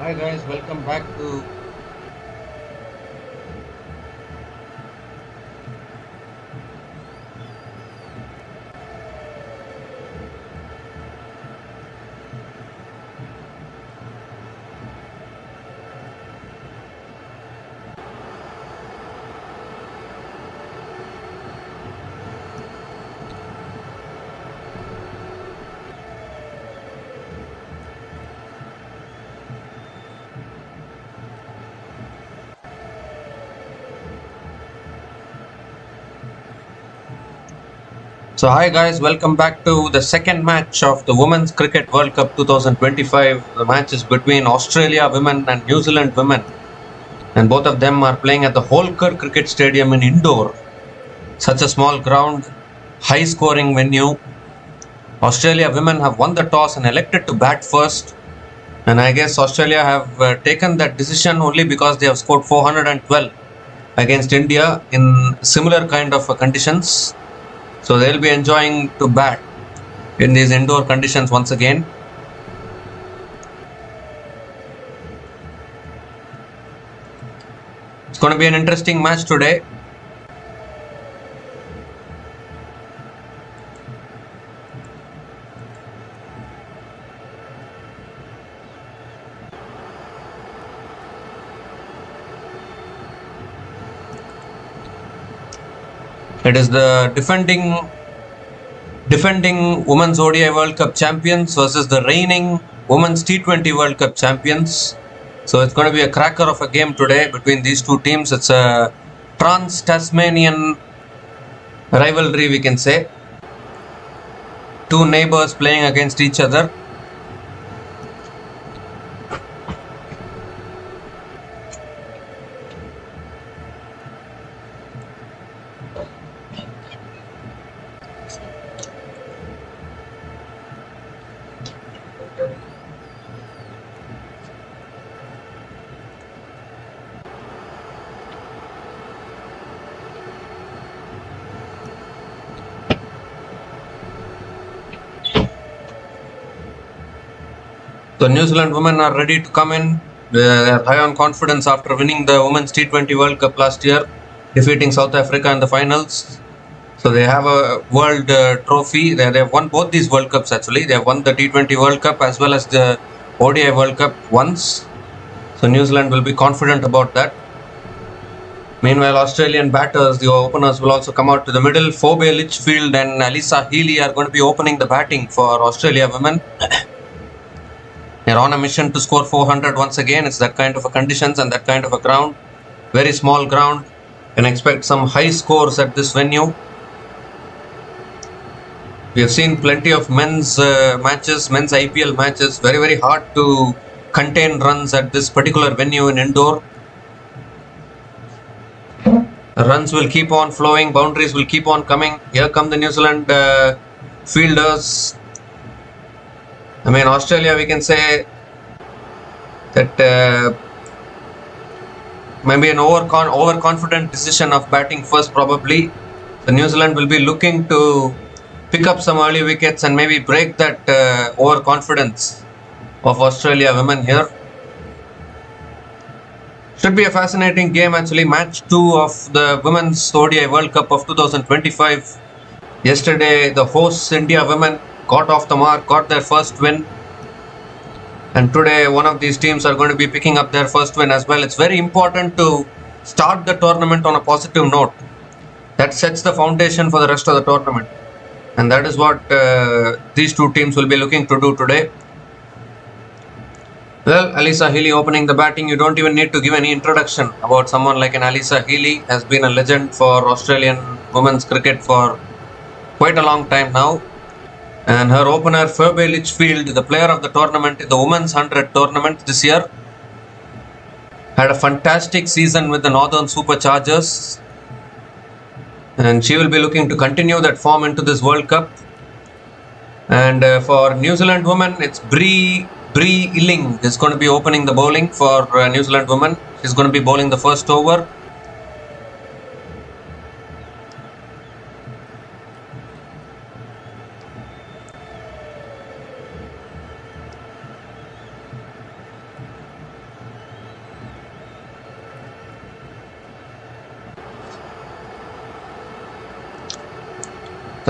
Hi guys, welcome back to hi guys, welcome back to the second match of the Women's Cricket World Cup 2025. The match is between Australia women and New Zealand women, and both of them are playing at the Holker Cricket Stadium in Indore. Such a small ground, high scoring venue. Australia women have won the toss and elected to bat first, and I guess Australia have taken that decision only because they have scored 412 against India in similar kind of conditions. So they'll be enjoying to bat in these indoor conditions once again. It's going to be an interesting match today. It is the defending Women's ODI World Cup champions versus the reigning Women's T20 World Cup champions. So it's going to be a cracker of a game today between these two teams. It's a trans-Tasmanian rivalry, we can say. Two neighbors playing against each other. The New Zealand women are ready to come in. They are high on confidence after winning the Women's T20 World Cup last year, defeating South Africa in the finals. So they have a world trophy. They have won both these World Cups actually. They have won the T20 World Cup as well as the ODI World Cup once. So New Zealand will be confident about that. Meanwhile, Australian batters, the openers, will also come out to the middle. Phoebe Lichfield and Elise Perry are going to be opening the batting for Australia women. They're on a mission to score 400 once again. It's that kind of a conditions and that kind of a ground. Very small ground. Can expect some high scores at this venue. We have seen plenty of men's matches, men's IPL matches. Very, very hard to contain runs at this particular venue in Indore. Runs will keep on flowing. Boundaries will keep on coming. Here come the New Zealand fielders. I mean, Australia, we can say that maybe an overconfident decision of batting first probably. The New Zealand will be looking to pick up some early wickets and maybe break that overconfidence of Australia women here. Should be a fascinating game actually. Match 2 of the Women's ODI World Cup of 2025. Yesterday, the hosts India women got off the mark, got their first win. And today, one of these teams are going to be picking up their first win as well. It's very important to start the tournament on a positive note. That sets the foundation for the rest of the tournament. And that is what these two teams will be looking to do today. Well, Elise Perry opening the batting. You don't even need to give any introduction about someone like an Elise Perry. Has been a legend for Australian women's cricket for quite a long time now. And her opener, Phoebe Lichfield, the player of the tournament in the Women's 100 tournament this year, had a fantastic season with the Northern Superchargers. And she will be looking to continue that form into this World Cup. And for New Zealand women, it's Bree Illing is going to be opening the bowling for New Zealand women. She's going to be bowling the first over.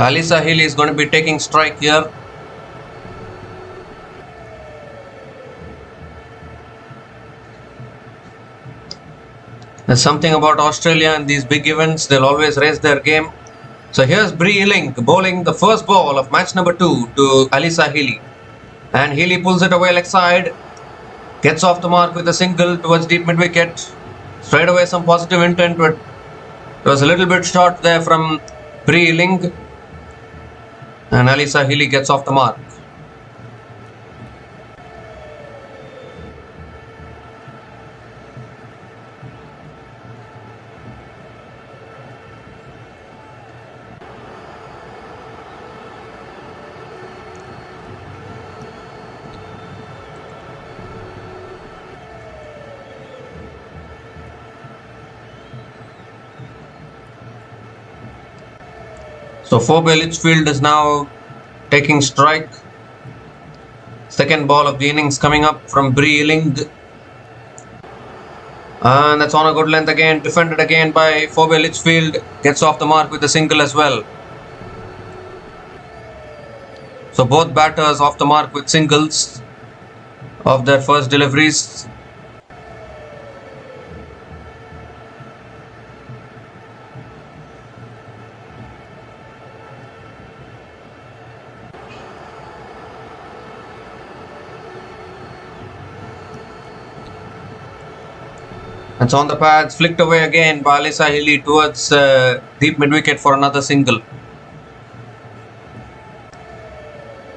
So Elise Perry is going to be taking strike here. There's something about Australia in these big events. They'll always raise their game. So here's Bree Link bowling the first ball of match number 2 to Elise Perry. And Healy pulls it away leg side. Gets off the mark with a single towards deep mid wicket. Straight away some positive intent, but it was a little bit short there from Bree Link. And Elise Perry gets off the mark. So Lichfield is now taking strike. Second ball of the innings coming up from Bree Link. And that's on a good length again. Defended again by Lichfield. Gets off the mark with a single as well. So both batters off the mark with singles of their first deliveries. It's on the pads, flicked away again by Elise Perry towards deep mid-wicket for another single.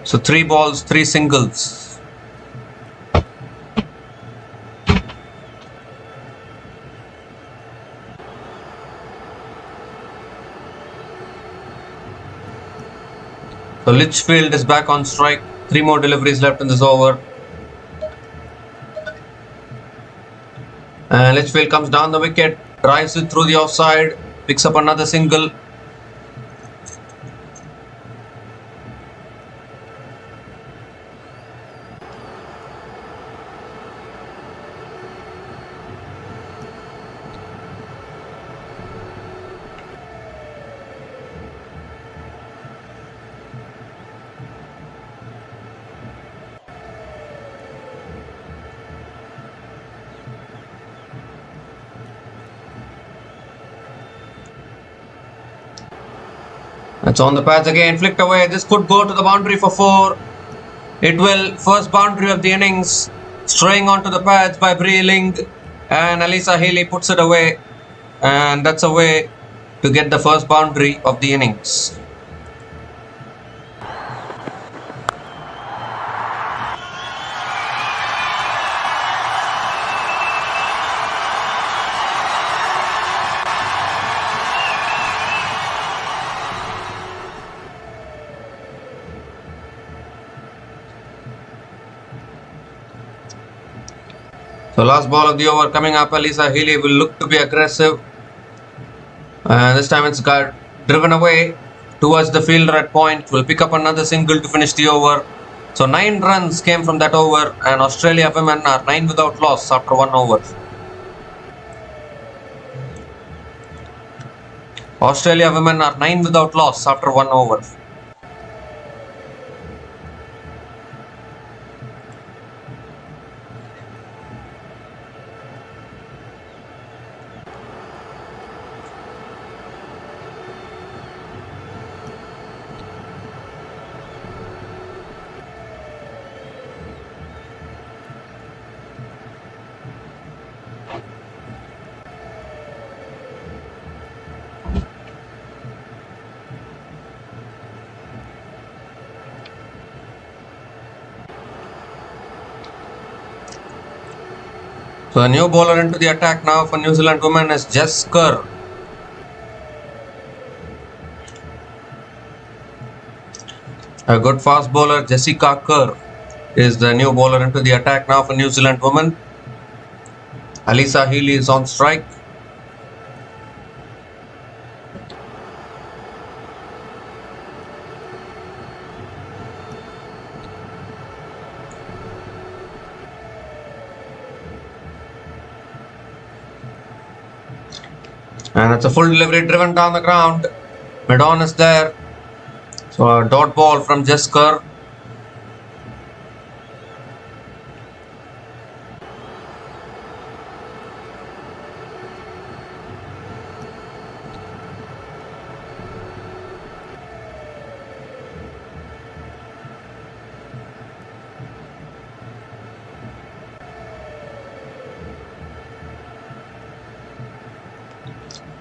So 3 balls, 3 singles. So Lichfield is back on strike. 3 more deliveries left in this over. And Lichfield comes down the wicket, drives it through the offside, picks up another single. It's on the pads again, flicked away. This could go to the boundary for 4. It will. First boundary of the innings. Straying onto the pads by Bree Link. And Elise Perry puts it away. And that's a way to get the first boundary of the innings. So last ball of the over coming up. Elise Perry will look to be aggressive. This time it's got driven away towards the fielder at point. Will pick up another single to finish the over. So 9 runs came from that over, and Australia women are 9 without loss after 1 over. Australia women are 9 without loss after 1 over. So a new bowler into the attack now for New Zealand women is Elise Kerr. A good fast bowler, Jessica Kerr, is the new bowler into the attack now for New Zealand women. Elise Perry is on strike. And it's a full delivery driven down the ground. Mid-on is there. So a dot ball from Kerr.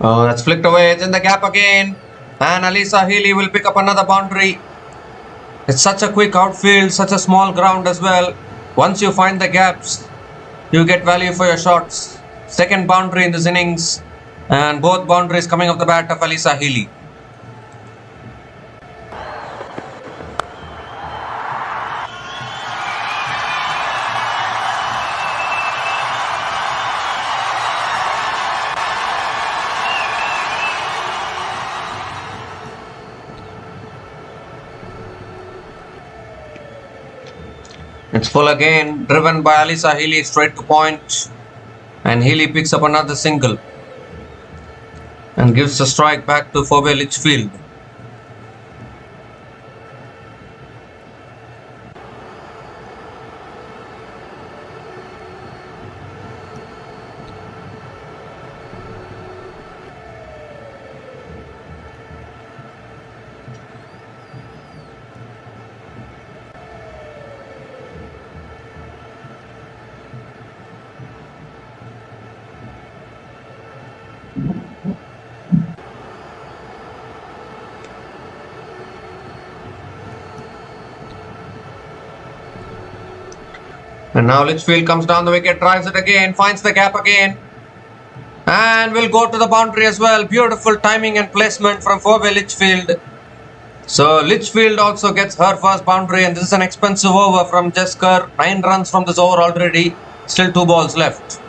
Oh, that's flicked away. It's in the gap again. And Elise Perry will pick up another boundary. It's such a quick outfield, such a small ground as well. Once you find the gaps, you get value for your shots. Second boundary in this innings. And both boundaries coming off the bat of Elise Perry. It's full again, driven by Elise Perry straight to point. And Healy picks up another single. And gives the strike back to Lichfield. And now Lichfield comes down the wicket, drives it again, finds the gap again. And will go to the boundary as well. Beautiful timing and placement from Lichfield. So Lichfield also gets her first boundary, and this is an expensive over from Kerr. 9 runs from this over already. Still 2 balls left.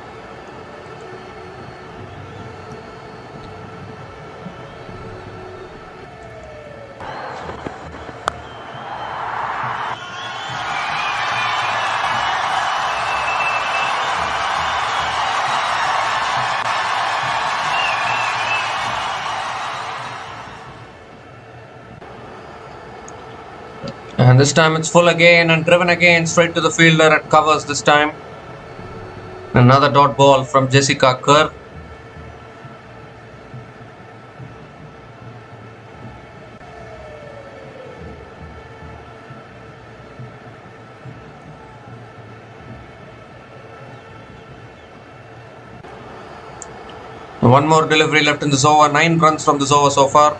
And this time it's full again and driven again straight to the fielder at covers this time. Another dot ball from Jessica Kerr. One more delivery left in this over. 9 runs from this over so far.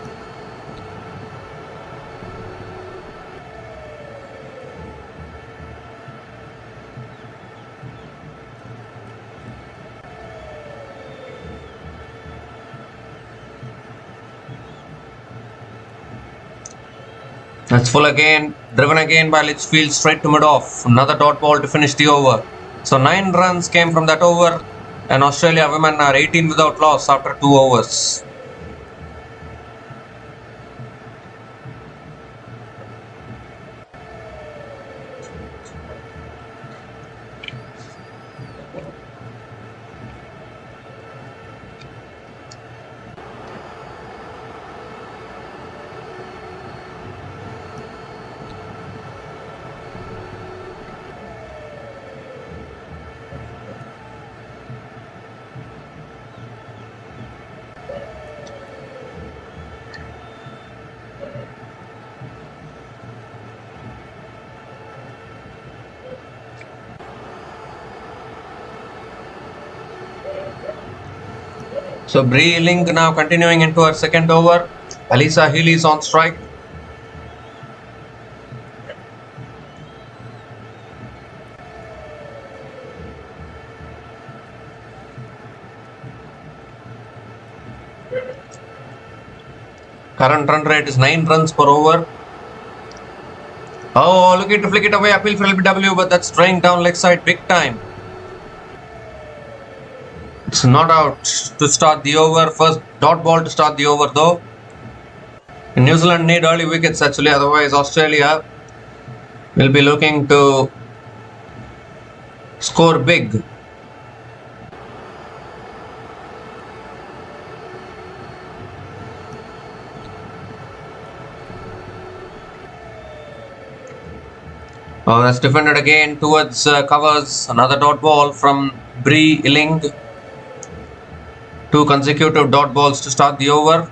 That's full again, driven again by Lichfield straight to mid-off. Another dot ball to finish the over. So 9 runs came from that over, and Australia women are 18 without loss after 2 overs. So Bree Ling now continuing into her second over. Elise Perry is on strike. Current run rate is 9 runs per over. Oh, looking to flick it away. Appeal for LBW, but that's straying down leg side big time. It's not out to start the over. First dot ball to start the over though. New Zealand need early wickets actually, otherwise Australia will be looking to score big. Oh, that's defended again towards covers. Another dot ball from Bree Illing. 2 consecutive dot balls to start the over.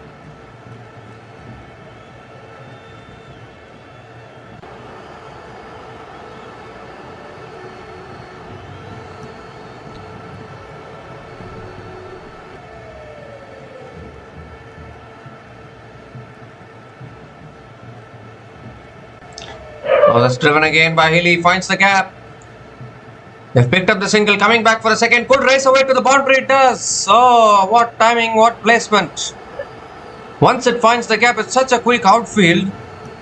Oh, that's driven again by Healy. Finds the gap. They've picked up the single. Coming back for a second. Could race away to the boundary. It does. Oh, what timing, what placement. Once it finds the gap, it's such a quick outfield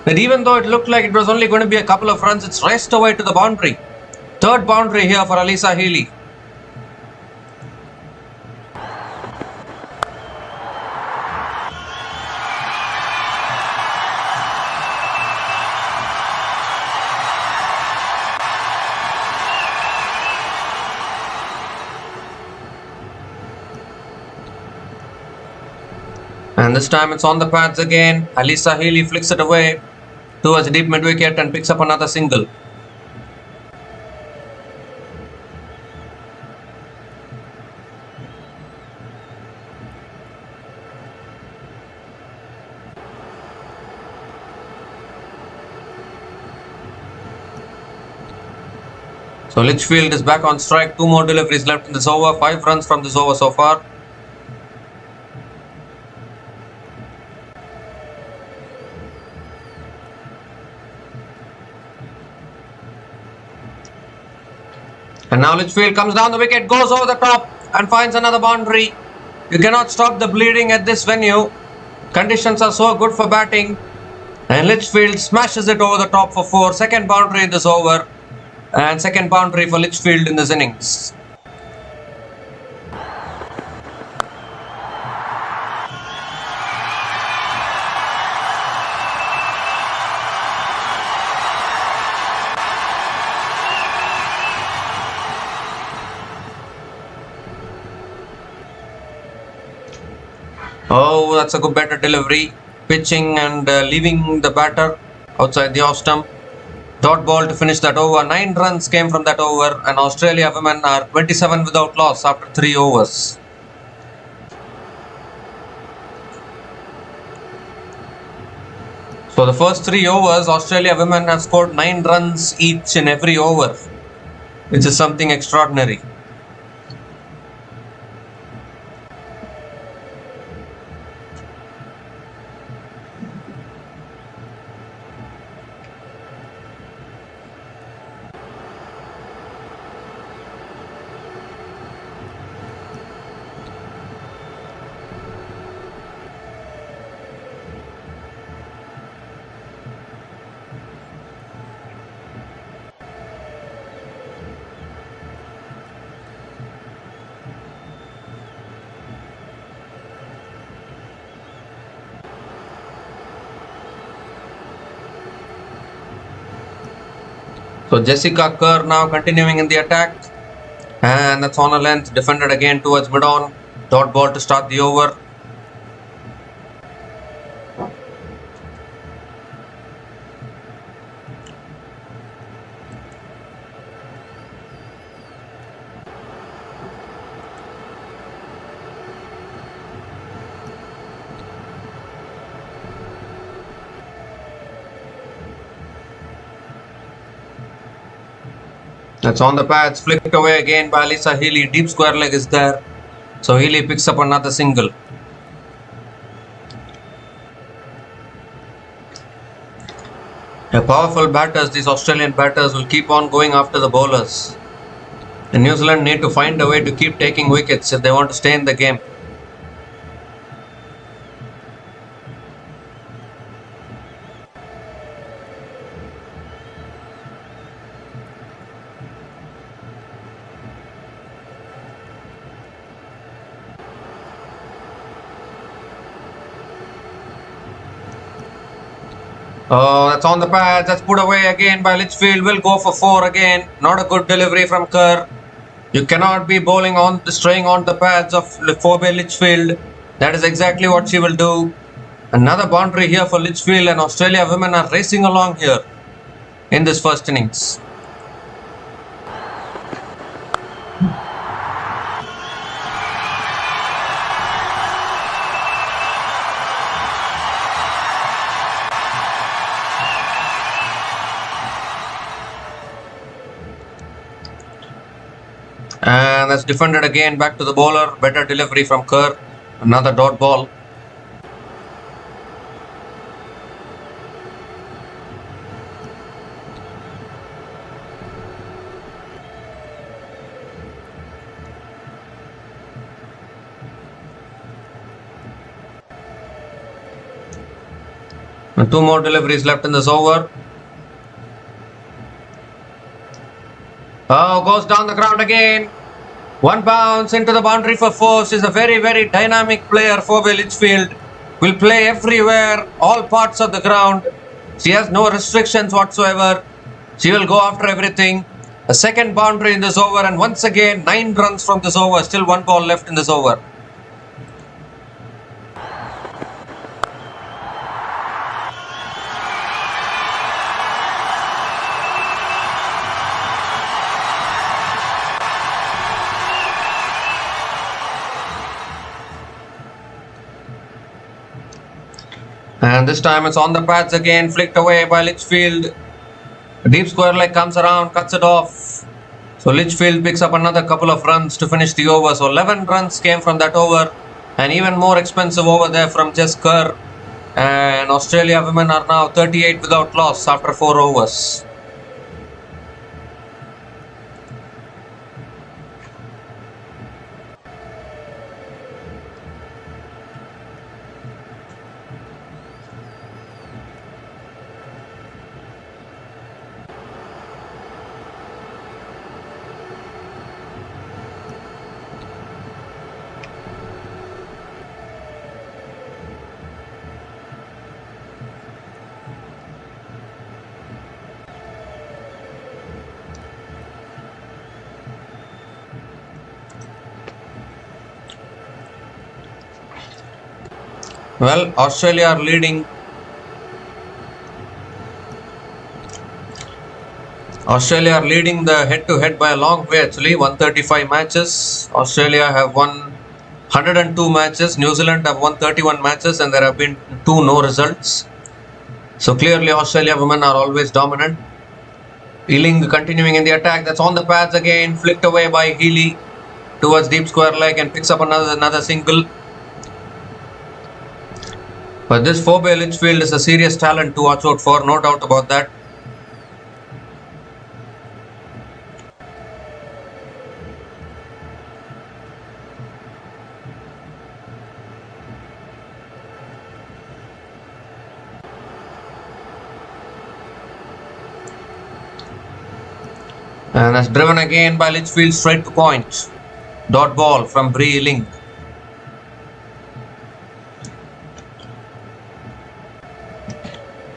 that even though it looked like it was only going to be a couple of runs, it's raced away to the boundary. Third boundary here for Alisa Healy. And this time it's on the pads again. Alisa Healy flicks it away towards deep mid wicket and picks up another single. So Lichfield is back on strike. 2 more deliveries left in this over. 5 runs from this over so far. And now Lichfield comes down the wicket, goes over the top and finds another boundary. You cannot stop the bleeding at this venue. Conditions are so good for batting. And Lichfield smashes it over the top for 4. Second boundary in this over. And second boundary for Lichfield in this innings. Oh, that's a good better delivery. Pitching and leaving the batter outside the off stump. Dot ball to finish that over. 9 runs came from that over, and Australia women are 27 without loss after 3 overs. So the first 3 overs, Australia women have scored 9 runs each in every over, which is something extraordinary. So Jessica Kerr now continuing in the attack, and that's on a length, defended again towards mid-on. Dot ball to start the over. That's on the pads, flicked away again by Alisa Healy. Deep square leg is there. So Healy picks up another single. Powerful batters, these Australian batters will keep on going after the bowlers. And New Zealand need to find a way to keep taking wickets if they want to stay in the game. Oh, that's on the pads. That's put away again by Lichfield. Will go for 4 again. Not a good delivery from Kerr. You cannot be bowling on, straying on the pads of Phoebe Lichfield. That is exactly what she will do. Another boundary here for Lichfield, and Australia women are racing along here. in this first innings. And that's defended again, back to the bowler. Better delivery from Kerr. Another dot ball. And 2 more deliveries left in this over. Oh, goes down the ground again. 1 bounce into the boundary for 4. She's a very, very dynamic player, Phoebe Lichfield. Will play everywhere, all parts of the ground. She has no restrictions whatsoever. She will go after everything. A second boundary in this over, and once again 9 runs from this over. Still 1 ball left in this over. And this time it's on the pads again, flicked away by Lichfield. A deep square leg comes around, cuts it off. So Lichfield picks up another couple of runs to finish the over. So 11 runs came from that over. And even more expensive over there from Jess Kerr. And Australia women are now 38 without loss after 4 overs. Well, Australia are leading. Australia are leading the head-to-head by a long way actually. 135 matches. Australia have won 102 matches. New Zealand have won 31 matches, and there have been 2 no results. So clearly Australia women are always dominant. Ealing continuing in the attack. That's on the pads again. Flicked away by Healy towards deep square leg and picks up another single. But this Phoebe Lichfield is a serious talent to watch out for, no doubt about that. And that's driven again by Lichfield straight to point. Dot ball from Bree Ealing.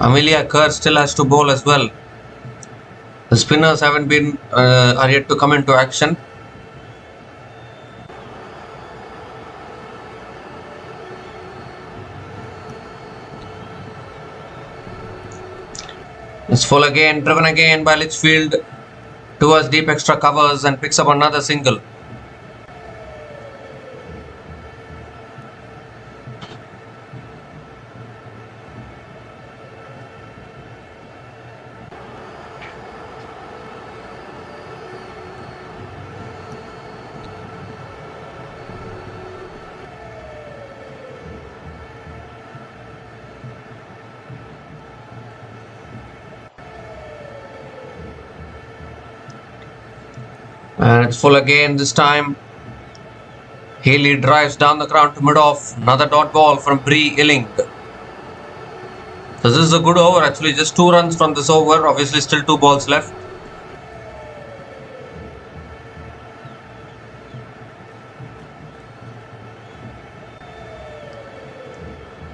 Amelia Kerr still has to bowl as well. The spinners haven't been are yet to come into action. It's full again, driven again by Lichfield towards deep extra covers and picks up another single. And it's full again this time. Healy drives down the ground to mid-off. Another dot ball from Bree Ealing. So this is a good over actually. Just 2 runs from this over. Obviously still 2 balls left.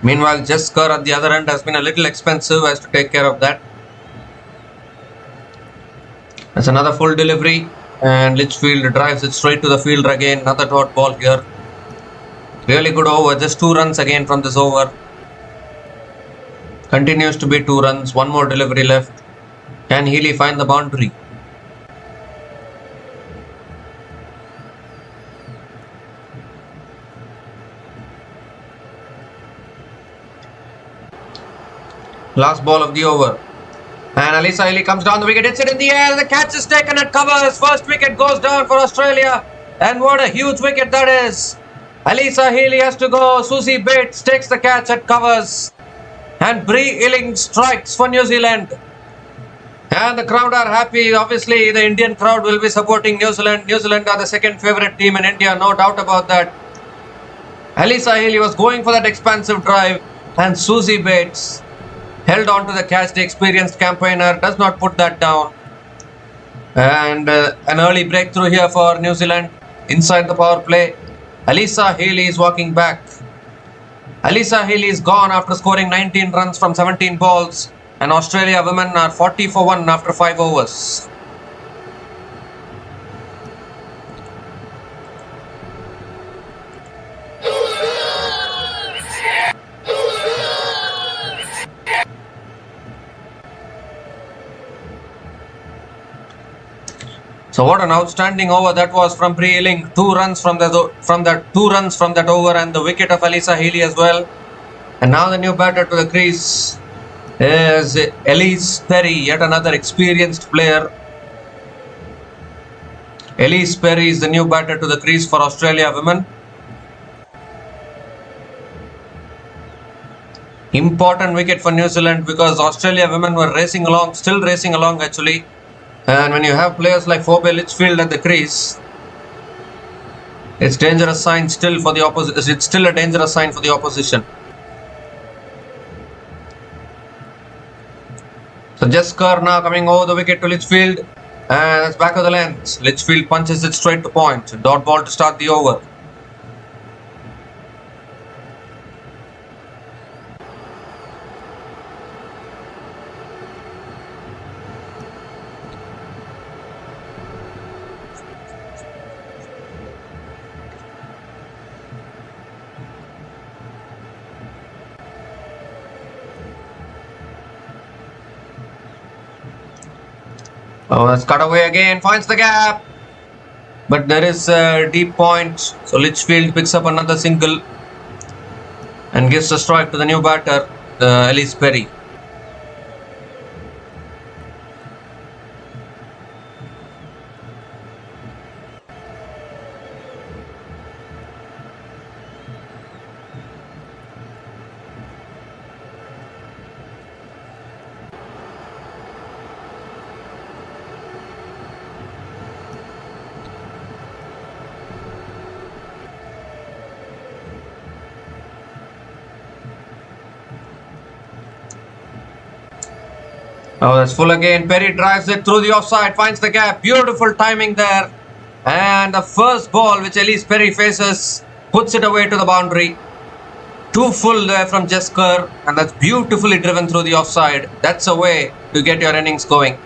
Meanwhile, Jess Kerr at the other end has been a little expensive, has to take care of that. That's another full delivery. And Lichfield drives it straight to the fielder again. Another dot ball here. Really good over. Just 2 runs again from this over. Continues to be 2 runs. 1 more delivery left. Can Healy find the boundary? Last ball of the over. And Elise Perry comes down the wicket, hits it in the air, the catch is taken at covers. First wicket goes down for Australia. And what a huge wicket that is. Elise Perry has to go. Susie Bates takes the catch at covers. And Bree Illing strikes for New Zealand. And the crowd are happy. Obviously, the Indian crowd will be supporting New Zealand. New Zealand are the second favourite team in India, no doubt about that. Elise Perry was going for that expansive drive. And Susie Bates held on to the catch. The experienced campaigner does not put that down. And an early breakthrough here for New Zealand inside the power play. Elise Perry is walking back. Elise Perry is gone after scoring 19 runs from 17 balls. And Australia women are 40 for 1 after 5 overs. So what an outstanding over that was from Bree Illing. 2 runs from that over, and the wicket of Elise Perry as well. And now the new batter to the crease is Elise Perry, yet another experienced player. Elise Perry is the new batter to the crease for Australia women. Important wicket for New Zealand because Australia women were racing along, still racing along actually. And when you have players like Lichfield at the crease, it's dangerous sign still for the opposition. It's still a dangerous sign for the opposition. So Jess Kerr now coming over the wicket to Lichfield, and it's back of the length. Lichfield punches it straight to point. Dot ball to start the over. Oh, that's cut away again, finds the gap. But there is a deep point. So Lichfield picks up another single and gives a strike to the new batter, Elise Perry. Oh, that's full again. Perry drives it through the offside, finds the gap. Beautiful timing there. And the first ball which Elise Perry faces puts it away to the boundary. Too full there from Jess Kerr, and that's beautifully driven through the offside. That's a way to get your innings going.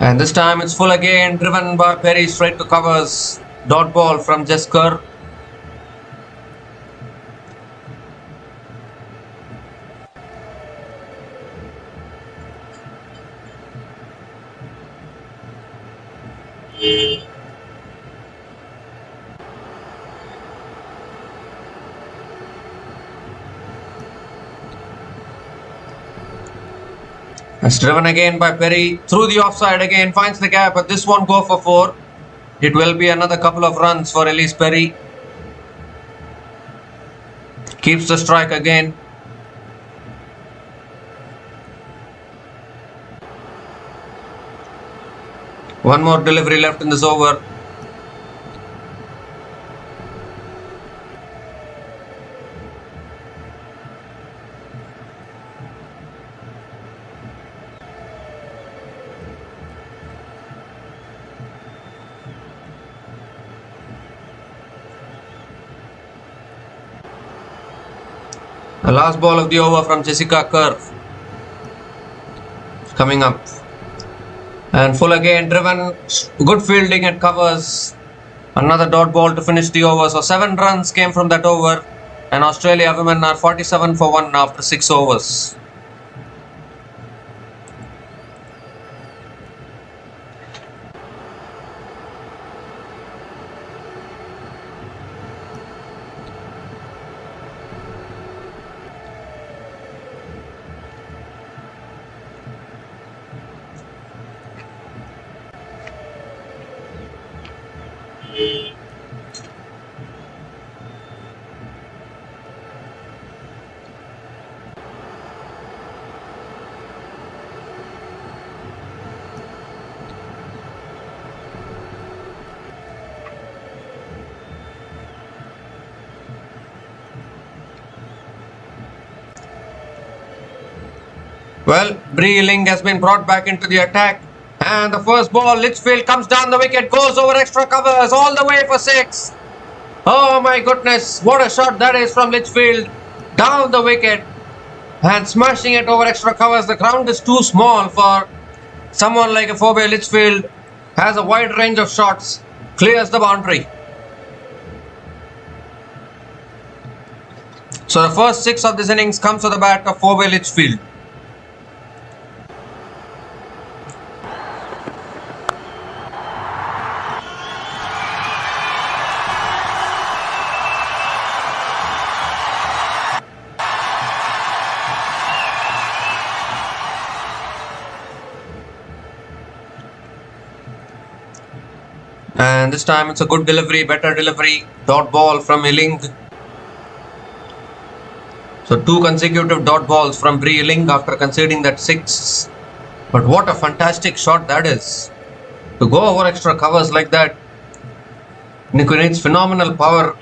And this time it's full again, driven by Perry straight to covers. Dot ball from Jess Kerr. It's driven again by Perry through the offside again, finds the gap, but this won't go for 4. It will be another couple of runs for Elise Perry. Keeps the strike again. One more delivery left in this over. The last ball of the over from Jessica Kerr coming up. And full again, driven, good fielding at covers. Another dot ball to finish the over. So 7 runs came from that over. And Australia women are 47 for 1 after 6 overs. Well, Breeling has been brought back into the attack. And the first ball, Lichfield comes down the wicket, goes over extra covers all the way for 6. Oh my goodness, what a shot that is from Lichfield. Down the wicket and smashing it over extra covers. The ground is too small for someone like a Phoebe Lichfield. Has a wide range of shots, clears the boundary. So the first 6 of this innings comes to the bat of Phoebe Lichfield. And this time it's a good delivery, better delivery. Dot ball from Ealing. So 2 consecutive dot balls from Breeling after conceding that 6. But what a fantastic shot that is. To go over extra covers like that, needs phenomenal power.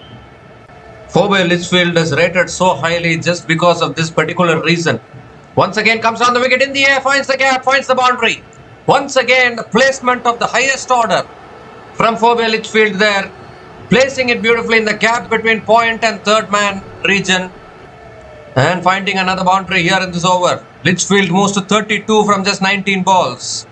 Phoebe Lichfield is rated so highly just because of this particular reason. Once again comes down the wicket in the air, finds the gap, finds the boundary. Once again the placement of the highest order from Phoebe Lichfield there, placing it beautifully in the gap between point and third man region and finding another boundary here in this over. Lichfield moves to 32 from just 19 balls.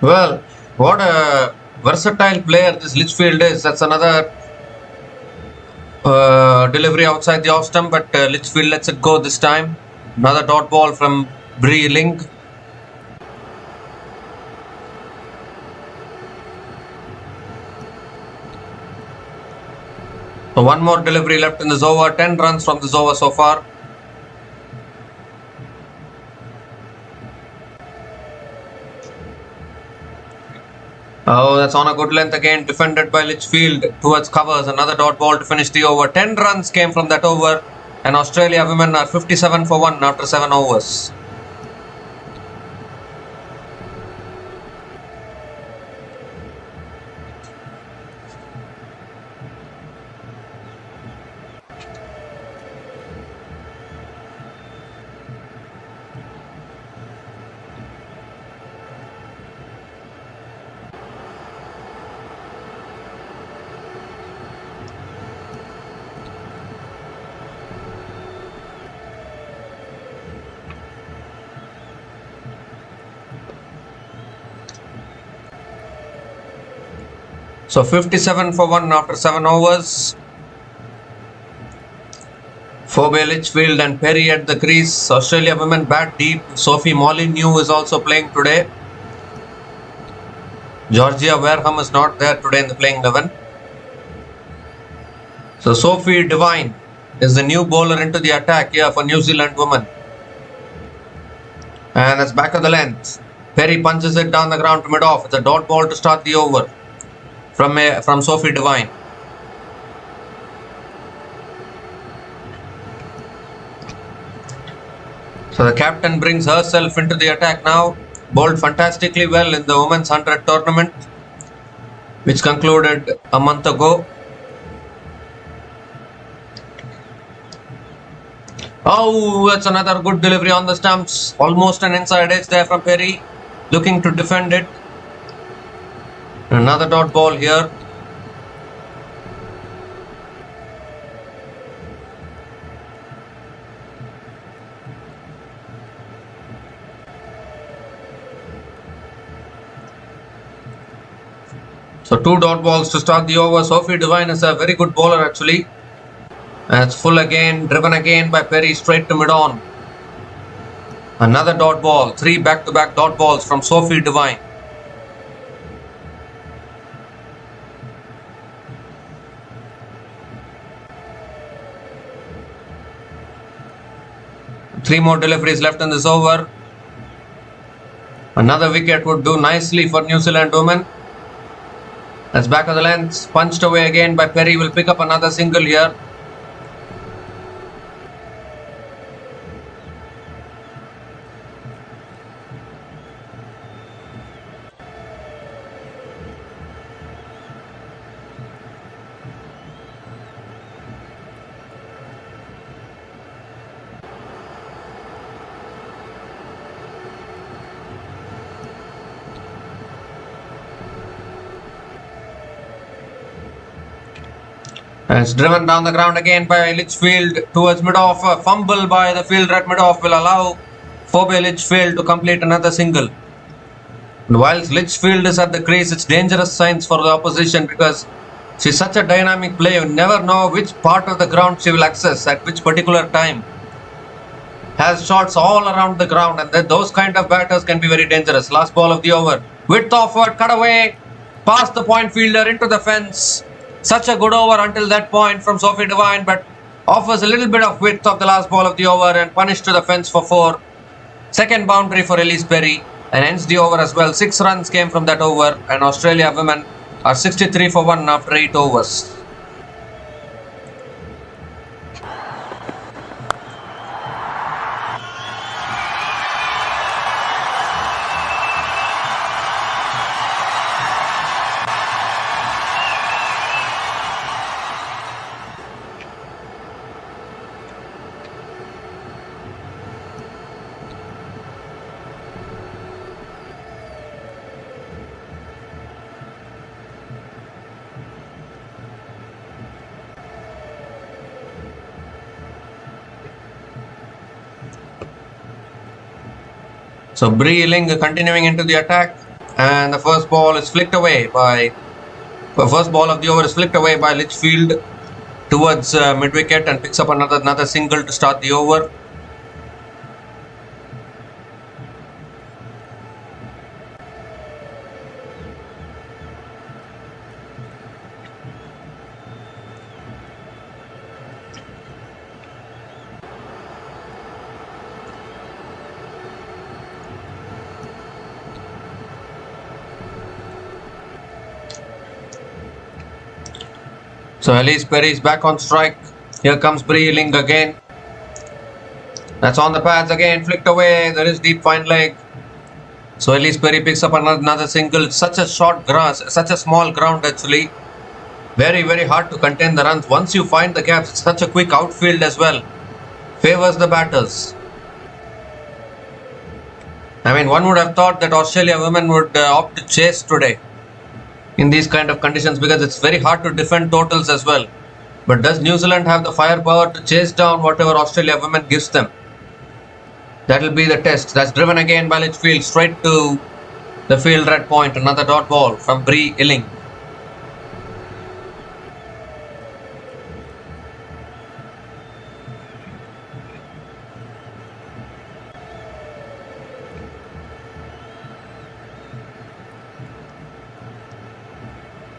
Well, what a versatile player this Lichfield is. That's another delivery outside the off stump, but Lichfield lets it go this time. Another dot ball from Breeling. So one more delivery left in this over. 10 runs from this over so far. Oh, that's on a good length again, defended by Lichfield towards covers. Another dot ball to finish the over. 10 runs came from that over, and Australia women are 57 for 1 after 7 overs. So 57 for 1 after 7 overs. Phoebe Lichfield and Perry at the crease. Australia women bat deep. Sophie Molyneux is also playing today. Georgia Wareham is not there today in the playing 11. So Sophie Devine is the new bowler into the attack here for New Zealand women. And that's back of the length. Perry punches it down the ground to mid-off. It's a dot ball to start the over from Sophie Devine. So the captain brings herself into the attack now. Bowled fantastically well in the Women's 100 tournament. which concluded a month ago. Oh, that's another good delivery on the stumps. Almost an inside edge there from Perry, looking to defend it. Another dot ball here. So 2 dot balls to start the over. Sophie Devine is a very good bowler actually. And it's full again, driven again by Perry straight to mid-on. Another dot ball, 3 back-to-back dot balls from Sophie Devine. Three more deliveries left in this over. Another wicket would do nicely for New Zealand women. That's back of the length, punched away again by Perry. Will pick up another single here. And it's driven down the ground again by Lichfield towards mid-off. A fumble by the fielder at mid-off will allow Phoebe Lichfield to complete another single. And whilst Lichfield is at the crease, it's dangerous signs for the opposition because she's such a dynamic player. You never know which part of the ground she will access at which particular time. Has shots all around the ground, and those kind of batters can be very dangerous. Last ball of the over. Width offward, cut away, past the point fielder into the fence. Such a good over until that point from Sophie Devine, but offers a little bit of width of the last ball of the over and punished to the fence for 4. Second boundary for Elise Perry and ends the over as well. 6 runs came from that over, and Australia women are 63 for 1 after 8 overs. So Bree Ling continuing into the attack, and the first ball is flicked away by the first ball of the over is flicked away by Lichfield towards mid wicket and picks up another single to start the over. So Elise Perry is back on strike. Here comes Bree Ling again. That's on the pads again, flicked away. There is deep fine leg. So Elise Perry picks up another single. It's such a short grass, such a small ground actually. Very, very hard to contain the runs. Once you find the gaps, it's such a quick outfield as well. Favors the batters. I mean, one would have thought that Australia women would opt to chase today in these kind of conditions because it's very hard to defend totals as well. But does New Zealand have the firepower to chase down whatever Australia women gives them? That will be the test. That's driven again by Lichfield straight to the fielder at point. Another dot ball from Bree Ling.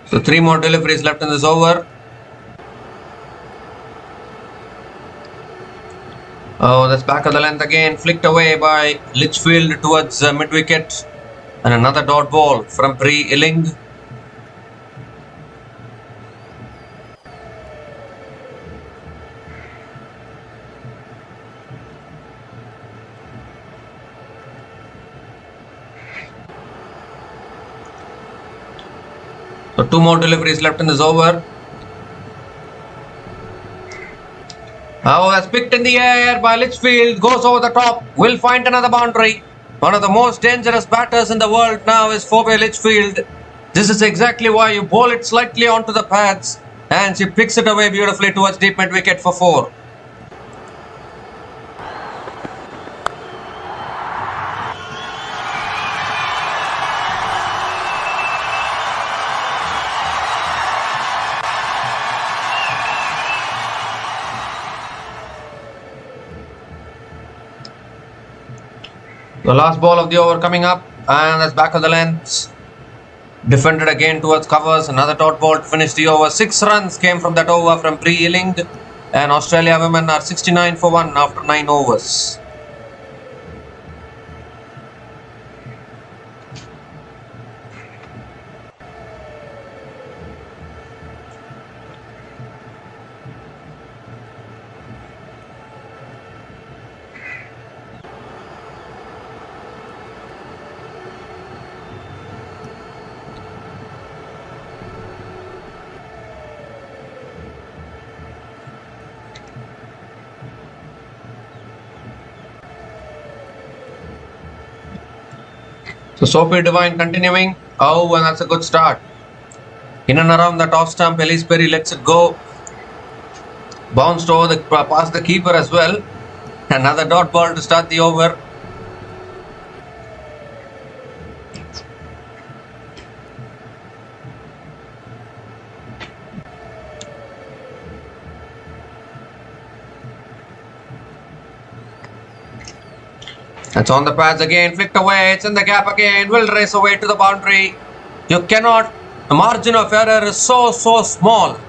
So 3 more deliveries left in this over. Oh, that's back of the length again, flicked away by Lichfield towards mid wicket, and another dot ball from Bree Ling. So 2 more deliveries left in this over. Oh, that's picked in the air by Lichfield. Goes over the top. Will find another boundary. One of the most dangerous batters in the world now is Phoebe Lichfield. This is exactly why you bowl it slightly onto the pads. And she picks it away beautifully towards deep mid wicket for 4. The last ball of the over coming up, and that's back of the length. Defended again towards covers. Another dot ball to finish the over. 6 runs came from that over from Bree Ealing, and Australia women are 69 for 1 after 9 overs. So Sophie Devine continuing. Oh, and that's a good start. In and around that off stump, Elise Perry lets it go. Bounced over the past the keeper as well. Another dot ball to start the over. It's on the pads again, flicked away, it's in the gap again, will race away to the boundary. You cannot, the margin of error is so small.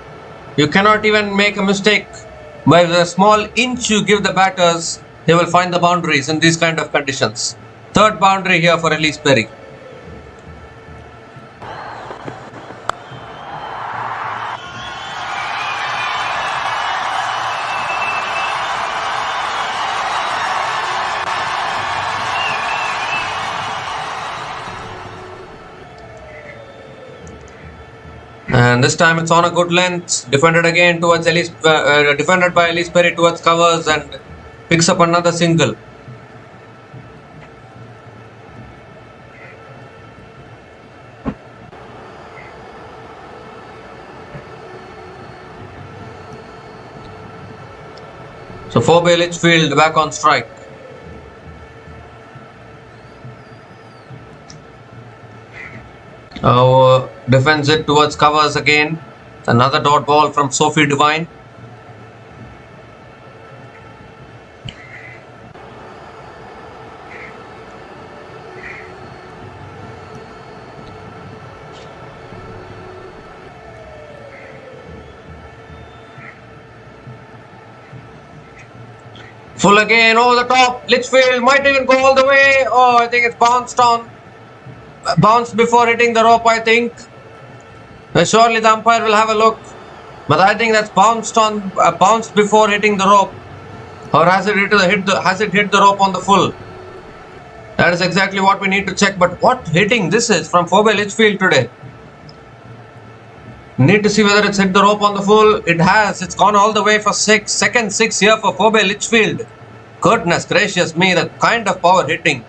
You cannot even make a mistake. By the small inch you give the batters, they will find the boundaries in these kind of conditions. Third boundary here for Elise Perry. And this time it's on a good length. Defended again towards defended by Elise Perry towards covers and picks up another single. So Phoebe Lichfield back on strike. Defends it towards covers again. Another dot ball from Sophie Devine. Full again over the top. Lichfield might even go all the way. Oh, I think it's bounced before hitting the rope, I think. Surely the umpire will have a look, but I think that's bounced before hitting the rope, or has it hit the rope on the full? That is exactly what we need to check. But what hitting this is from Phoebe Lichfield today. Need to see whether it's hit the rope on the full. It has. It's gone all the way for second six here for Phoebe Lichfield. Goodness gracious me, the kind of power hitting.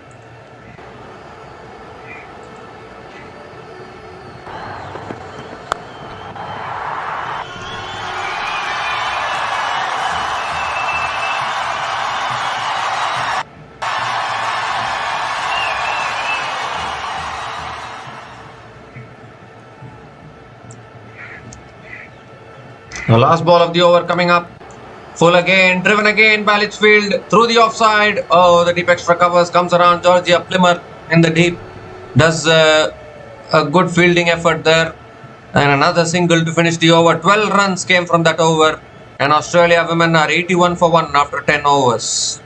The last ball of the over coming up. Full again, driven again by Lichfield through the offside. Oh, the deep extra covers, comes around Georgia Plimmer in the deep. Does a good fielding effort there. And another single to finish the over. 12 runs came from that over. And Australia women are 81 for 1 after 10 overs.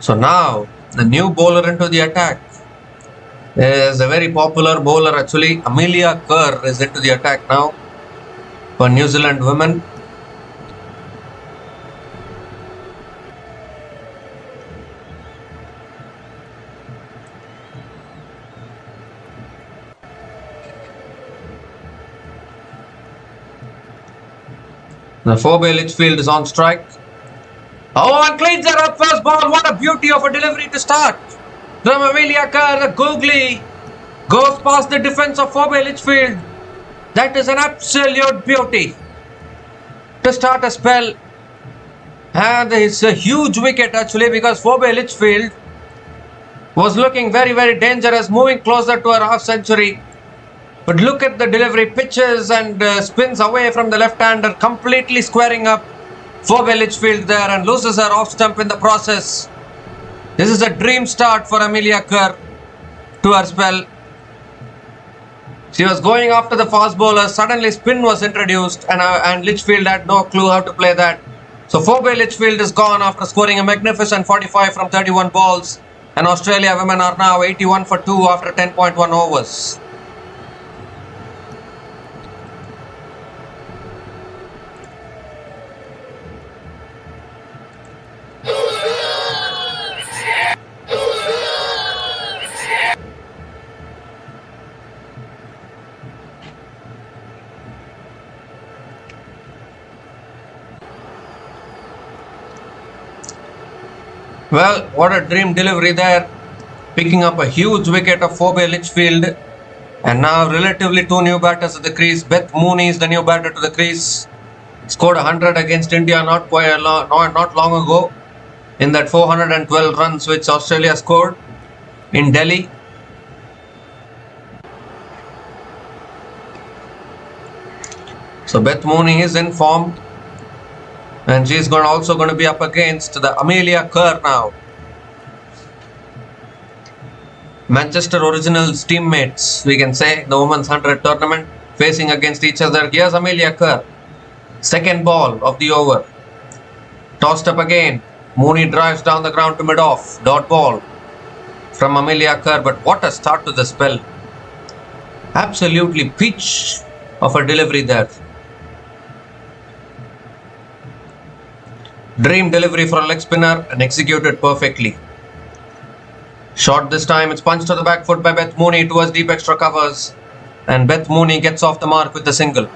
So now the new bowler into the attack is a very popular bowler actually. Amelia Kerr is into the attack now for New Zealand women. The 4-bay Lichfield is on strike. Oh, and cleans her up first ball. What a beauty of a delivery to start from Amelia Kerr. The googly goes past the defense of 4-bay Lichfield. That is an absolute beauty to start a spell. And it's a huge wicket actually, because 4-bay Lichfield was looking very, very dangerous, moving closer to her half century. But look at the delivery, pitches and spins away from the left-hander, completely squaring up 4-bay Lichfield there and loses her off stump in the process. This is a dream start for Amelia Kerr to her spell. She was going after the fast bowler, suddenly spin was introduced and Lichfield had no clue how to play that. So 4-bay Lichfield is gone after scoring a magnificent 45 from 31 balls, and Australia women are now 81 for 2 after 10.1 overs. Well, what a dream delivery there, picking up a huge wicket of 4-bay Lichfield. And now relatively two new batters at the crease. Beth Mooney is the new batter to the crease. Scored 100 against India not long ago in that 412 runs which Australia scored in Delhi. So Beth Mooney is in form. And she's also going to be up against the Amelia Kerr now. Manchester Originals teammates, we can say, the Women's 100 tournament, facing against each other. Here's Amelia Kerr. Second ball of the over. Tossed up again. Mooney drives down the ground to mid-off. Dot ball from Amelia Kerr. But what a start to the spell. Absolutely peach of a delivery there. Dream delivery for a leg spinner and executed perfectly. Shot this time, it's punched to the back foot by Beth Mooney towards deep extra covers. And Beth Mooney gets off the mark with the single.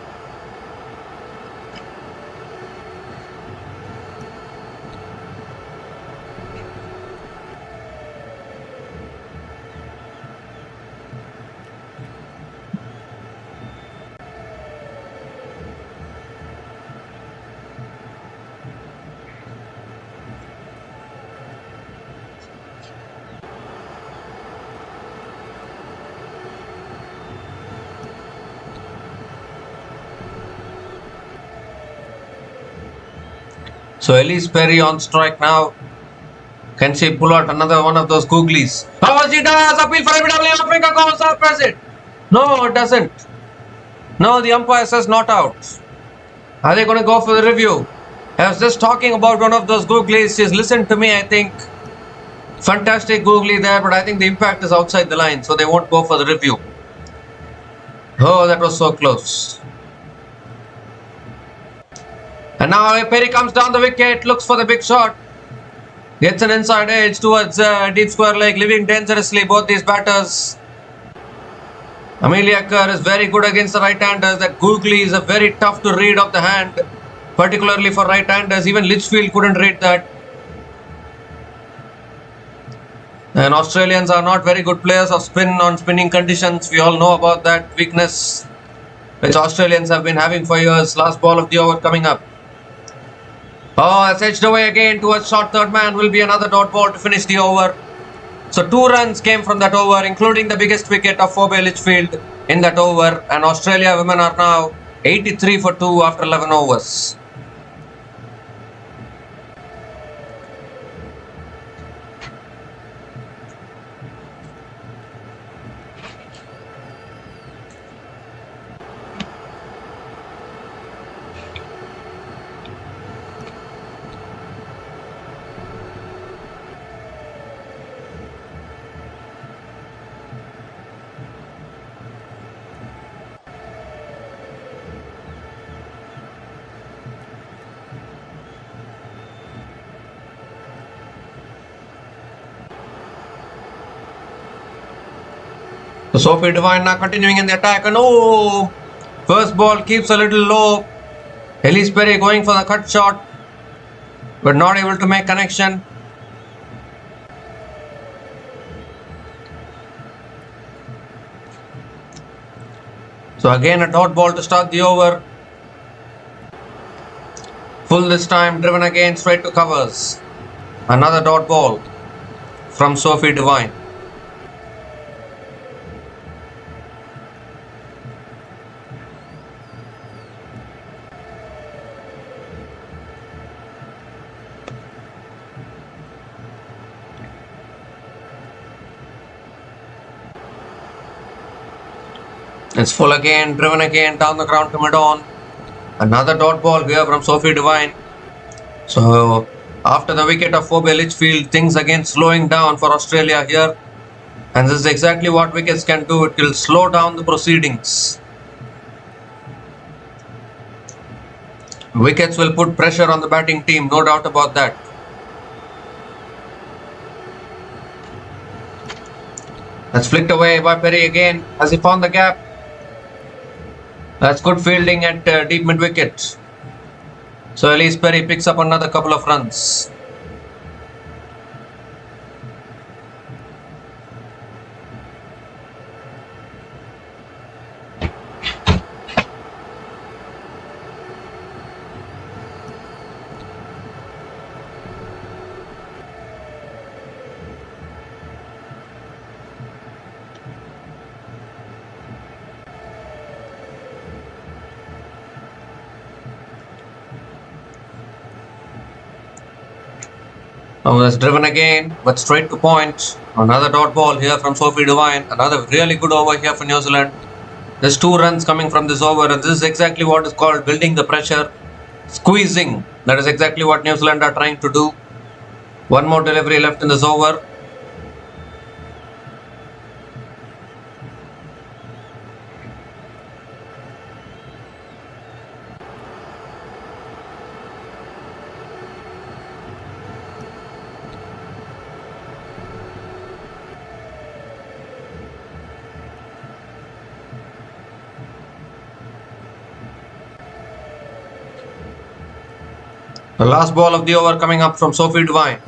So Elise Perry on strike now. Can she pull out another one of those googlies? Oh, she does! Appeal for MW. Africa goes out present. No, it doesn't. No, the umpire says not out. Are they going to go for the review? I was just talking about one of those googlies. She's listened to me, I think. Fantastic googly there, but I think the impact is outside the line, so they won't go for the review. Oh, that was so close. And now Perry comes down the wicket, looks for the big shot. Gets an inside edge towards deep square leg, living dangerously both these batters. Amelia Kerr is very good against the right-handers. That googly is a very tough to read of the hand, particularly for right-handers. Even Lichfield couldn't read that. And Australians are not very good players of spin on spinning conditions. We all know about that weakness which Australians have been having for years. Last ball of the over coming up. Oh, it's edged away again towards short third man. Will be another dot ball to finish the over. So 2 runs came from that over, including the biggest wicket of 4-bay Lichfield in that over. And Australia women are now 83 for 2 after 11 overs. Sophie Devine now continuing in the attack, and oh, first ball keeps a little low. Elise Perry going for the cut shot, but not able to make connection. So again a dot ball to start the over. Full this time, driven again straight to covers. Another dot ball from Sophie Devine. It's full again, driven again down the ground to mid-on. Another dot ball here from Sophie Devine. So after the wicket of Phoebe Lichfield, things again slowing down for Australia here. And this is exactly what wickets can do. It will slow down the proceedings. Wickets will put pressure on the batting team, no doubt about that. That's flicked away by Perry again. Has he found the gap? That's good fielding at deep mid wicket. So Elise Perry picks up another couple of runs. Now that's driven again, but straight to point. Another dot ball here from Sophie Devine. Another really good over here for New Zealand. There's 2 runs coming from this over, and this is exactly what is called building the pressure. Squeezing. That is exactly what New Zealand are trying to do. One more delivery left in this over. The last ball of the over coming up from Sophie Devine.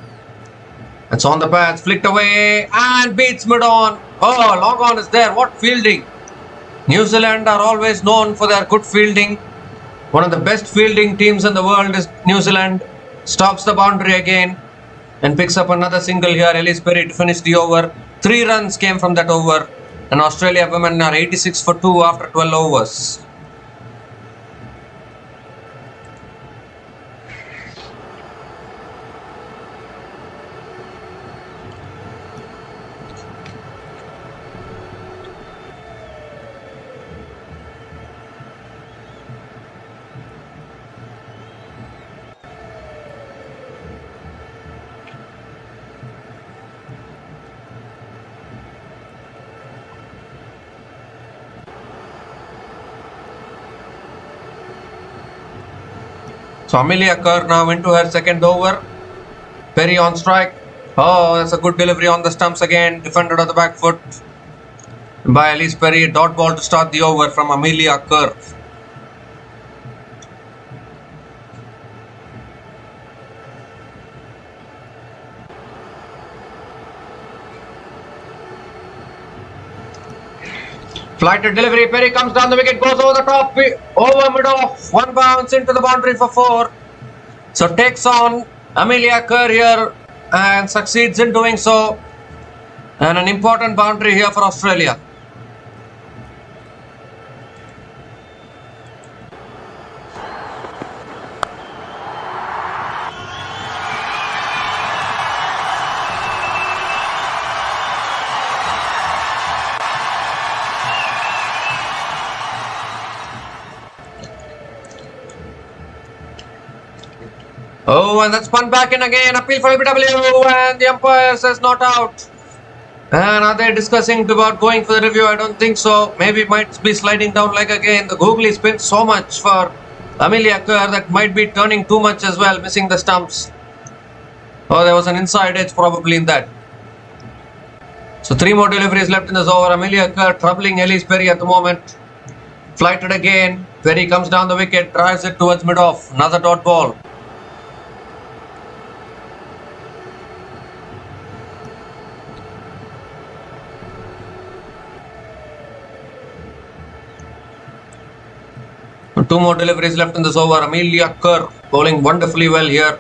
It's on the pads, flicked away and beats mid-on. Oh, long on is there. What fielding. New Zealand are always known for their good fielding. One of the best fielding teams in the world is New Zealand. Stops the boundary again and picks up another single here. Elise Perry to finish the over. 3 runs came from that over. And Australia women are 86 for 2 after 12 overs. So Amelia Kerr now into her second over. Perry on strike. Oh, that's a good delivery on the stumps again. Defended on the back foot by Elise Perry. Dot ball to start the over from Amelia Kerr. Flighted delivery, Perry comes down the wicket, goes over the top, over mid-off, 1 bounce into the boundary for 4. So takes on Amelia Kerr here and succeeds in doing so. And an important boundary here for Australia. Oh, and that's spun back in again. Appeal for LBW, and the umpire says not out. And are they discussing about going for the review? I don't think so. Maybe might be sliding down like again. The googly spins so much for Amelia Kerr that might be turning too much as well, missing the stumps. Oh, there was an inside edge probably in that. So 3 more deliveries left in this over. Amelia Kerr troubling Elise Perry at the moment. Flighted again. Perry comes down the wicket, drives it towards mid-off. Another dot ball. And 2 more deliveries left in this over. Amelia Kerr bowling wonderfully well here.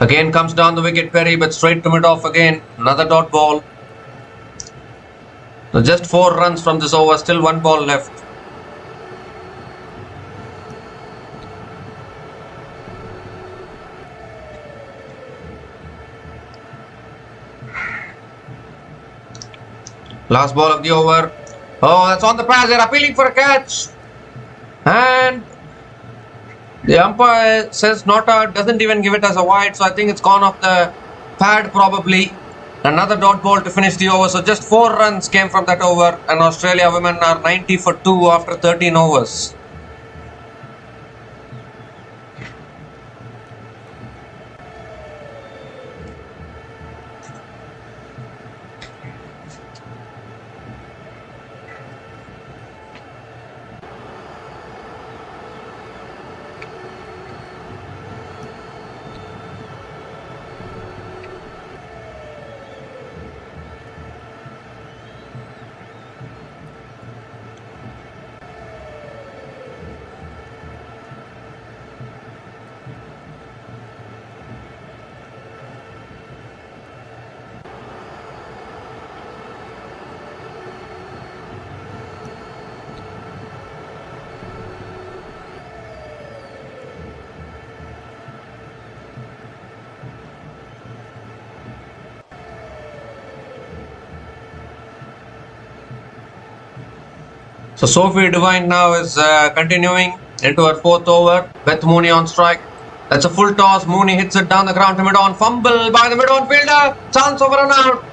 Again comes down the wicket Perry, but straight to mid-off again. Another dot ball. So just 4 runs from this over. Still 1 ball left. Last ball of the over. Oh, that's on the pass. They're appealing for a catch. And the umpire says not out, doesn't even give it as a wide. So I think it's gone off the pad probably. Another dot ball to finish the over. So just 4 runs came from that over. And Australia women are 90 for 2 after 13 overs. So Sophie Devine now is continuing into her 4th over. Beth Mooney on strike. That's a full toss. Mooney hits it down the ground to mid-on. Fumble by the mid-on fielder. Chance over and out.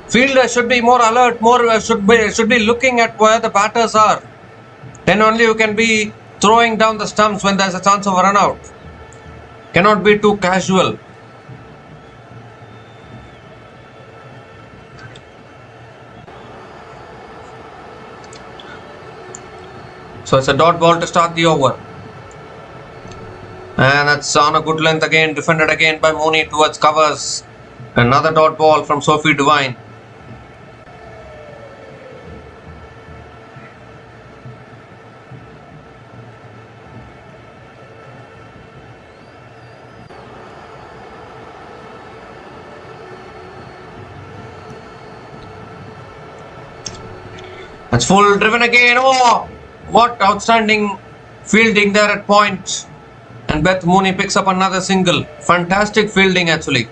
Fielder should be more alert. Should be looking at where the batters are. Then only you can be throwing down the stumps when there's a chance of a run out. Cannot be too casual. So it's a dot ball to start the over. And that's on a good length again, defended again by Mooney towards covers. Another dot ball from Sophie Devine. That's full driven again. Oh! What outstanding fielding there at point. And Beth Mooney picks up another single. Fantastic fielding actually.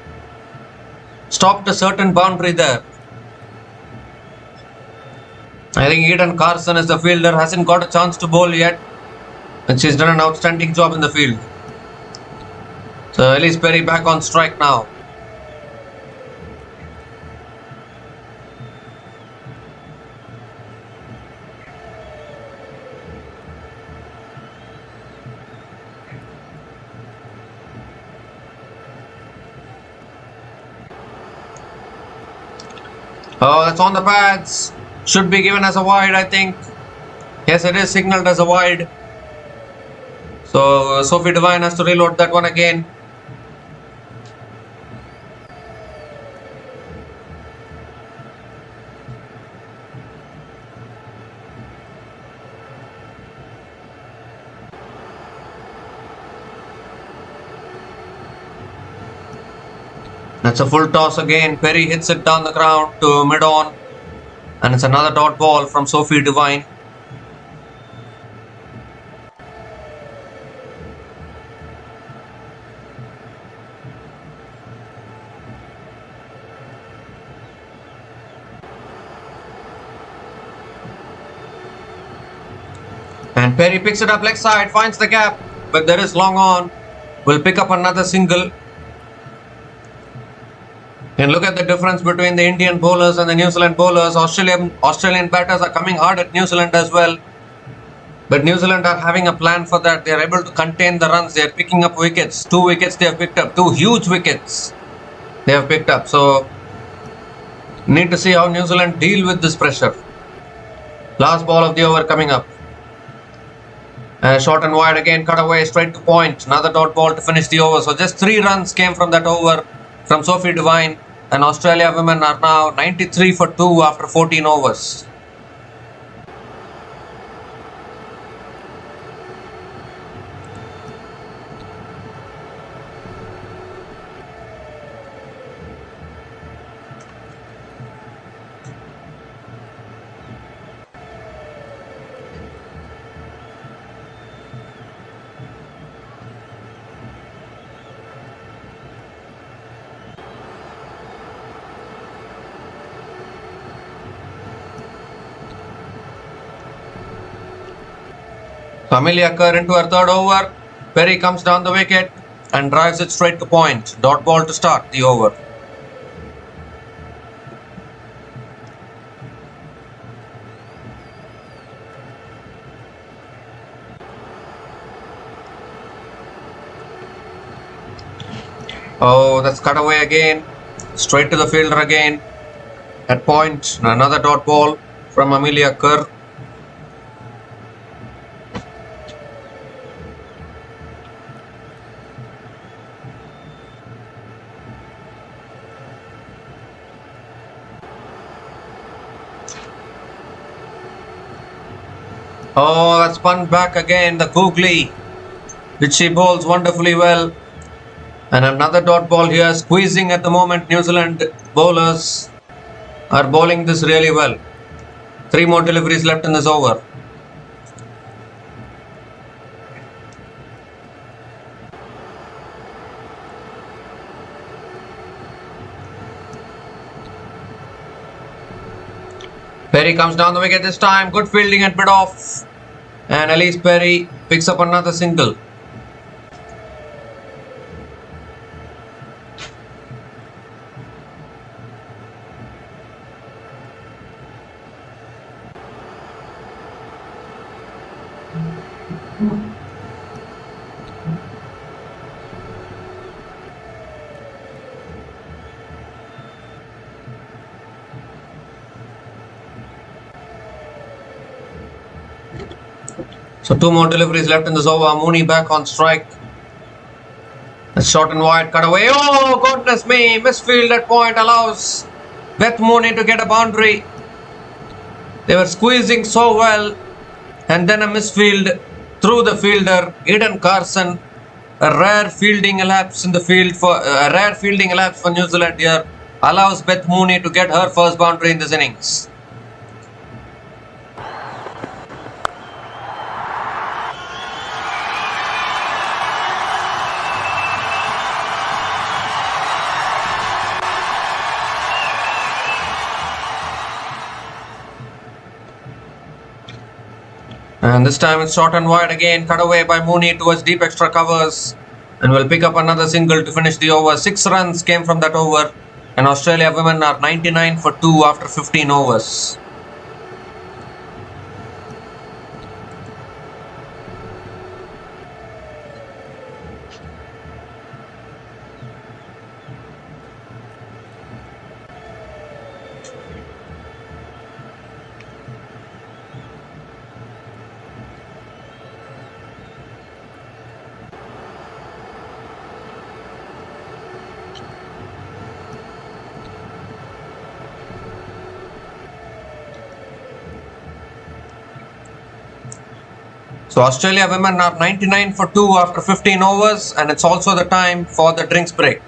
Stopped a certain boundary there. I think Eden Carson as the fielder hasn't got a chance to bowl yet. And she's done an outstanding job in the field. So Elise Perry back on strike now. Oh, that's on the pads. Should be given as a wide, I think. Yes, it is signalled as a wide. So Sophie Devine has to reload that one again. That's a full toss again. Perry hits it down the ground to mid-on. And it's another dot ball from Sophie Devine. And Perry picks it up leg side, finds the gap. But there is long on. Will pick up another single. And look at the difference between the Indian bowlers and the New Zealand bowlers. Australian batters are coming hard at New Zealand as well. But New Zealand are having a plan for that. They are able to contain the runs. They are picking up wickets. 2 wickets they have picked up. 2 huge wickets they have picked up. So Need to see how New Zealand deal with this pressure. Last ball of the over coming up. Short and wide again, cut away, straight to point. Another dot ball to finish the over. So just 3 runs came from that over from Sophie Devine. And Australia women are now 93 for 2 after 14 overs. Amelia Kerr into her third over. Perry comes down the wicket and drives it straight to point. Dot ball to start the over. Oh, that's cut away again. Straight to the fielder again. At point, another dot ball from Amelia Kerr. Oh, that's spun back again, the googly, which she bowls wonderfully well. And another dot ball here, squeezing at the moment. New Zealand bowlers are bowling this really well. 3 more deliveries left in this over. Perry comes down the wicket this time. Good fielding at mid-off. And Elise Perry picks up another single. So 2 more deliveries left in this over. Mooney back on strike. That's short and wide, cut away. Oh, goodness me. Misfield at point allows Beth Mooney to get a boundary. They were squeezing so well. And then a misfield through the fielder, Eden Carson. A rare fielding elapse in the field for New Zealand here. Allows Beth Mooney to get her first boundary in this innings. And this time it's short and wide again, cut away by Mooney towards deep extra covers. And will pick up another single to finish the over. 6 runs came from that over. And Australia women are 99 for 2 after 15 overs. So Australia women are 99 for 2 after 15 overs, and it's also the time for the drinks break.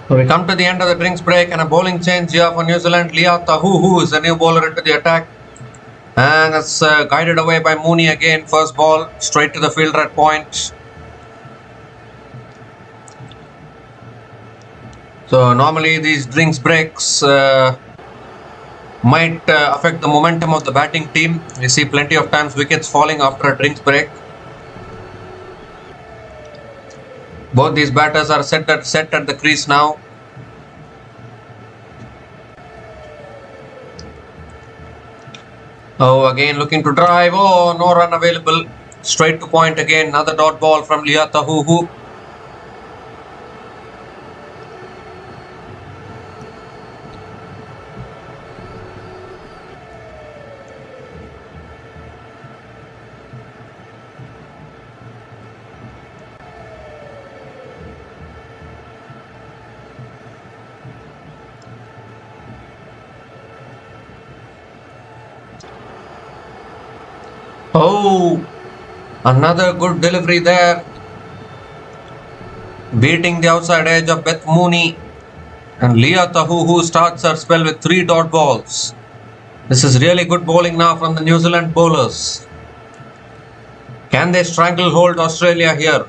So we come to the end of the drinks break and a bowling change here for New Zealand. Leah Tahuhu is the new bowler into the attack. And it's guided away by Mooney again. First ball straight to the fielder at point. So normally these drinks breaks might affect the momentum of the batting team. We see plenty of times wickets falling after a drinks break. Both these batters are set at the crease now. Oh, again looking to drive. Oh, no run available. Straight to point again. Another dot ball from Leah Tahuhu. Oh, another good delivery there. Beating the outside edge of Beth Mooney. And Leah Tahuhu starts her spell with 3 dot balls. This is really good bowling now from the New Zealand bowlers. Can they stranglehold Australia here?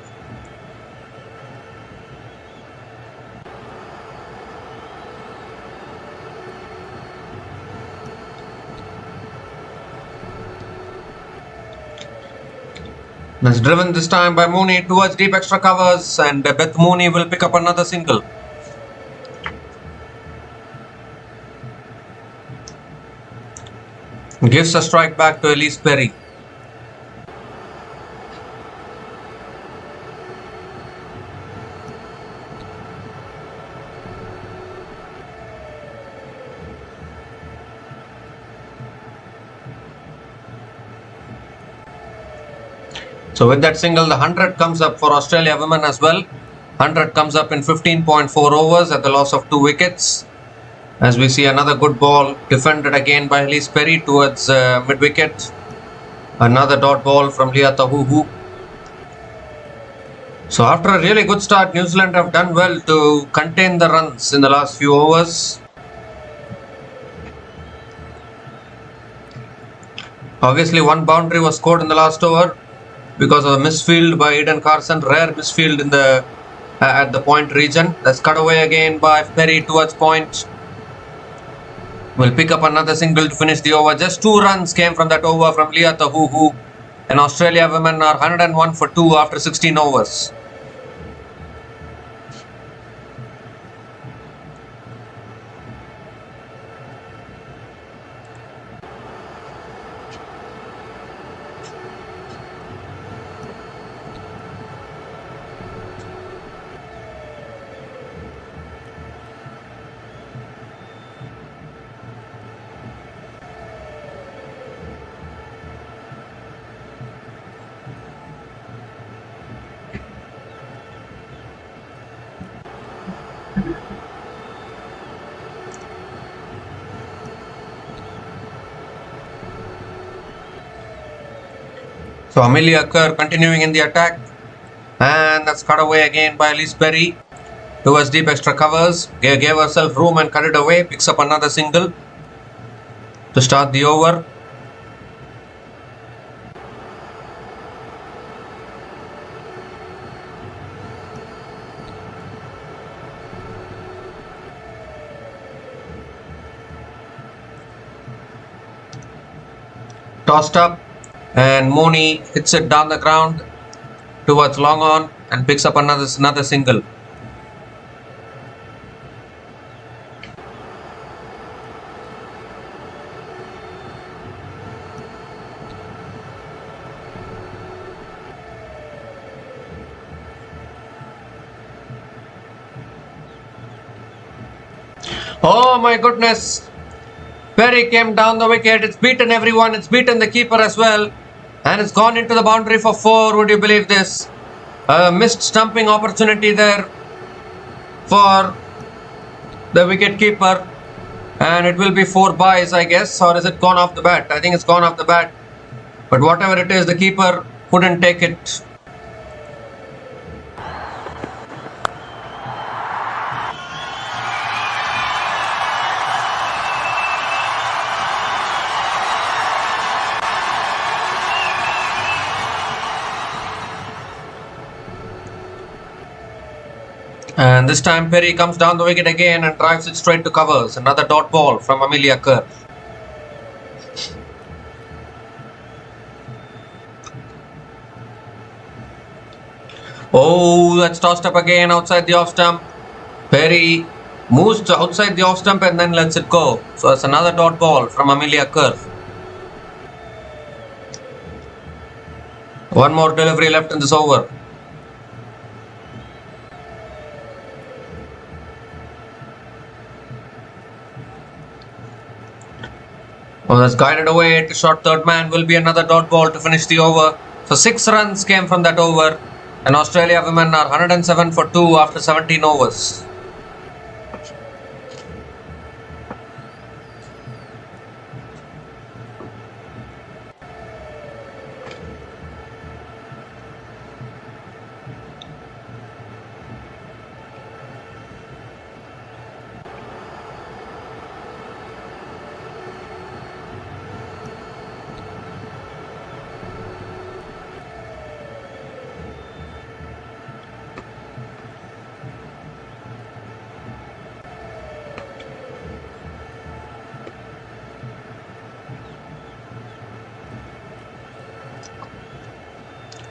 It's driven this time by Mooney towards deep extra covers, and Beth Mooney will pick up another single. Gives a strike back to Elise Perry. So with that single, the 100 comes up for Australia women as well. 100 comes up in 15.4 overs at the loss of 2 wickets. As we see another good ball defended again by Elise Perry towards mid-wicket. Another dot ball from Leah Tahuhu. So after a really good start, New Zealand have done well to contain the runs in the last few overs. Obviously one boundary was scored in the last over because of a misfield by Carson, rare misfield in the at the point region. That's cut away again by Perry towards point. Will pick up another single to finish the over. Just 2 runs came from that over from Leah Tahuhu, and Australia women are 101 for 2 after 16 overs. So Amelia Kerr continuing in the attack, and that's cut away again by Elise Perry towards deep extra covers. Gave herself room and cut it away. Picks up another single to start the over. Tossed up, and Mooney hits it down the ground towards long on and picks up another single. Oh my goodness! Perry came down the wicket. It's beaten everyone. It's beaten the keeper as well. And it's gone into the boundary for 4. Would you believe this? A missed stumping opportunity there for the wicket keeper. And it will be 4 byes, I guess. Or is it gone off the bat? I think it's gone off the bat. But whatever it is, the keeper couldn't take it. this time Perry comes down the wicket again and drives it straight to covers. Another dot ball from Amelia Kerr. Oh, that's tossed up again outside the off stump. Perry moves to outside the off stump and then lets it go. So it's another dot ball from Amelia Kerr. One more delivery left in this over. Oh, that's guided away to short third man. Will be another dot ball to finish the over. So 6 runs came from that over. And Australia women are 107 for 2 after 17 overs.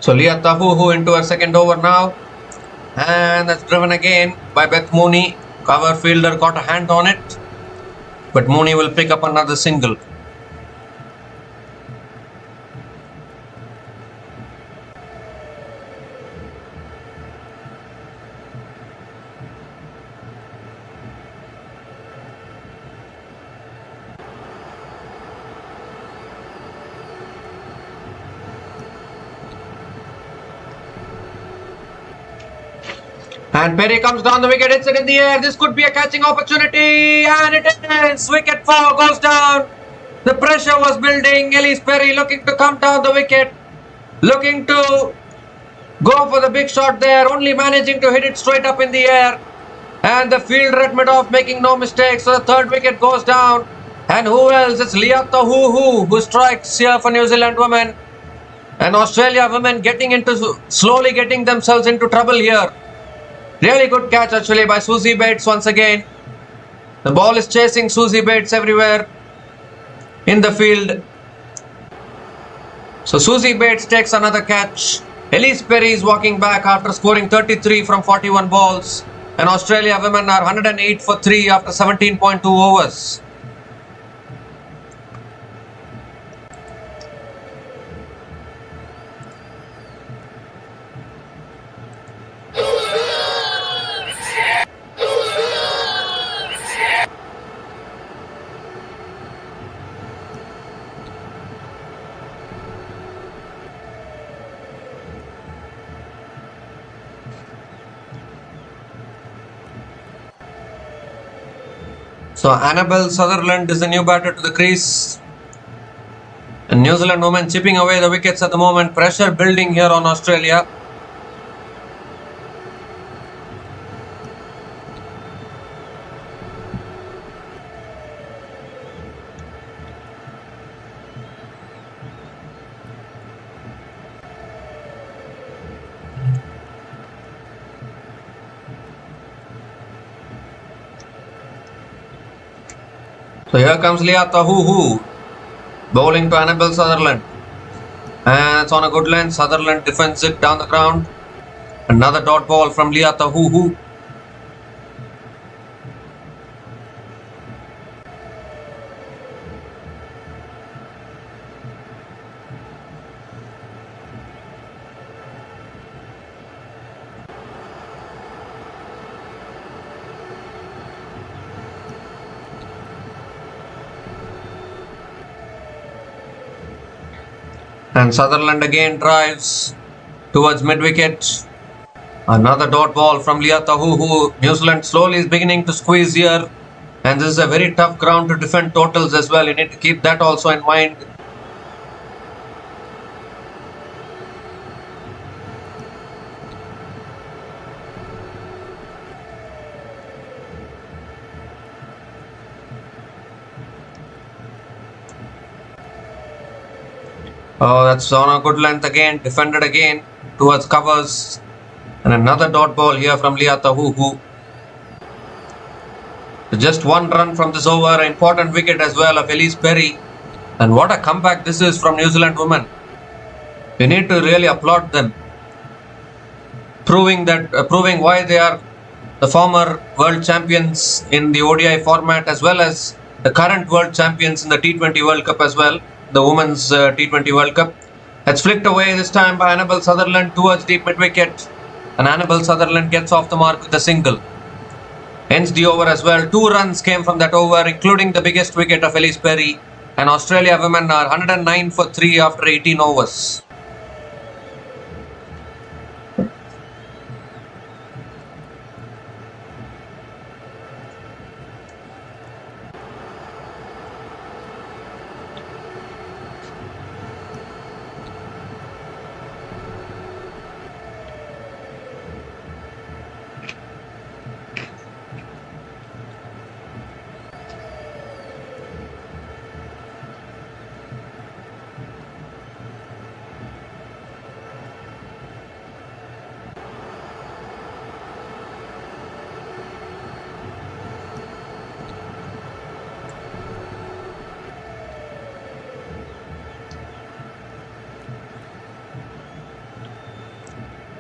So Leah Tahuhu into her second over now. And that's driven again by Beth Mooney. Cover fielder got a hand on it. But Mooney will pick up another single. And Perry comes down the wicket, hits it in the air. This could be a catching opportunity. And it is. Wicket 4 goes down. The pressure was building. Elise Perry looking to come down the wicket. Looking to go for the big shot there. Only managing to hit it straight up in the air. And the fielder at mid-off making no mistakes. So the third wicket goes down. And who else? It's Leah Tahuhu who strikes here for New Zealand women. And Australia women slowly getting themselves into trouble here. Really good catch actually by Susie Bates once again. The ball is chasing Susie Bates everywhere in the field. So Susie Bates takes another catch. Elise Perry is walking back after scoring 33 from 41 balls. And Australia women are 108 for 3 after 17.2 overs. So Annabelle Sutherland is the new batter to the crease. And New Zealand women chipping away the wickets at the moment. Pressure building here on Australia. So here comes Leah Tahuhu bowling to Annabelle Sutherland. And it's on a good length. Sutherland defends it down the ground. Another dot ball from Leah Tahuhu. And Sutherland again drives towards mid-wicket. Another dot ball from Leah Tahuhu. New Zealand slowly is beginning to squeeze here. And this is a very tough ground to defend totals as well. You need to keep that also in mind. Oh, that's on a good length again. Defended again towards covers. And another dot ball here from Leah Tahuhu. Just one run from this over, important wicket as well of Elise Perry. And what a comeback this is from New Zealand women. We need to really applaud them, proving why they are the former world champions in the ODI format, as well as the current world champions in the T20 World Cup as well, the Women's T20 World Cup. It's flicked away this time by Annabel Sutherland towards deep mid-wicket, and Annabel Sutherland gets off the mark with a single. Ends the over as well. 2 runs came from that over, including the biggest wicket of Elise Perry, and Australia women are 109 for 3 after 18 overs.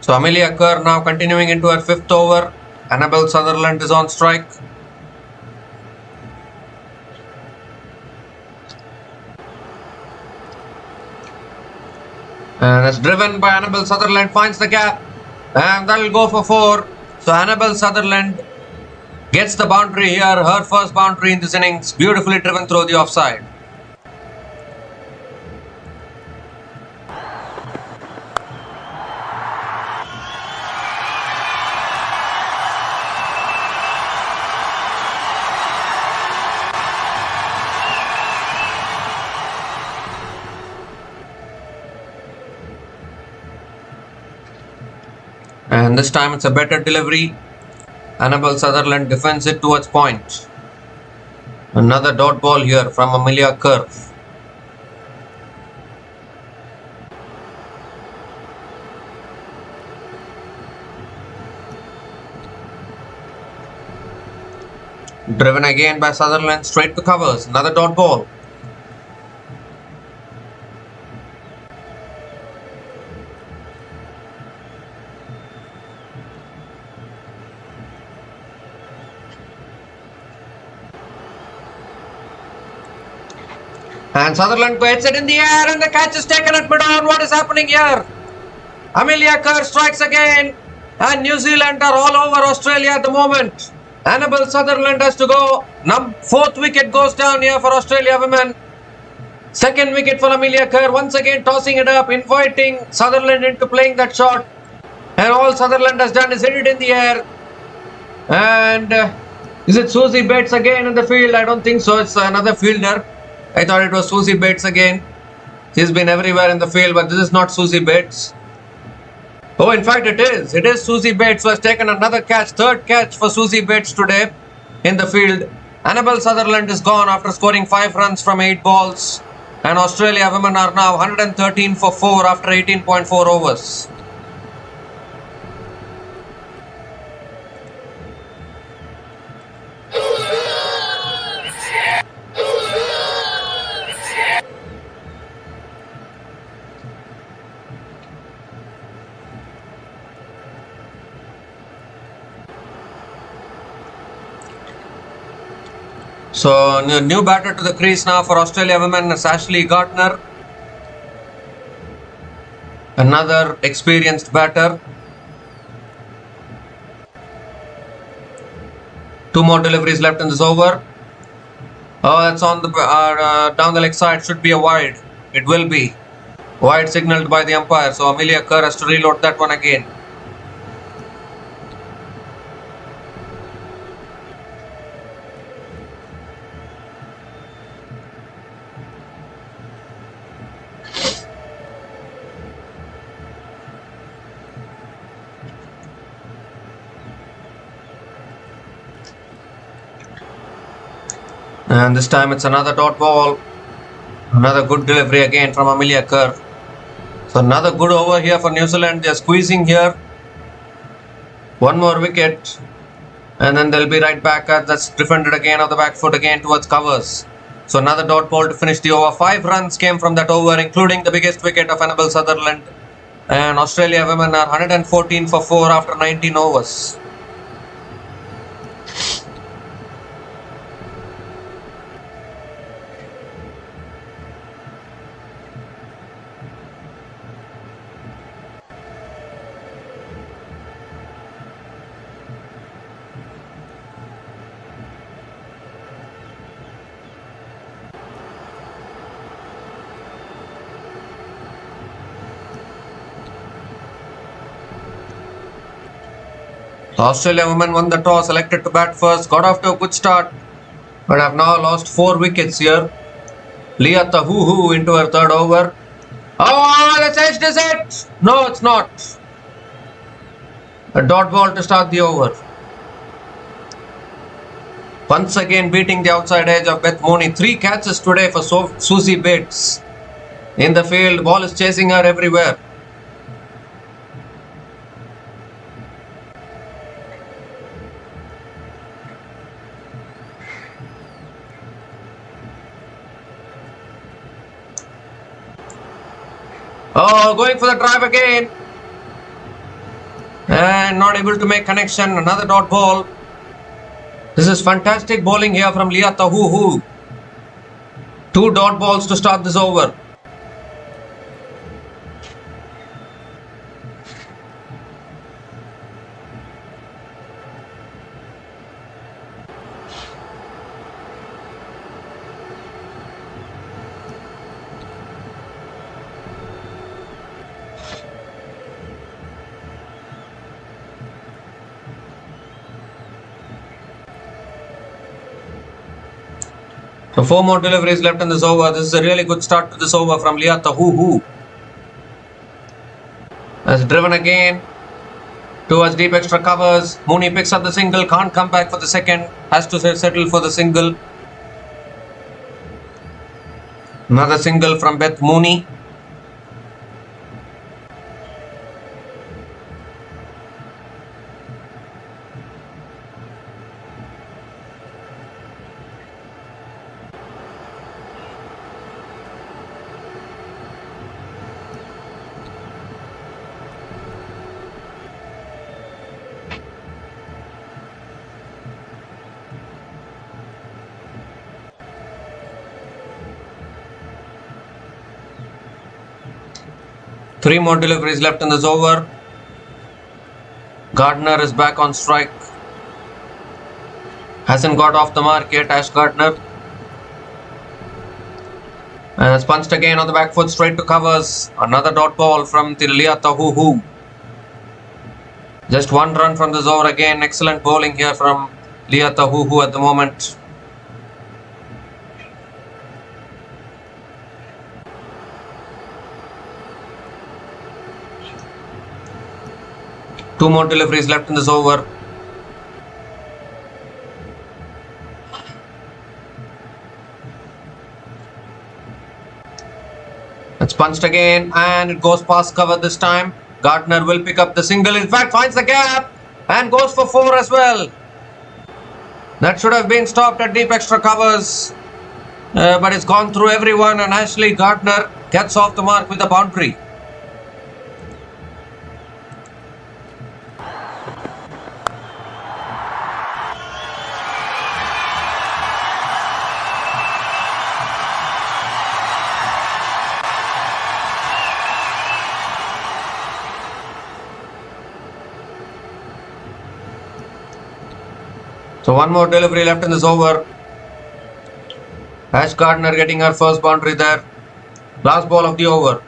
So Amelia Kerr now continuing into her 5th over. Annabel Sutherland is on strike. And it's driven by Annabel Sutherland, finds the gap, and that will go for 4. So Annabel Sutherland gets the boundary here, her first boundary in this innings, beautifully driven through the offside. And this time it's a better delivery. Annabel Sutherland defends it towards point. Another dot ball here from Amelia Kerr. Driven again by Sutherland, straight to covers. Another dot ball. And Sutherland gets it in the air, and the catch is taken at mid-on. What is happening here? Amelia Kerr strikes again, and New Zealand are all over Australia at the moment. Annabel Sutherland has to go. 4th wicket goes down here for Australia women. 2nd wicket for Amelia Kerr, once again tossing it up, inviting Sutherland into playing that shot. And all Sutherland has done is hit it in the air. And is it Susie Bates again in the field? I don't think so. It's another fielder. I thought it was Susie Bates again. She's been everywhere in the field, but this is not Susie Bates. Oh, in fact it is. It is Susie Bates who has taken another catch. 3rd catch for Susie Bates today in the field. Annabel Sutherland is gone after scoring 5 runs from 8 balls. And Australia women are now 113 for 4 after 18.4 overs. So new batter to the crease now for Australia women is Gardner. Another experienced batter. 2 more deliveries left in this over. Oh, that's on the down the leg side. Should be a wide. It will be. Wide signalled by the umpire. So Amelia Kerr has to reload that one again. And this time it's another dot ball. Another good delivery again from Amelia Kerr. So another good over here for New Zealand. They're squeezing here. 1 more wicket. And then they'll be right back. That's defended again of the back foot again towards covers. So another dot ball to finish the over. 5 runs came from that over, including the biggest wicket of Annabel Sutherland. And Australia women are 114 for 4 after 19 overs. The Australia women won the toss, selected to bat first, got off to a good start, but have now lost 4 wickets here. Leah Tahuhu into her 3rd over. Oh, that's edged, is it? No, it's not. A dot ball to start the over. Once again beating the outside edge of Beth Mooney. 3 catches today for Susie Bates. In the field, ball is chasing her everywhere. Oh, going for the drive again. And not able to make connection. Another dot ball. This is fantastic bowling here from Leah Tahuhu. 2 dot balls to start this over. So 4 more deliveries left in this over. This is a really good start to this over from Leah Tahuhu. Has driven again towards deep extra covers. Mooney picks up the single, can't come back for the second, has to settle for the single. Another single from Beth Mooney. Three more deliveries left in this over. Gardner is back on strike. Hasn't got off the mark yet, Ash Gardner. And it's punched again on the back foot, straight to covers. Another dot ball from Leah Tahuhu. Just 1 run from this over again. Excellent bowling here from Leah Tahuhu at the moment. Two more deliveries left in this over. It's punched again and it goes past cover this time. Gardner will pick up the single. In fact, finds the gap and goes for 4 as well. That should have been stopped at deep extra covers. But it's gone through everyone and Ashley Gardner gets off the mark with a boundary. So one more delivery left in this over. Ash Gardner getting her first boundary there. Last ball of the over.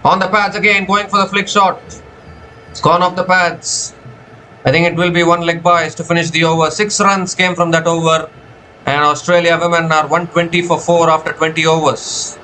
On the pads again, going for the flick shot. It's gone off the pads. I think it will be 1 leg byes to finish the over. 6 runs came from that over. And Australia women are 120 for 4 after 20 overs.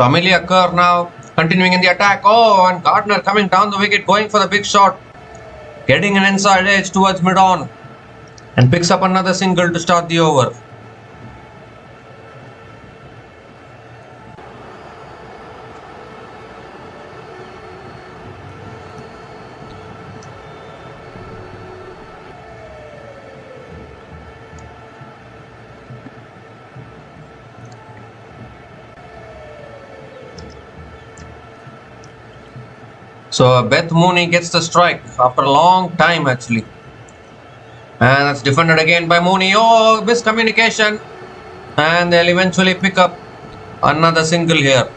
So Amelia Kerr now continuing in the attack. Oh, and Gardner coming down the wicket, going for the big shot. Getting an inside edge towards mid-on. And picks up another single to start the over. So Beth Mooney gets the strike after a long time actually. And that's defended again by Mooney. Oh, miscommunication. And they'll eventually pick up another single here.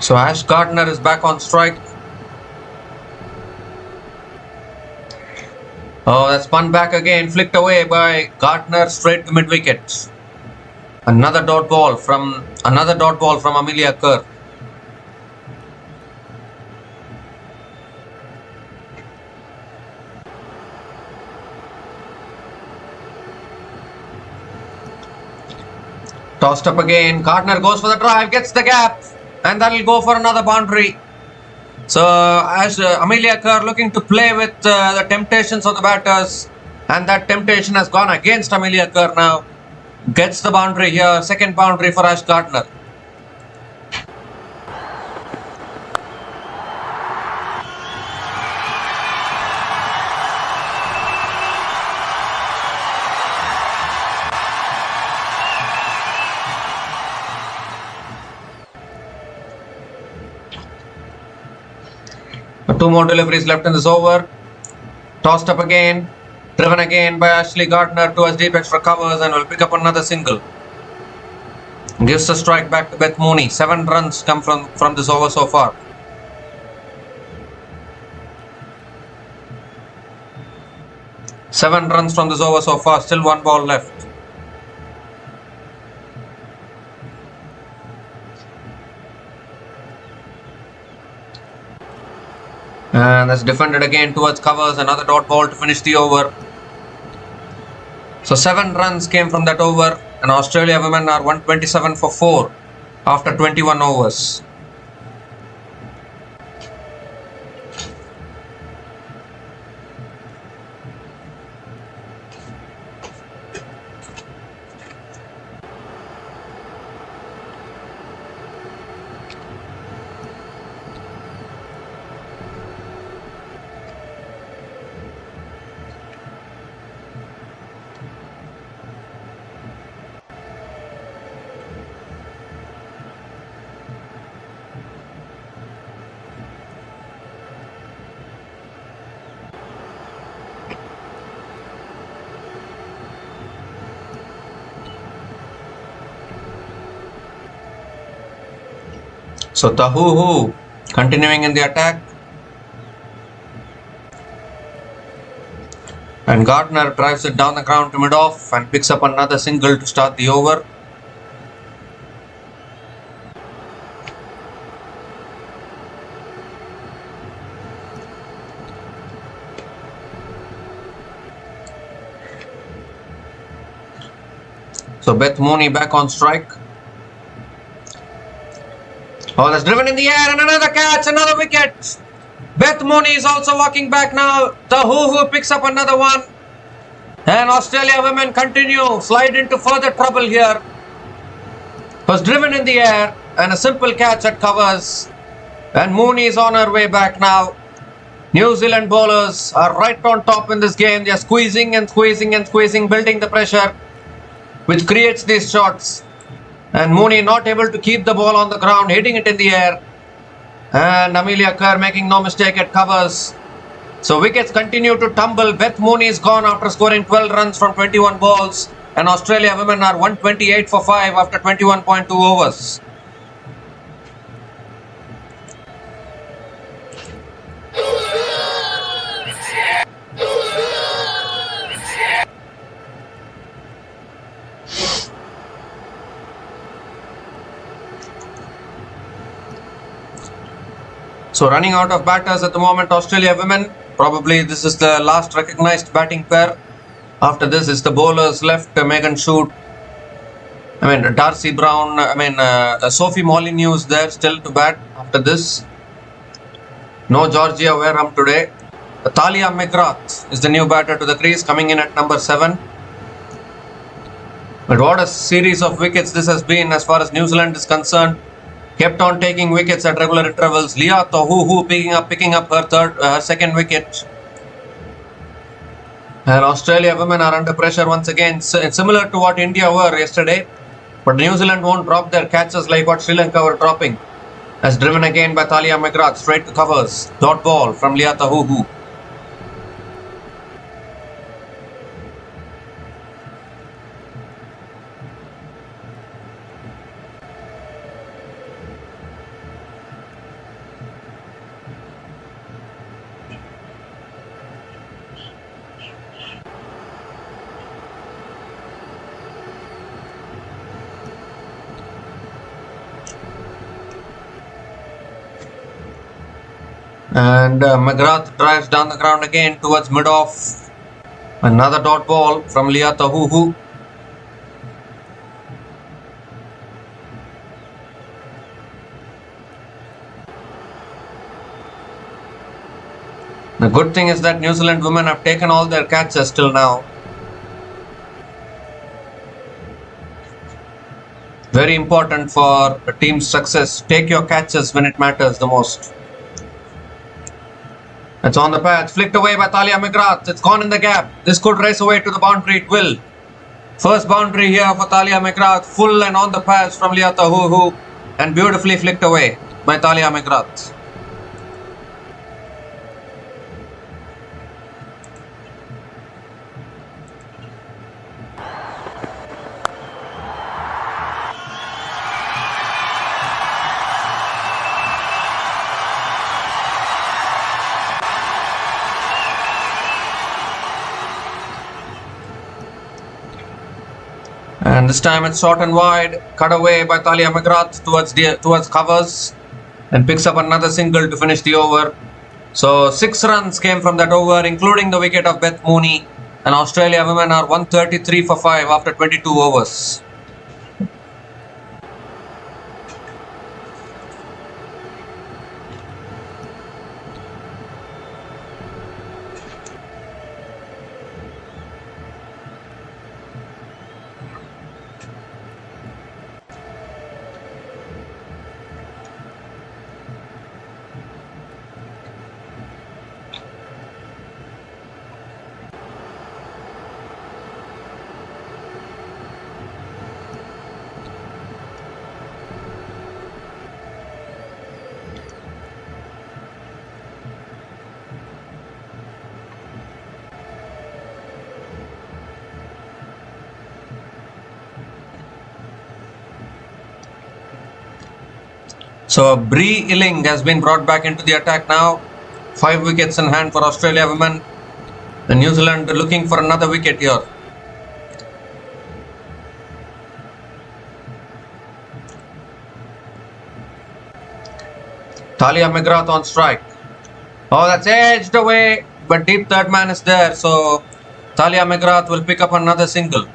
So Ash Gardner is back on strike. Oh, that's spun back again, flicked away by Gardner straight to mid-wicket. Another dot ball from Amelia Kerr. Tossed up again. Gardner goes for the drive, gets the gap, and that'll go for another boundary. So as Amelia Kerr looking to play with the temptations of the batters, and that temptation has gone against Amelia Kerr now. Gets the boundary here, second boundary for Ash Gardner. Two more deliveries left in this over. Tossed up again. Driven again by Ashley Gardner towards deep extra covers and will pick up another single. Gives the strike back to Beth Mooney. 7 runs come from this over so far. Seven runs from this over so far. Still 1 ball left. And that's defended again towards covers. Another dot ball to finish the over. So 7 runs came from that over, and Australia women are 127 for 4 after 21 overs. So Tahuhu continuing in the attack, and Gardner drives it down the ground to mid-off and picks up another single to start the over. So Beth Mooney back on strike. Oh, that's driven in the air, and another catch, another wicket. Beth Mooney is also walking back now. Tahuhu picks up another one. And Australia women continue, slide into further trouble here. Was driven in the air, and a simple catch at covers. And Mooney is on her way back now. New Zealand bowlers are right on top in this game. They are squeezing and squeezing and squeezing, building the pressure, which creates these shots. And Mooney not able to keep the ball on the ground, hitting it in the air. And Amelia Kerr making no mistake at covers. So wickets continue to tumble. Beth Mooney is gone after scoring 12 runs from 21 balls. And Australia women are 128 for 5 after 21.2 overs. So running out of batters at the moment, Australia women. Probably this is the last recognized batting pair. After this is the bowlers left, Megan Shute, Darcy Brown, Sophie Molyneux is there still to bat after this. No Georgia Wareham today. Thalia McGrath is the new batter to the crease, coming in at number 7. But what a series of wickets this has been as far as New Zealand is concerned. Kept on taking wickets at regular intervals. Leah Tohuhu picking up her second wicket. And Australia women are under pressure once again, similar to what India were yesterday. But New Zealand won't drop their catches like what Sri Lanka were dropping. As driven again by Thalia McGrath, straight to covers. Dot ball from Leah Tohuhu. And McGrath drives down the ground again towards mid-off. Another dot ball from Leah Tohuhu. The good thing is that New Zealand women have taken all their catches till now. Very important for a team's success. Take your catches when it matters the most. It's on the patch, flicked away by Thalia McGrath. It's gone in the gap. This could race away to the boundary. It will. First boundary here for Thalia McGrath. Full and on the patch from Leah Tohuhu. And beautifully flicked away by Thalia McGrath. And this time it's short and wide, cut away by Thalia McGrath towards covers, and picks up another single to finish the over. So 6 runs came from that over, including the wicket of Beth Mooney, and Australia women are 133 for 5 after 22 overs. So Bree Illing has been brought back into the attack now. 5 wickets in hand for Australia women. And New Zealand looking for another wicket here. Thalia McGrath on strike. Oh, that's edged away, but deep third man is there. So Thalia McGrath will pick up another single.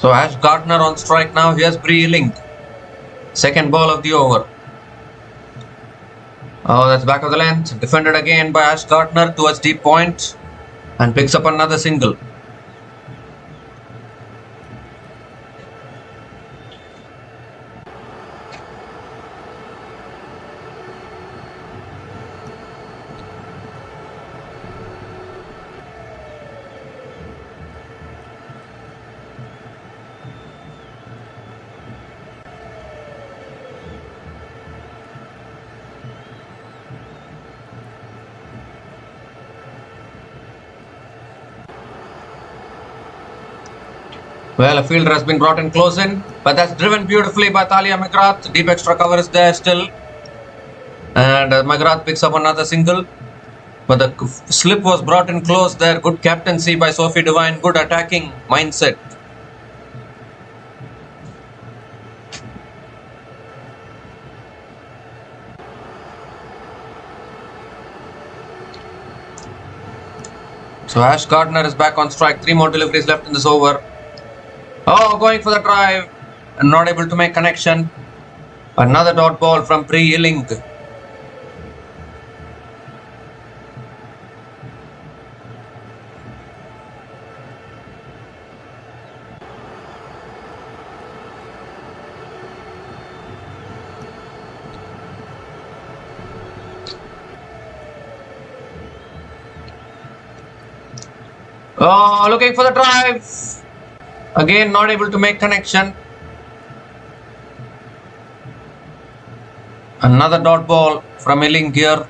So Ash Gardner on strike now. Here's Bree Illing. Second ball of the over. Oh, that's back of the length. Defended again by Ash Gardner towards deep point. And picks up another single. Well, a fielder has been brought in close in, but that's driven beautifully by Amelia McGrath. Deep extra cover is there still. And McGrath picks up another single. But the slip was brought in close there. Good captaincy by Sophie Devine. Good attacking mindset. So Ash Gardner is back on strike. 3 more deliveries left in this over. Oh, going for the drive and not able to make connection. Another dot ball from Pri Illing. Oh, looking for the drive. Again, not able to make connection. Another dot ball from Illing here.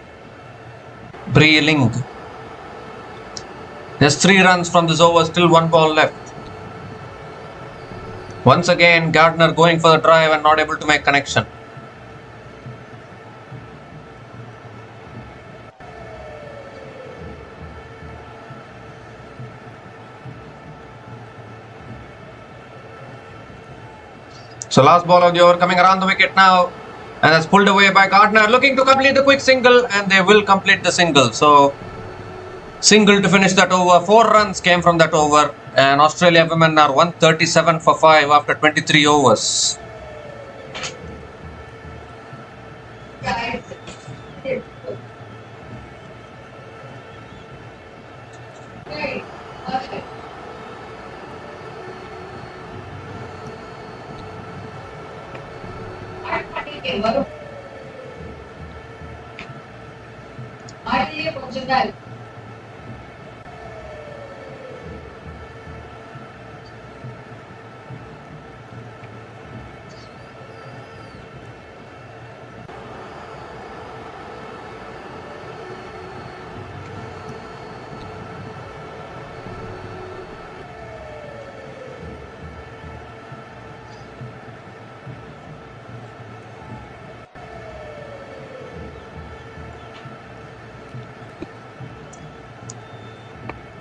Pri Illing. There's 3 runs from this over, still 1 ball left. Once again, Gardner going for the drive and not able to make connection. So last ball of the over coming around the wicket now, and that's pulled away by Gardner, looking to complete the quick single, and they will complete the single. So single to finish that over. 4 runs came from that over, and Australia women are 137 for 5 after 23 overs.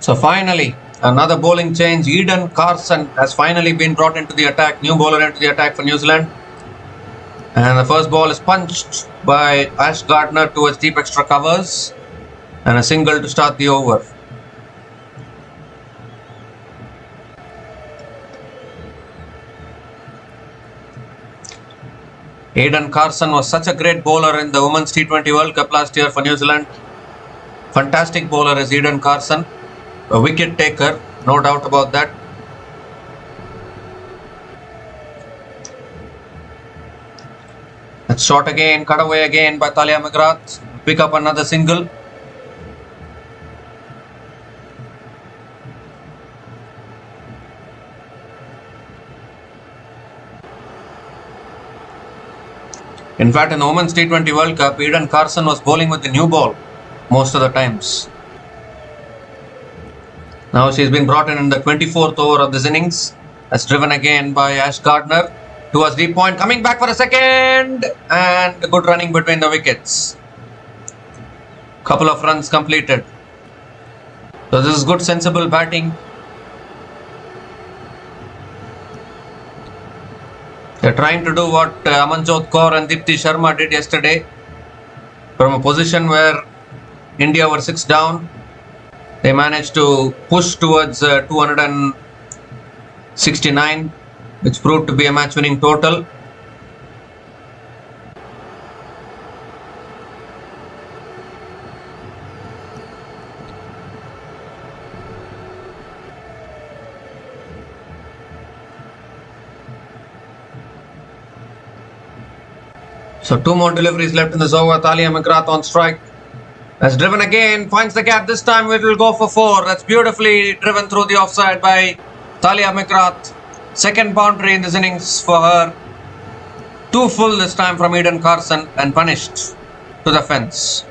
So finally, another bowling change. Carson has finally been brought into the attack. New bowler into the attack for New Zealand. And the first ball is punched by Ash Gardner towards deep extra covers. And a single to start the over. Carson was such a great bowler in the Women's T20 World Cup last year for New Zealand. Fantastic bowler is Carson. A wicket taker, no doubt about that. That's shot again, cut away again by Amelia McGrath. Pick up another single. In fact, in the Women's T20 World Cup, Carson was bowling with the new ball most of the times. Now she's been brought in the 24th over of this innings. That's driven again by Ash Gardner towards deep point. Coming back for a second. And good running between the wickets. Couple of runs completed. So this is good sensible batting. They're trying to do what Amanjot Kaur and Dipti Sharma did yesterday. From a position where India were 6 down, they managed to push towards 269, which proved to be a match-winning total. So 2 more deliveries left in this over. Amelia McGrath on strike. Has driven again, finds the gap. This time it will go for 4. That's beautifully driven through the offside by Amelia McGrath. Second boundary in this innings for her. 2 full this time from Carson and punished to the fence.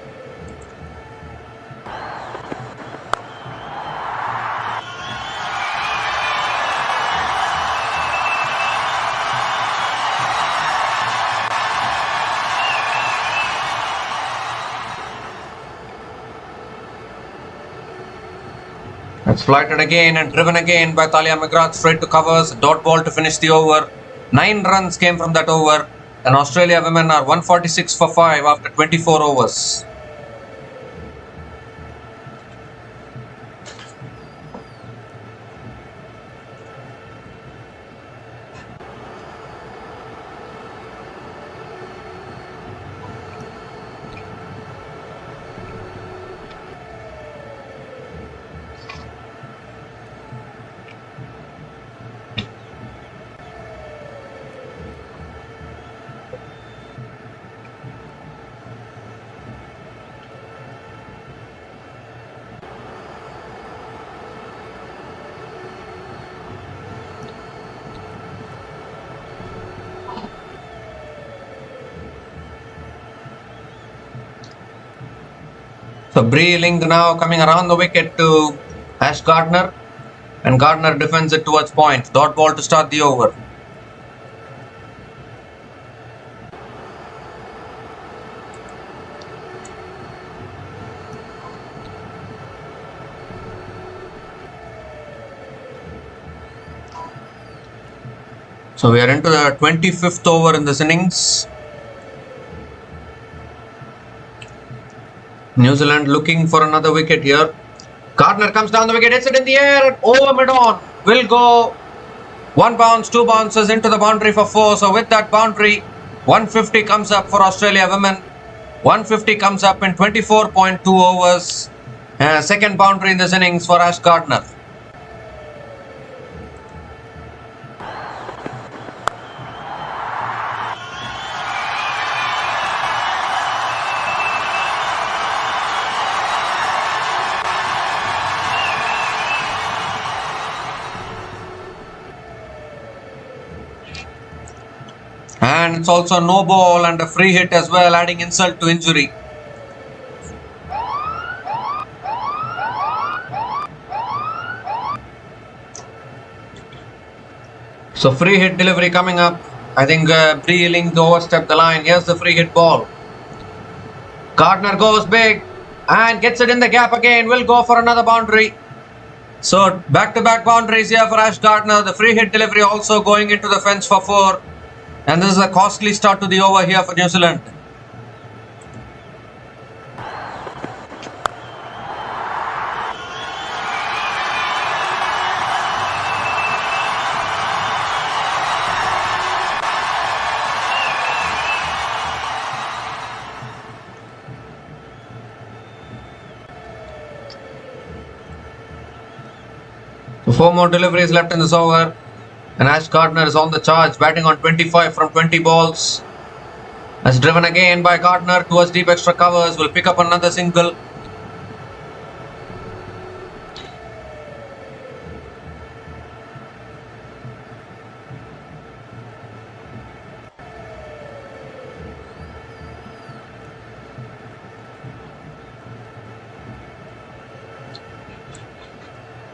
It's flighted again and driven again by Amelia McGrath straight to covers. Dot ball to finish the over. 9 runs came from that over. And Australia women are 146 for 5 after 24 overs. So Breeling now coming around the wicket to Gardner, and Gardner defends it towards point. Dot ball to start the over. So we are into the 25th over in this innings. New Zealand looking for another wicket here. Gardner comes down the wicket, hits it in the air, and over mid-on. Will go 1 bounce, 2 bounces into the boundary for 4. So with that boundary, 150 comes up for Australia women. 150 comes up in 24.2 overs. Second boundary in this innings for Gardner. And it's also no ball and a free hit as well, adding insult to injury. So free hit delivery coming up. I think Breeling overstepped the line. Here's the free hit ball. Gardner goes big and gets it in the gap again. Will go for another boundary. So back-to-back boundaries here for Gardner. The free hit delivery also going into the fence for 4. And this is a costly start to the over here for New Zealand. So 4 more deliveries left in this over. And Gardner is on the charge, batting on 25 from 20 balls. As driven again by Gardner towards deep extra covers, will pick up another single.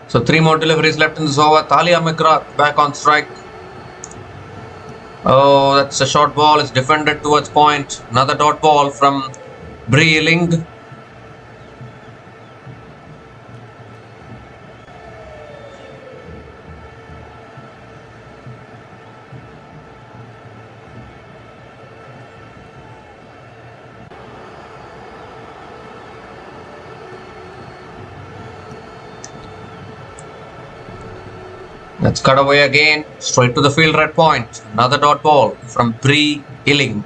So 3 more deliveries left in this over. Amelia McGrath back on strike. Oh, that's a short ball. It's defended towards point. Another dot ball from Breeling. That's cut away again, straight to the field red point. Another dot ball from Breeling.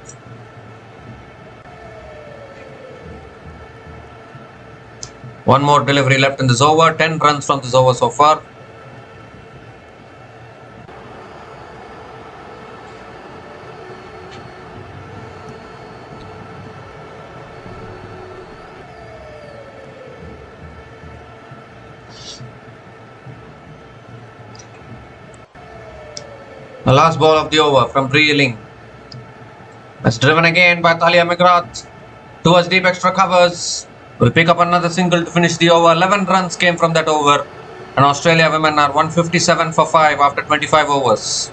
One more delivery left in this over. 10 runs from this over so far. The last ball of the over from Breeling. That's driven again by Amelia McGrath towards deep extra covers. Will pick up another single to finish the over. 11 runs came from that over. And Australia women are 157 for 5 after 25 overs.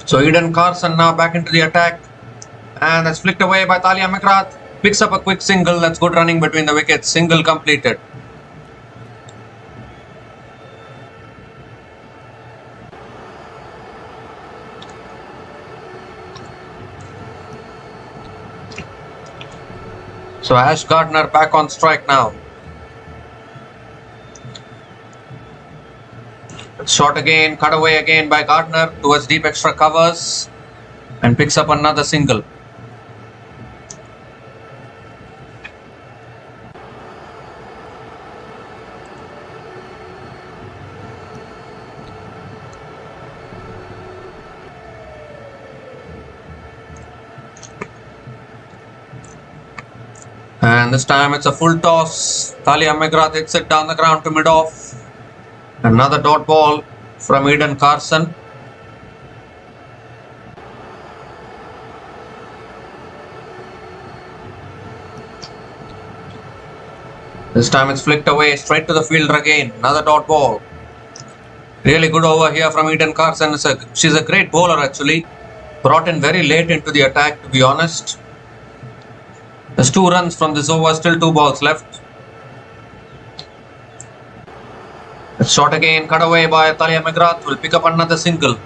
So Eden Carson now back into the attack. And that's flicked away by Amelia McGrath. Picks up a quick single. That's good running between the wickets. Single completed. So Gardner back on strike now. Shot again, cut away again by Gardner towards deep extra covers and picks up another single. And this time it's a full toss. Amelia McGrath hits it down the ground to mid-off. Another dot ball from Eden Carson. This time it's flicked away straight to the fielder again. Another dot ball. Really good over here from Eden Carson. She's a great bowler actually. Brought in very late into the attack, to be honest. There's 2 runs from this over, still 2 balls left. Shot again, cut away by Amelia McGrath. Will pick up another single.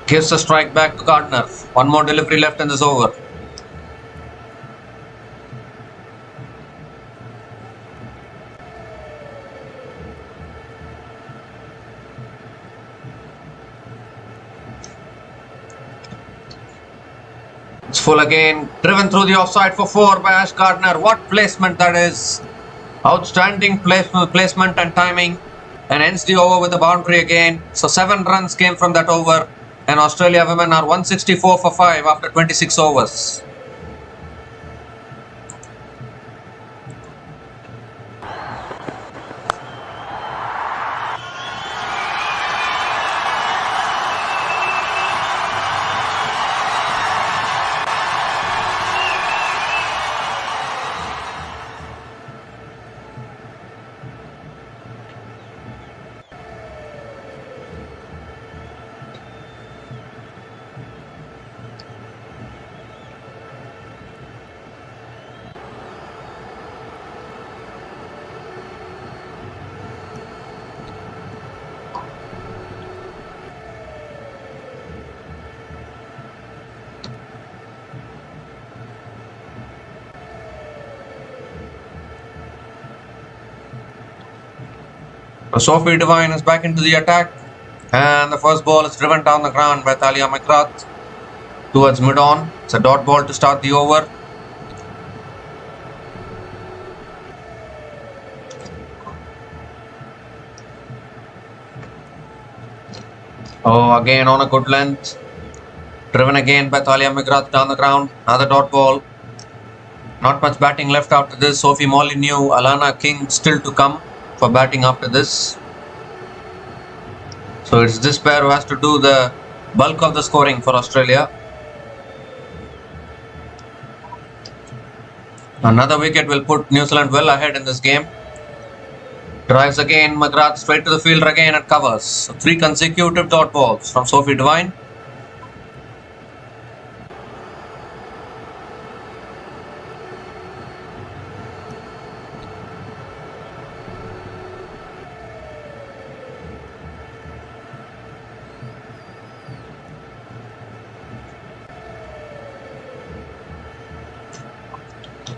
Gives a strike back to Gardner. 1 more delivery left in this over. It's full again. Driven through the offside for 4 by Gardner. What placement that is. Outstanding placement and timing, and ends the over with a boundary again. So 7 runs came from that over, and Australia women are 164 for 5 after 26 overs. Sophie Devine is back into the attack, and the first ball is driven down the ground by Amelia McGrath towards mid-on. It's a dot ball to start the over. Oh, again on a good length. Driven again by Amelia McGrath down the ground. Another dot ball. Not much batting left after this. Sophie Molyneux, Alana King still to come for batting after this. So it's this pair who has to do the bulk of the scoring for Australia. Another wicket will put New Zealand well ahead in this game. Drives again, McGrath straight to the fielder again and covers. So 3 consecutive dot balls from Sophie Devine.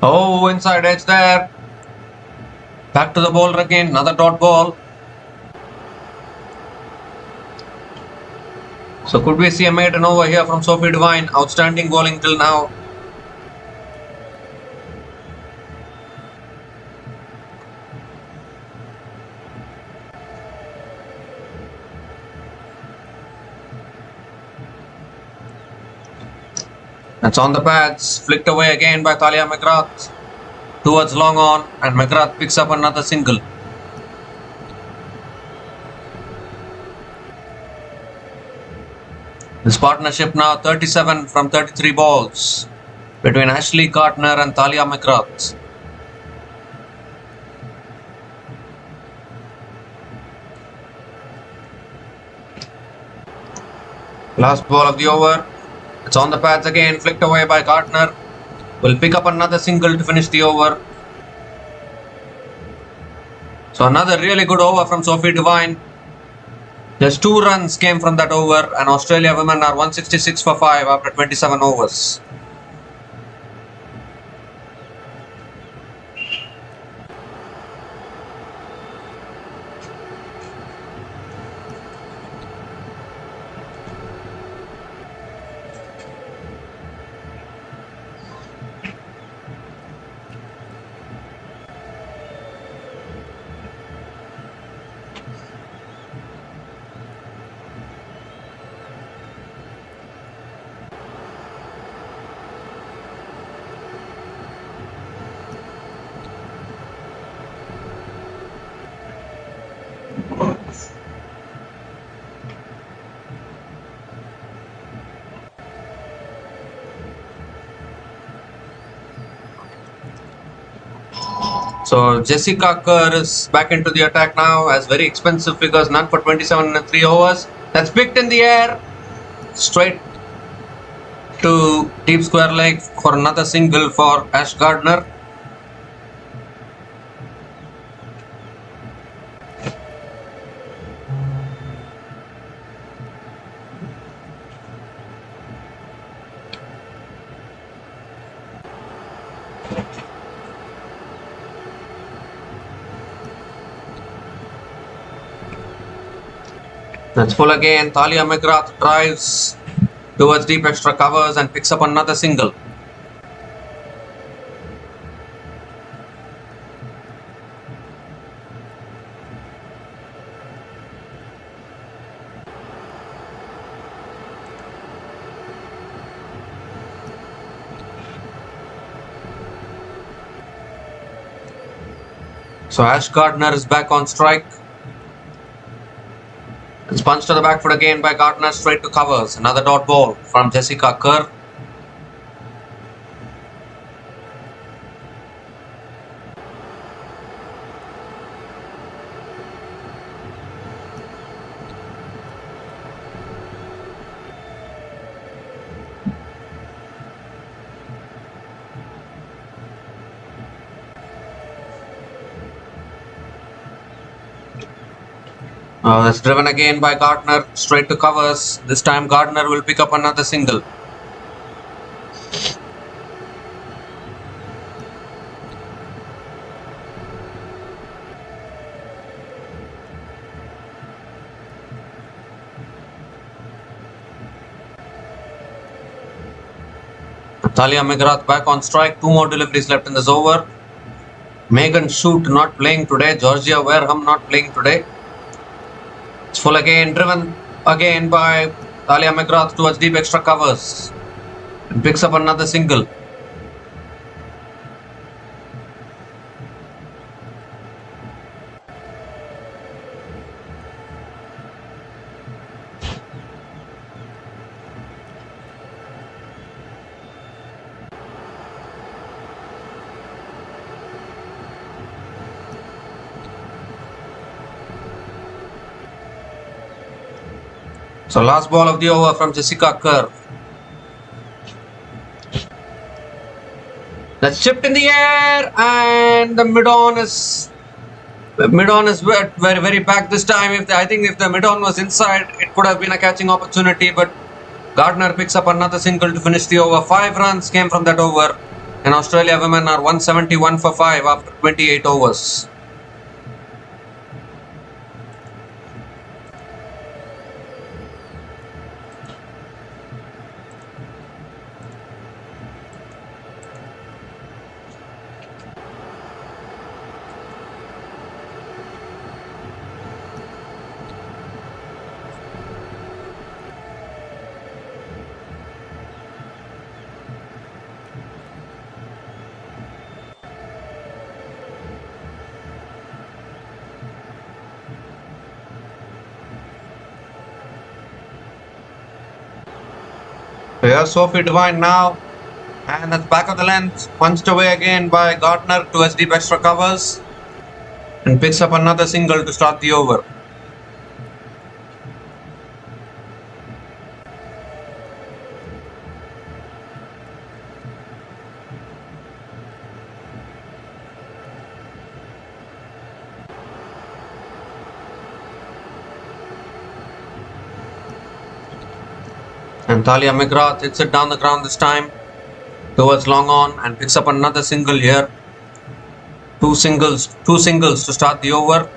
Oh, inside edge there. Back to the bowler again. Another dot ball. So could we see a maiden over here from Sophie Devine? Outstanding bowling till now. It's on the pads, flicked away again by Amelia McGrath towards long on, and McGrath picks up another single. This partnership now 37 from 33 balls between Ashley Gardner and Amelia McGrath. Last ball of the over. It's on the pads again, flicked away by Gardner. Will pick up another single to finish the over. So another really good over from Sophie Devine. Just 2 runs came from that over, and Australia women are 166 for 5 after 27 overs. So Jessica Kerr is back into the attack now, has very expensive figures, none for 27 and 3 overs. That's picked in the air, straight to deep square leg for another single for Ash Gardner. That's full again. Thalia McGrath drives towards deep extra covers and picks up another single. So Ash Gardner is back on strike. It's punched to the back foot again by Gardner, straight to covers. Another dot ball from Jessica Kerr. That's driven again by Gardner, straight to covers. This time Gardner will pick up another single. Thalia McGrath back on strike. 2 more deliveries left in this over. Megan Shute not playing today. Georgia Wareham not playing today. It's full again, driven again by Thalia McGrath towards deep extra covers. And picks up another single. So last ball of the over from Jessica Kerr. That's chipped in the air, and the mid-on is very, very back this time. I think if the mid-on was inside, it could have been a catching opportunity, but Gardner picks up another single to finish the over. 5 runs came from that over, and Australia women are 171 for 5 after 28 overs. Here's Sophie Devine now, and at the back of the length, punched away again by Gardner towards deep extra covers, and picks up another single to start the over. And Thalia McGrath hits it down the ground this time towards long on and picks up another single here. Two singles to start the over.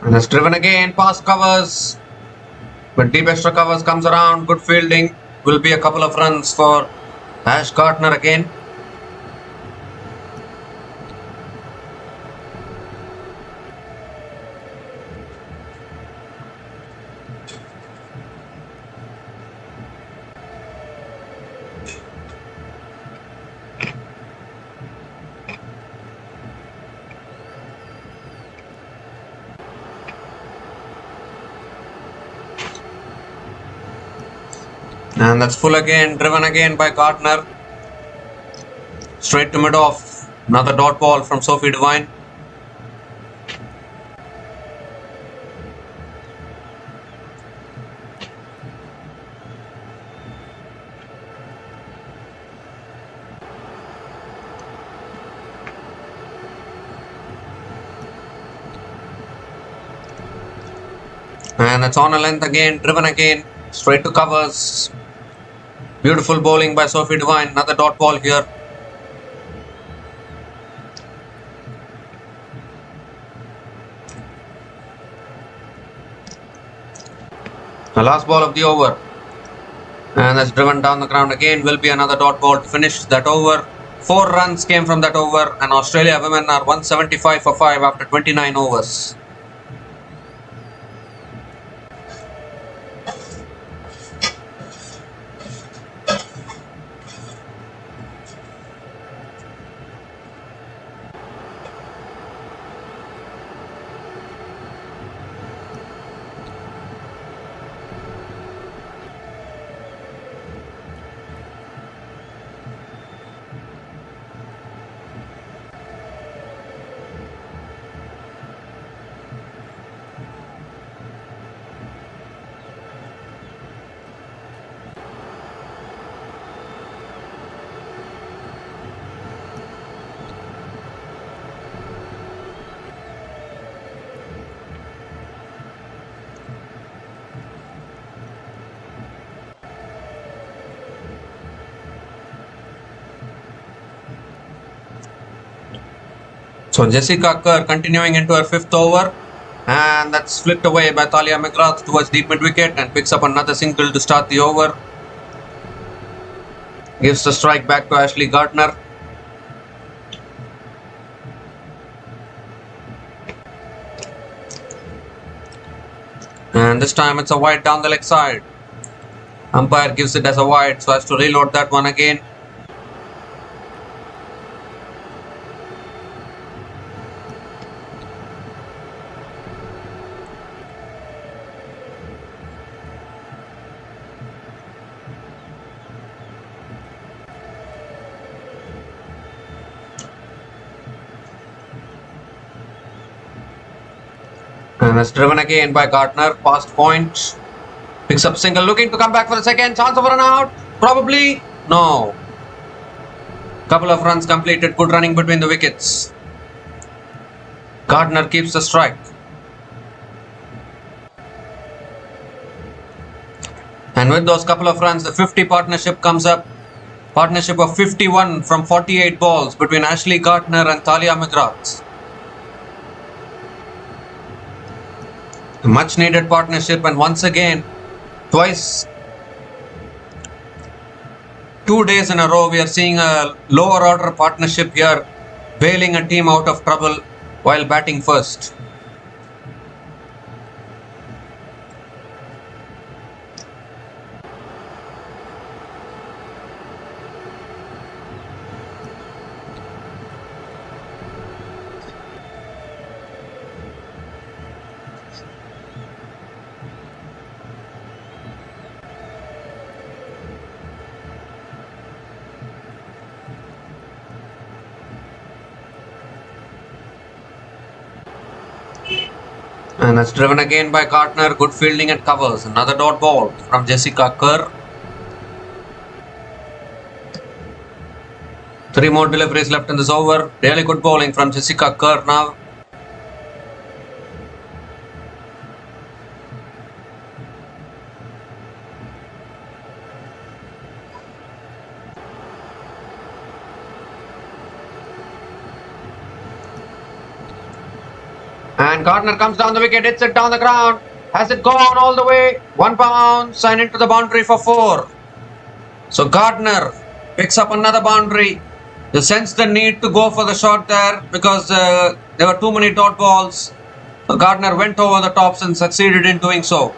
And it's driven again, past covers, but deep extra covers comes around, good fielding, will be a couple of runs for Ash Gardner again. And that's full again, driven again by Gardner. Straight to mid-off. Another dot ball from Sophie Devine. And it's on a length again, driven again. Straight to covers. Beautiful bowling by Sophie Devine. Another dot ball here. The last ball of the over. And that's driven down the ground again. Will be another dot ball to finish that over. 4 runs came from that over. And Australia women are 175 for 5 after 29 overs. So Jessica Kerr continuing into her 5th over, and that's flicked away by Thalia McGrath towards deep mid wicket and picks up another single to start the over. Gives the strike back to Ashley Gardner. And this time it's a wide down the leg side. Umpire gives it as a wide, so has to reload that one again. And it's driven again by Gardner, past point. Picks up single, looking to come back for a second. Chance of a run out? Probably. No. Couple of runs completed. Good running between the wickets. Gardner keeps the strike. And with those couple of runs, the 50 partnership comes up. Partnership of 51 from 48 balls between Ashley Gardner and Thalia McGrath. A much needed partnership, and once again, twice, 2 days in a row, we are seeing a lower order partnership here, bailing a team out of trouble while batting first. And that's driven again by Gardner. Good fielding and covers. Another dot ball from Jessica Kerr. 3 more deliveries left in this over. Really good bowling from Jessica Kerr now. And Gardner comes down the wicket, hits it down the ground. Has it gone all the way? 1 bounce and into the boundary for 4. So Gardner picks up another boundary. They sensed the need to go for the shot there because there were too many dot balls. So Gardner went over the tops and succeeded in doing so.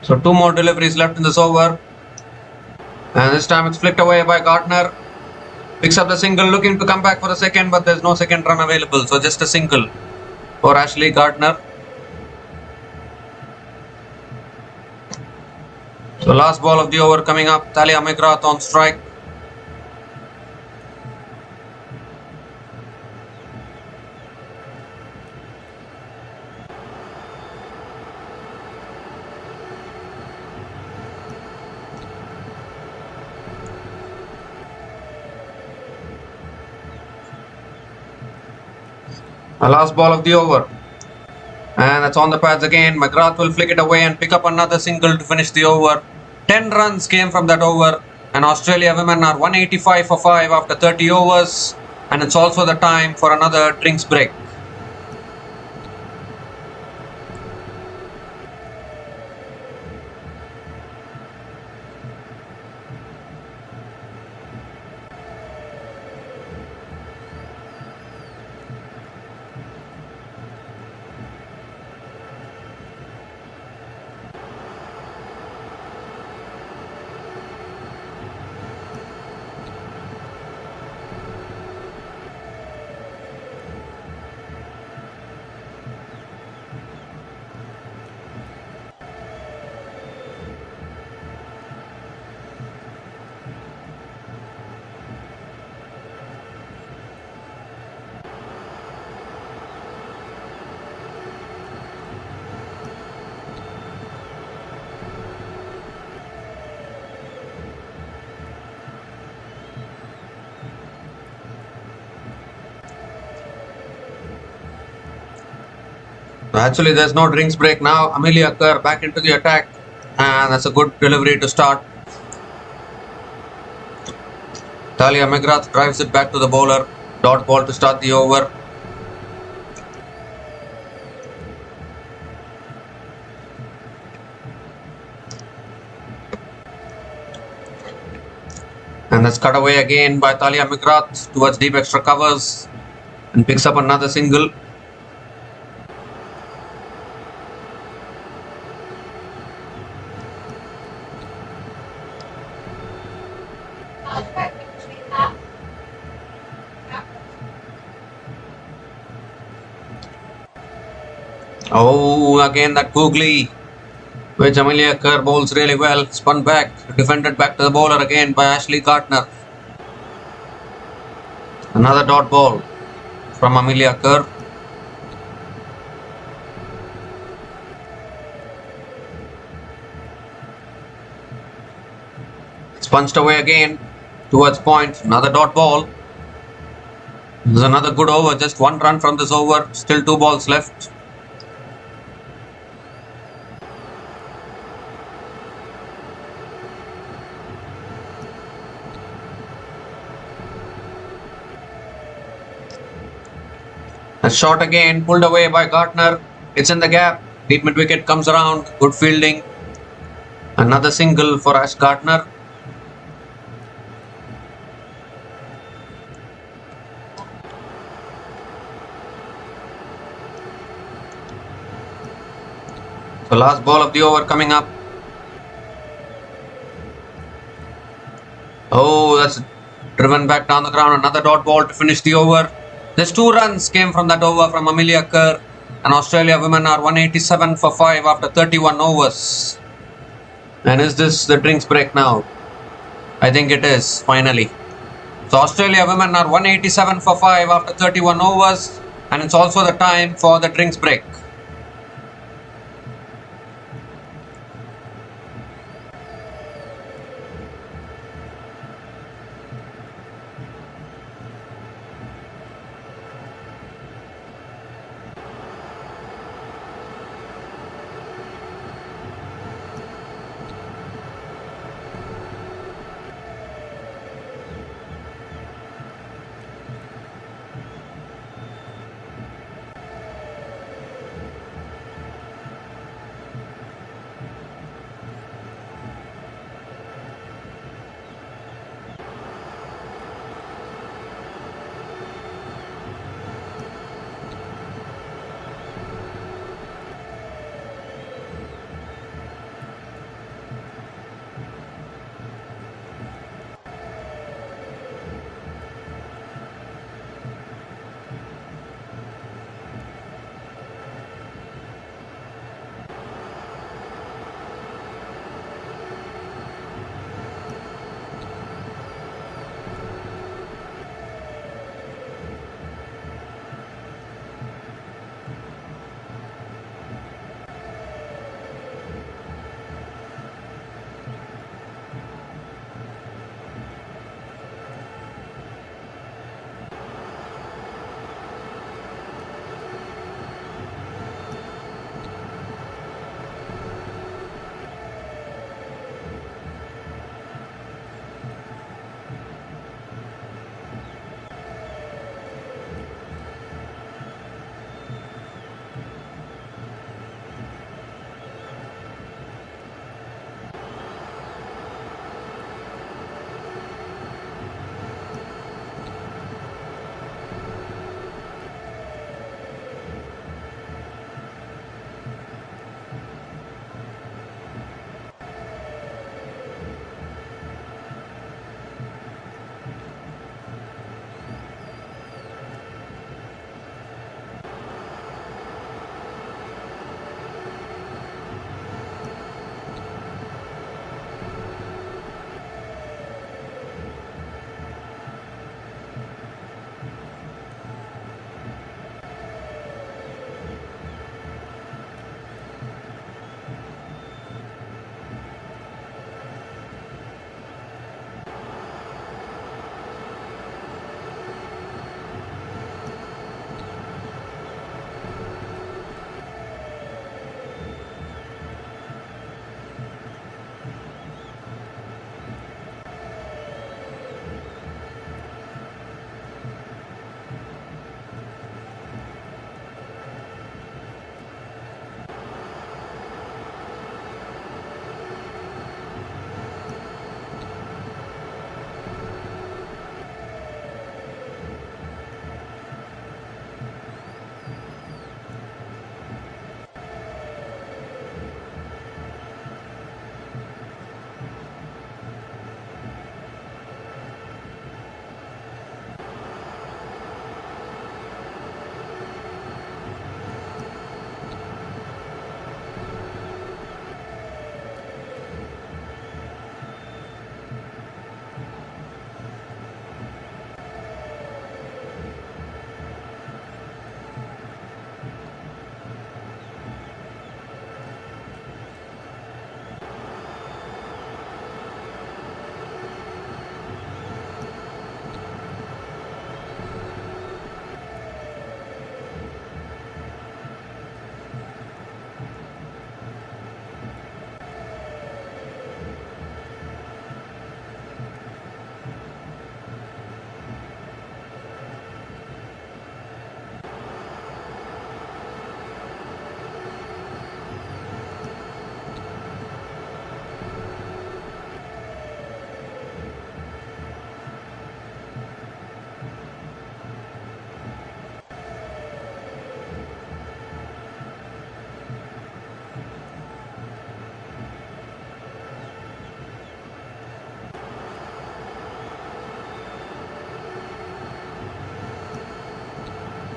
So 2 more deliveries left in this over. And this time it's flicked away by Gardner. Picks up the single, looking to come back for a second, but there's no second run available. So just a single for Ashley Gardner. So last ball of the over coming up. Amelia McGrath on strike. The last ball of the over. And that's on the pads again. McGrath will flick it away and pick up another single to finish the over. 10 runs came from that over. And Australia women are 185 for 5 after 30 overs. And it's also the time for another drinks break. Actually, there's no drinks break now. Amelia Kerr back into the attack. And that's a good delivery to start. Amelia McGrath drives it back to the bowler. Dot ball to start the over. And that's cut away again by Amelia McGrath towards deep extra covers. And picks up another single. Oh, again that googly, which Amelia Kerr bowls really well. Spun back, defended back to the bowler again by Ashley Gardner. Another dot ball from Amelia Kerr. It's punched away again towards point. Another dot ball. This is another good over. Just 1 run from this over. Still 2 balls left. A shot again, pulled away by Gardner. It's in the gap. Deep mid wicket comes around. Good fielding. Another single for Ash Gardner. So last ball of the over coming up. Oh, that's driven back down the ground. Another dot ball to finish the over. Just 2 runs came from that over from Amelia Kerr, and Australia women are 187 for 5 after 31 overs. And is this the drinks break now? I think it is, finally. So Australia women are 187 for 5 after 31 overs, and it's also the time for the drinks break.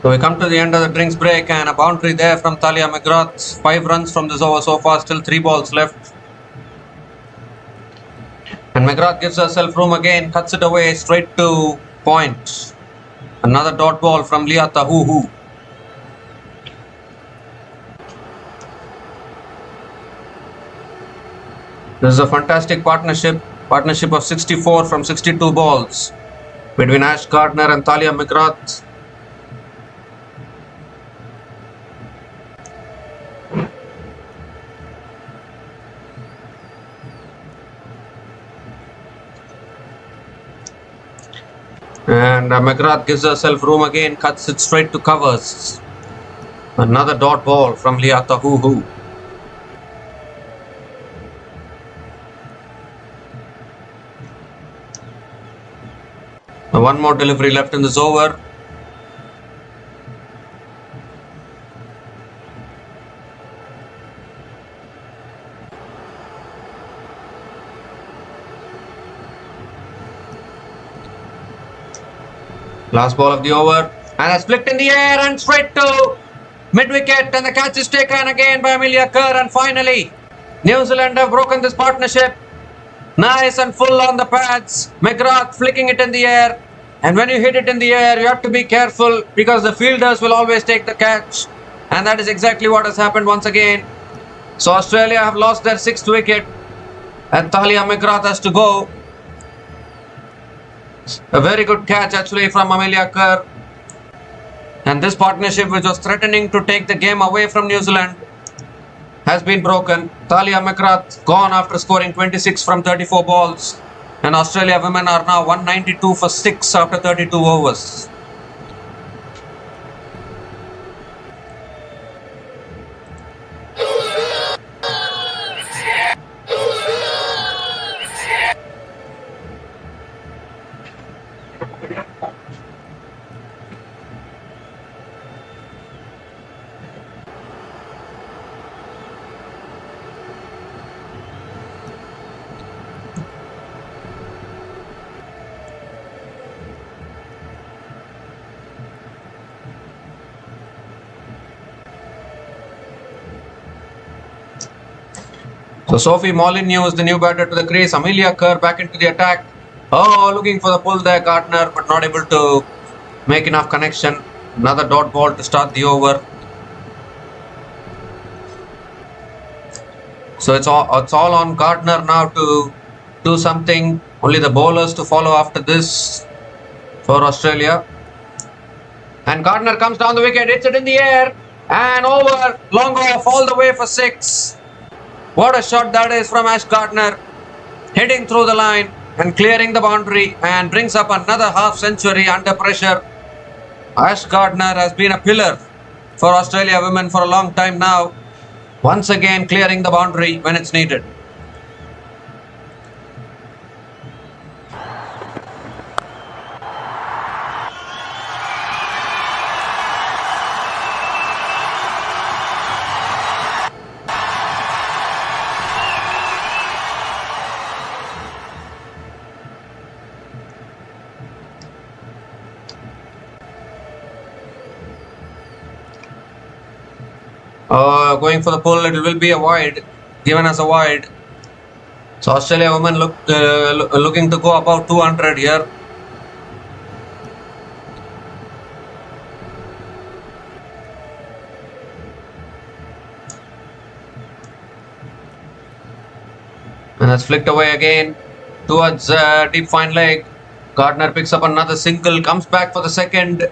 So we come to the end of the drinks break and a boundary there from Amelia McGrath. 5 runs from this over so far, still 3 balls left. And McGrath gives herself room again, cuts it away straight to point. Another dot ball from Liata Hoo. This is a fantastic partnership of 64 from 62 balls between Ash Gardner and Amelia McGrath. And McGrath gives herself room again, cuts it straight to covers. Another dot ball from Liata Hoo. One more delivery left in this over. Last ball of the over. And a split in the air and straight to mid-wicket. And the catch is taken again by Amelia Kerr. And finally, New Zealand have broken this partnership. Nice and full on the pads. McGrath flicking it in the air. And when you hit it in the air, you have to be careful because the fielders will always take the catch. And that is exactly what has happened once again. So Australia have lost their 6th wicket. And Amelia McGrath has to go. A very good catch actually from Amelia Kerr. And this partnership, which was threatening to take the game away from New Zealand, has been broken. Amelia McGrath gone after scoring 26 from 34 balls. And Australia women are now 192 for 6 after 32 overs. So Sophie Molyneux is the new batter to the crease. Amelia Kerr back into the attack. Oh, looking for the pull there, Gardner, but not able to make enough connection. Another dot ball to start the over. So it's all on Gardner now to do something. Only the bowlers to follow after this for Australia. And Gardner comes down the wicket, hits it in the air and over, long off all the way for 6. What a shot that is from Ash Gardner, hitting through the line and clearing the boundary and brings up another half century under pressure. Ash Gardner has been a pillar for Australia women for a long time now, once again clearing the boundary when it's needed. Going for the pull, it will be a wide, given as a wide. So Australia women looking to go about 200 here. And that's flicked away again towards deep fine leg. Gardner picks up another single, comes back for the second.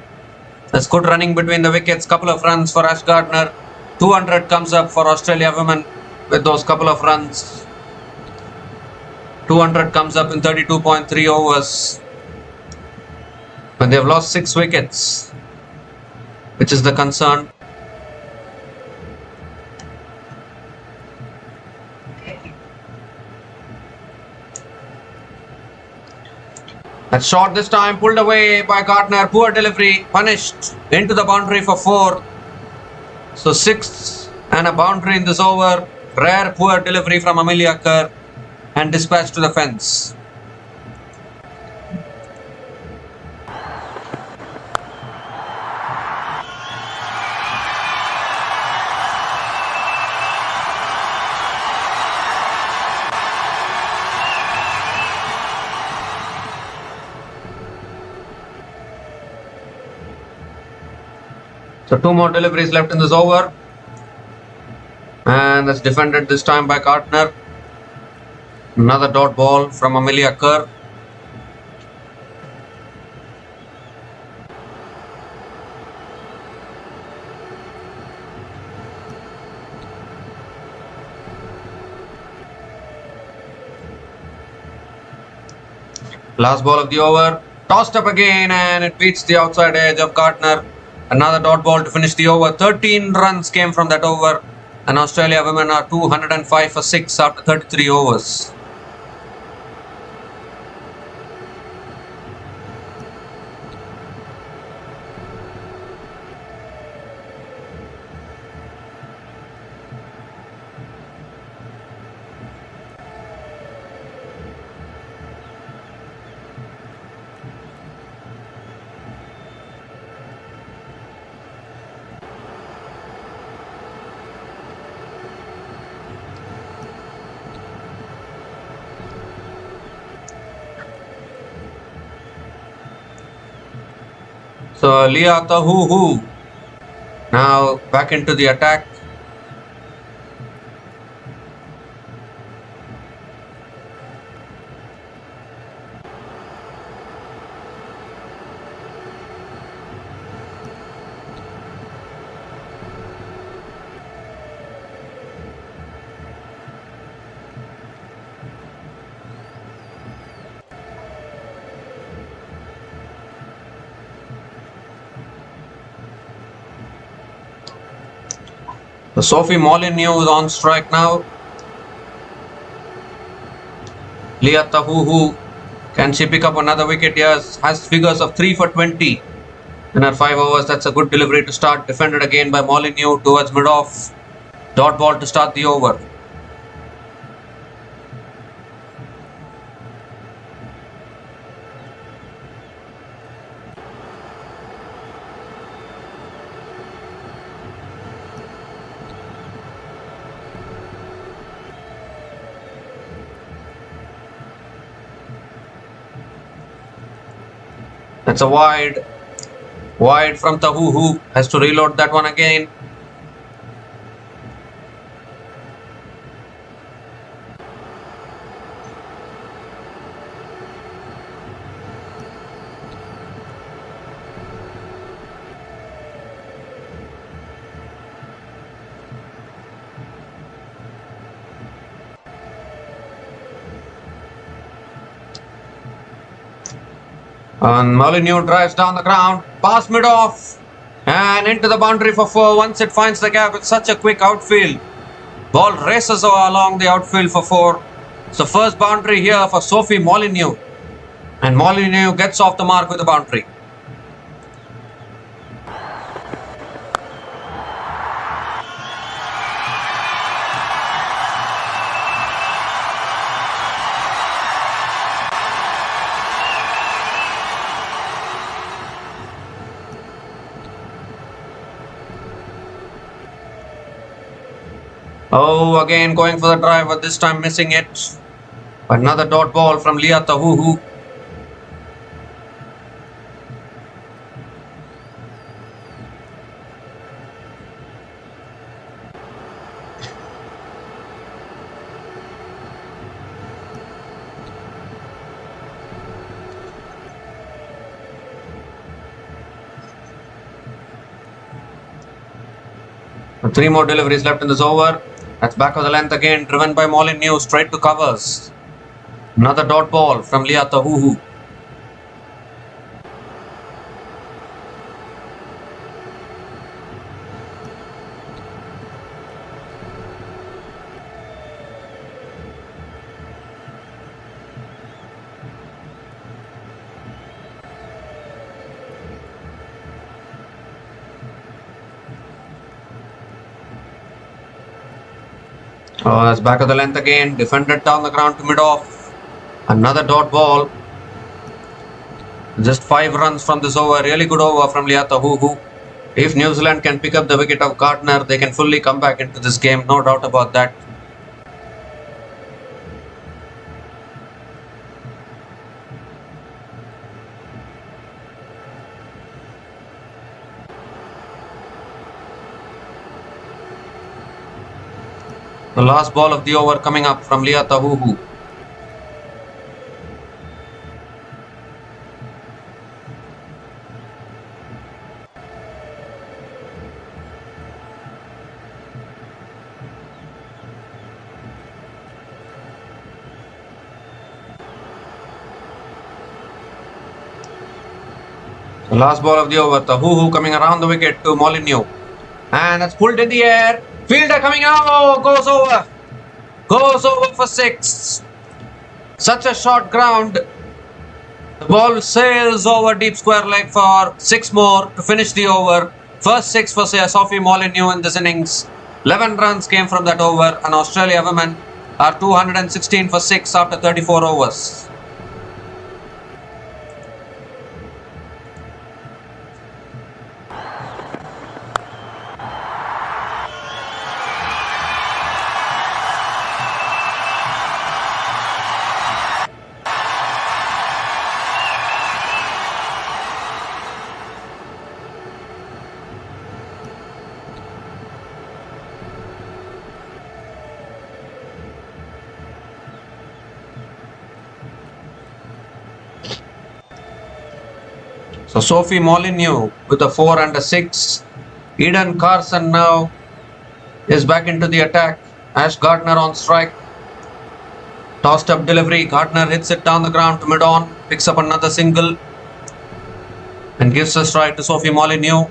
That's good running between the wickets, couple of runs for Ash Gardner. 200 comes up for Australia women with those couple of runs. 200 comes up in 32.3 overs. But they've lost 6 wickets, which is the concern. That shot this time pulled away by Gardner. Poor delivery, punished into the boundary for 4. So 6 and a boundary in this over. Rare poor delivery from Amelia Kerr and dispatched to the fence. So 2 more deliveries left in this over. And that's defended this time by Gardner. Another dot ball from Amelia Kerr. Last ball of the over. Tossed up again and it beats the outside edge of Gardner. Another dot ball to finish the over. 13 runs came from that over. And Australia women are 205 for 6 after 33 overs. So Leah Tahuhu now back into the attack. So Sophie Molyneux is on strike now. Leah Tahuhu, can she pick up another wicket? Yes, has figures of 3 for 20 in her 5 overs. That's a good delivery to start. Defended again by Molyneux towards mid-off. Dot ball to start the over. That's a wide. Wide from Tahuhu. Has to reload that one again. And Molyneux drives down the ground, past mid-off and into the boundary for 4. Once it finds the gap, it's such a quick outfield. Ball races along the outfield for 4. So first boundary here for Sophie Molyneux. And Molyneux gets off the mark with the boundary. Oh, again going for the drive, but this time missing it. Another dot ball from Leah Tahuhu. And 3 more deliveries left in this over. That's back of the length again, driven by Molyneux, straight to covers. Another dot ball from Leah Tahuhu. Oh, that's back of the length again, defended down the ground to mid-off. Another dot ball. Just 5 runs from this over, really good over from Leah Tahuhu. If New Zealand can pick up the wicket of Gardner, they can fully come back into this game, no doubt about that. The last ball of the over coming up from Leah Tahuhu. The last ball of the over, Tahuhu coming around the wicket to Molineux. And it's pulled in the air. Fielder coming out, goes over. Goes over for 6. Such a short ground. The ball sails over deep square leg for 6 more to finish the over. First 6 for Sophie Molineux in this innings. 11 runs came from that over, and Australia women are 216 for 6 after 34 overs. So Sophie Molineux with a 4 and a 6. Eden Carson now is back into the attack. Ash Gardner on strike. Tossed up delivery. Gardner hits it down the ground to mid-on. Picks up another single. And gives a strike to Sophie Molineux.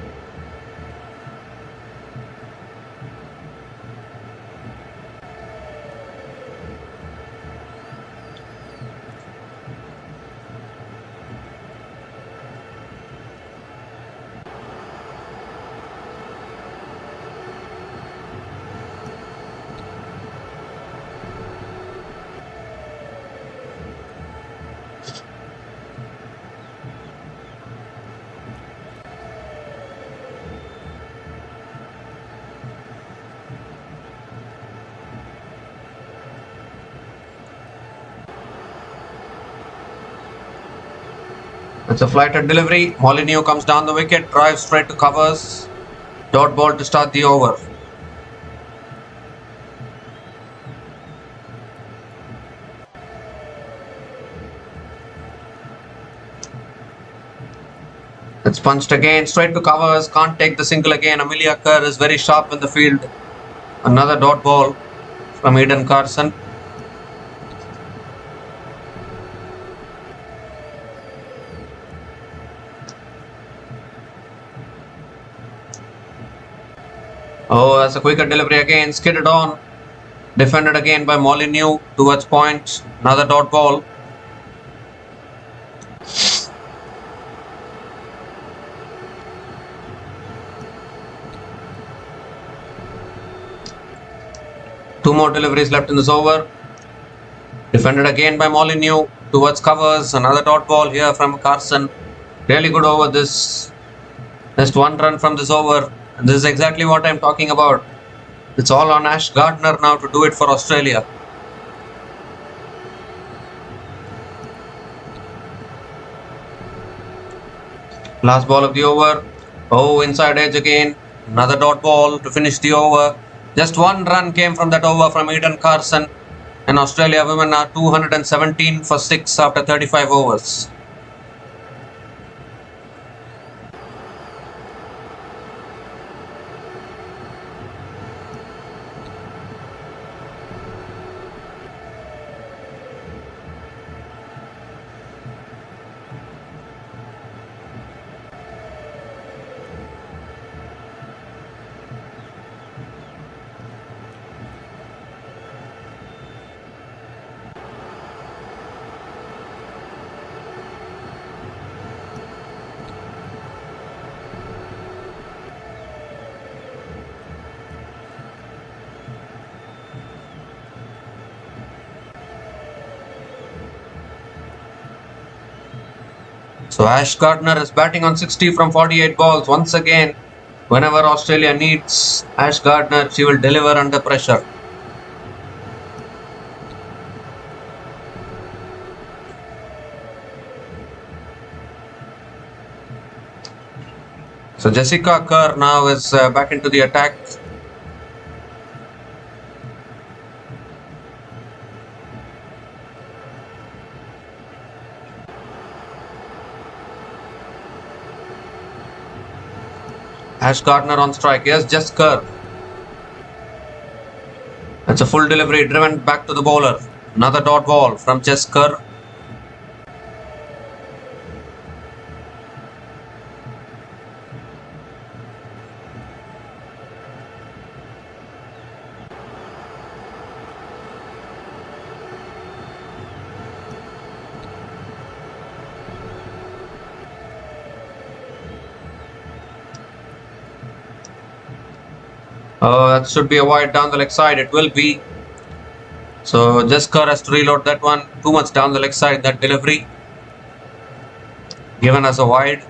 It's a flighted delivery. Molineux comes down the wicket, drives straight to covers. Dot ball to start the over. It's punched again, straight to covers. Can't take the single again. Amelia Kerr is very sharp in the field. Another dot ball from Eden Carson. Oh, that's a quicker delivery again, skidded on. Defended again by Molineux towards point. Another dot ball. Two more deliveries left in this over. Defended again by Molineux towards covers. Another dot ball here from Carson. Really good over this. Just 1 run from this over. And this is exactly what I'm talking about. It's all on Ash Gardner now to do it for Australia. Last ball of the over. Oh, inside edge again. Another dot ball to finish the over. Just 1 run came from that over from Eden Carson. And Australia women are 217 for 6 after 35 overs. So Ash Gardner is batting on 60 from 48 balls. Once again, whenever Australia needs Ash Gardner, she will deliver under pressure. So Jessica Kerr now is back into the attack. Gardner on strike. Yes, just Kerr. That's a full delivery driven back to the bowler. Another dot ball from Jess Kerr. That should be a wide down the leg side. It will be. So Jess Kerr has to reload that one. Too much down the leg side. That delivery given as a wide.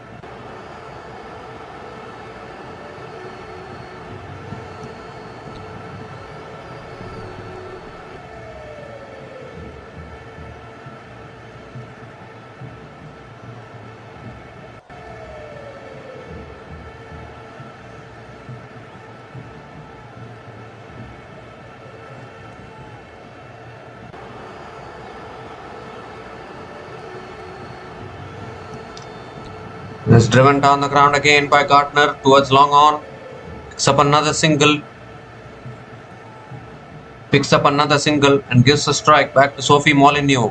Is driven down the ground again by Gardner towards long on. Picks up another single. And gives a strike back to Sophie Molyneux.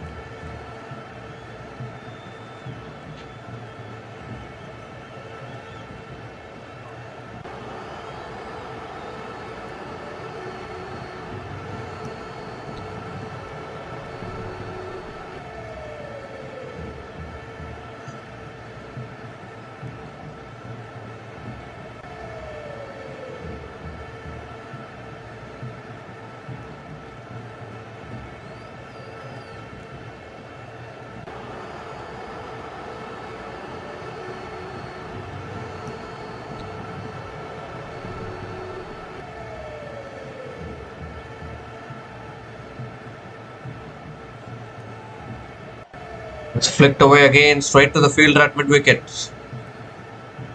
It's flicked away again, straight to the fielder at mid-wicket.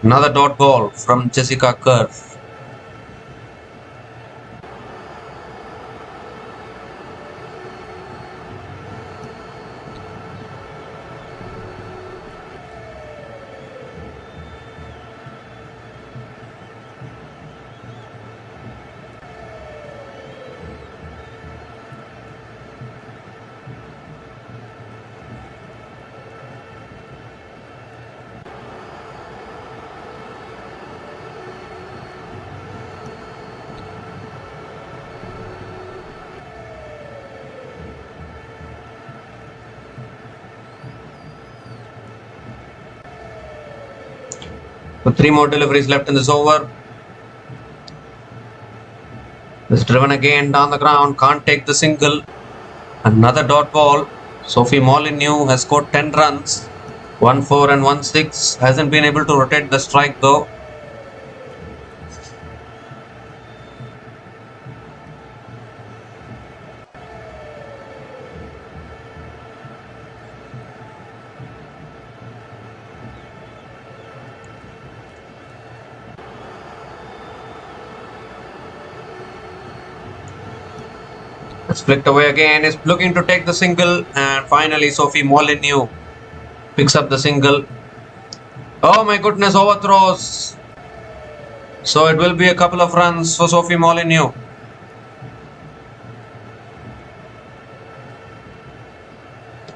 Another dot ball from Jessica Kerr. With 3 more deliveries left in this over. It's driven again down the ground. Can't take the single. Another dot ball. Sophie Molyneux has scored 10 runs. 1-4 and 1-6. Hasn't been able to rotate the strike though. It's flicked away again. Is looking to take the single, and finally Sophie Molyneux picks up the single. Oh my goodness, overthrows. So it will be a couple of runs for Sophie Molyneux.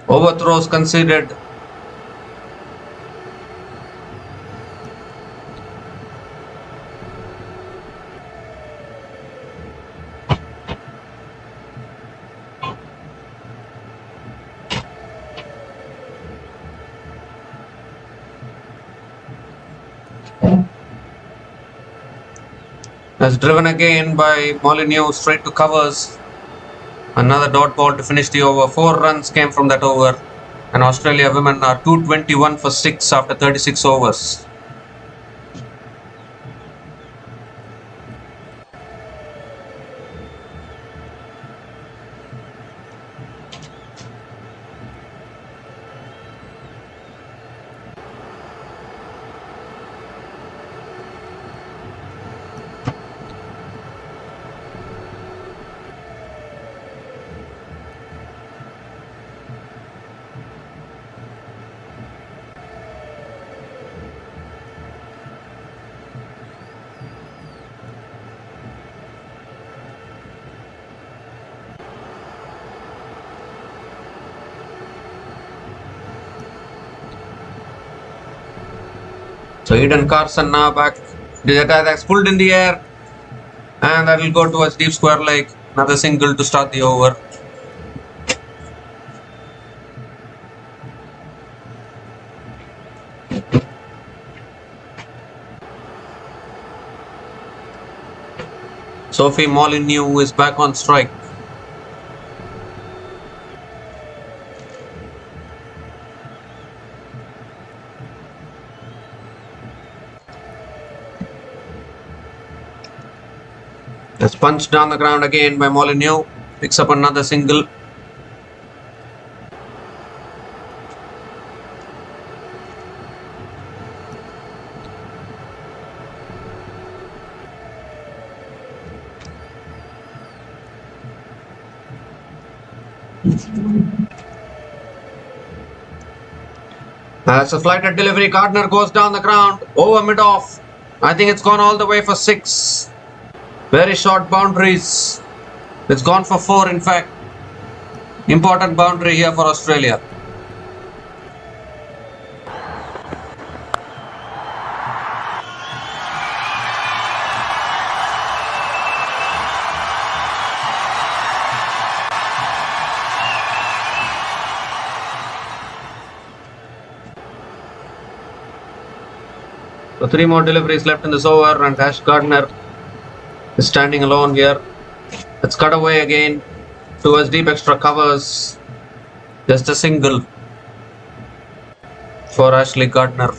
Overthrows conceded. That's driven again by Molyneux straight to covers. Another dot ball to finish the over. 4 runs came from that over. And Australia women are 221 for 6 after 36 overs. So Eden Carson now back. That's pulled in the air. And that will go towards deep square leg. Another single to start the over. Sophie Molyneux is back on strike. That's punched down the ground again by Molyneux. Picks up another single. That's a flighted delivery. Gardner goes down the ground. Over mid-off. I think it's gone all the way for 6. Very short boundaries. It's gone for 4 in fact. Important boundary here for Australia. So 3 more deliveries left in this over and Ash Gardner is standing alone here. Let's cut away again towards deep extra covers. Just a single for Ashley Gardner.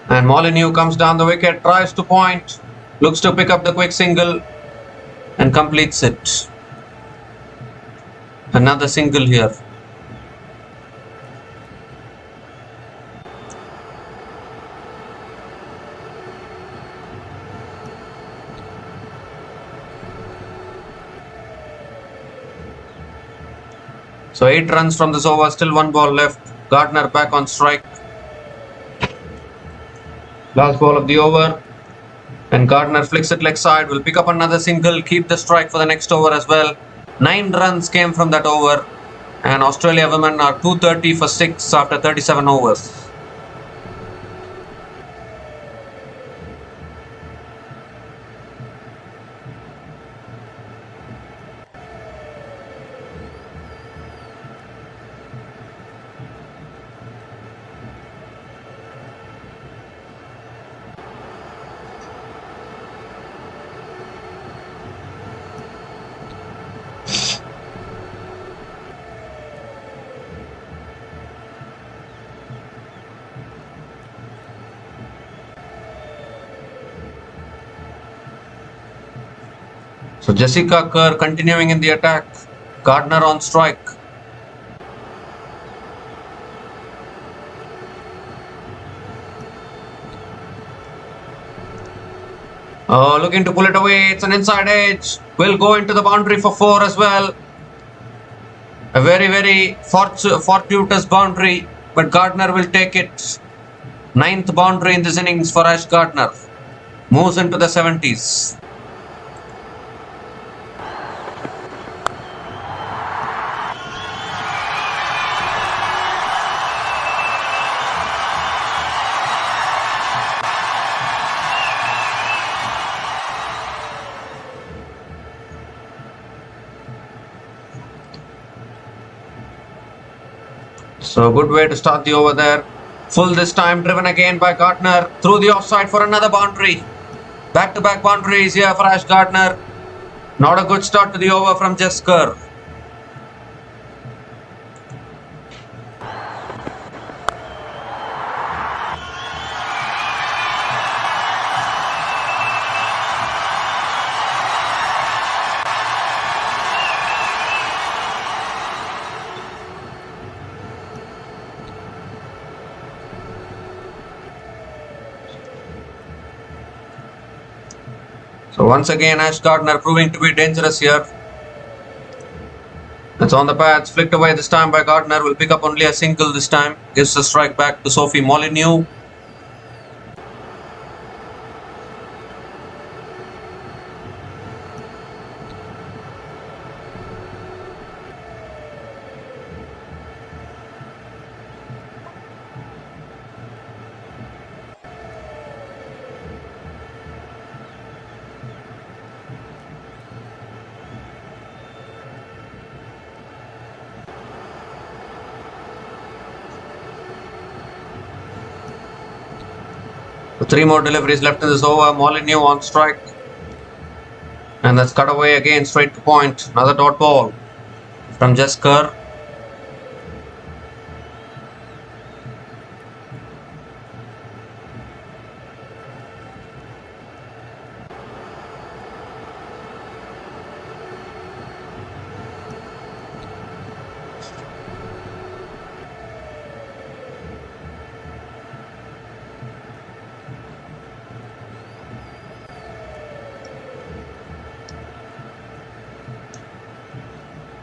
And Molyneux comes down the wicket, tries to point, looks to pick up the quick single and completes it. Another single here. So 8 runs from this over, still 1 ball left. Gardner back on strike. Last ball of the over, and Gardner flicks it leg side, will pick up another single, keep the strike for the next over as well. 9 runs came from that over, and Australia women are 230 for 6 after 37 overs. So Jessica Kerr continuing in the attack. Gardner on strike. Oh, looking to pull it away. It's an inside edge. Will go into the boundary for 4 as well. A very, very fortuitous boundary, but Gardner will take it. 9th boundary in this innings for Ash Gardner. Moves into the 70s. So good way to start the over there. Full this time, driven again by Gardner through the offside for another boundary. Back-to-back boundaries here for Ash Gardner. Not a good start to the over from Jess Kerr. So once again Ash Gardner proving to be dangerous here. It's on the pads, flicked away this time by Gardner, will pick up only a single this time, gives the strike back to Sophie Molyneux. Three more deliveries left in this over. Molyneux on strike. And that's cut away again straight to point. Another dot ball from Jess Kerr.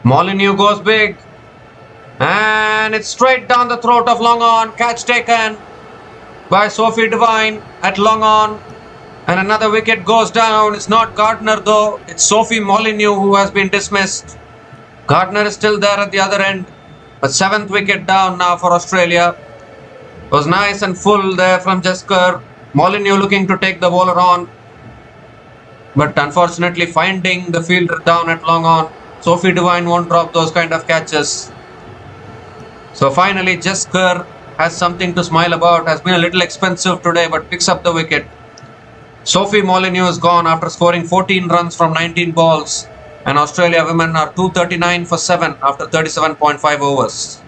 Molyneux goes big, and it's straight down the throat of long on. Catch taken by Sophie Devine at long on, and another wicket goes down. It's not Gardner though, it's Sophie Molyneux who has been dismissed. Gardner is still there at the other end, but 7th wicket down now for Australia. It was nice and full there from Jess Kerr. Molyneux looking to take the bowler on, but unfortunately finding the fielder down at long on. Sophie Devine won't drop those kind of catches. So finally Jess Kerr has something to smile about. Has been a little expensive today, but picks up the wicket. Sophie Molyneux is gone after scoring 14 runs from 19 balls, and Australia women are 239 for 7 after 37.5 overs.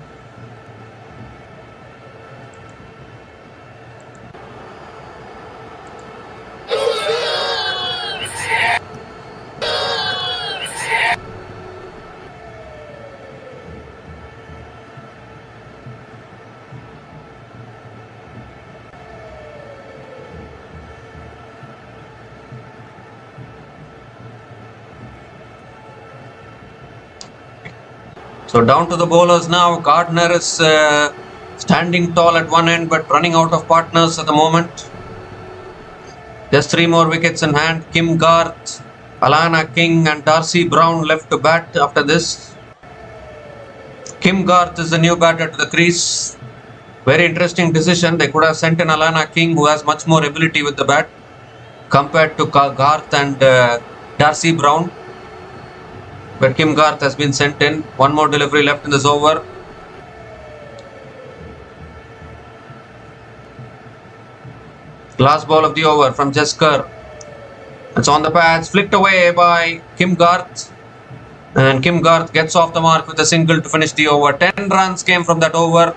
So down to the bowlers now. Gardner is standing tall at one end but running out of partners at the moment. Just 3 more wickets in hand. Kim Garth, Alana King and Darcy Brown left to bat after this. Kim Garth is the new batter to the crease. Very interesting decision. They could have sent in Alana King, who has much more ability with the bat compared to Garth and Darcy Brown. But Kim Garth has been sent in. 1 more delivery left in this over. Last ball of the over from Jess Kerr. It's on the pads, flicked away by Kim Garth. And Kim Garth gets off the mark with a single to finish the over. 10 runs came from that over.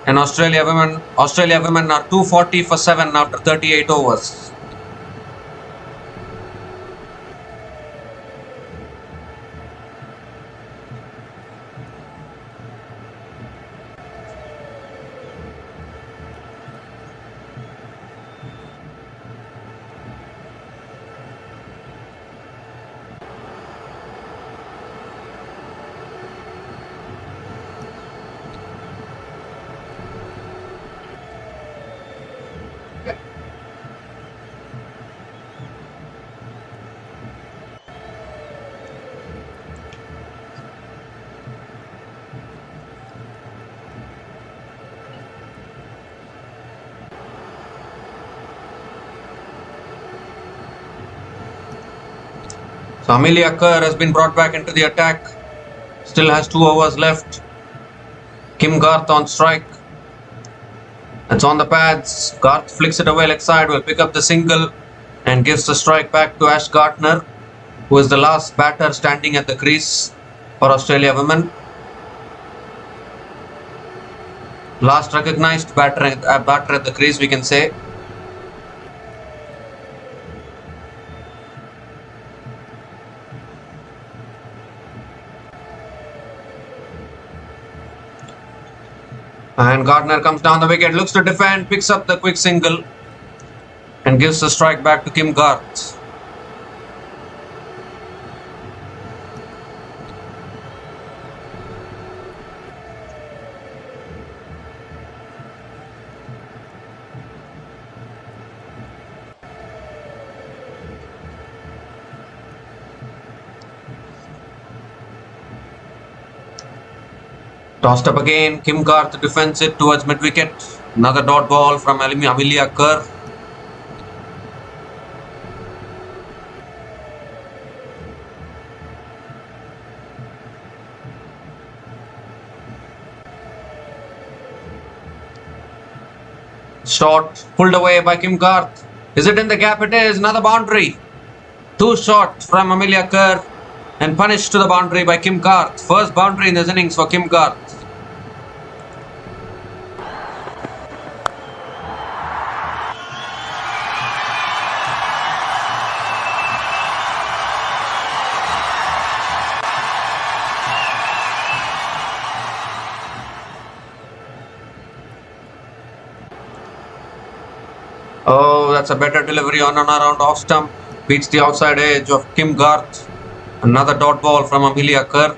And Australia women are 240 for 7 after 38 overs. So Amelia Kerr has been brought back into the attack. Still has 2 overs left. Kim Garth on strike. It's on the pads. Garth flicks it away leg side. Will pick up the single and gives the strike back to Ash Gardner, who is the last batter standing at the crease for Australia women. Last recognized batter at the crease, we can say. And Gardner comes down the wicket, looks to defend, picks up the quick single and gives the strike back to Kim Garth. Tossed up again. Kim Garth defends it towards mid-wicket. Another dot ball from Amelia Kerr. Shot pulled away by Kim Garth. Is it in the gap? It is. Another boundary. Two shots from Amelia Kerr and punished to the boundary by Kim Garth. First boundary in this innings for Kim Garth. Oh, that's a better delivery on and around off stump. Beats the outside edge of Kim Garth. Another dot ball from Amelia Kerr.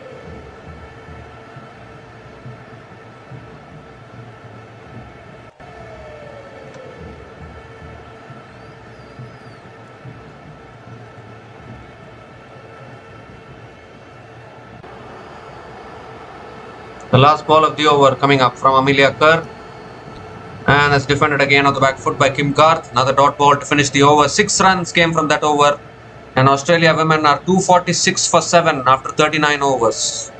The last ball of the over coming up from Amelia Kerr. And it's defended again on the back foot by Kim Garth. Another dot ball to finish the over. 6 runs came from that over. And Australia women are 246 for 7 after 39 overs.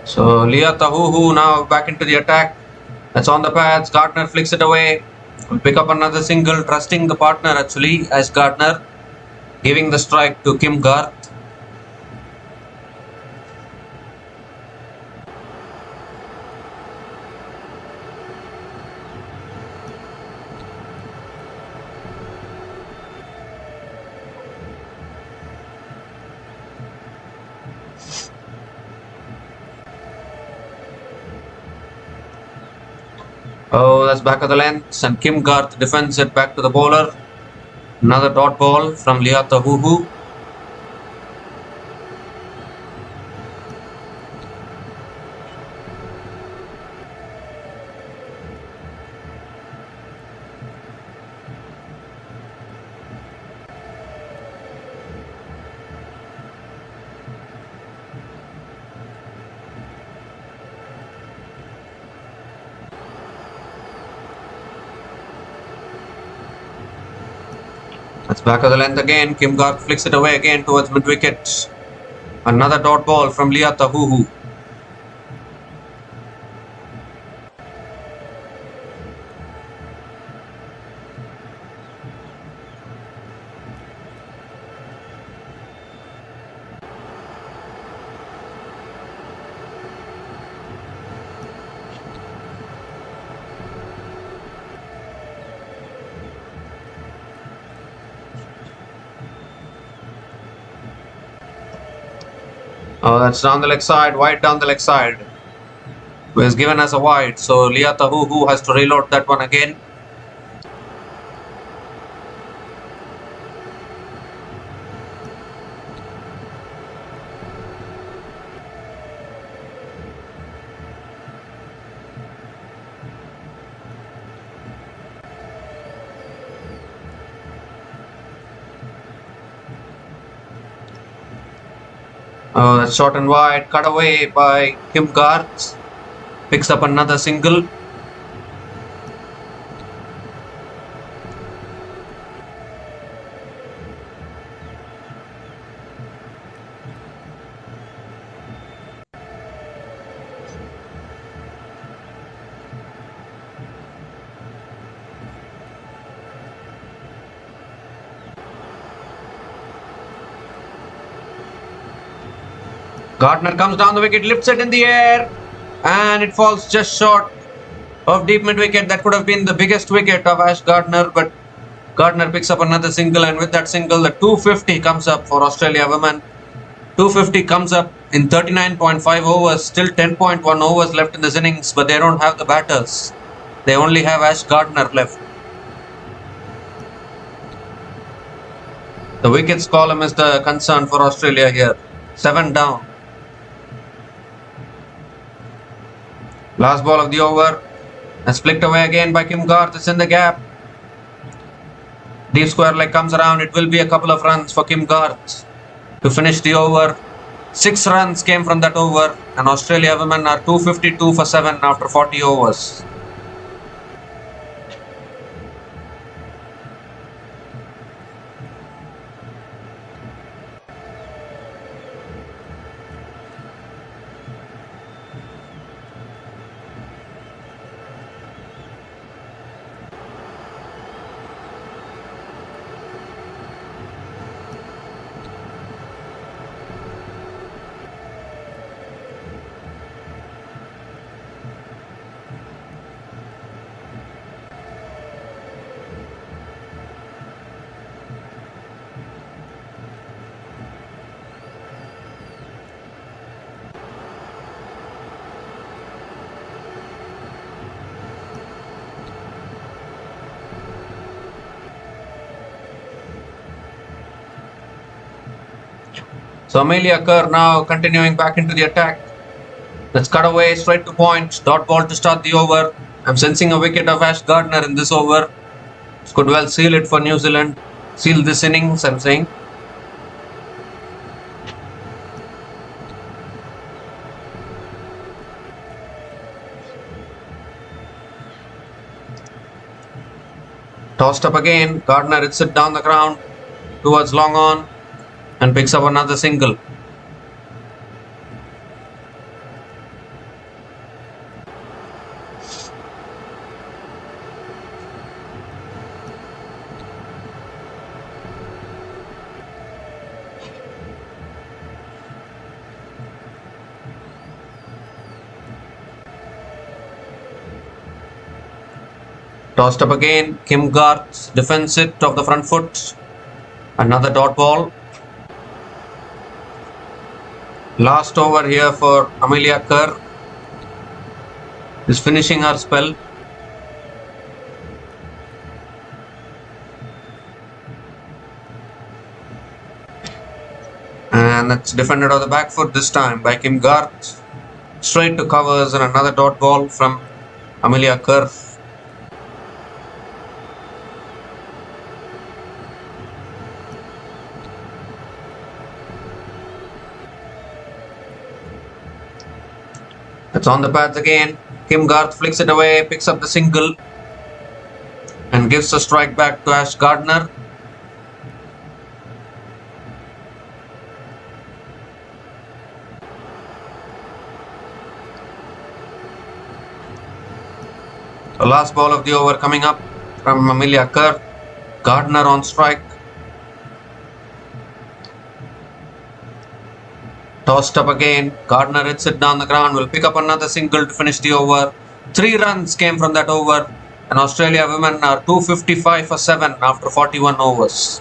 So Leah Tahuhu now back into the attack. That's on the pads. Gardner flicks it away. Will pick up another single, trusting the partner actually as Gardner, giving the strike to Kim Garth. Oh, that's back of the length, and Kim Garth defends it back to the bowler. Another dot ball from Leah Tahuhu. That's back of the length again. Kim Garth flicks it away again towards mid-wicket. Another dot ball from Leah Tahuhu. Oh, that's down the leg side, wide down the leg side. It was given as a wide, so Leah Tahuhu has to reload that one again. Oh, that's short and wide, cut away by Kim Garth. Picks up another single. Gardner comes down the wicket, lifts it in the air, and it falls just short Off deep mid wicket, that could have been the biggest wicket of Ash Gardner, but Gardner picks up another single, and with that single, the 250 comes up for Australia women. 250 comes up in 39.5 overs, still 10.1 overs left in this innings, but they don't have the batters. They only have Ash Gardner left. The wickets column is the concern for Australia here. 7 down. Last ball of the over. And flicked away again by Kim Garth. It's in the gap. Deep square leg comes around. It will be a couple of runs for Kim Garth to finish the over. 6 runs came from that over. And Australia women are 252 for 7 after 40 overs. So Amelia Kerr now continuing back into the attack. Let's cut away straight to point. Dot ball to start the over. I'm sensing a wicket of Ash Gardner in this over. This could well seal it for New Zealand. Seal this innings, I'm saying. Tossed up again. Gardner hits it down the ground towards long on and picks up another single. Tossed up again. Kim Garth defends it off the front foot. Another dot ball. Last over here for Amelia Kerr. Is finishing her spell. And that's defended on the back foot this time by Kim Garth. Straight to covers and another dot ball from Amelia Kerr. It's on the pads again. Kim Garth flicks it away, picks up the single and gives the strike back to Ash Gardner. The last ball of the over coming up from Amelia Kerr. Gardner on strike. Tossed up again. Gardner hits it down the ground. Will pick up another single to finish the over. 3 runs came from that over. And Australia women are 255 for 7 after 41 overs.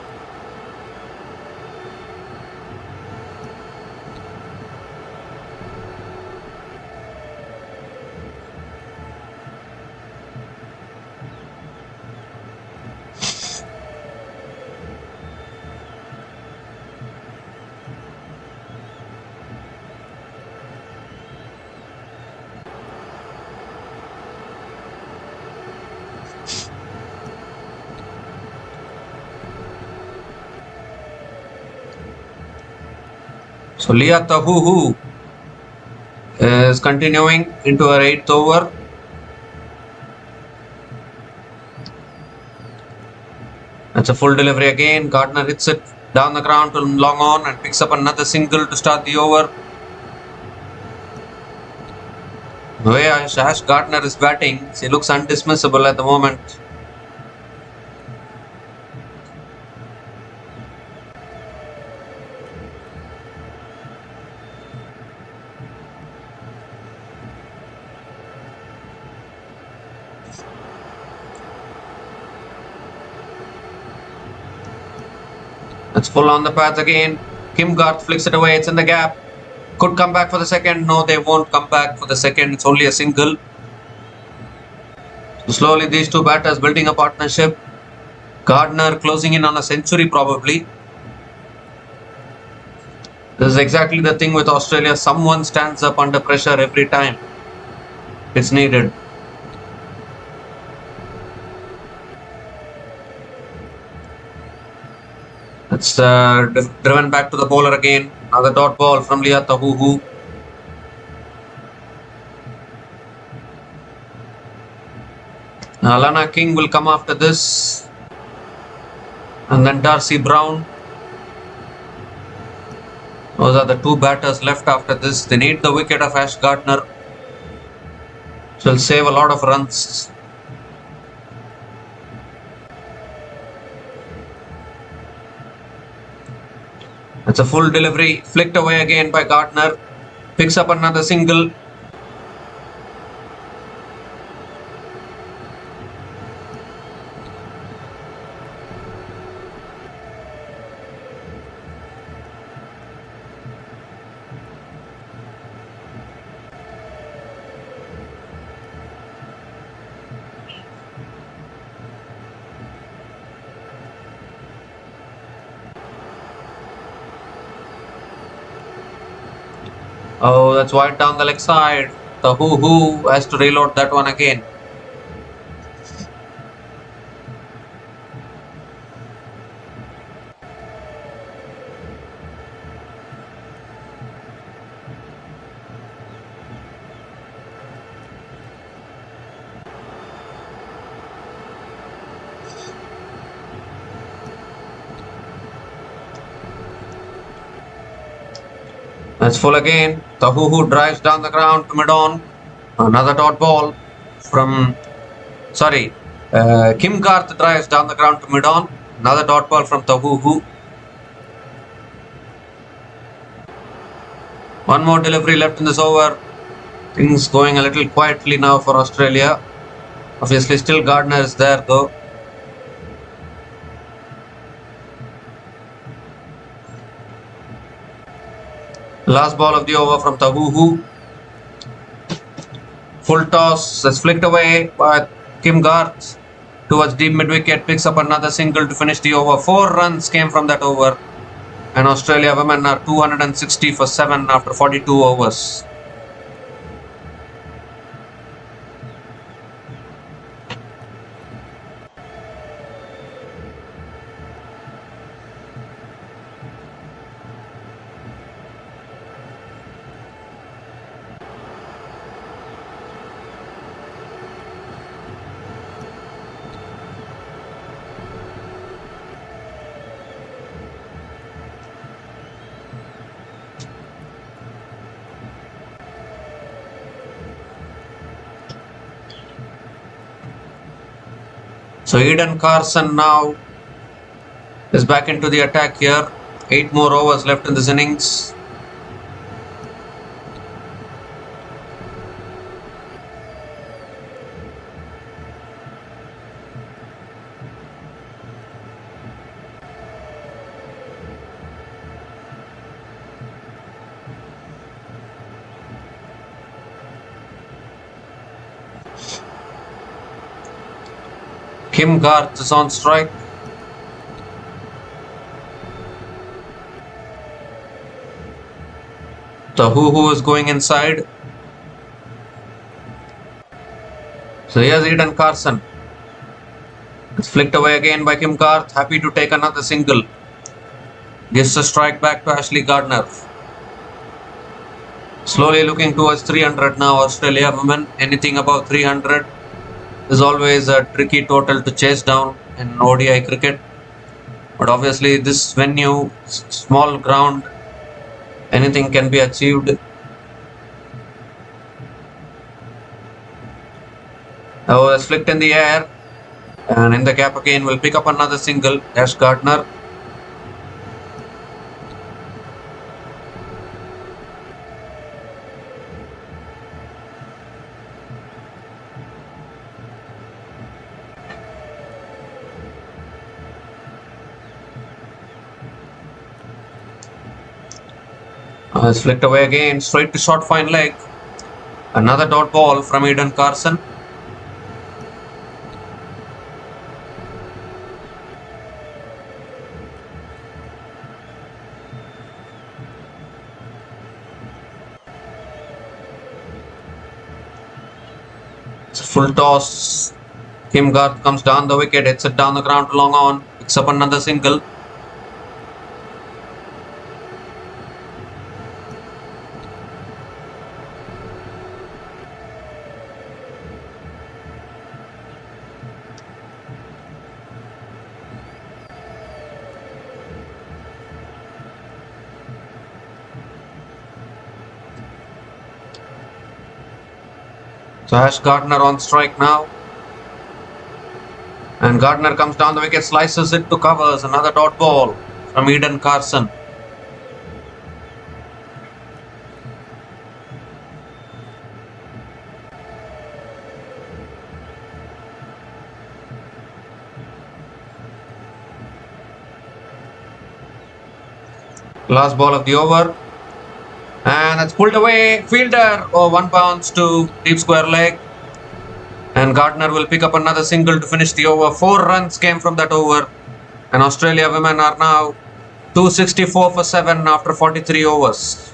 So Leah Tahuhu is continuing into her 8th over. That's a full delivery again. Gardner hits it down the ground to long on and picks up another single to start the over. The way Ash Gardner is batting, she looks undismissible at the moment. Let's pull on the pads again. Kim Garth flicks it away. It's in the gap. Could come back for the second. No, they won't come back for the second. It's only a single. So slowly these two batters building a partnership. Gardner closing in on a century probably. This is exactly the thing with Australia. Someone stands up under pressure every time it's needed. It's driven back to the bowler again. Another dot ball from Leah Tahuhu. Lana King will come after this. And then Darcy Brown. Those are the two batters left after this. They need the wicket of Ash Gardner, which will save a lot of runs. It's a full delivery, flicked away again by Gardner. Picks up another single. Oh, that's wide down the leg side. The Hoo has to reload that one again. That's full again. Tahuhu drives down the ground to mid-on. Another dot ball from... Kim Garth drives down the ground to mid-on. Another dot ball from Tahuhu. One more delivery left in this over. Things going a little quietly now for Australia. Obviously still Gardner is there though. Last ball of the over from Tahuhu. Full toss, that's flicked away by Kim Garth towards deep mid-wicket, picks up another single to finish the over. 4 runs came from that over, and Australia women are 260 for 7 after 42 overs. So Eden Carson now is back into the attack here. 8 more overs left in this innings. Kim Garth is on strike. Tahuhu is going inside. So here's Eden Carson. It's flicked away again by Kim Garth. Happy to take another single. Gives a strike back to Ashley Gardner. Slowly looking towards 300 now, Australia women. Anything above 300 is always a tricky total to chase down in ODI cricket. But obviously this venue, small ground, anything can be achieved. Oh, that's flicked in the air. And in the gap again, will pick up another single, Ash Gardner. It's flicked away again, straight to short fine leg. Another dot ball from Eden Carson. It's a full toss. Kim Garth comes down the wicket, hits it down the ground to long on, picks up another single. So Ash Gardner on strike now. And Gardner comes down the wicket, slices it to covers. Another dot ball from Eden Carson. Last ball of the over. And it's pulled away. Fielder. Oh, one bounce to deep square leg. And Gardner will pick up another single to finish the over. 4 runs came from that over. And Australia women are now 264 for 7 after 43 overs.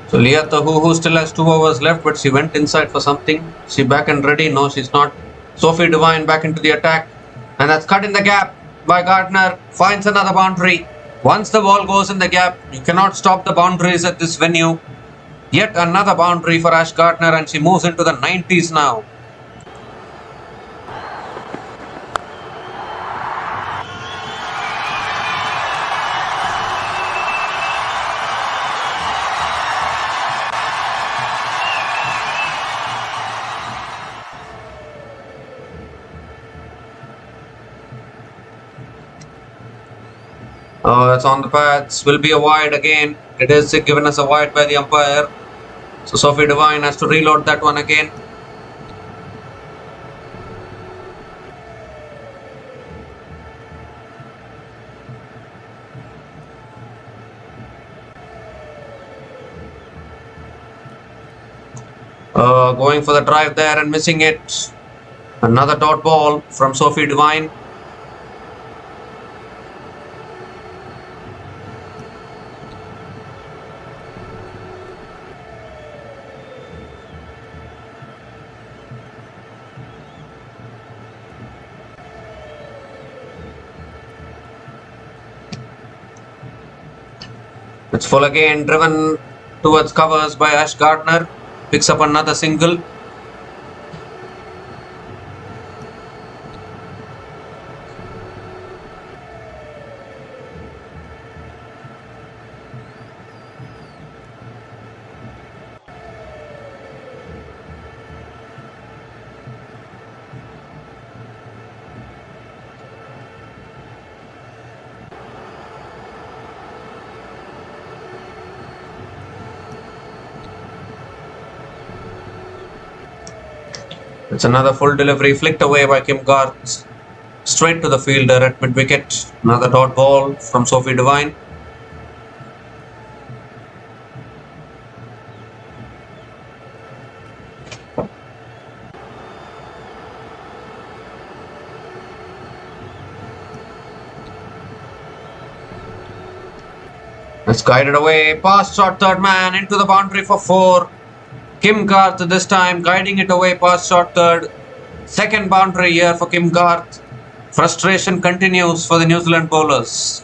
So Leah Tahu, who still has 2 overs left, but she went inside for something. She back and ready. No, she's not. Sophie Devine back into the attack. And that's cut in the gap by Gardner. Finds another boundary. Once the ball goes in the gap, you cannot stop the boundaries at this venue. Yet another boundary for Ash Gardner, and she moves into the 90s now. It's on the pads, will be a wide again. It is given as a wide by the umpire. So Sophie Devine has to reload that one again. Going for the drive there and missing it. Another dot ball from Sophie Devine. It's full again, driven towards covers by Ash Gardner. Picks up another single. It's another full delivery, flicked away by Kim Garth. Straight to the fielder at mid-wicket. Another dot ball from Sophie Devine. It's guided away, past short third man, into the boundary for 4. Kim Garth this time guiding it away past short third. Second boundary here for Kim Garth. Frustration continues for the New Zealand bowlers.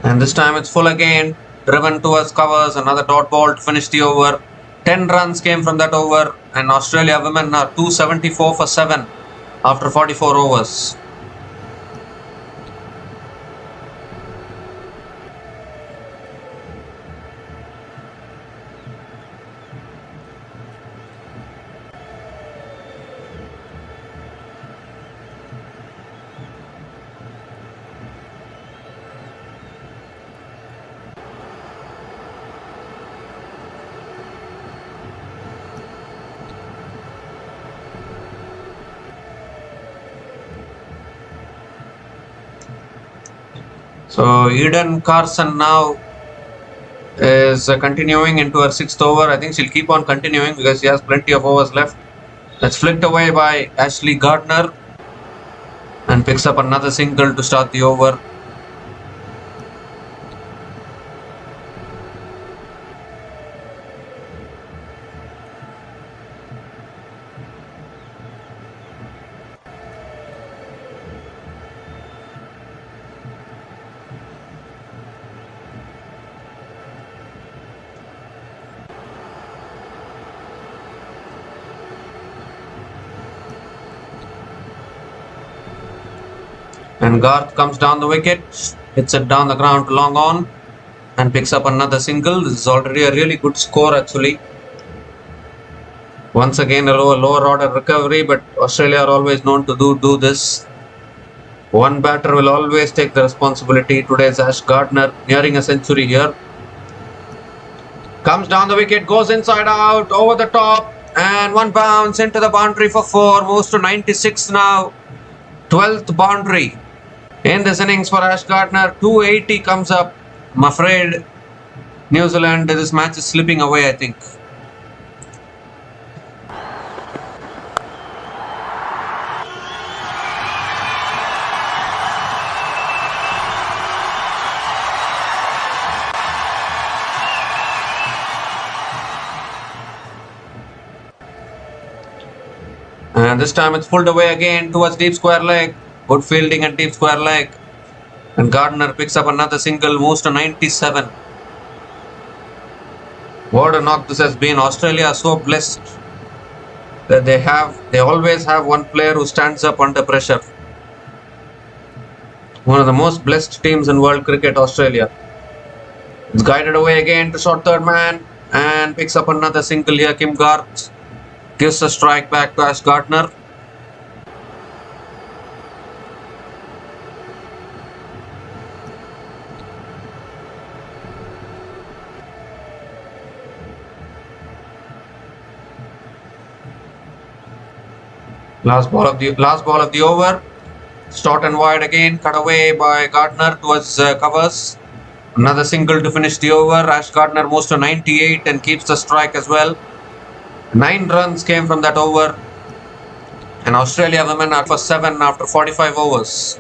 And this time it's full again. Driven towards covers. Another dot ball to finish the over. 10 runs came from that over. And Australia women are 274 for 7 after 44 overs. So Carson now is continuing into her 6th over. I think she'll keep on continuing because she has plenty of overs left. That's flicked away by Amelia Gardner and picks up another single to start the over. And Garth comes down the wicket, hits it down the ground to long on and picks up another single. This is already a really good score actually. Once again a lower order recovery, but Australia are always known to do this. One batter will always take the responsibility. Today's Ash Gardner nearing a century here. Comes down the wicket, goes inside out, over the top and one bounce into the boundary for 4. Moves to 96 now. 12th boundary in this innings for Ash Gardner. 280 comes up. I'm afraid New Zealand, this match is slipping away, I think. And this time it's pulled away again towards deep square leg. Good fielding at deep square leg. And Gardner picks up another single, moves to 97. What a knock this has been. Australia are so blessed that they always have one player who stands up under pressure. One of the most blessed teams in world cricket, Australia. It's guided away again to short third man and picks up another single here. Kim Garth gives a strike back to Ash Gardner. Last ball of the over. Short and wide again, cut away by Gardner towards covers. Another single to finish the over. Ash Gardner moves to 98 and keeps the strike as well. 9 runs came from that over. And Australia women are for 7 after 45 overs.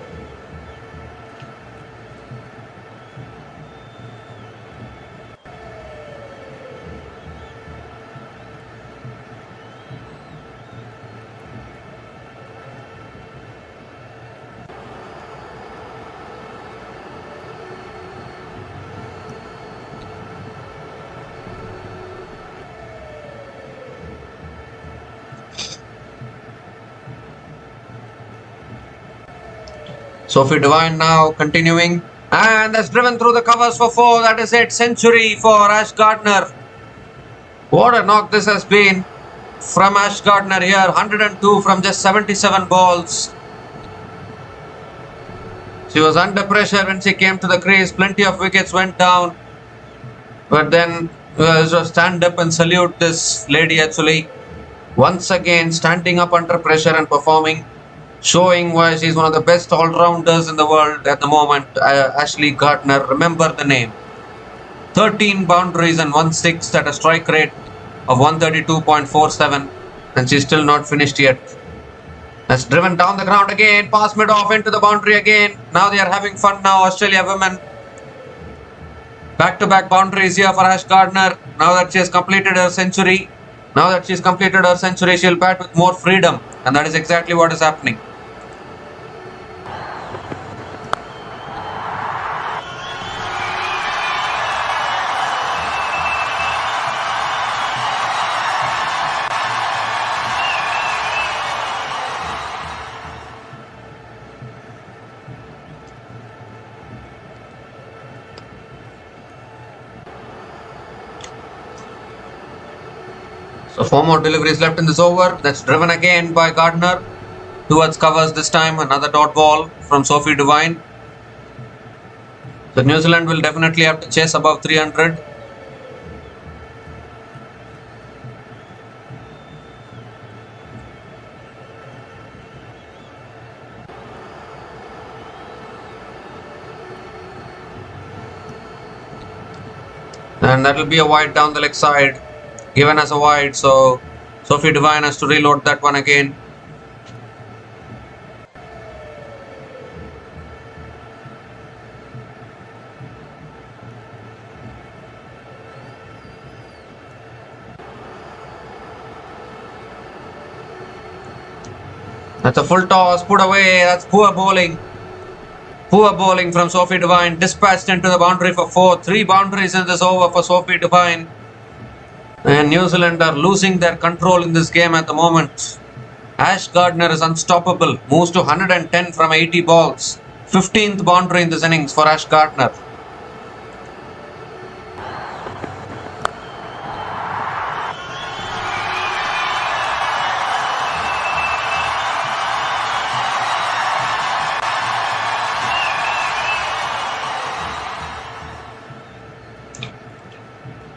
Sophie Devine now continuing, and that's driven through the covers for 4. That is it, century for Ash Gardner. What a knock this has been from Ash Gardner here. 102 from just 77 balls. She was under pressure when she came to the crease. Plenty of wickets went down, but then just stand up and salute this lady actually. Once again standing up under pressure and performing, showing why she's one of the best all-rounders in the world at the moment. Amelia Gardner, remember the name. 13 boundaries and 1 6 at a strike rate of 132.47, and she's still not finished yet. That's driven down the ground again, past mid-off into the boundary again. Now they are having fun now, Australia women. Back-to-back boundaries here for Ash Gardner. Now that she has completed her century, she'll bat with more freedom, and that is exactly what is happening. So 4 more deliveries left in this over. That's driven again by Gardner. Towards covers this time. Another dot ball from Sophie Devine. So New Zealand will definitely have to chase above 300. And that will be a wide down the leg side. Given as a wide, so Sophie Devine has to reload that one again. That's a full toss, put away. That's poor bowling. Poor bowling from Sophie Devine. Dispatched into the boundary for 4. 3 boundaries in this over for Sophie Devine. And New Zealand are losing their control in this game at the moment. Ash Gardner is unstoppable. Moves to 110 from 80 balls. 15th boundary in this innings for Ash Gardner.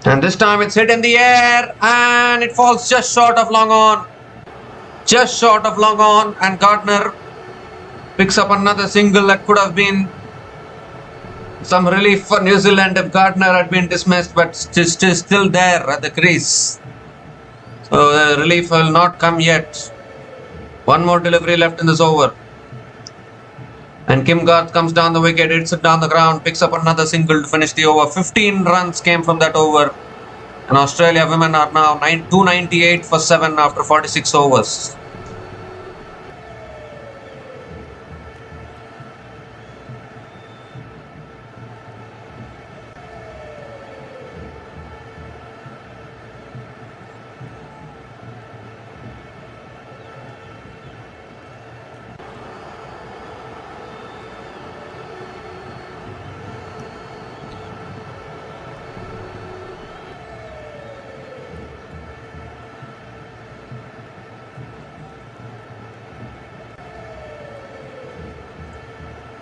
And this time it's hit in the air and it falls just short of long on. Just short of long on, and Gardner picks up another single. That could have been some relief for New Zealand if Gardner had been dismissed, but still there at the crease. So the relief will not come yet. 1 more delivery left in this over. And Kim Garth comes down the wicket, hits it down the ground, picks up another single to finish the over. 15 runs came from that over. And Australia women are now 298 for 7 after 46 overs.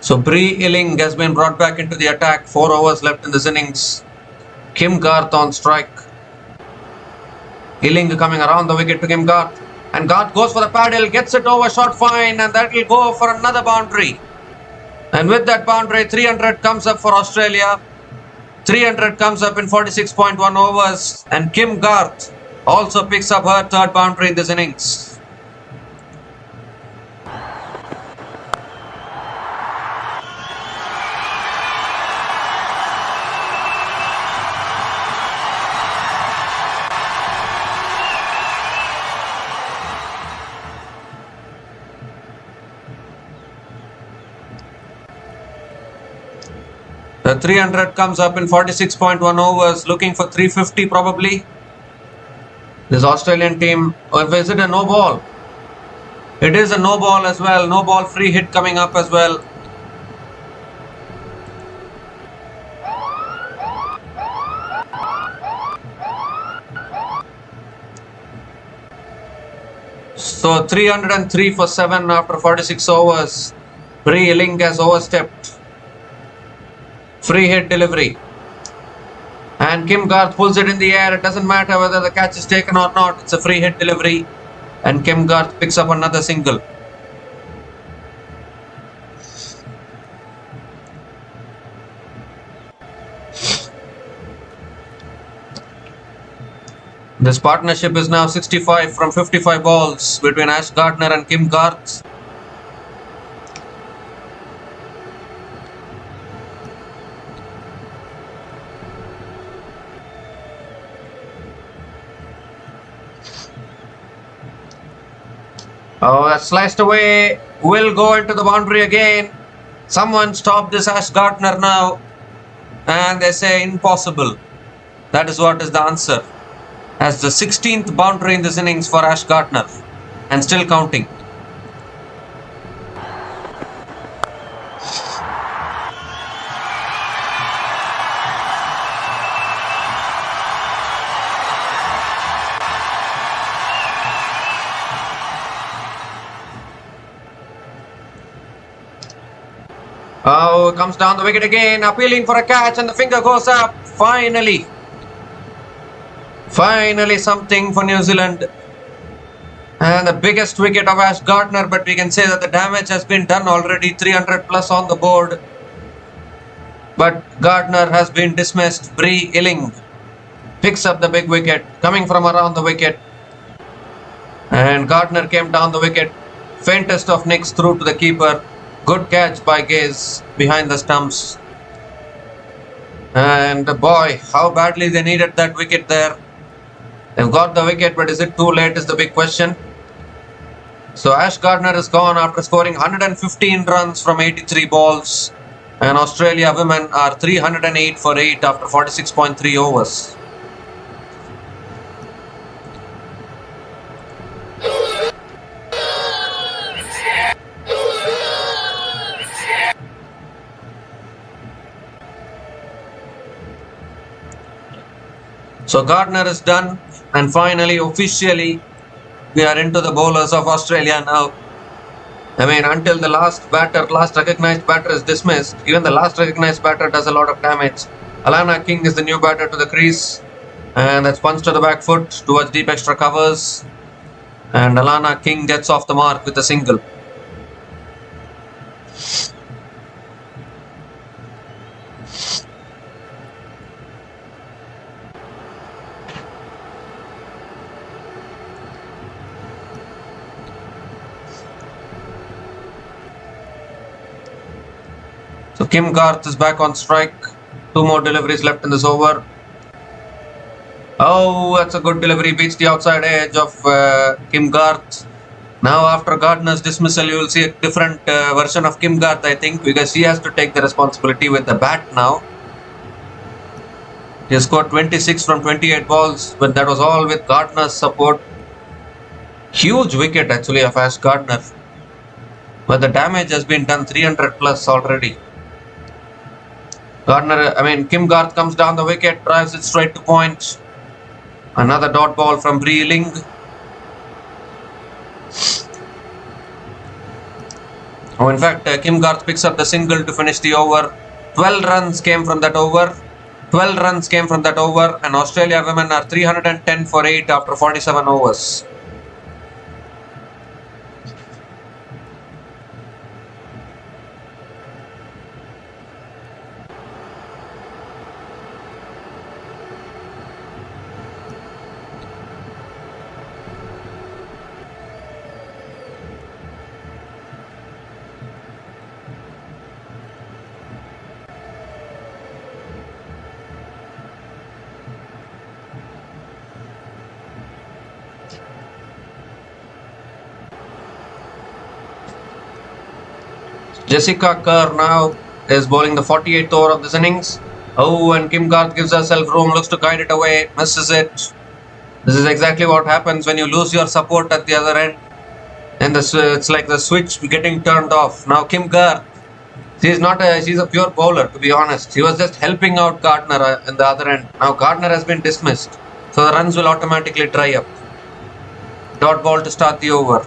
So Bree Illing has been brought back into the attack. 4 overs left in this innings. Kim Garth on strike. Illing coming around the wicket to Kim Garth. And Garth goes for the paddle, gets it over, short fine, and that will go for another boundary. And with that boundary, 300 comes up for Australia. 300 comes up in 46.1 overs. And Kim Garth also picks up her 3rd boundary in this innings. The 300 comes up in 46.1 overs, looking for 350 probably. This Australian team, or is it a no ball? It is a no ball as well. No ball free hit coming up as well. So 303 for 7 after 46 overs. Bree Illing has overstepped. Free hit delivery. And Kim Garth pulls it in the air. It doesn't matter whether the catch is taken or not. It's a free hit delivery. And Kim Garth picks up another single. This partnership is now 65 from 55 balls between Ash Gardner and Kim Garth. Oh, that's sliced away. Will go into the boundary again. Someone stop this Ash Gardner now. And they say impossible. That is what is the answer. As the 16th boundary in this innings for Ash Gardner. And still counting. Oh, comes down the wicket again, appealing for a catch, and the finger goes up. Finally something for New Zealand. And the biggest wicket of Ash Gardner, but we can say that the damage has been done already, 300 plus on the board. But Gardner has been dismissed. Bree Illing picks up the big wicket, coming from around the wicket. And Gardner came down the wicket. Faintest of nicks through to the keeper. Good catch by Gaze behind the stumps. And boy, how badly they needed that wicket there. They've got the wicket, but is it too late is the big question. So Ash Gardner is gone after scoring 115 runs from 83 balls. And Australia women are 308 for 8 after 46.3 overs. So Gardner is done, and finally, officially, we are into the bowlers of Australia now. I mean, until the last recognized batter is dismissed, even the last recognized batter does a lot of damage. Alana King is the new batter to the crease, and that's punched to the back foot towards deep extra covers. And Alana King gets off the mark with a single. So Kim Garth is back on strike. 2 more deliveries left in this over. Oh, that's a good delivery. Beats the outside edge of Kim Garth. Now after Gardner's dismissal, you will see a different version of Kim Garth, I think, because she has to take the responsibility with the bat now. He has scored 26 from 28 balls, but that was all with Gardner's support. Huge wicket actually of Ash Gardner. But the damage has been done, 300 plus already. Kim Garth comes down the wicket, drives it straight to point. Another dot ball from Bree Illing. Oh, in fact, Kim Garth picks up the single to finish the over. 12 runs came from that over. And Australia women are 310 for 8 after 47 overs. Jessica Kerr now is bowling the 48th over of this innings. Oh, and Kim Garth gives herself room, looks to guide it away, misses it. This is exactly what happens when you lose your support at the other end. And it's like the switch getting turned off. Now Kim Garth, she's a pure bowler, to be honest. She was just helping out Gardner in the other end. Now Gardner has been dismissed, so the runs will automatically dry up. Dot ball to start the over.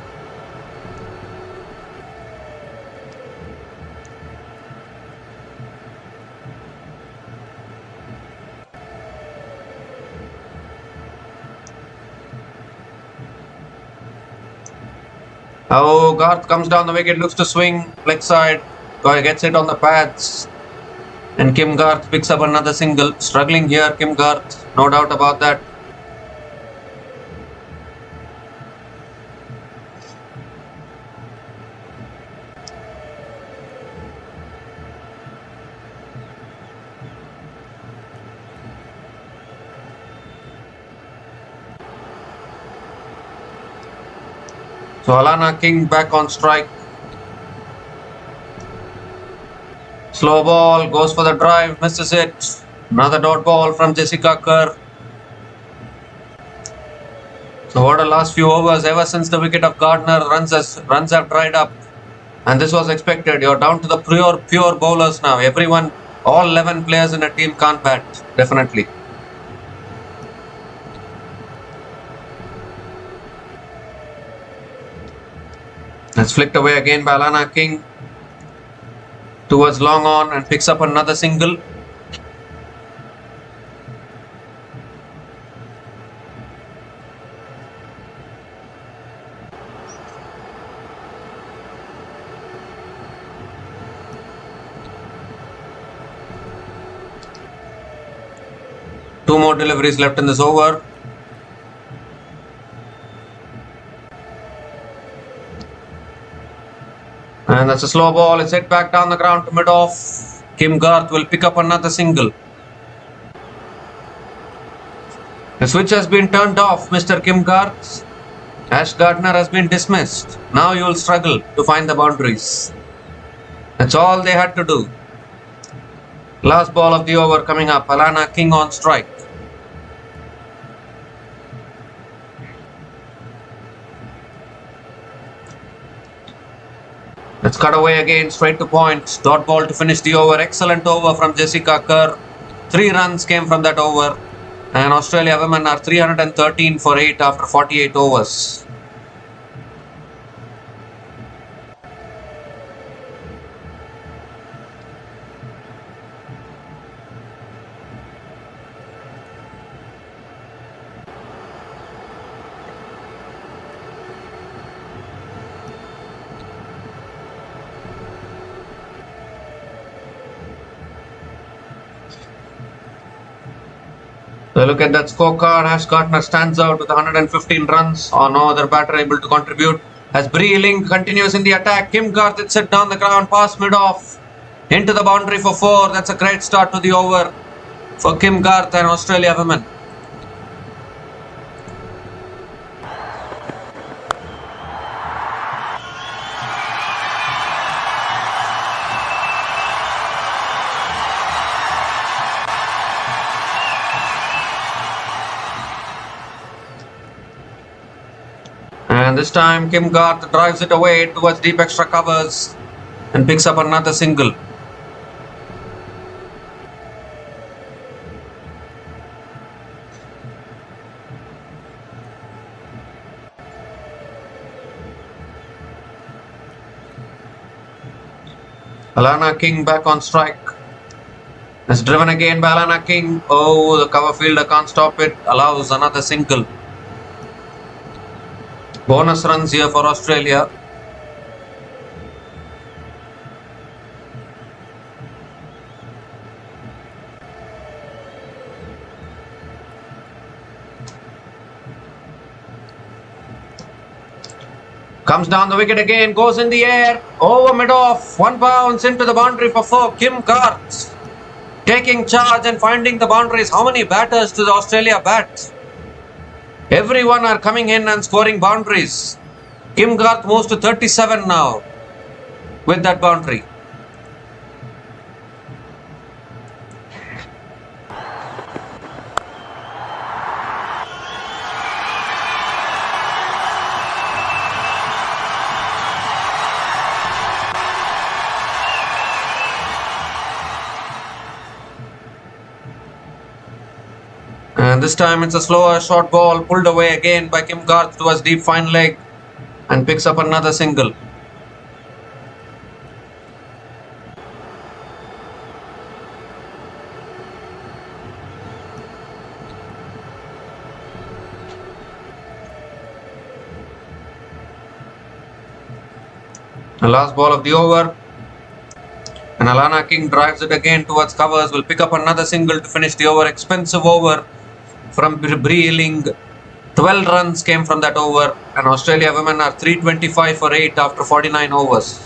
Oh, Garth comes down the wicket, looks to swing, leg side, gets it on the pads. And Kim Garth picks up another single. Struggling here, Kim Garth, no doubt about that. So Alana King back on strike. Slow ball, goes for the drive, misses it. Another dot ball from Jessica Kerr. So what a last few overs. Ever since the wicket of Gardner, runs have dried up. And this was expected. You're down to the pure bowlers now. Everyone, all 11 players in a team can't bat. Definitely. It's flicked away again by Alana King. towards long on and picks up another single. Two more deliveries left in this over. And that's a slow ball. It's hit back down the ground to mid-off. Kim Garth will pick up another single. The switch has been turned off, Mr. Kim Garth. Ash Gardner has been dismissed. Now you will struggle to find the boundaries. That's all they had to do. Last ball of the over coming up. Alana King on strike. Let's cut away again, straight to point. Dot ball to finish the over. Excellent over from Jessica Kerr. 3 runs came from that over. And Australia women are 313 for 8 after 48 overs. So look at that scorecard. Ash Gardner stands out with 115 runs, or no other batter able to contribute. As Breeling continues in the attack, Kim Garth hits it down the ground, past mid-off, into the boundary for 4. That's a great start to the over for Kim Garth and Australia women. And this time Kim Garth drives it away towards deep extra covers and picks up another single. Alana King back on strike. It's driven again by Alana King. Oh, the cover fielder can't stop it. Allows another single. Bonus runs here for Australia. Comes down the wicket again, goes in the air, over mid-off, 1 bounce into the boundary for 4. Kim Garth taking charge and finding the boundaries. How many batters does Australia bat? Everyone are coming in and scoring boundaries. Kim Garth moves to 37 now with that boundary. And this time it's a slower short ball pulled away again by Kim Garth towards deep fine leg and picks up another single. The last ball of the over. And Alana King drives it again towards covers, will pick up another single to finish the over. Expensive over from Breeling. 12 runs came from that over, and Australia women are 325 for 8 after 49 overs.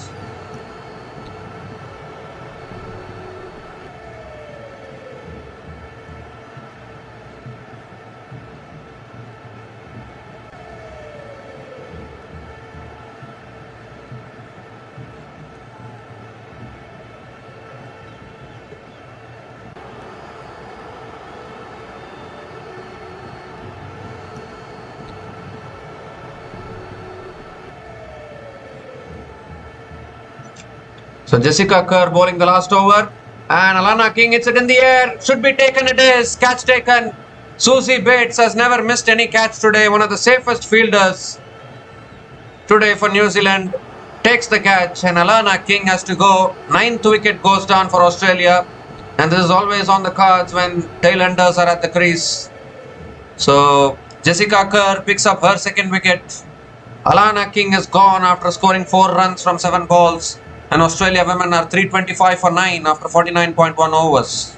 So Jessica Kerr bowling the last over, and Alana King hits it in the air. Should be taken, it is. Catch taken. Susie Bates has never missed any catch today. One of the safest fielders today for New Zealand. takes the catch, and Alana King has to go. 9th wicket goes down for Australia, and this is always on the cards when tail-enders are at the crease. So Jessica Kerr picks up her 2nd wicket. Alana King is gone after scoring 4 runs from 7 balls, and Australia women are 325 for 9 after 49.1 overs.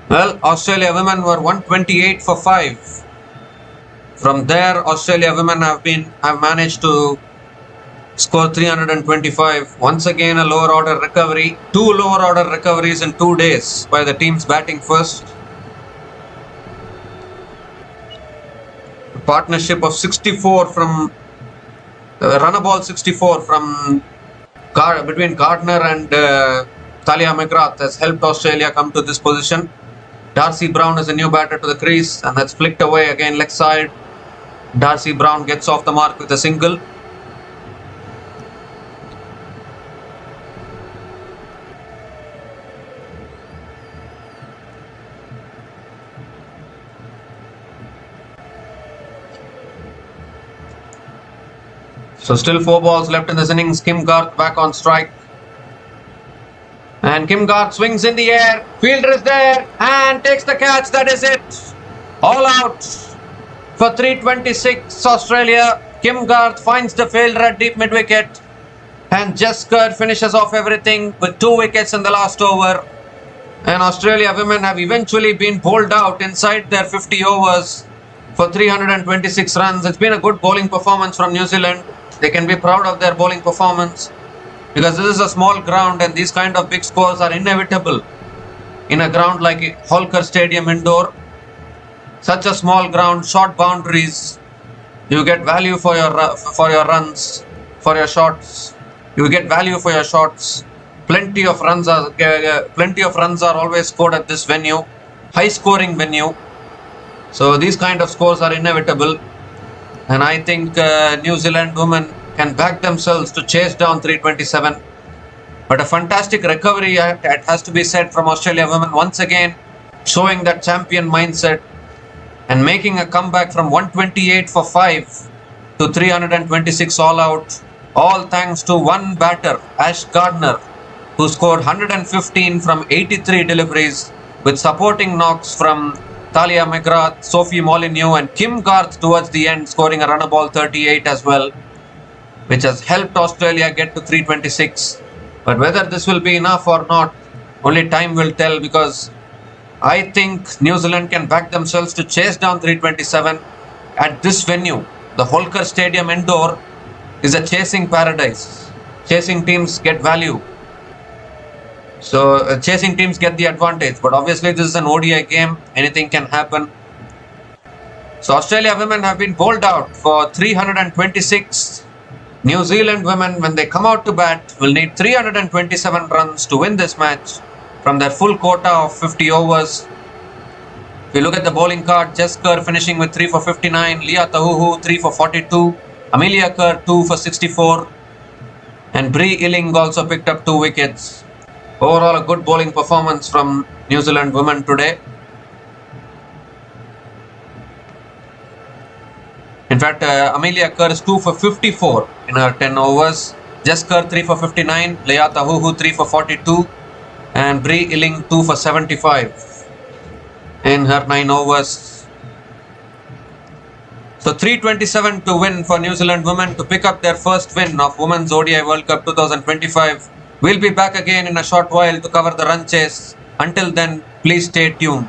Well, Australia women were 128 for 5. From there, Australia women have managed to score 325. Once again, a lower order recovery. 2 lower order recoveries in 2 days by the teams batting first. A partnership of 64 from runner ball 64 from between Gardner and Talia McGrath has helped Australia come to this position. Darcy Brown is a new batter to the crease, and that's flicked away again leg side. Darcy Brown gets off the mark with a single. So still 4 balls left in this innings. Kim Garth back on strike. And Kim Garth swings in the air. Fielder is there and takes the catch. That is it. All out for 326 Australia. Kim Garth finds the fielder at deep mid wicket. And Jess Kerr finishes off everything with 2 wickets in the last over. And Australia women have eventually been bowled out inside their 50 overs for 326 runs. It's been a good bowling performance from New Zealand. They can be proud of their bowling performance, because this is a small ground and these kind of big scores are inevitable in a ground like Holker Stadium indoor. Such a small ground, short boundaries, you get value for your runs, for your shots. You get value for your shots. Plenty of runs are always scored at this venue, high scoring venue. So these kind of scores are inevitable, and I think New Zealand women can back themselves to chase down 327. But a fantastic recovery, it has to be said, from Australia women, once again showing that champion mindset and making a comeback from 128 for 5 to 326 all out, all thanks to one batter, Ash Gardner, who scored 115 from 83 deliveries, with supporting knocks from Talia McGrath, Sophie Molyneux and Kim Garth towards the end, scoring a runner ball 38 as well, which has helped Australia get to 326. But whether this will be enough or not, only time will tell, because I think New Zealand can back themselves to chase down 327 at this venue. The Holker Stadium indoor is a chasing paradise. Chasing teams get value. So chasing teams get the advantage, but obviously this is an ODI game, anything can happen. So Australia women have been bowled out for 326. New Zealand women, when they come out to bat, will need 327 runs to win this match from their full quota of 50 overs. If you look at the bowling card, Jess Kerr finishing with 3 for 59, Leah Tahuhu 3 for 42, Amelia Kerr 2 for 64, and Bree Illing also picked up 2 wickets. Overall, a good bowling performance from New Zealand women today. In fact, Amelia Kerr is 2 for 54 in her 10 overs. Jess Kerr 3 for 59, Leah Tahuhu 3 for 42, and Bree Illing 2 for 75 in her 9 overs. So 327 to win for New Zealand women to pick up their first win of Women's ODI World Cup 2025. We'll be back again in a short while to cover the run chase. Until then, please stay tuned.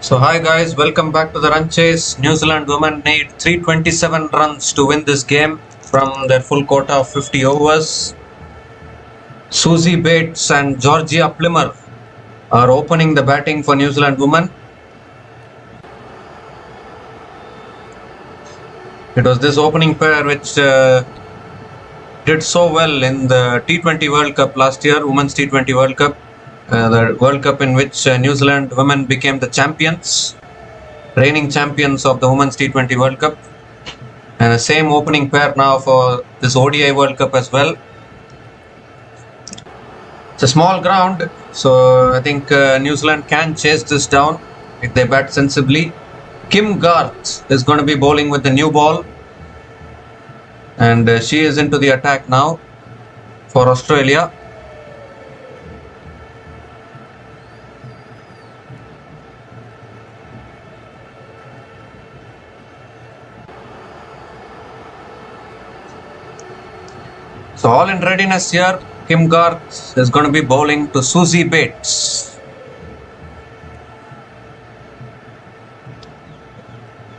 So hi guys, welcome back to the run chase. New Zealand women need 327 runs to win this game from their full quota of 50 overs. Susie Bates and Georgia Plimmer are opening the batting for New Zealand women. It was this opening pair which did so well in the T20 World Cup last year, Women's T20 World Cup, the World Cup in which New Zealand women became the champions, reigning champions of the Women's T20 World Cup, and the same opening pair now for this ODI World Cup as well. It's a small ground, so I think New Zealand can chase this down if they bat sensibly. Kim Garth is going to be bowling with the new ball, and she is into the attack now for Australia. So all in readiness here. Kim Garth is going to be bowling to Susie Bates.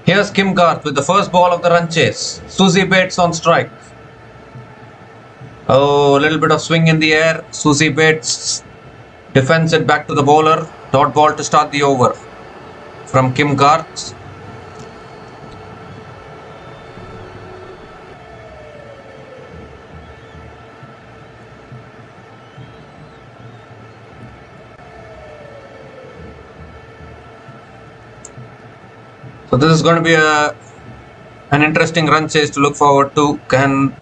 Here's Kim Garth with the first ball of the run chase. Susie Bates on strike. Oh, a little bit of swing in the air. Susie Bates defends it back to the bowler. Dot ball to start the over from Kim Garth. So this is going to be an interesting run chase to look forward to. Can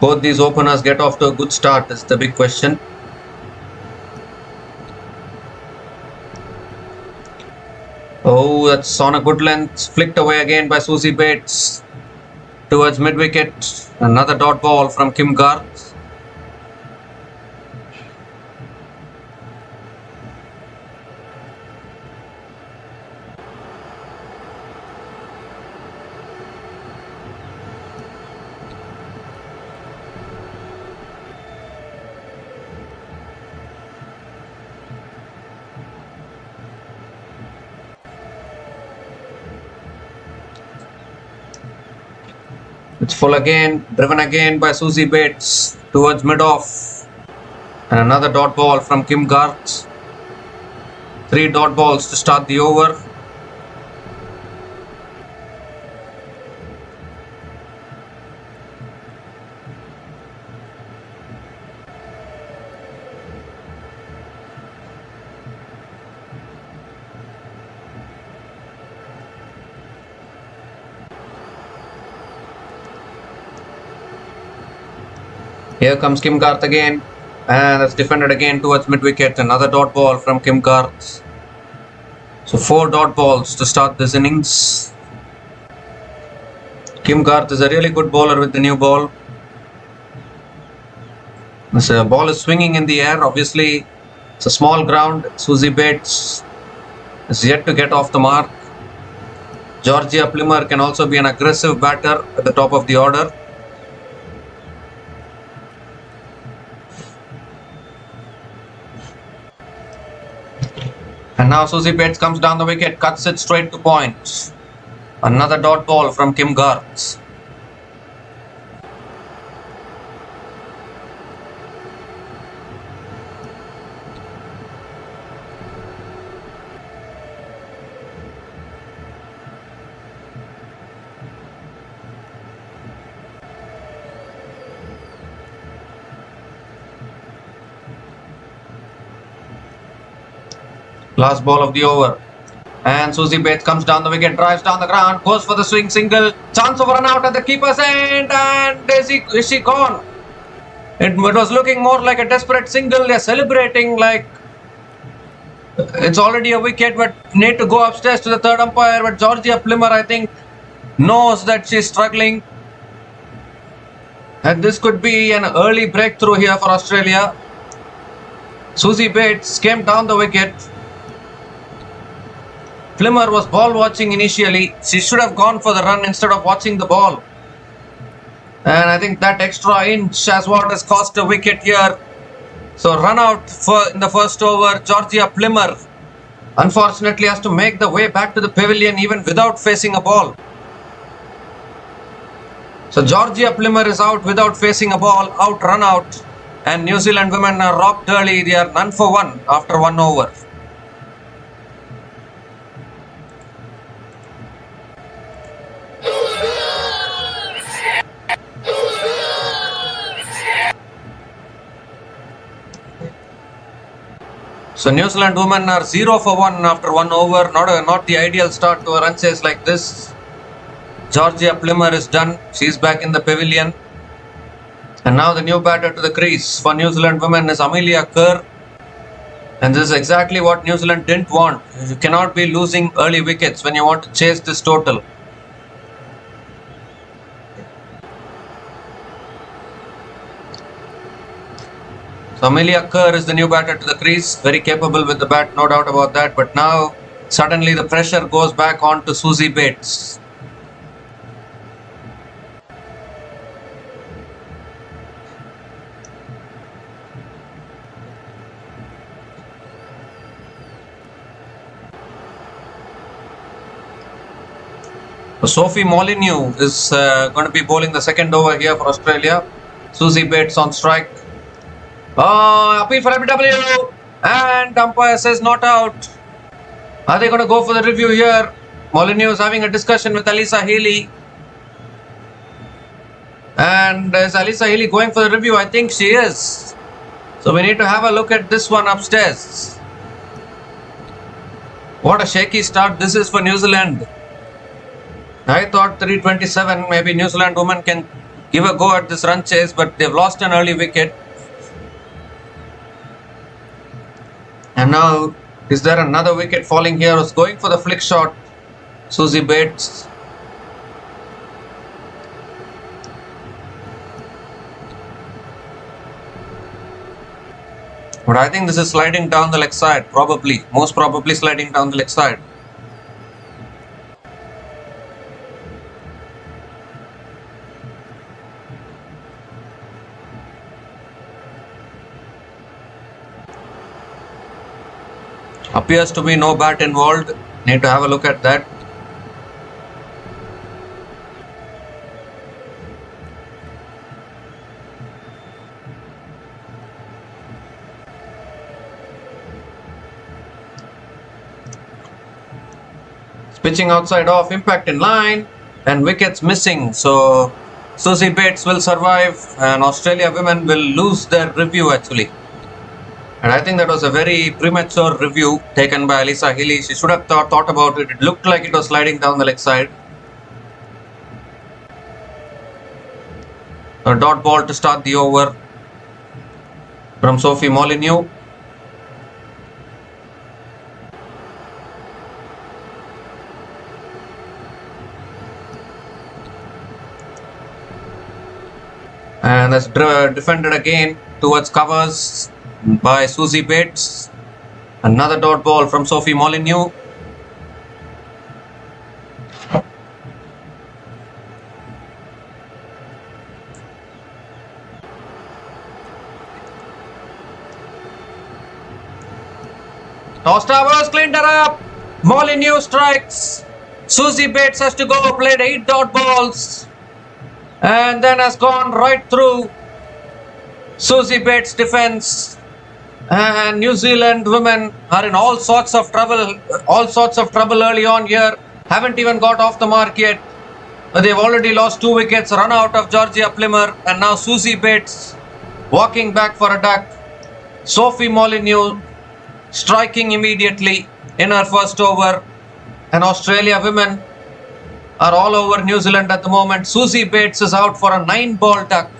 both these openers get off to a good start is the big question. Oh, that's on a good length. Flicked away again by Susie Bates towards mid-wicket. Another dot ball from Kim Garth. It's full again, driven again by Susie Bates towards mid-off. And another dot ball from Kim Garth. 3 dot balls to start the over. Here comes Kim Garth again, and that's defended again towards mid-wicket. Another dot ball from Kim Garth. So 4 dot balls to start this innings. Kim Garth is a really good bowler with the new ball. This ball is swinging in the air. Obviously, it's a small ground. Susie Bates is yet to get off the mark. Georgia Plimmer can also be an aggressive batter at the top of the order. And now Susie Bates comes down the wicket, cuts it straight to point. Another dot ball from Kim Garth. Last ball of the over. And Susie Bates comes down the wicket, drives down the ground, goes for the swing single. Chance of a run out at the keeper's end, and is she gone? It was looking more like a desperate single. They're celebrating like it's already a wicket, but need to go upstairs to the third umpire. But Georgia Plimmer, I think, knows that she's struggling. And this could be an early breakthrough here for Australia. Susie Bates came down the wicket. Plimmer was ball watching initially. She should have gone for the run instead of watching the ball. And I think that extra inch is what has cost a wicket here. So run out in the first over. Georgia Plimmer Unfortunately, has to make the way back to the pavilion even without facing a ball. So Georgia Plymmer is out without facing a ball, run out. And New Zealand women are rocked early. They are none for one after 1 over. So New Zealand women are 0 for 1 after 1 over. Not the ideal start to a run chase like this. Georgia Plymmer is done. She's back in the pavilion. And now the new batter to the crease for New Zealand women is Amelia Kerr. And this is exactly what New Zealand didn't want. You cannot be losing early wickets when you want to chase this total. So Amelia Kerr is the new batter to the crease. Very capable with the bat, no doubt about that. But now suddenly the pressure goes back on to Suzie Bates. Sophie Molyneux is going to be bowling the second over here for Australia. Suzie Bates on strike. Appeal for LBW and umpire says not out. Are they going to go for the review here? Molyneux is having a discussion with Alyssa Healy. And is Alyssa Healy going for the review? I think she is. So we need to have a look at this one upstairs. What a shaky start this is for New Zealand. I thought 327, maybe New Zealand women can give a go at this run chase, but they've lost an early wicket. And now, is there another wicket falling here? Who's going for the flick shot? Suzie Bates. But I think this is sliding down the leg side, probably. Most probably sliding down the leg side. Appears to be no bat involved. Need to have a look at that. Pitching outside off, impact in line, and wickets missing. So Suzie Bates will survive, and Australia women will lose their review actually. And I think that was a very premature review taken by Alyssa Healy. She should have thought about it. It looked like it was sliding down the leg side. A dot ball to start the over from Sophie Molyneux. And that's defended again towards covers by Suzie Bates. Another dot ball from Sophie Molyneux. Towers cleaned her up. Molyneux strikes. Suzie Bates has to go, played 8 dot balls. And then has gone right through Suzie Bates' defense. And New Zealand women are in all sorts of trouble early on here. Haven't even got off the mark yet. They've already lost 2 wickets, run out of Georgia Plymmer, and now Suzie Bates walking back for a duck. Sophie Molyneux striking immediately in her first over. And Australia women are all over New Zealand at the moment. Suzie Bates is out for a 9-ball duck.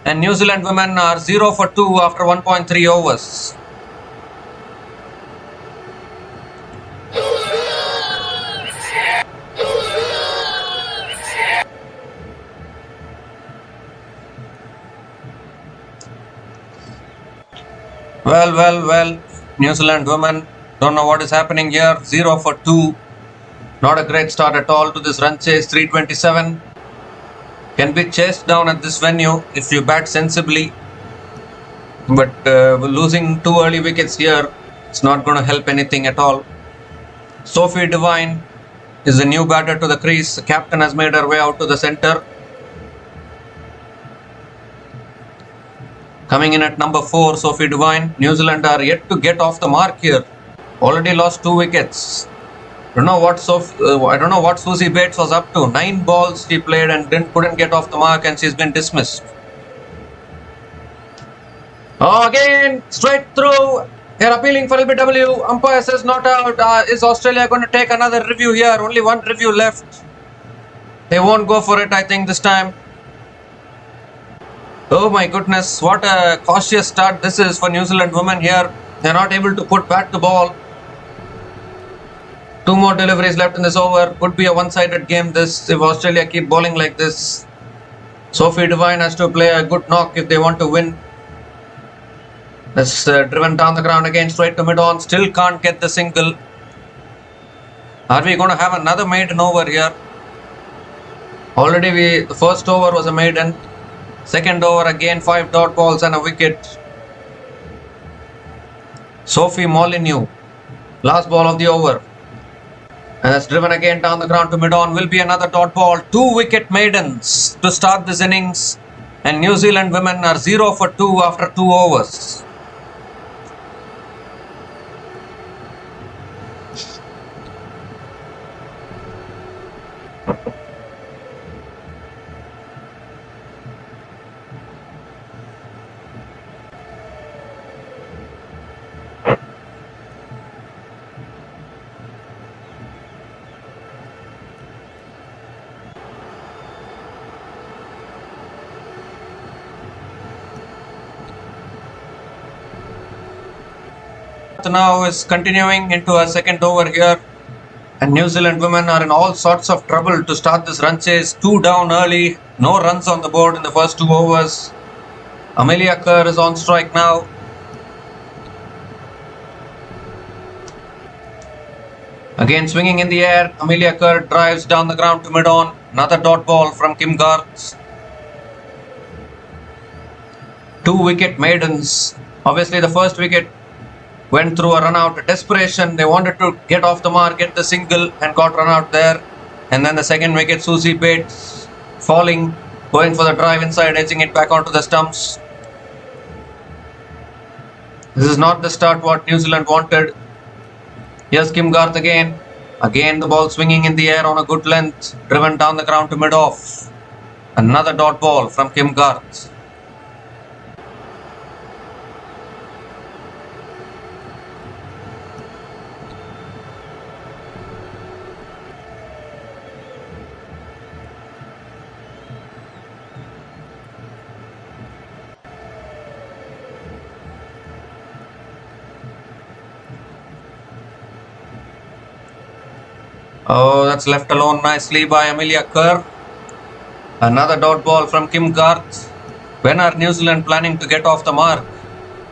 And New Zealand women are 0 for 2 after 1.3 overs. Well. New Zealand women don't know what is happening here. 0 for 2. Not a great start at all to this run chase. 327. Can be chased down at this venue if you bat sensibly. But losing 2 early wickets here, it's not going to help anything at all. Sophie Devine is the new batter to the crease. The captain has made her way out to the centre. Coming in at number 4, Sophie Devine. New Zealand are yet to get off the mark here. Already lost 2 wickets. I don't know what Susie Bates was up to. 9 balls she played and couldn't get off the mark, and she's been dismissed. Oh, again, straight through. They're appealing for LBW. Umpire says not out. Is Australia going to take another review here? Only one review left. They won't go for it, I think, this time. Oh my goodness, what a cautious start this is for New Zealand women here. They're not able to put back the ball. 2 more deliveries left in this over. Could be a one-sided game this if Australia keep bowling like this. Sophie Devine has to play a good knock if they want to win. That's driven down the ground again, straight to mid-on. Still can't get the single. Are we going to have another maiden over here? Already the first over was a maiden. Second over again, 5 dot balls and a wicket. Sophie Molyneux, last ball of the over. And that's driven again down the ground to mid-on. Will be another dot ball. 2 wicket maidens to start this innings. And New Zealand women are 0 for 2 after 2 overs. Now is continuing into a second over here, and New Zealand women are in all sorts of trouble to start this run chase. 2 down early, no runs on the board in the first 2 overs. Amelia Kerr is on strike now. Again swinging in the air, Amelia Kerr drives down the ground to mid-on. Another dot ball from Kim Garth. 2 wicket maidens. Obviously the first wicket went through a run out. Desperation, they wanted to get off the mark, get the single, and got run out there. And then the second wicket, Susie Bates falling, going for the drive inside, edging it back onto the stumps. This is not the start what New Zealand wanted. Here's Kim Garth again. Again the ball swinging in the air on a good length, driven down the ground to mid-off. Another dot ball from Kim Garth. Oh, that's left alone nicely by Amelia Kerr. Another dot ball from Kim Garth. When are New Zealand planning to get off the mark?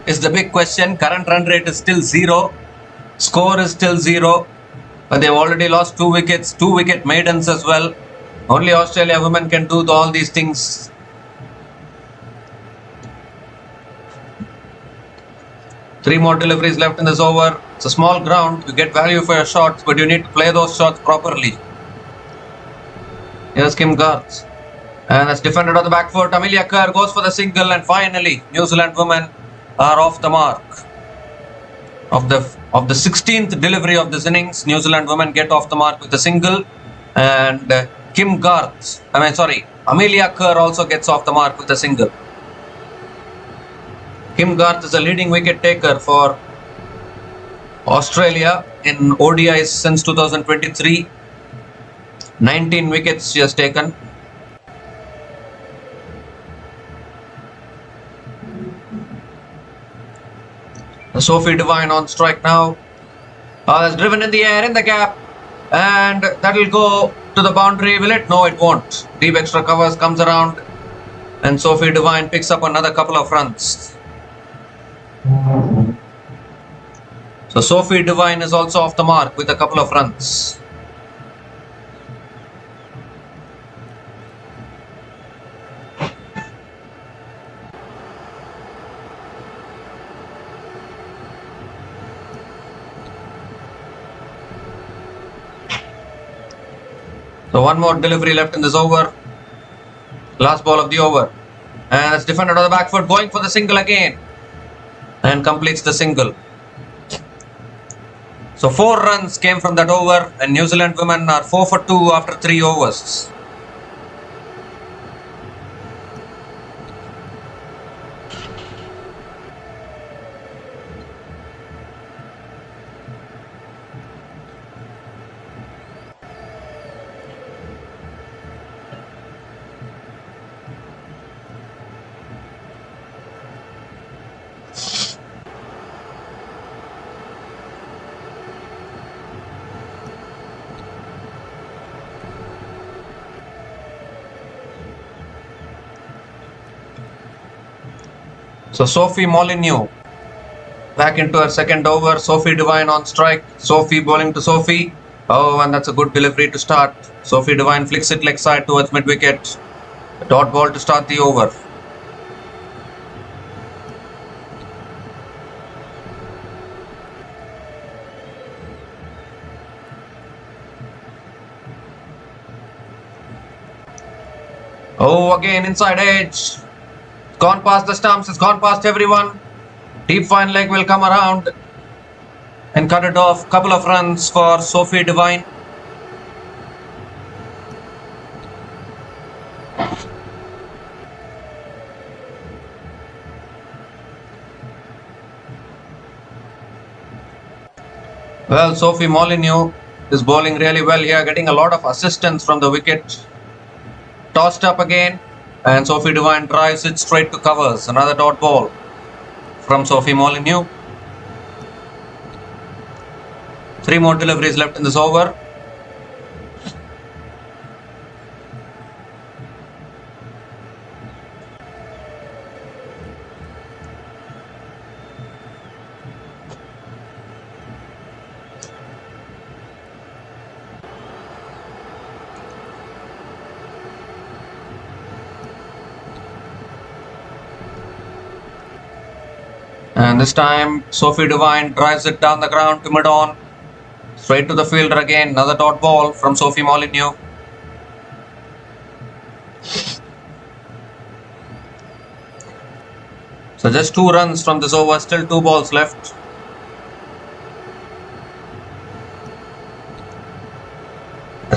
Is the big question. Current run rate is still 0. Score is still 0. But they've already lost 2 wickets, 2 wicket maidens as well. Only Australia women can do all these things. Three more deliveries left in this over. It's a small ground. You get value for your shots, but you need to play those shots properly. Here's Kim Garth. And that's defended on the back foot. Amelia Kerr goes for the single, and finally New Zealand women are off the mark. Of the 16th delivery of this innings, New Zealand women get off the mark with a single, and Amelia Kerr also gets off the mark with a single. Kim Garth is a leading wicket taker for Australia in ODIs since 2023. 19 wickets she has taken. Sophie Devine on strike now. That's driven in the air, in the gap, and that will go to the boundary. Will it? No, it won't. Deep extra covers comes around, and Sophie Devine picks up another couple of runs. So Sophie Devine is also off the mark with a couple of runs. So one more delivery left in this over. Last ball of the over. And it's defended on the back foot, going for the single again. And completes the single. So 4 runs came from that over, and New Zealand women are 4 for 2 after 3 overs. So Sophie Molyneux back into her second over. Sophie Devine on strike. Sophie bowling to Sophie. Oh, and that's a good delivery to start. Sophie Devine flicks it leg side towards mid wicket. Dot ball to start the over. Oh, again inside edge. Gone past the stumps, it's gone past everyone. Deep fine leg will come around and cut it off. Couple of runs for Sophie Devine. Well, Sophie Molyneux is bowling really well here, getting a lot of assistance from the wicket. Tossed up again. And Sophie Devine drives it straight to covers. Another dot ball from Sophie Molyneux. 3 more deliveries left in this over. And this time Sophie Devine drives it down the ground to mid-on. Straight to the fielder again. Another dot ball from Sophie Molyneux. So just 2 runs from this over. Still 2 balls left.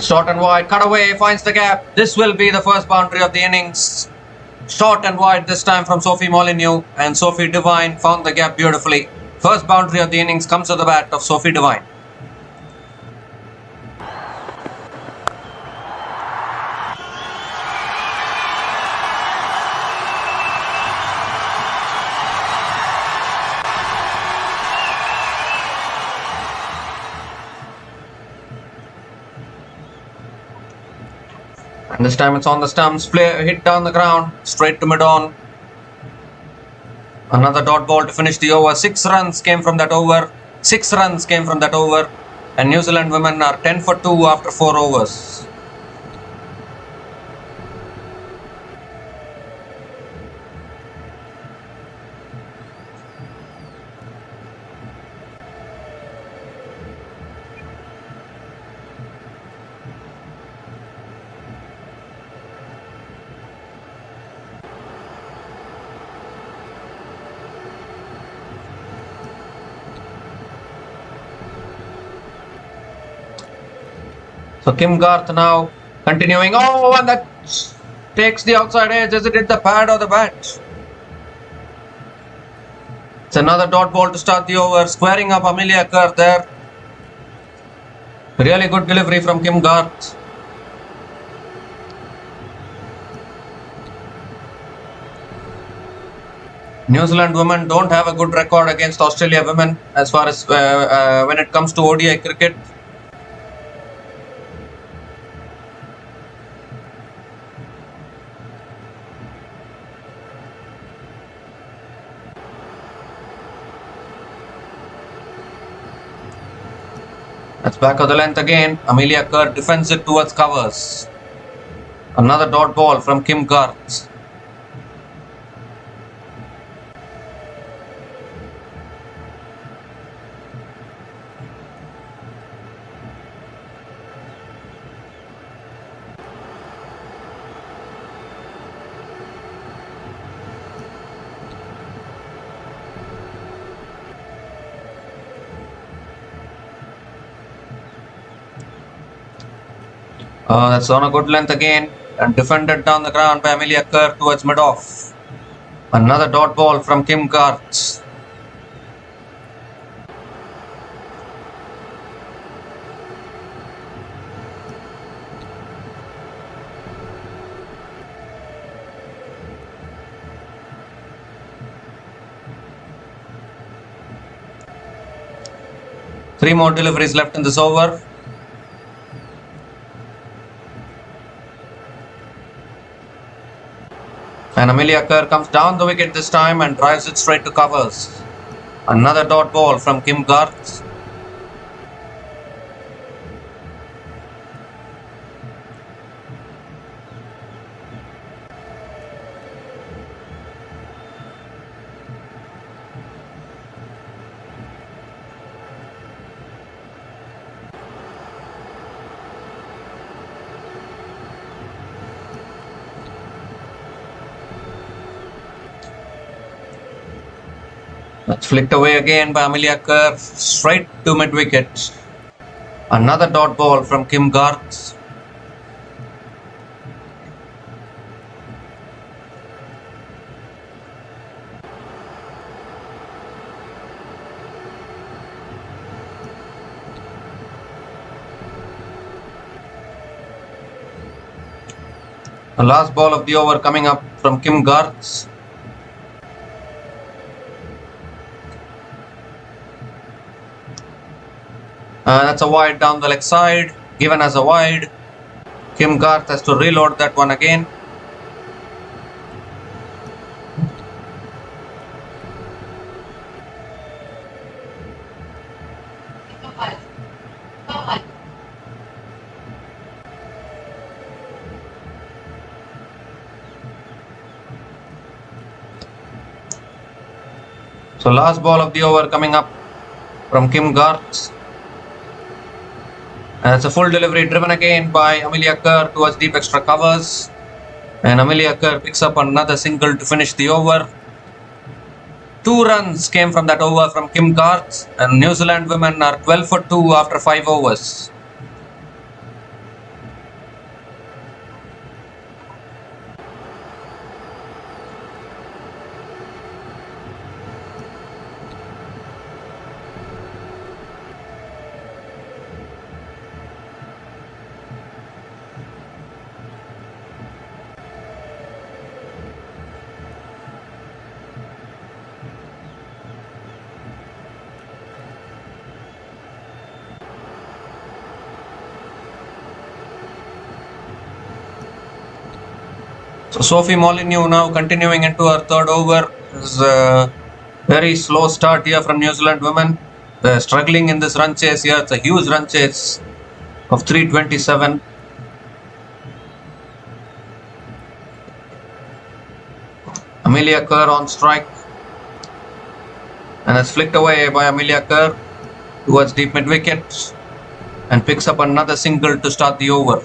Short and wide. Cut away. Finds the gap. This will be the first boundary of the innings. Short and wide this time from Sophie Molyneux, and Sophie Devine found the gap beautifully. First boundary of the innings comes to the bat of Sophie Devine. And this time it's on the stumps, hit down the ground, straight to mid-on. Another dot ball to finish the over. 6 runs came from that over. 6 runs came from that over. And New Zealand women are 10 for 2 after 4 overs. So Kim Garth now continuing. Oh, and that takes the outside edge. As it hit the pad or the bat? It's another dot ball to start the over. Squaring up Amelia Kerr there. Really good delivery from Kim Garth. New Zealand women don't have a good record against Australia women as far as when it comes to ODI cricket. That's back of the length again. Amelia Kerr defends it towards covers. Another dot ball from Kim Garth. That's on a good length again and defended down the ground by Amelia Kerr towards mid-off. Another dot ball from Kim Garth. Three more deliveries left in this over. And Amelia Kerr comes down the wicket this time and drives it straight to covers. Another dot ball from Kim Garth. That's flicked away again by Amelia Kerr, straight to mid-wicket. Another dot ball from Kim Garth. The last ball of the over coming up from Kim Garth. That's a wide down the leg side, given as a wide. Kim Garth has to reload that one again. So last ball of the over coming up from Kim Garth. And it's a full delivery driven again by Amelia Kerr towards deep extra covers. And Amelia Kerr picks up another single to finish the over. 2 runs came from that over from Kim Garth, and New Zealand women are 12 for 2 after 5 overs. So Sophie Molyneux now continuing into her third over. Is a very slow start here from New Zealand women. They're struggling in this run chase here. It's a huge run chase of 327. Amelia Kerr on strike. And it's flicked away by Amelia Kerr towards deep mid wicket and picks up another single to start the over.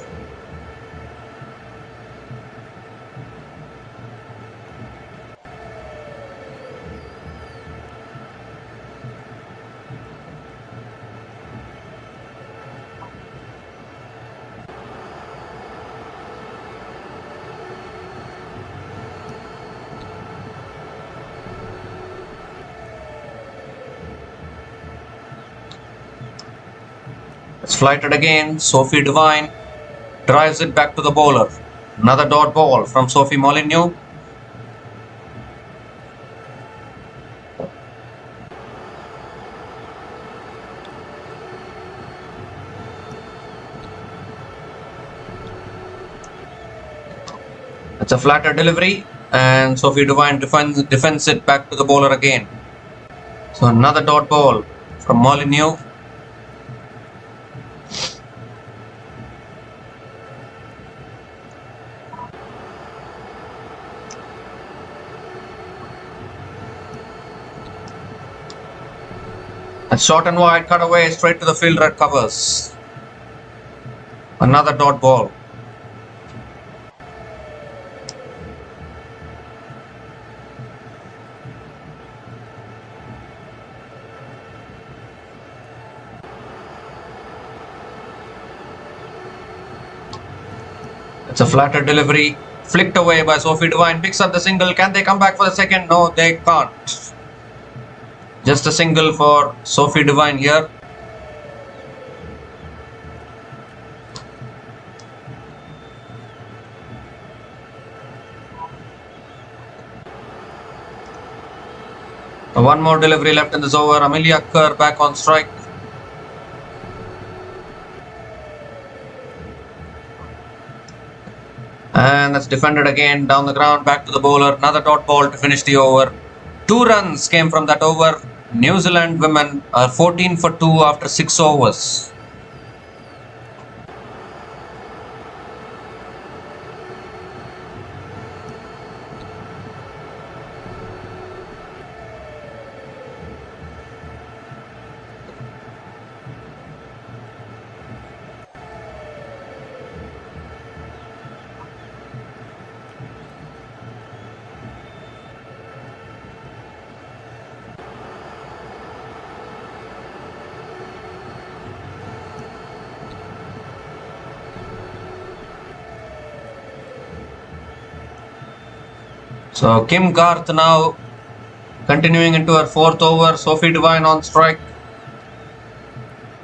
It's flighted again. Sophie Devine drives it back to the bowler. Another dot ball from Sophie Molyneux. It's a flatter delivery, and Sophie Devine defends it back to the bowler again. So another dot ball from Molyneux. It's short and wide, cut away straight to the fielder at covers. Another dot ball. It's a flatter delivery. Flicked away by Sophie Devine. Picks up the single. Can they come back for the second? No, they can't. Just a single for Sophie Devine here. One more delivery left in this over. Amelia Kerr back on strike. And that's defended again down the ground, back to the bowler. Another dot ball to finish the over. 2 runs came from that over. New Zealand women are 14 for 2 after 6 overs. So Kim Garth now continuing into her 4th over. Sophie Devine on strike.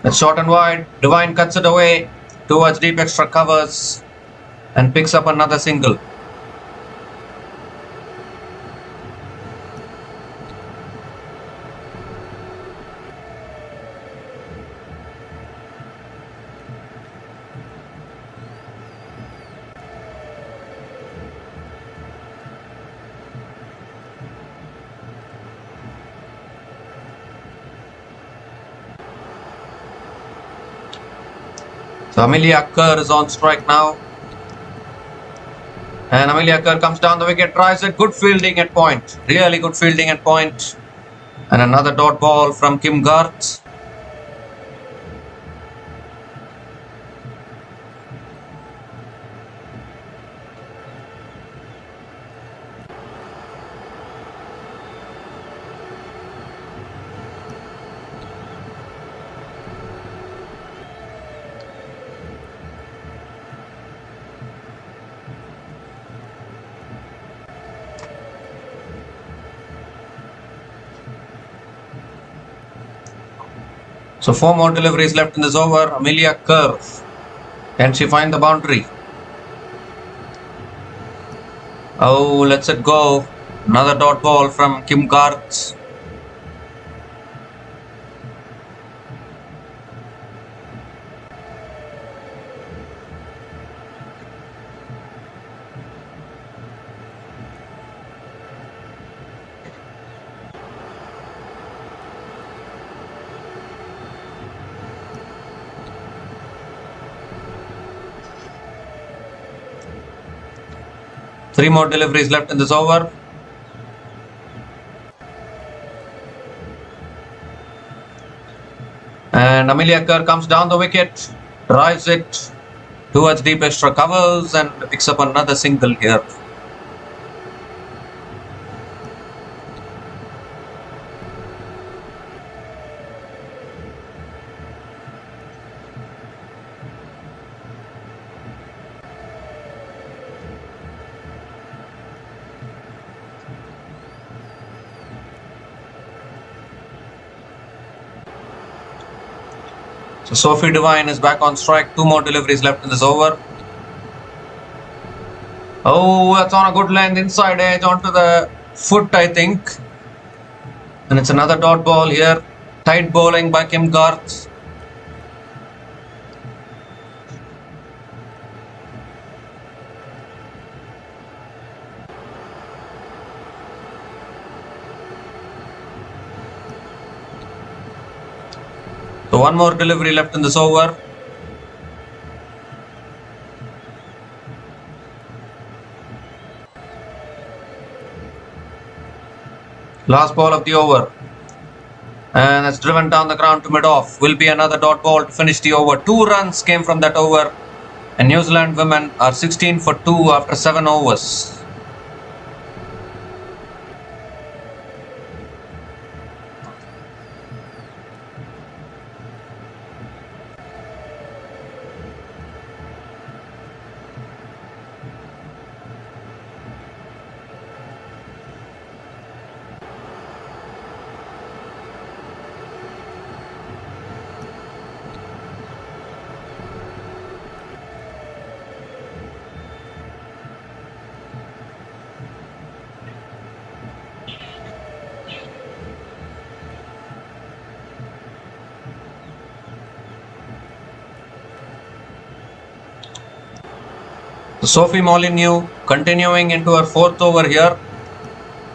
It's short and wide. Devine cuts it away towards deep extra covers and picks up another single. So Amelia Kerr is on strike now. And Amelia Kerr comes down the wicket, tries it. Good fielding at point. Really good fielding at point. And another dot ball from Kim Garth. So 4 more deliveries left in this over. Amelia Kerr. Can she find the boundary? Oh, lets it go. Another dot ball from Kim Garth. Three more deliveries left in this over. And Amelia Kerr comes down the wicket, drives it towards deep extra covers and picks up another single here. So Sophie Devine is back on strike. 2 more deliveries left in this over. Oh, that's on a good length, inside edge onto the foot, I think. And it's another dot ball here. Tight bowling by Kim Garth. So 1 more delivery left in this over. Last ball of the over. And it's driven down the ground to mid-off. Will be another dot ball to finish the over. 2 runs came from that over. And New Zealand women are 16 for 2 after 7 overs. Sophie Molyneux continuing into her 4th over here.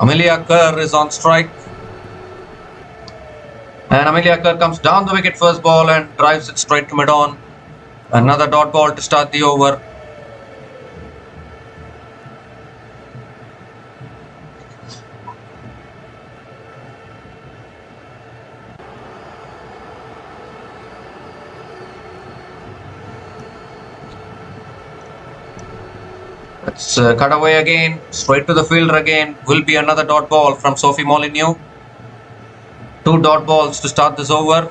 Amelia Kerr is on strike. And Amelia Kerr comes down the wicket first ball and drives it straight to mid-on. Another dot ball to start the over. Let's cut away again, straight to the fielder again. Will be another dot ball from Sophie Molyneux. 2 dot balls to start this over.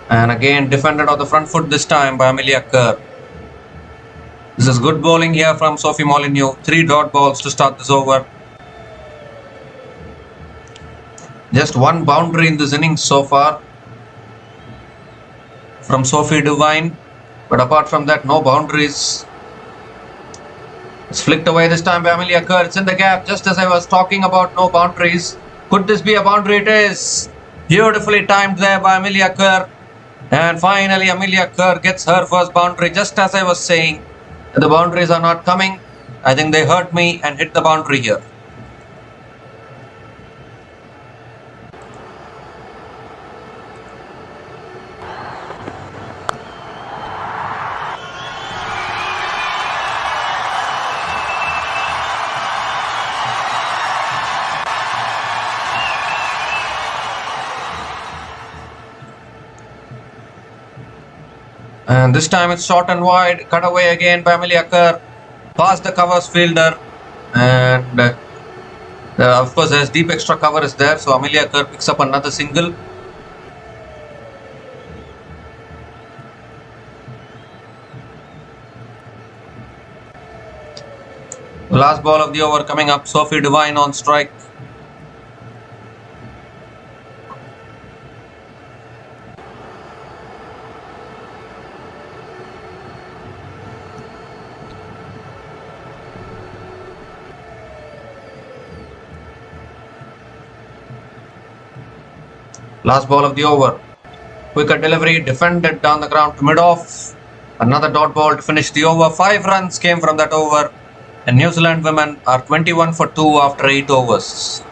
And again defended on the front foot this time by Amelia Kerr. This is good bowling here from Sophie Molyneux. 3 dot balls to start this over. Just 1 boundary in this innings so far from Sophie Devine. But apart from that, no boundaries. It's flicked away this time by Amelia Kerr. It's in the gap just as I was talking about no boundaries. Could this be a boundary? It is. Beautifully timed there by Amelia Kerr. And finally Amelia Kerr gets her first boundary just as I was saying. The boundaries are not coming. I think they hurt me and hit the boundary here. And this time it's short and wide. Cut away again by Amelia Kerr. Past the covers fielder. And of course there's deep extra cover is there. So Amelia Kerr picks up another single. The last ball of the over coming up. Sophie Devine on strike. Last ball of the over. Quicker delivery, defended down the ground to mid-off. Another dot ball to finish the over. 5 runs came from that over. And New Zealand women are 21 for 2 after 8 overs.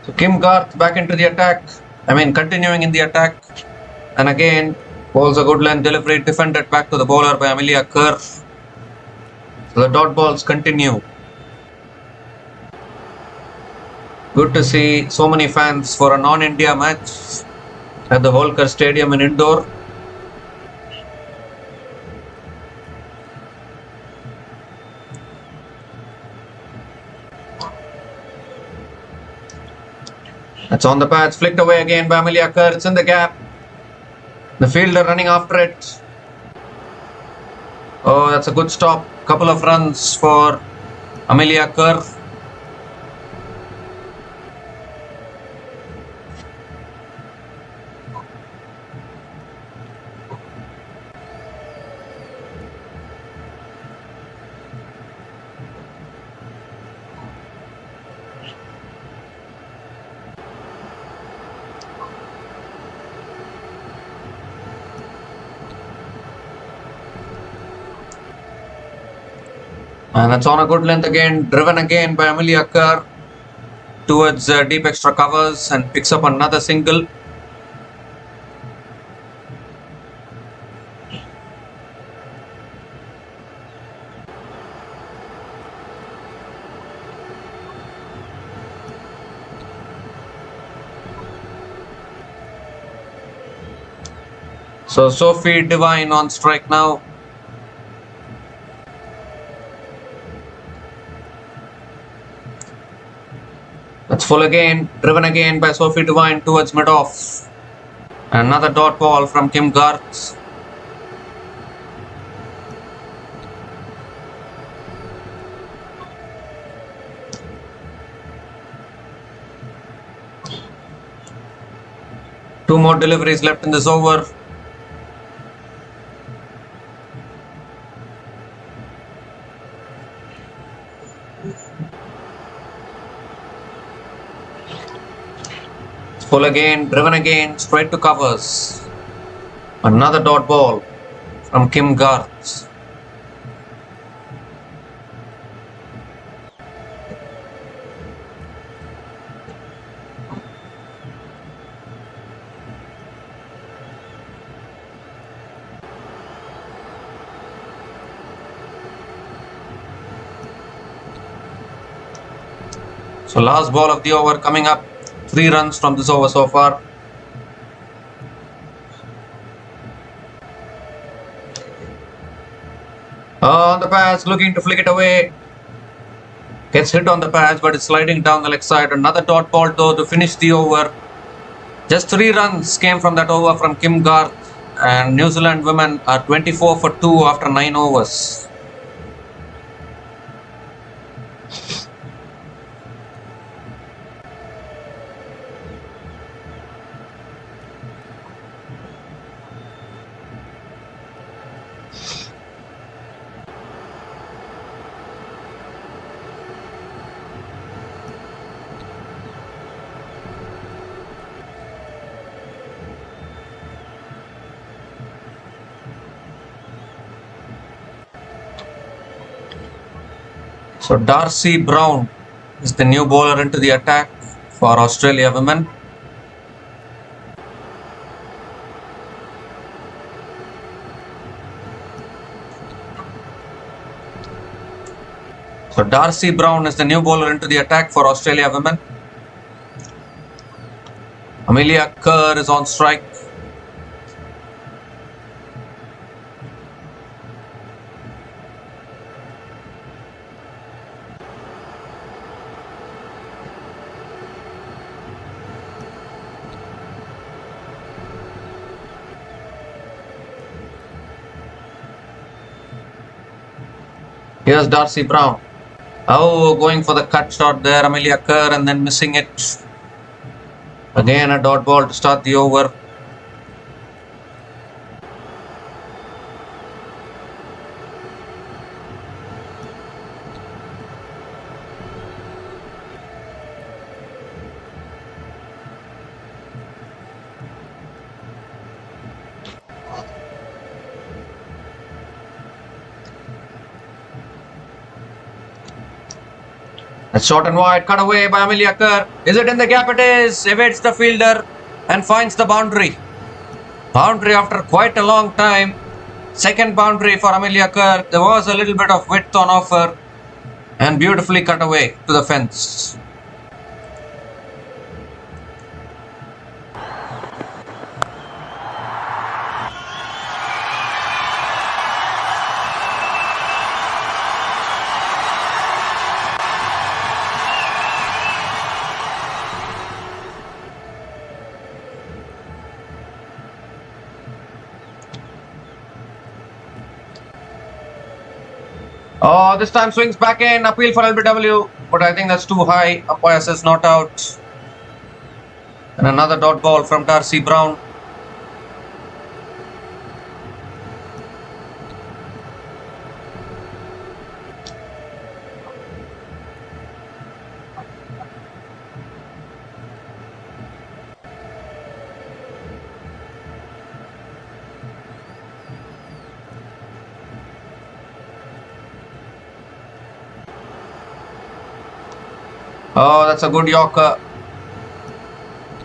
So Kim Garth back into the attack. Continuing in the attack. And again, balls a good length delivery, defended back to the bowler by Amelia Kerr. So the dot balls continue. Good to see so many fans for a non-India match at the Holkar Stadium in Indore. That's on the pads, flicked away again by Amelia Kerr. It's in the gap. The fielder running after it. Oh, that's a good stop. Couple of runs for Amelia Kerr. And that's on a good length again, driven again by Amelia Kerr. towards deep extra covers and picks up another single. So Sophie Devine on strike now. That's full again, driven again by Sophie Devine towards mid-off. Another dot ball from Kim Garth. Two more deliveries left in this over. Full again, driven again, straight to covers. Another dot ball from Kim Garth. So last ball of the over coming up. 3 runs from this over so far. On the pass, looking to flick it away. Gets hit on the pass, but it's sliding down the leg side. Another dot ball though to finish the over. Just 3 runs came from that over from Kim Garth, and New Zealand women are 24 for 2 after 9 overs. So Darcy Brown is the new bowler into the attack for Australia women. So Darcy Brown is the new bowler into the attack for Australia women. Amelia Kerr is on strike. Here's Darcy Brown. Oh, going for the cut shot there, Amelia Kerr, and then missing it. Again a dot ball to start the over. That's short and wide, cut away by Amelia Kerr. Is it in the gap? It is. Evades the fielder and finds the boundary. Boundary after quite a long time. Second boundary for Amelia Kerr. There was a little bit of width on offer and beautifully cut away to the fence. Oh, this time swings back in, appeal for LBW, but I think that's too high. Umpire says not out. And another dot ball from Darcy Brown. Oh, that's a good Yorker.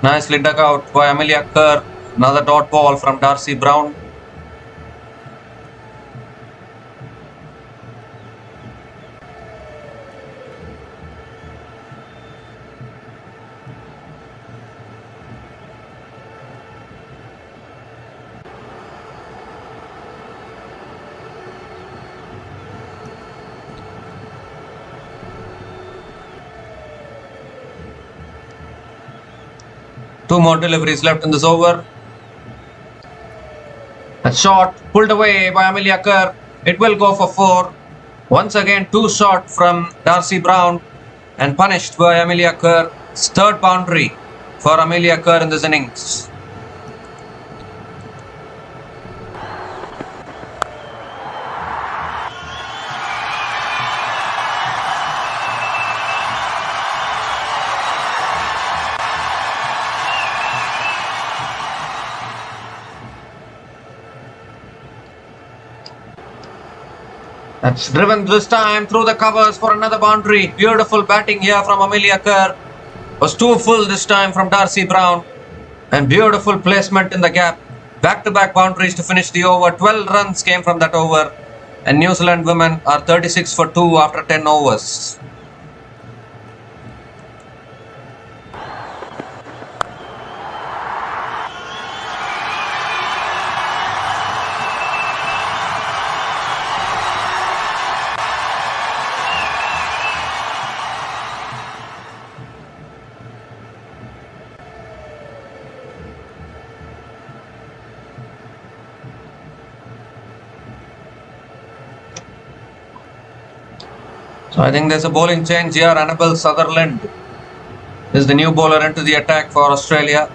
Nicely dug out by Amelia Kerr. Another dot ball from Darcy Brown. Two more deliveries left in this over. A shot pulled away by Amelia Kerr. It will go for 4. Once again, 2 shot from Darcy Brown and punished by Amelia Kerr. Third boundary for Amelia Kerr in this innings. That's driven this time through the covers for another boundary. Beautiful batting here from Amelia Kerr. Was too full this time from Darcy Brown. And beautiful placement in the gap. Back-to-back boundaries to finish the over. 12 runs came from that over. And New Zealand women are 36 for 2 after 10 overs. So I think there's a bowling change here. Annabel Sutherland is the new bowler into the attack for Australia.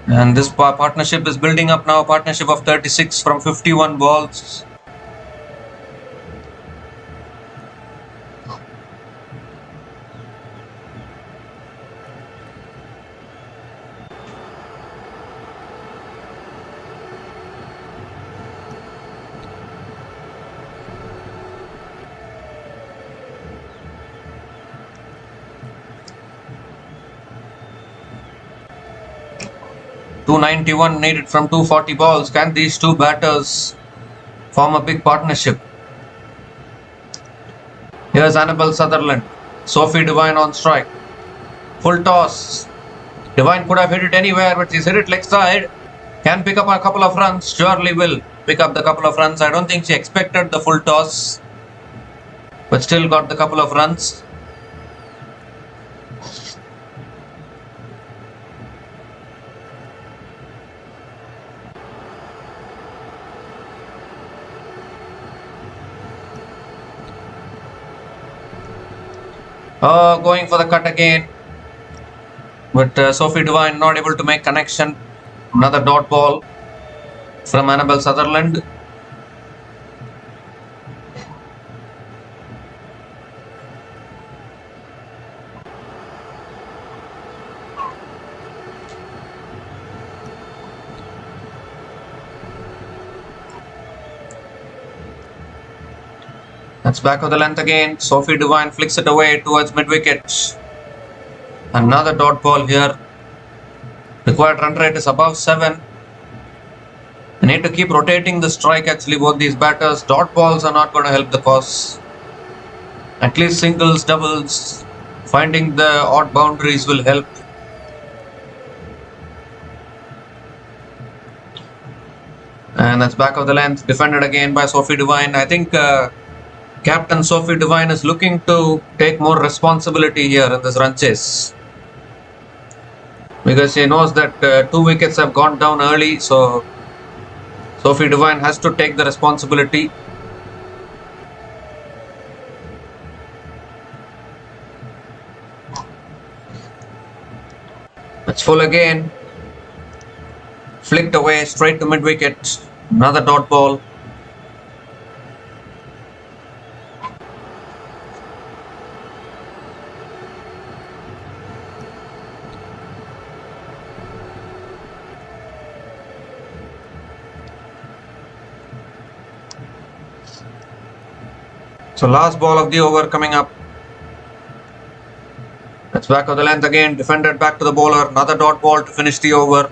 And this partnership is building up now. A partnership of 36 from 51 balls. .291 needed from 240 balls. Can these two batters form a big partnership? Here's Annabel Sutherland. Sophie Devine on strike. Full toss. Devine could have hit it anywhere, but she's hit it leg side. Can pick up a couple of runs. Surely will pick up the couple of runs. I don't think she expected the full toss, but still got the couple of runs. Going for the cut again, but Sophie Devine not able to make connection. Another dot ball from Annabel Sutherland. That's back of the length again. Sophie Devine flicks it away towards mid-wicket. Another dot ball here. Required run rate is above 7. They need to keep rotating the strike actually, both these batters. Dot balls are not going to help the cause. At least singles, doubles. Finding the odd boundaries will help. And that's back of the length. Defended again by Sophie Devine. I think Captain Sophie Devine is looking to take more responsibility here in this run chase, because she knows that 2 wickets have gone down early, so Sophie Devine has to take the responsibility. It's full again. Flicked away straight to mid-wicket. Another dot ball. So last ball of the over coming up. That's back of the length again, defended back to the bowler, another dot ball to finish the over.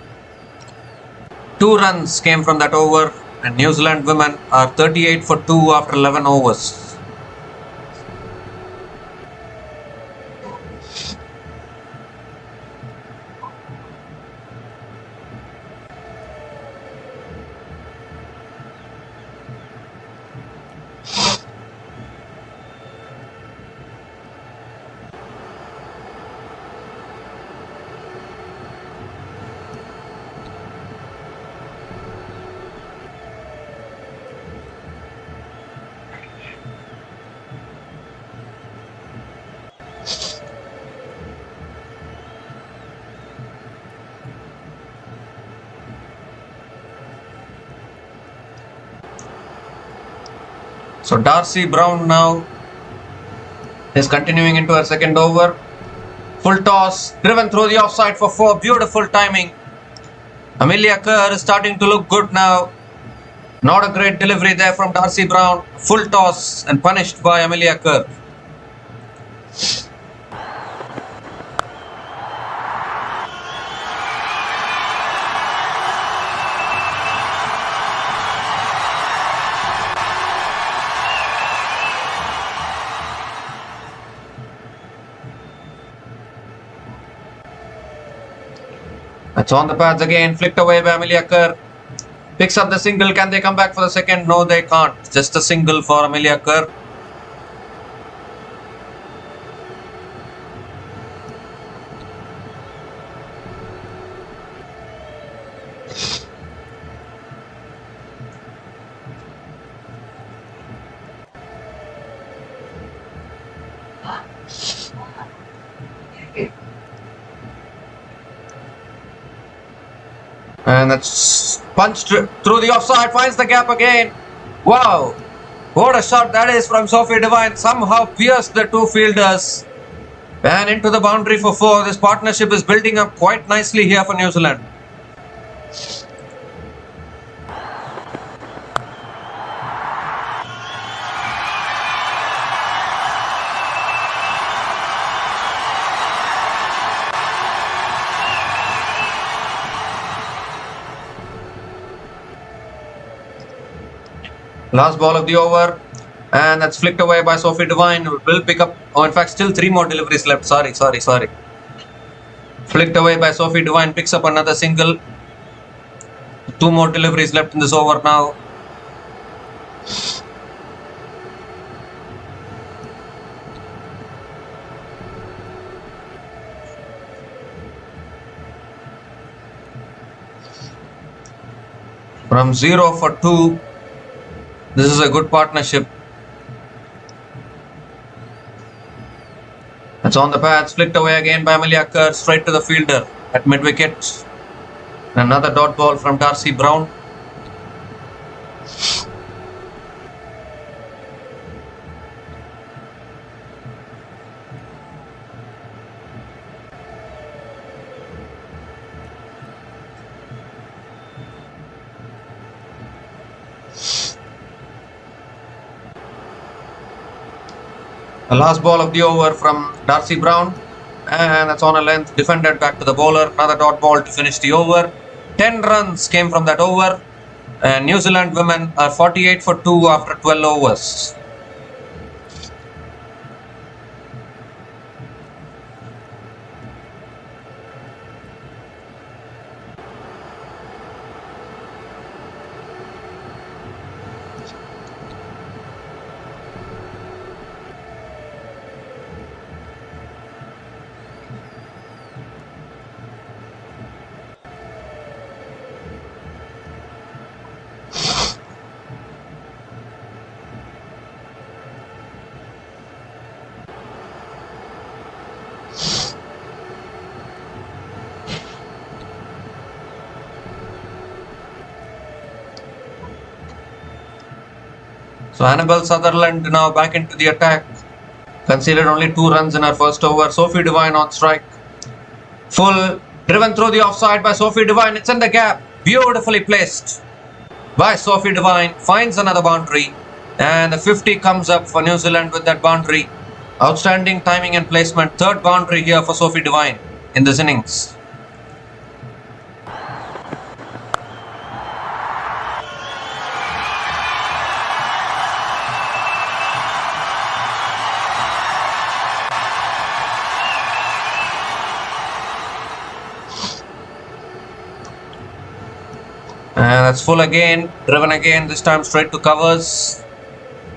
2 runs came from that over, and New Zealand women are 38 for 2 after 11 overs. So Darcy Brown now is continuing into her second over. Full toss, driven through the offside for 4. Beautiful timing. Amelia Kerr is starting to look good now. Not a great delivery there from Darcy Brown. Full toss and punished by Amelia Kerr. That's on the pads again, flicked away by Amelia Kerr. Picks up the single. Can they come back for the second? No, they can't. Just a single for Amelia Kerr. And that's punched through the offside, finds the gap again. Wow, what a shot that is from Sophie Devine. Somehow pierced the 2 fielders and into the boundary for 4. This partnership is building up quite nicely here for New Zealand. Last ball of the over, and that's flicked away by Sophie Devine. Will pick up, oh, in fact, still 3 more deliveries left. Sorry. Flicked away by Sophie Devine, picks up another single. 2 more deliveries left in this over now. From 0 for 2. This is a good partnership. That's on the pads, flicked away again by Amelia Kerr, straight to the fielder at mid-wicket. Another dot ball from Darcy Brown. The last ball of the over from Darcy Brown, and that's on a length, defended back to the bowler. Another dot ball to finish the over. 10 runs came from that over, and New Zealand women are 48 for 2 after 12 overs. So Annabelle Sutherland now back into the attack. Conceded only 2 runs in her first over. Sophie Devine on strike. Full, driven through the offside by Sophie Devine. It's in the gap. Beautifully placed by Sophie Devine. Finds another boundary. And the 50 comes up for New Zealand with that boundary. Outstanding timing and placement. Third boundary here for Sophie Devine in this innings. And that's full again, driven again, this time straight to covers.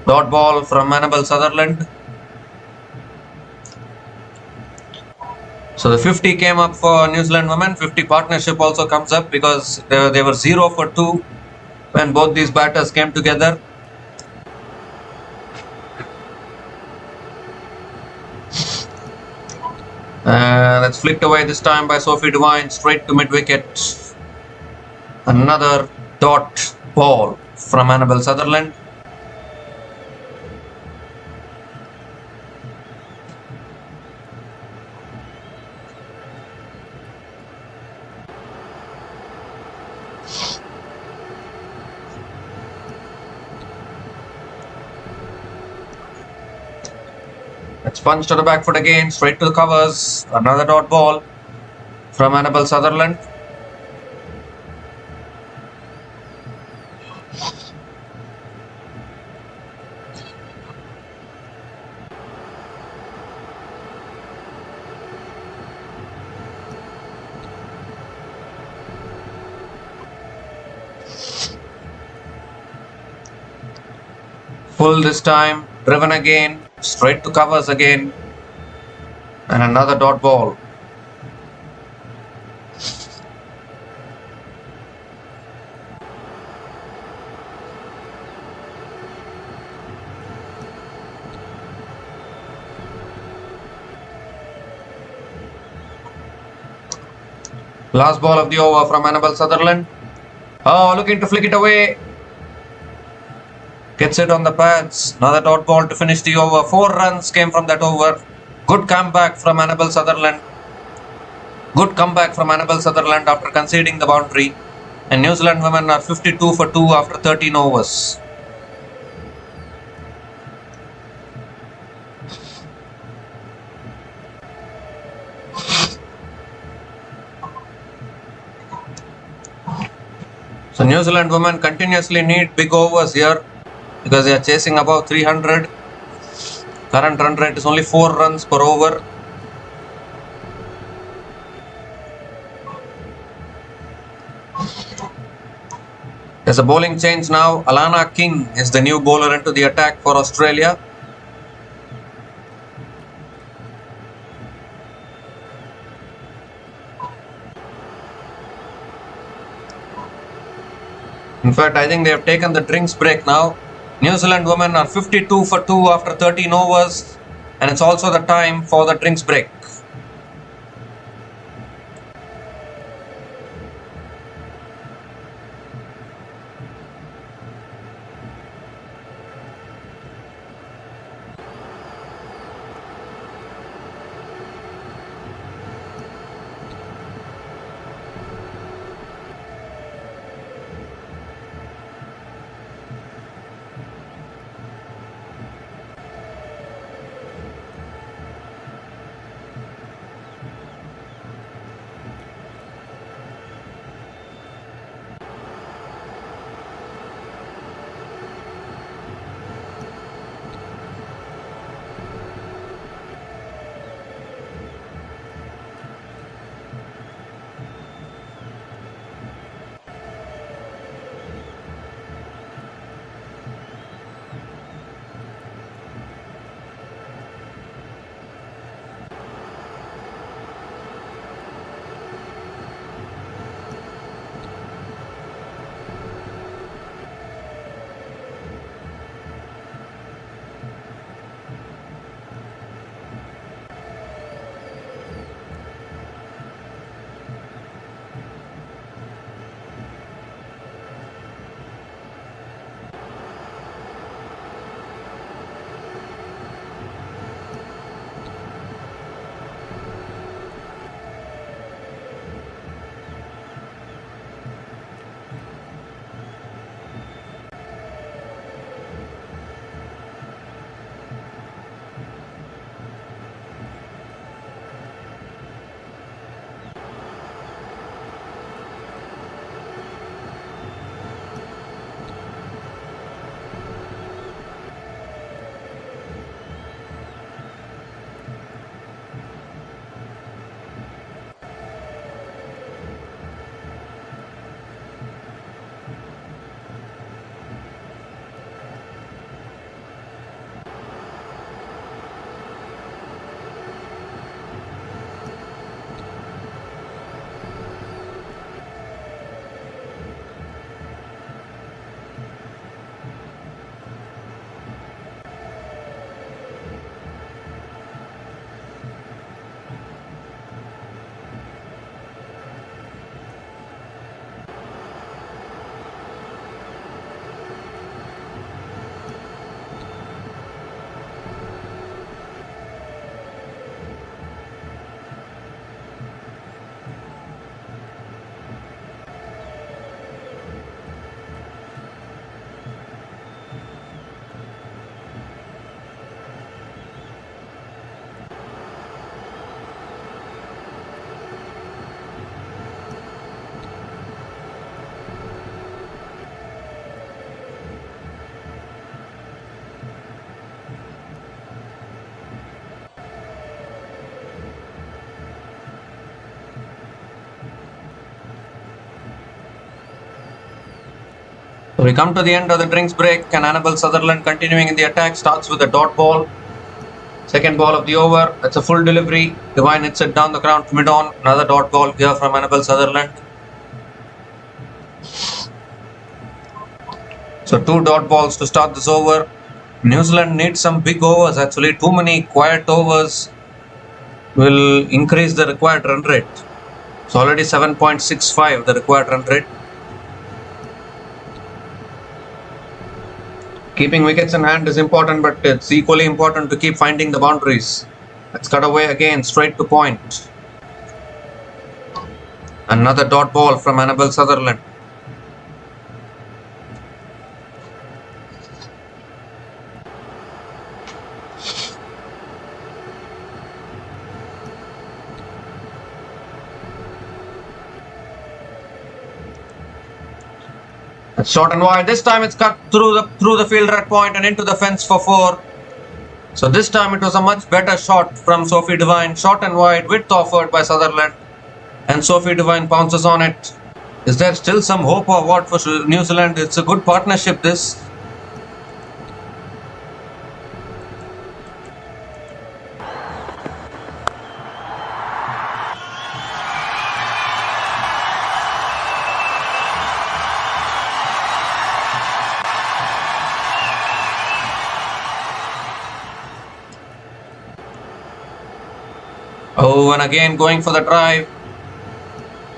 Dot ball from Annabel Sutherland. So the 50 came up for New Zealand women. 50 partnership also comes up because they were 0 for 2 when both these batters came together. And that's flicked away this time by Sophie Devine, straight to mid-wicket. Another dot ball from Annabel Sutherland. It's punched to the back foot again, straight to the covers. Another dot ball from Annabel Sutherland. Full this time, driven again, straight to covers again, and another dot ball. Last ball of the over from Annabel Sutherland. Oh, looking to flick it away. Gets it on the pads. Another dot ball to finish the over. 4 runs came from that over. Good comeback from Annabel Sutherland. Good comeback from Annabel Sutherland after conceding the boundary. And New Zealand women are 52 for 2 after 13 overs. So New Zealand women continuously need big overs here, because they are chasing above 300. Current run rate is only 4 runs per over. There's a bowling change now. Alana King is the new bowler into the attack for Australia. In fact, I think they have taken the drinks break now. New Zealand women are 52 for 2 after 13 overs, and it's also the time for the drinks break. we come to the end of the drinks break, and Annabel Sutherland continuing in the attack starts with a dot ball. Second ball of the over, that's a full delivery. Divine hits it down the ground mid-on. Another dot ball here from Annabel Sutherland. So 2 dot balls to start this over. New Zealand needs some big overs actually. Too many quiet overs will increase the required run rate. So already 7.65 the required run rate. Keeping wickets in hand is important, but it's equally important to keep finding the boundaries. Let's cut away again, straight to point. Another dot ball from Annabel Sutherland. That's short and wide. This time it's cut through the fielder at point and into the fence for 4. So this time it was a much better shot from Sophie Devine. Short and wide, width offered by Sutherland, and Sophie Devine pounces on it. Is there still some hope or what for New Zealand? It's a good partnership this. Oh, and again going for the drive.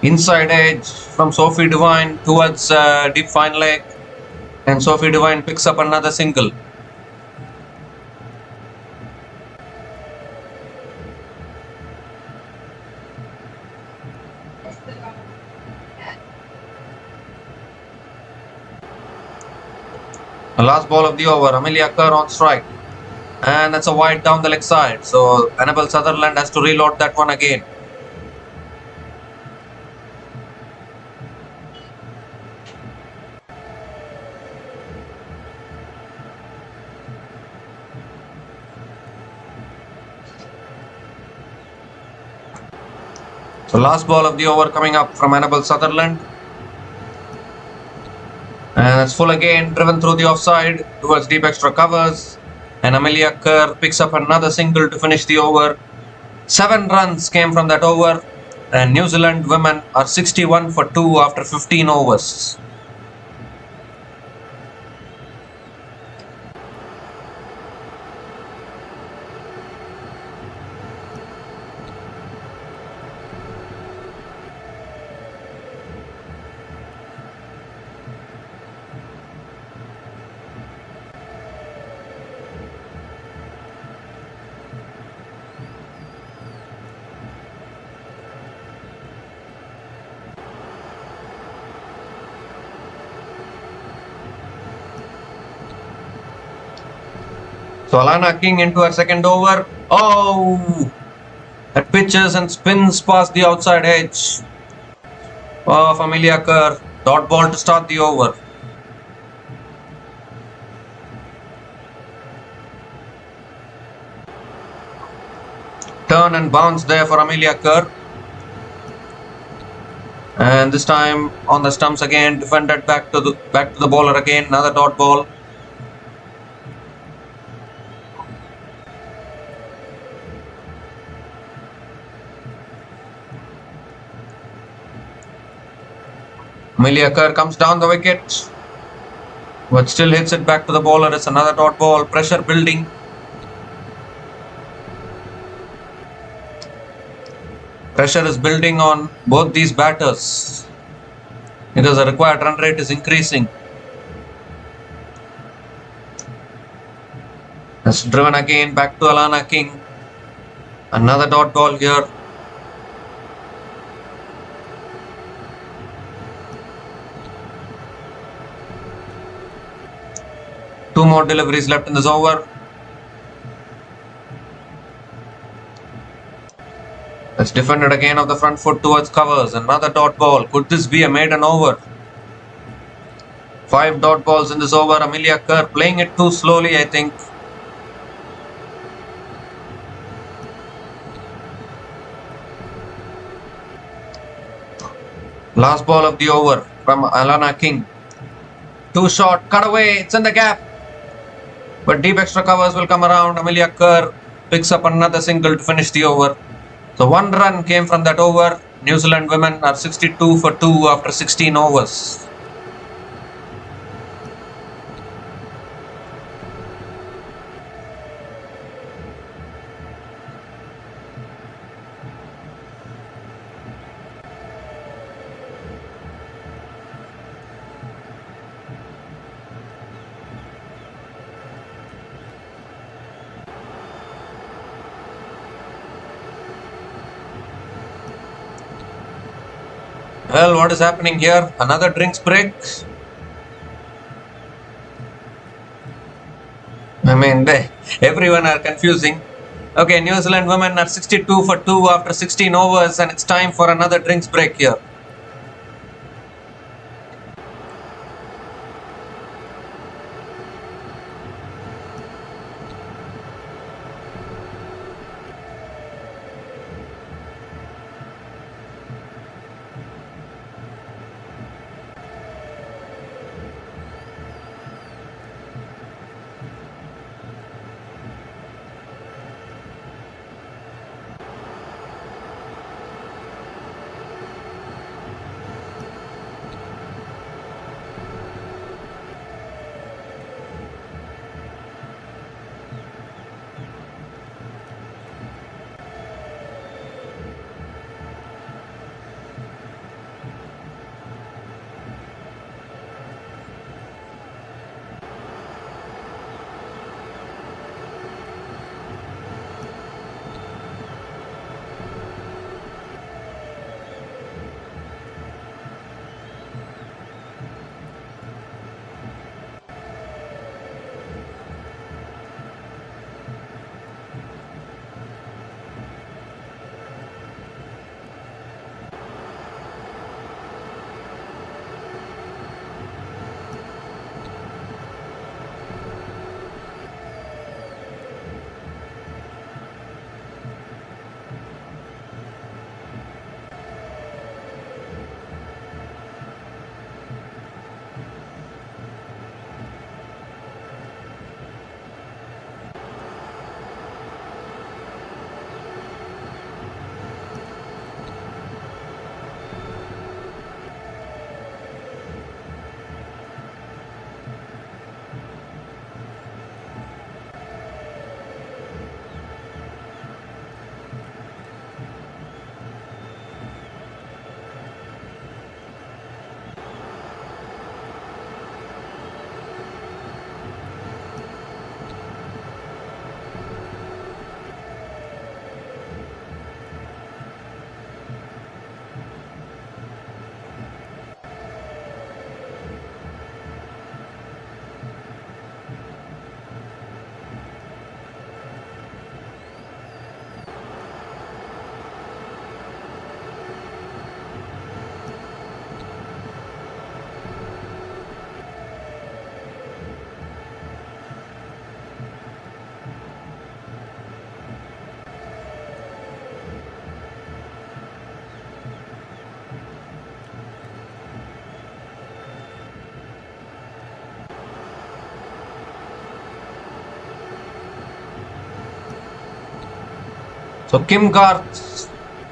Inside edge from Sophie Devine towards deep fine leg. And Sophie Devine picks up another single. The last ball of the over, Amelia Kerr on strike. And that's a wide down the leg side. So Annabel Sutherland has to reload that one again. So last ball of the over coming up from Annabel Sutherland. And it's full again, driven through the offside towards deep extra covers. And Amelia Kerr picks up another single to finish the over. 7 runs came from that over, and New Zealand women are 61 for 2 after 15 overs. So Alana King into her second over. Oh! That pitches and spins past the outside edge of Amelia Kerr. Dot ball to start the over. Turn and bounce there for Amelia Kerr. And this time on the stumps again, defended back to the bowler again. Another dot ball. Amelia Kerr comes down the wicket, but still hits it back to the bowler. It's another dot ball. Pressure building. Pressure is building on both these batters because the required run rate is increasing. It's driven again back to Alana King. Another dot ball here. Two more deliveries left in this over. It's defended again off the front foot towards covers. Another dot ball. Could this be a maiden over? 5 dot balls in this over. Amelia Kerr playing it too slowly, I think. Last ball of the over from Alana King. Too short, cut away, it's in the gap. But deep extra covers will come around. Amelia Kerr picks up another single to finish the over. So 1 run came from that over. New Zealand women are 62 for 2 after 16 overs. Well, what is happening here? Another drinks break. I mean, everyone are confusing. Okay, New Zealand women are 62 for 2 after 16 overs, and it's time for another drinks break here.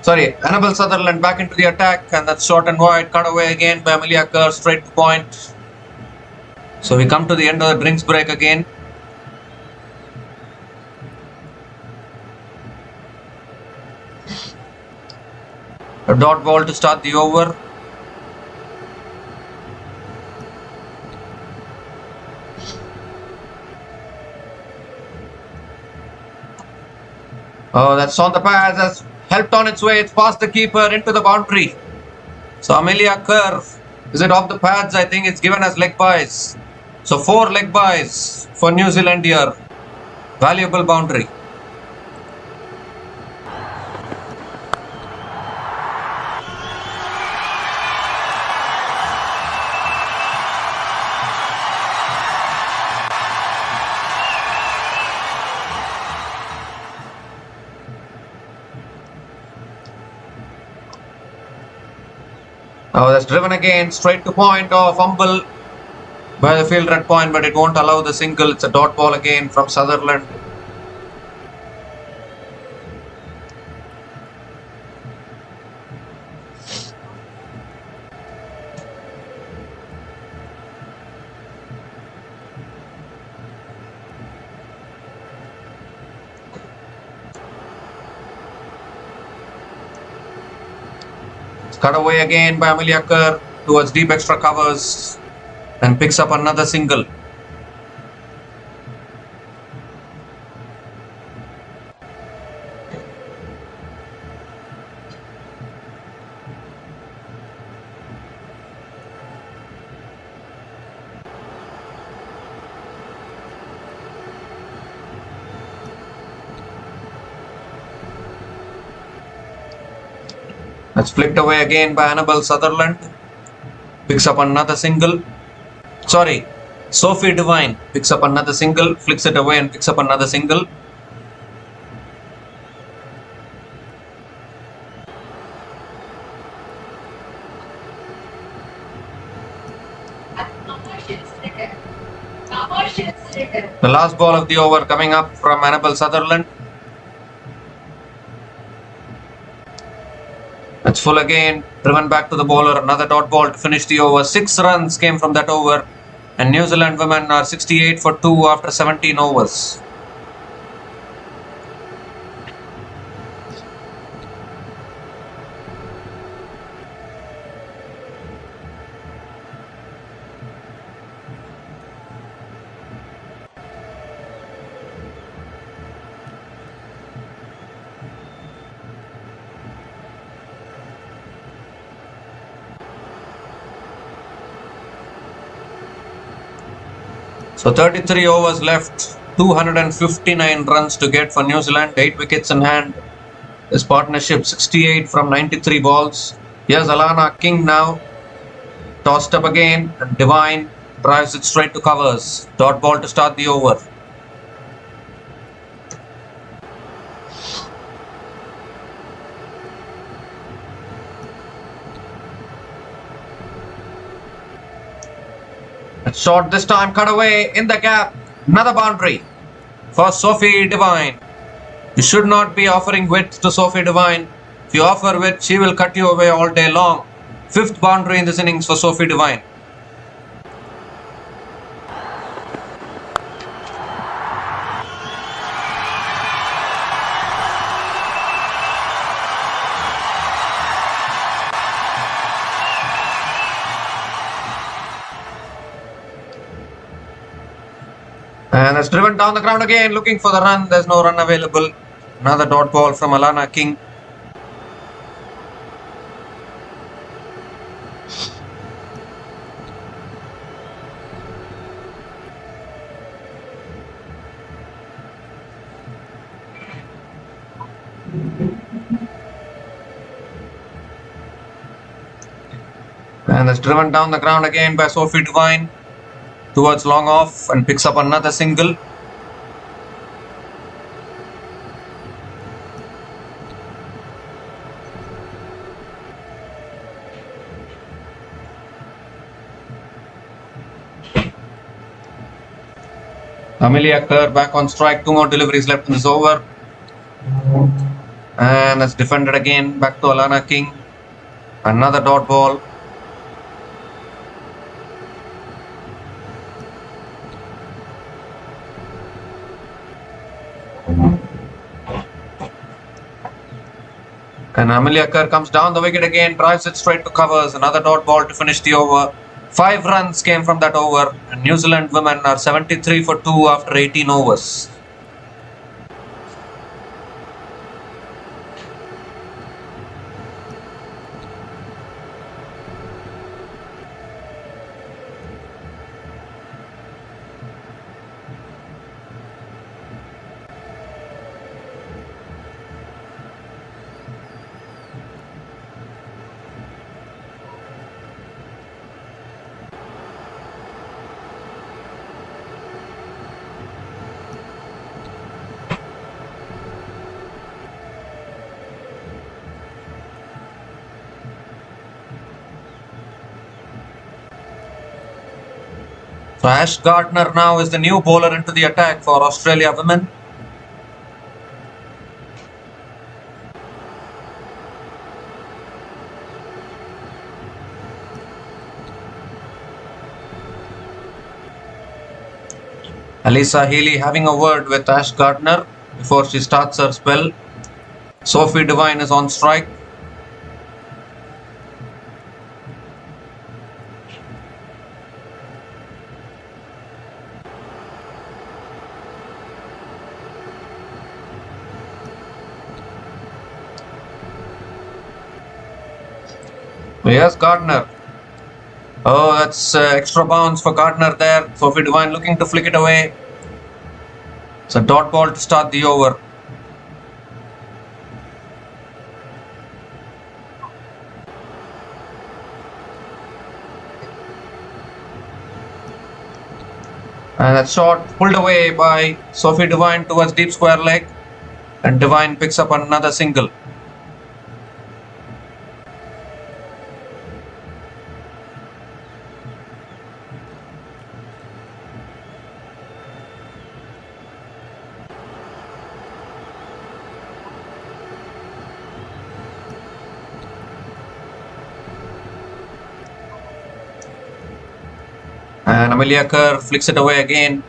So Annabelle Sutherland back into the attack, and that's short and wide, cut away again by Amelia Kerr, straight to point. So we come to the end of the drinks break again. A dot ball to start the over. Oh, that's on the pads, has helped on its way. It's past the keeper into the boundary. So Amelia Kerr, is it off the pads? I think it's given as leg byes. So 4 leg byes for New Zealand here. Valuable boundary. Oh, that's driven again, straight to point. Oh, fumble by the field red point, but it won't allow the single. It's a dot ball again from Sutherland. Cut away again by Amelia Kerr towards deep extra covers and picks up another single. That's flicked away again by Annabelle Sutherland. Picks up another single. Sorry, Sophie Devine picks up another single, flicks it away and picks up another single. The last ball of the over coming up from Annabelle Sutherland. That's full again, driven back to the bowler, another dot ball to finish the over. 6 runs came from that over, and New Zealand women are 68 for 2 after 17 overs. So 33 overs left, 259 runs to get for New Zealand, 8 wickets in hand. This partnership 68 from 93 balls. Here's Alana King now, tossed up again, and Devine drives it straight to covers. Dot ball to start the over. Shot this time, cut away in the gap. Another boundary for Sophie Devine. You should not be offering width to Sophie Devine. If you offer width, she will cut you away all day long. 5th boundary in this innings for Sophie Devine. And it's driven down the ground again, looking for the run. There's no run available. Another dot ball from Alana King. And it's driven down the ground again by Sophie Devine towards long off and picks up another single. Amelia Kerr back on strike, 2 more deliveries left in this over. And that's defended again, back to Alana King. Another dot ball. And Amelia Kerr comes down the wicket again, drives it straight to covers. Another dot ball to finish the over. 5 runs came from that over, and New Zealand women are 73 for 2 after 18 overs. So Ash Gardner now is the new bowler into the attack for Australia women. Alisa Healy having a word with Ash Gardner before she starts her spell. Sophie Devine is on strike. Yes, Gardner. Oh, that's extra bounce for Gardner there. Sophie Devine looking to flick it away. It's a dot ball to start the over. And that shot pulled away by Sophie Devine towards deep square leg. And Devine picks up another single. And Amelia Kerr flicks it away again,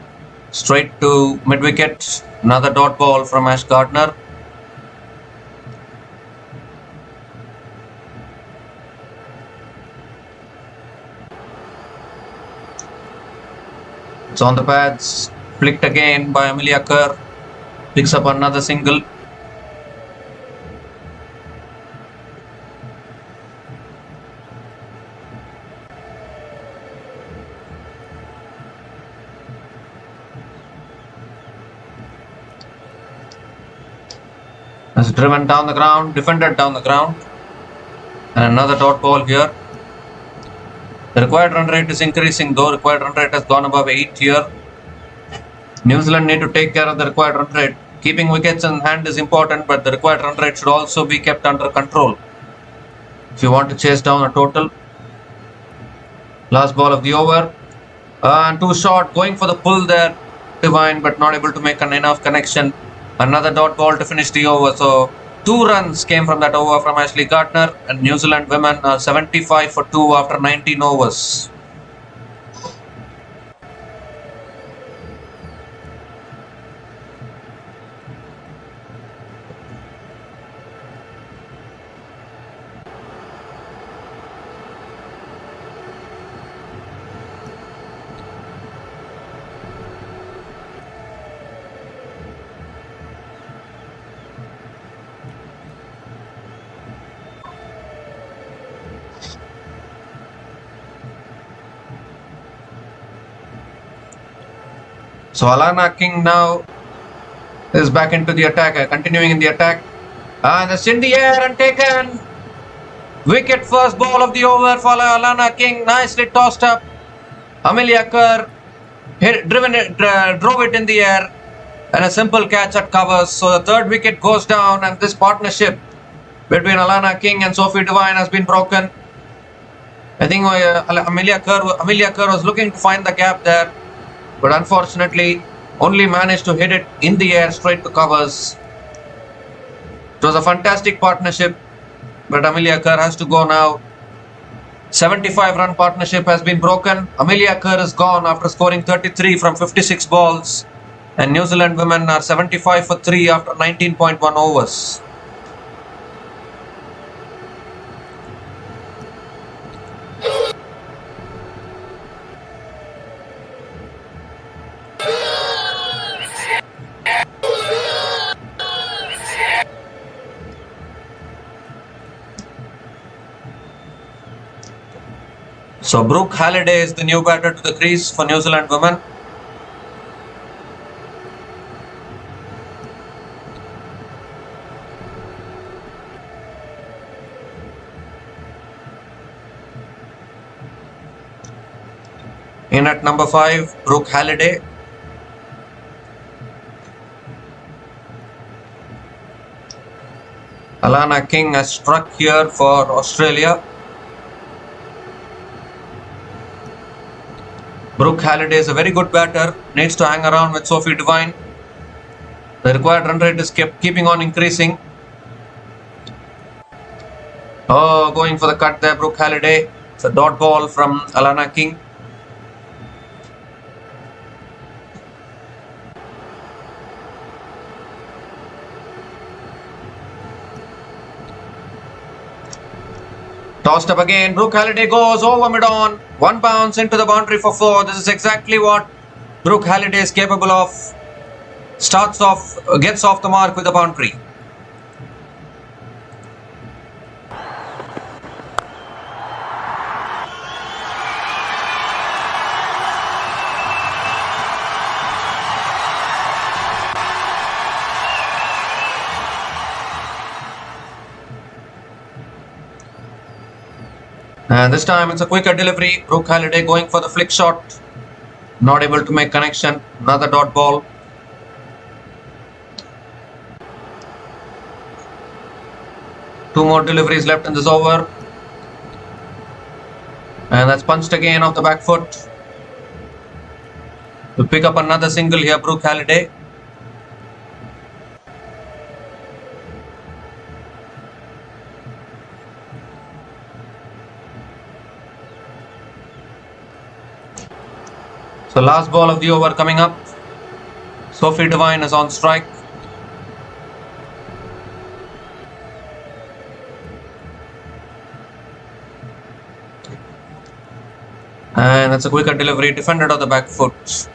straight to mid-wicket. Another dot ball from Ash Gardner. It's on the pads, flicked again by Amelia Kerr. Picks up another single. Has driven down the ground, defended down the ground. And another dot ball here. The required run rate is increasing though. Required run rate has gone above 8 here. New Zealand need to take care of the required run rate. Keeping wickets in hand is important, but the required run rate should also be kept under control if you want to chase down a total. Last ball of the over. And too short, going for the pull there. Devine, but not able to make an enough connection. Another dot ball to finish the over. So 2 runs came from that over from Ashley Gardner, and New Zealand women are 75 for 2 after 19 overs. So Alana King now is back into the attack, continuing in the attack. And it's in the air and taken. Wicket, first ball of the over for Alana King. Nicely tossed up. Amelia Kerr drove it in the air. And a simple catch at covers. So the third wicket goes down, and this partnership between Alana King and Sophie Devine has been broken. I think Amelia Kerr was looking to find the gap there, but unfortunately only managed to hit it in the air straight to covers. It was a fantastic partnership, but Amelia Kerr has to go now. 75-run partnership has been broken. Amelia Kerr is gone after scoring 33 from 56 balls, and New Zealand women are 75 for 3 after 19.1 overs. So Brooke Halliday is the new batter to the crease for New Zealand women. In at number 5, Brooke Halliday. Alana King has struck here for Australia. Brooke Halliday is a very good batter, needs to hang around with Sophie Devine. The required run rate is keeping on increasing. Oh, going for the cut there, Brooke Halliday. It's a dot ball from Alana King. Tossed up again. Brooke Halliday goes over mid-on. One bounce into the boundary for 4. This is exactly what Brooke Halliday is capable of. Gets off the mark with the boundary. And this time it's a quicker delivery. Brooke Halliday going for the flick shot. Not able to make connection. Another dot ball. Two more deliveries left in this over. And that's punched again off the back foot. To pick up another single here, Brooke Halliday. So last ball of the over coming up. Sophie Devine is on strike. And that's a quicker delivery, defended on the back foot.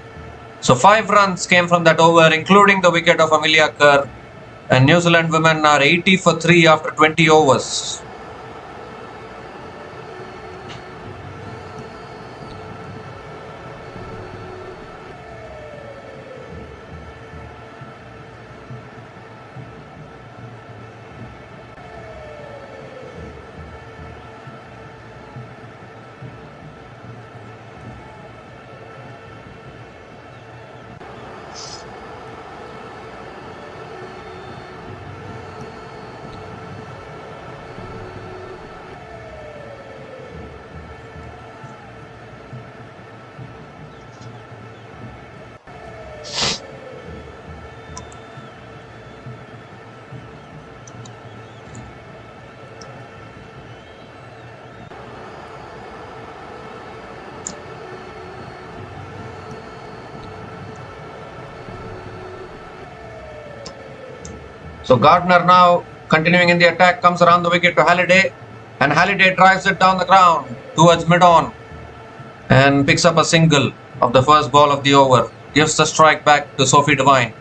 So 5 runs came from that over, including the wicket of Amelia Kerr. And New Zealand women are 80 for 3 after 20 overs. So Gardner now continuing in the attack, comes around the wicket to Halliday, and Halliday drives it down the ground towards mid-on and picks up a single of the first ball of the over, gives the strike back to Sophie Devine.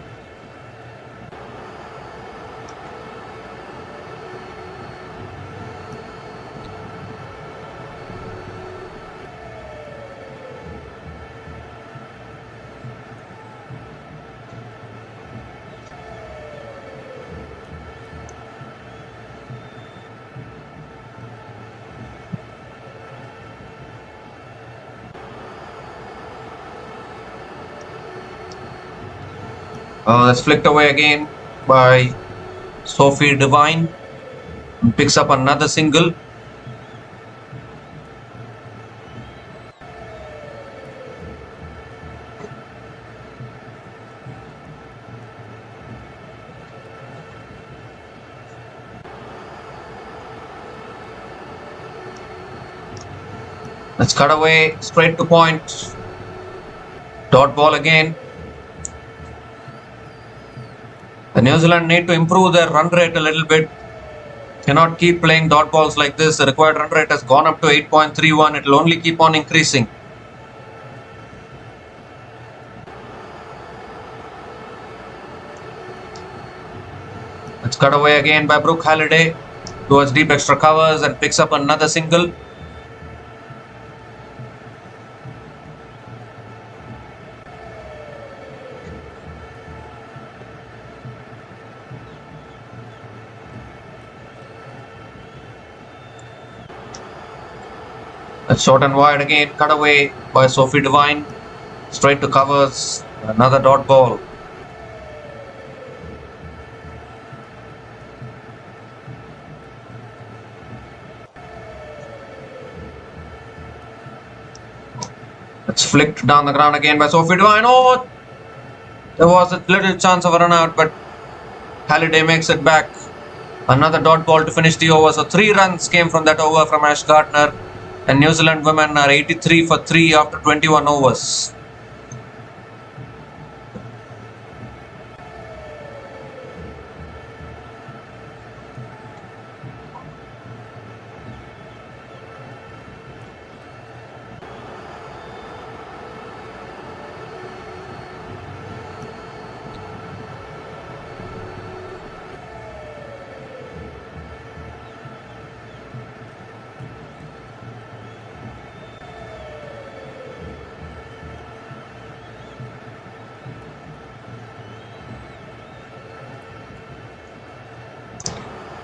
That's flicked away again by Sophie Devine. Picks up another single. Let's cut away straight to point. Dot ball again. The New Zealand need to improve their run rate a little bit. Cannot keep playing dot balls like this. The required run rate has gone up to 8.31. It will only keep on increasing. Let's cut away again by Brooke Halliday towards deep extra covers and picks up another single. That's short and wide again, cut away by Sophie Devine. Straight to covers, another dot ball. It's flicked down the ground again by Sophie Devine. Oh, there was a little chance of a run out, but Halliday makes it back. Another dot ball to finish the over. So 3 runs came from that over from Ash Gardner. And New Zealand women are 83 for 3 after 21 overs.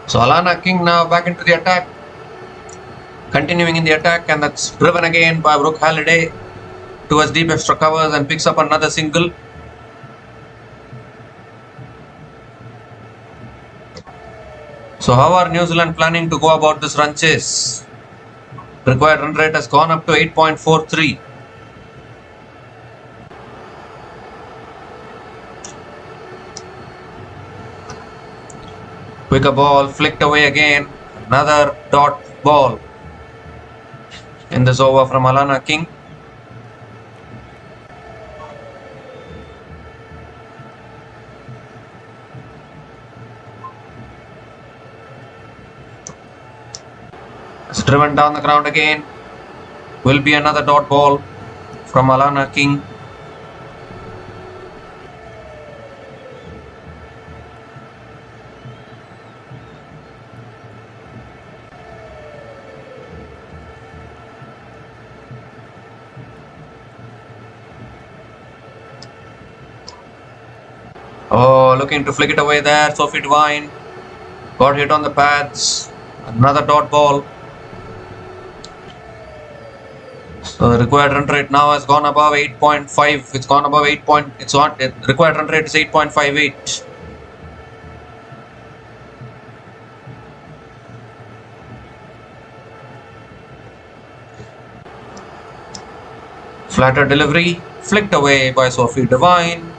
So Alana King now back into the attack, continuing in the attack, and that's driven again by Brooke Halliday towards deep extra covers and picks up another single. So how are New Zealand planning to go about this run chase? Required run rate has gone up to 8.43. Quicker ball flicked away again. Another dot ball in this over from Alana King. It's driven down the ground again. Will be another dot ball from Alana King. Oh, looking to flick it away there. Sophie Devine got hit on the pads. Another dot ball. So the required run rate now has gone above 8.5. It's gone above 8. Required run rate is 8.58. Flatter delivery flicked away by Sophie Devine.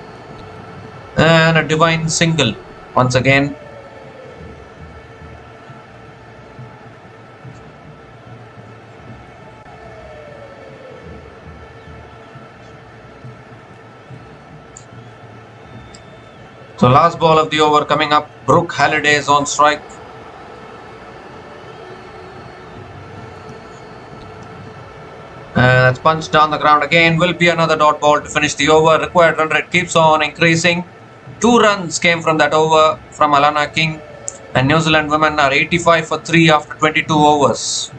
And a Devine single once again. So last ball of the over coming up. Brooke Halliday is on strike. That's punched down the ground again. Will be another dot ball to finish the over. Required run rate keeps on increasing. 2 runs came from that over from Alana King. And New Zealand women are 85 for 3 after 22 overs.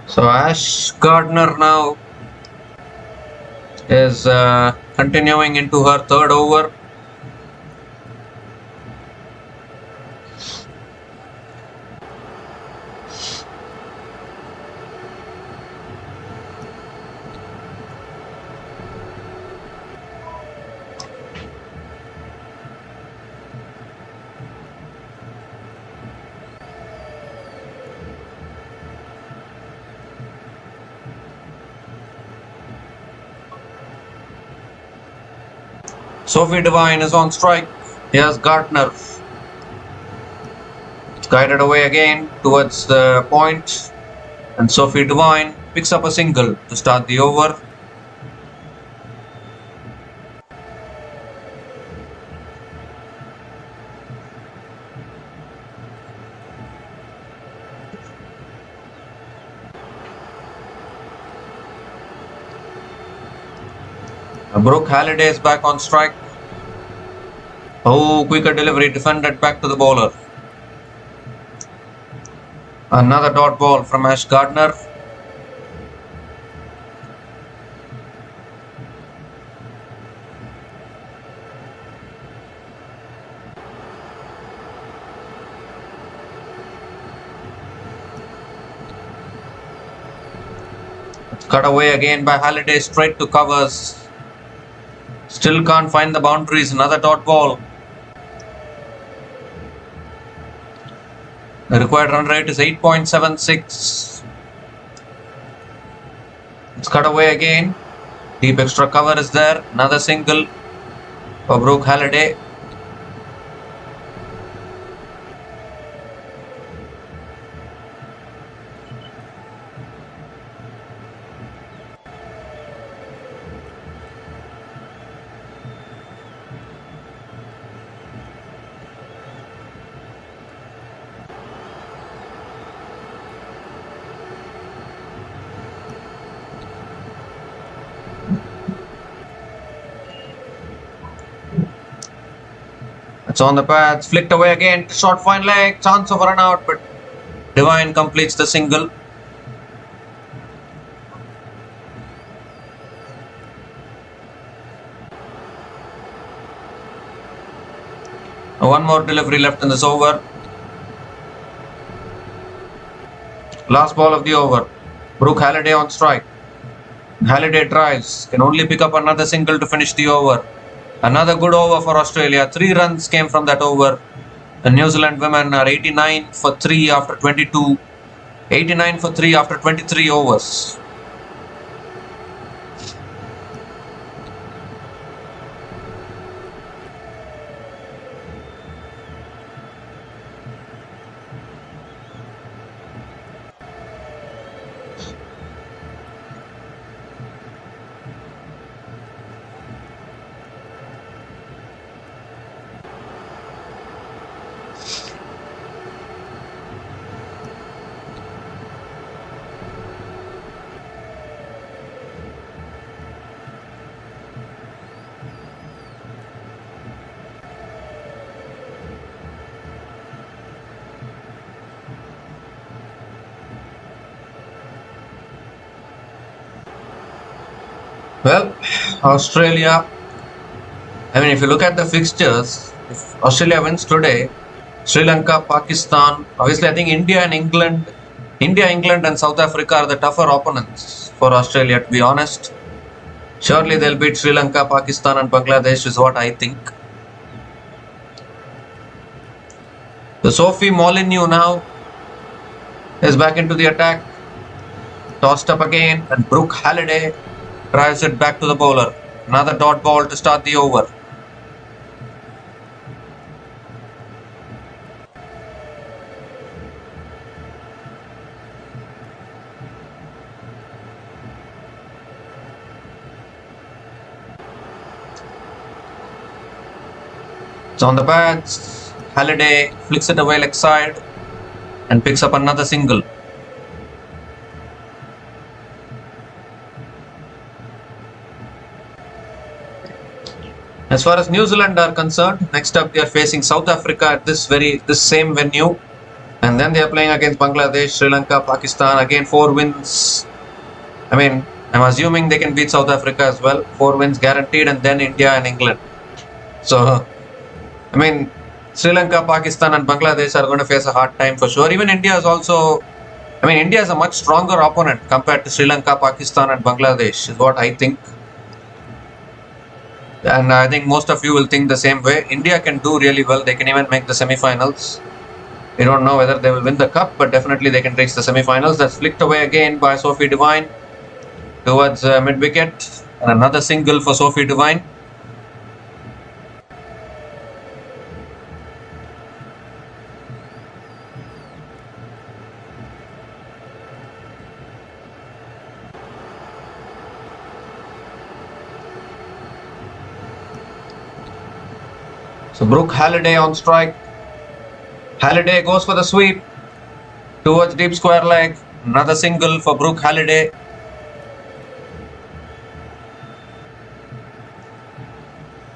So Ash Gardner now is continuing into her 3rd over. Sophie Devine is on strike. Here's Gardner. It's guided away again towards the point. And Sophie Devine picks up a single to start the over. Brooke Halliday is back on strike. Oh, quicker delivery defended back to the bowler. Another dot ball from Gardner. Cut away again by Halliday, straight to covers. Still can't find the boundaries. Another dot ball. The required run rate is 8.76. It's cut away again. Deep extra cover is there. Another single for Brooke Halliday. It's on the pads, flicked away again, short fine leg, chance of a run out, but Divine completes the single. One more delivery left in this over. Last ball of the over. Brooke Halliday on strike. Halliday drives, can only pick up another single to finish the over. Another good over for Australia. 3 runs came from that over. The New Zealand women are 89 for 3 after 22. 89 for 3 after 23 overs. Well, Australia, if you look at the fixtures, if Australia wins today, Sri Lanka, Pakistan, obviously I think India, England and South Africa are the tougher opponents for Australia, to be honest. Surely they'll beat Sri Lanka, Pakistan and Bangladesh is what I think. So Sophie Molyneux now is back into the attack. Tossed up again, and Brooke Halliday drives it back to the bowler. Another dot ball to start the over. It's on the pads. Halliday flicks it away leg side and picks up another single. As far as New Zealand are concerned, next up they are facing South Africa at this same venue, and then they are playing against Bangladesh, Sri Lanka, Pakistan. Again 4 wins. I'm assuming they can beat South Africa as well. 4 wins guaranteed, and then India and England. So Sri Lanka, Pakistan and Bangladesh are going to face a hard time for sure. Even India is also, India is a much stronger opponent compared to Sri Lanka, Pakistan and Bangladesh is what I think. And I think most of you will think the same way. India can do really well. They can even make the semi-finals. We don't know whether they will win the cup, but definitely they can reach the semi-finals. That's flicked away again by Sophie Devine towards mid-wicket. And another single for Sophie Devine. So Brooke Halliday on strike. Halliday goes for the sweep towards deep square leg. Another single for Brooke Halliday.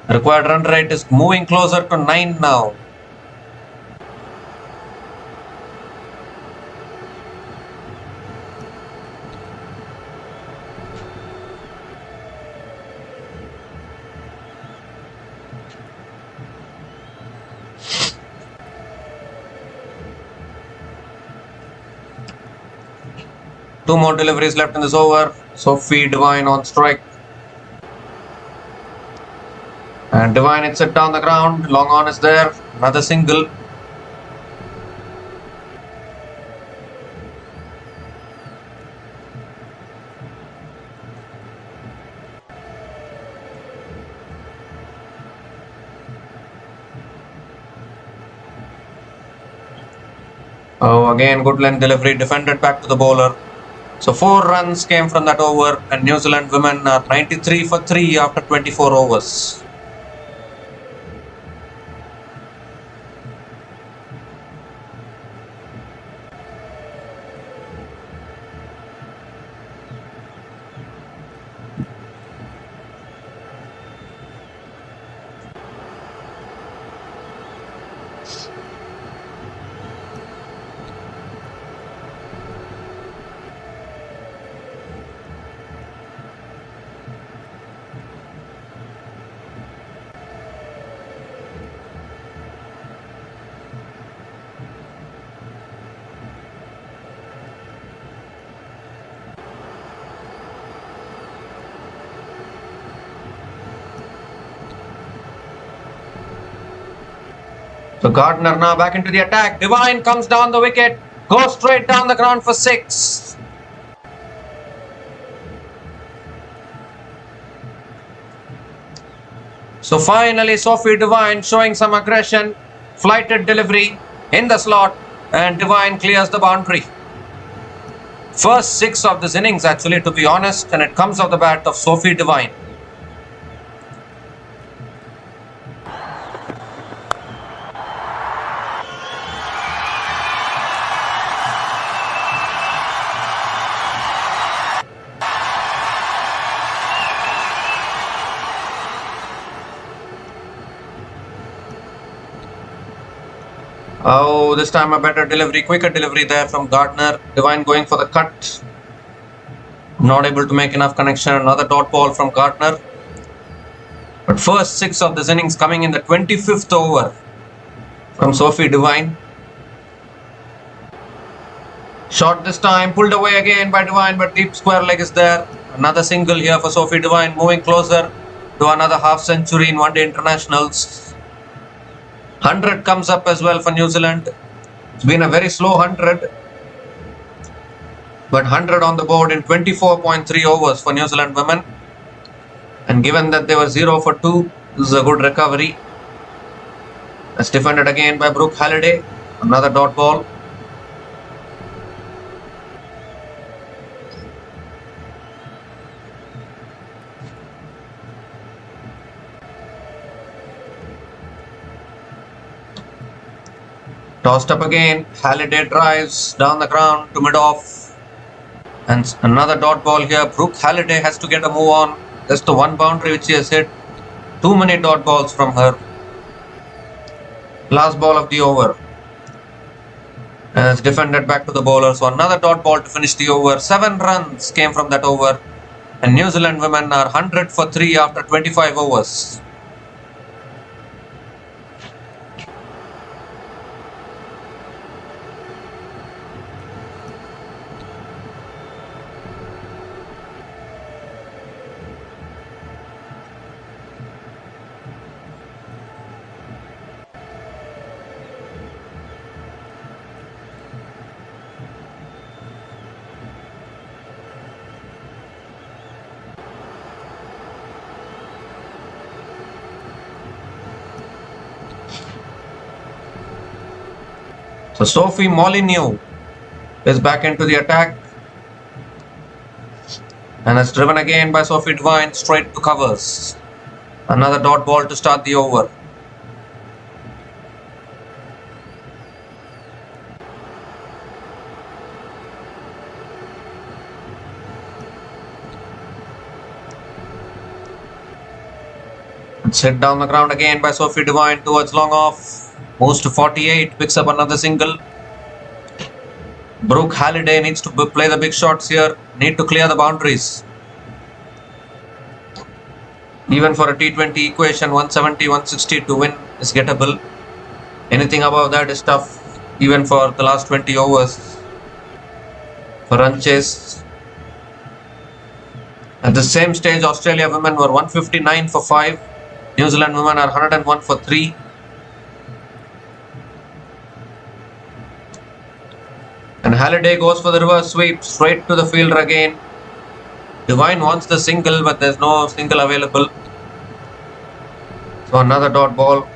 Required run rate is moving closer to 9 now. Two more deliveries left in this over. Sophie Devine on strike. And Devine hits it down the ground. Long on is there. Another single. Oh, again, good length delivery. Defended back to the bowler. So 4 runs came from that over, and New Zealand women are 93 for 3 after 24 overs. So Gardner now back into the attack. Devine comes down the wicket. Goes straight down the ground for 6. So finally Sophie Devine showing some aggression. Flighted delivery in the slot. And Devine clears the boundary. First 6 of this innings actually, to be honest. And it comes off the bat of Sophie Devine. Oh, this time a better delivery, quicker delivery there from Gardner. Devine going for the cut. Not able to make enough connection. Another dot ball from Gardner. But first 6 of this innings coming in the 25th over from Sophie Devine. Shot this time, pulled away again by Devine, but deep square leg is there. Another single here for Sophie Devine, moving closer to another half century in one-day internationals. 100 comes up as well for New Zealand. It's been a very slow 100. But 100 on the board in 24.3 overs for New Zealand women. And given that they were 0 for 2, this is a good recovery. That's defended again by Brooke Halliday. Another dot ball. Tossed up again. Halliday drives down the ground to mid-off. And another dot ball here. Brooke Halliday has to get a move on. Just the one boundary which she has hit. Too many dot balls from her. Last ball of the over. And it's defended back to the bowler. So another dot ball to finish the over. 7 runs came from that over. And New Zealand women are 100 for 3 after 25 overs. So Sophie Molyneux is back into the attack. And it's driven again by Sophie Devine straight to covers. Another dot ball to start the over. It's hit down the ground again by Sophie Devine towards long off. Moves to 48, picks up another single. Brooke Halliday needs to play the big shots here. Need to clear the boundaries. Even for a T20 equation, 170, 160 to win is gettable. Anything above that is tough, even for the last 20 overs. For run chase. At the same stage, Australia women were 159 for 5. New Zealand women are 101 for 3. And Halliday goes for the reverse sweep, straight to the fielder again. Devine wants the single, but there's no single available. So another dot ball.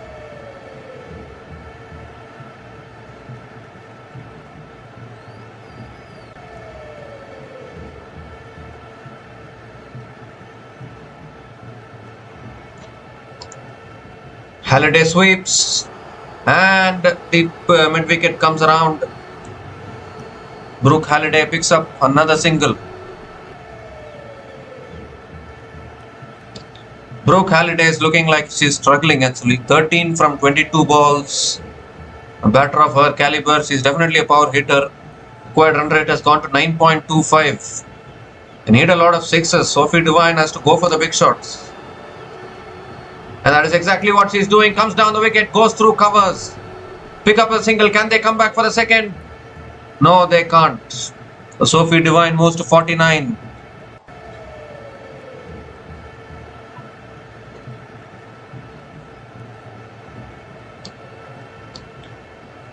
Halliday sweeps, and the mid wicket comes around. Brooke Halliday picks up another single. Brooke Halliday is looking like she's struggling actually. 13 from 22 balls. A batter of her caliber, she's definitely a power hitter. Required run rate has gone to 9.25. They need a lot of sixes. Sophie Devine has to go for the big shots. And that is exactly what she's doing. Comes down the wicket, goes through covers. Pick up a single. Can they come back for the second? No, they can't. So Sophie Devine moves to 49.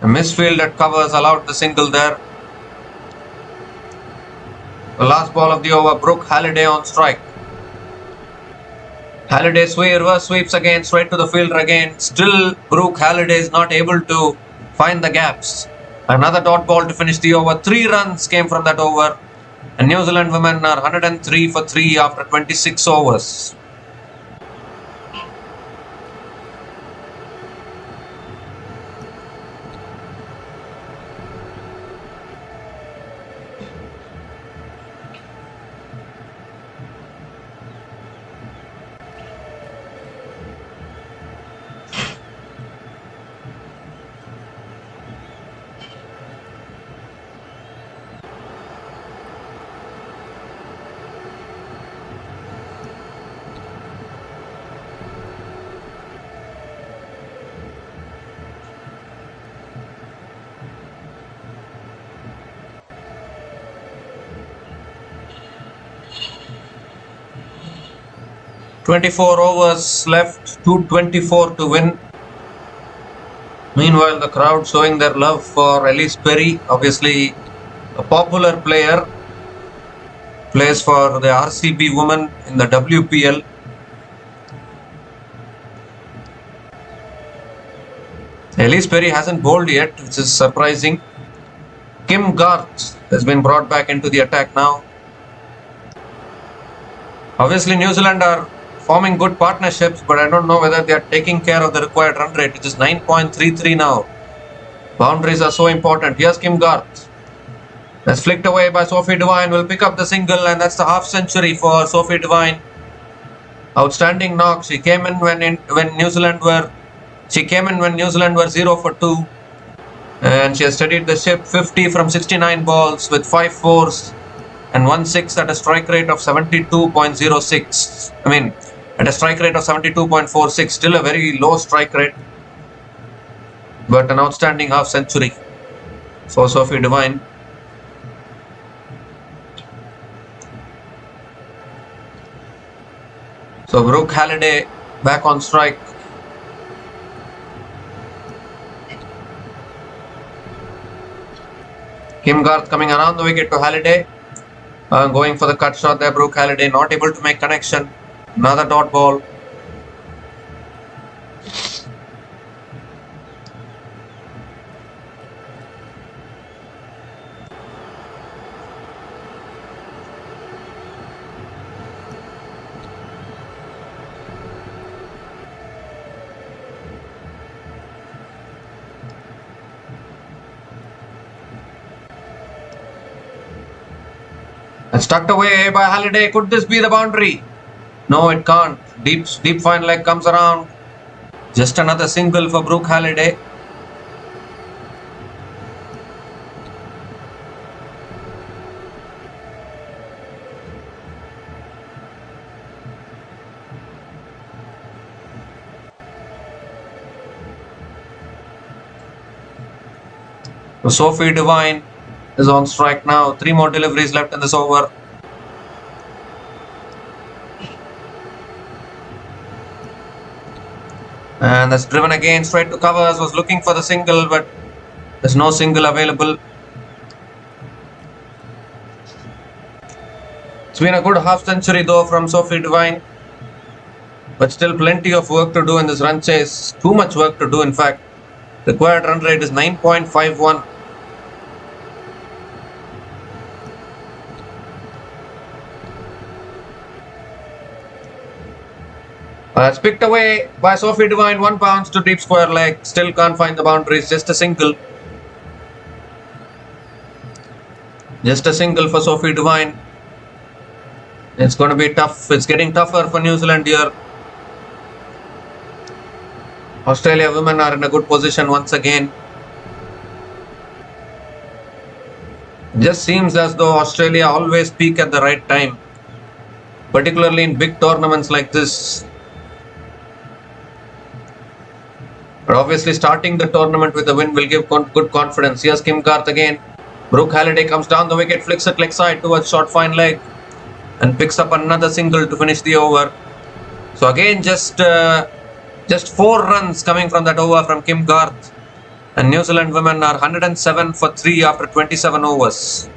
A misfield at covers allowed the single there. The last ball of the over, Brooke Halliday on strike. Halliday reverse sweeps again, straight to the fielder again. Still, Brooke Halliday is not able to find the gaps. Another dot ball to finish the over. 3 runs came from that over. And New Zealand women are 103 for 3 after 26 overs. .24 overs left, 224 to win. Meanwhile, the crowd showing their love for Elise Perry, obviously a popular player, plays for the RCB women in the WPL. Elise Perry hasn't bowled yet, which is surprising. Kim Garth has been brought back into the attack now. Obviously, New Zealand are forming good partnerships, but I don't know whether they are taking care of the required run rate, which is 9.33 now. Boundaries are so important. Here's Kim Garth. That's flicked away by Sophie Devine. Will pick up the single, and that's the half century for Sophie Devine. Outstanding knock. She came in when New Zealand were 0 for 2, and she has steadied the ship. 50 from 69 balls with 5 fours and 1 6 at a strike rate of 72.06. At a strike rate of 72.46, still a very low strike rate, but an outstanding half century for Sophie Devine. So Brooke Halliday back on strike. Kim Garth coming around the wicket to Halliday. Going for the cut shot there. Brooke Halliday not able to make connection. Another dot ball. It's tucked away by Halliday. Could this be the boundary? No, it can't. Deep fine leg comes around. Just another single for Brooke Halliday. Sophie Devine is on strike now. 3 more deliveries left in this over. And that's driven again straight to covers. Was looking for the single, but there's no single available. It's been a good half century though from Sophie Devine, but still plenty of work to do in this run chase. Too much work to do, in fact. Required run rate is 9.51. That's picked away by Sophie Devine. 1 bounce to deep square leg. Still can't find the boundaries. Just a single. Just a single for Sophie Devine. It's going to be tough. It's getting tougher for New Zealand here. Australia women are in a good position once again. It just seems as though Australia always peak at the right time, particularly in big tournaments like this. But obviously starting the tournament with a win will give good confidence. Here's Kim Garth again. Brooke Halliday comes down the wicket, flicks it leg side towards short fine leg and picks up another single to finish the over. So again just 4 runs coming from that over from Kim Garth. And New Zealand women are 107 for 3 after 27 overs.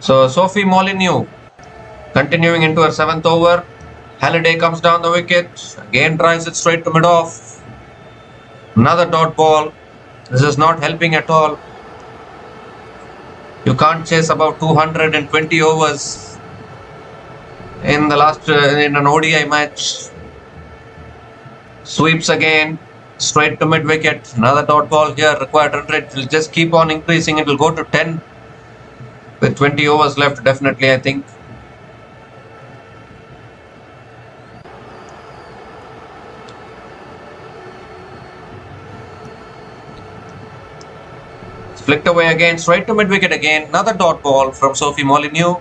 So Sophie Molyneux continuing into her 7th over. Halliday comes down the wicket. Again drives it straight to mid-off. Another dot ball. This is not helping at all. You can't chase about 220 overs in the last in an ODI match. Sweeps again. Straight to mid-wicket. Another dot ball here. Required run rate will just keep on increasing. It will go to 10. With 20 overs left, definitely, I think. It's flicked away again, straight to mid-wicket again. Another dot ball from Sophie Molyneux.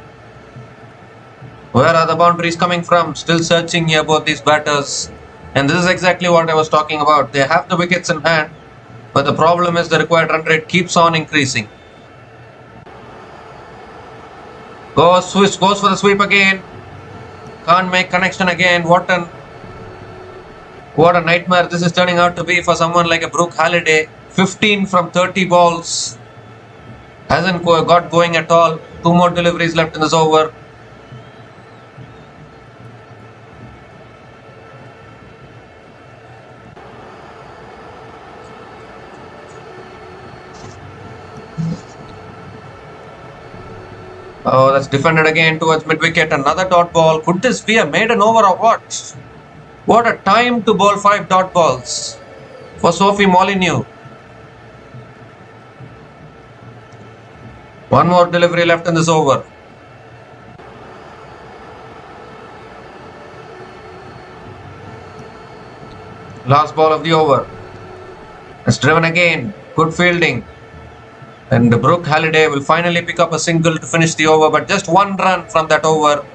Where are the boundaries coming from? Still searching here, both these batters. And this is exactly what I was talking about. They have the wickets in hand, but the problem is the required run rate keeps on increasing. Goes for the sweep again. Can't make connection again. What a nightmare this is turning out to be for someone like a Brooke Halliday. 15 from 30 balls. Hasn't got going at all. 2 more deliveries left in this over. Oh, that's defended again towards mid-wicket. Another dot ball. Could this be a maiden over or what? What a time to bowl 5 dot balls for Sophie Molyneux. 1 more delivery left in this over. Last ball of the over. It's driven again. Good fielding. And Brooke Halliday will finally pick up a single to finish the over, but just 1 run from that over.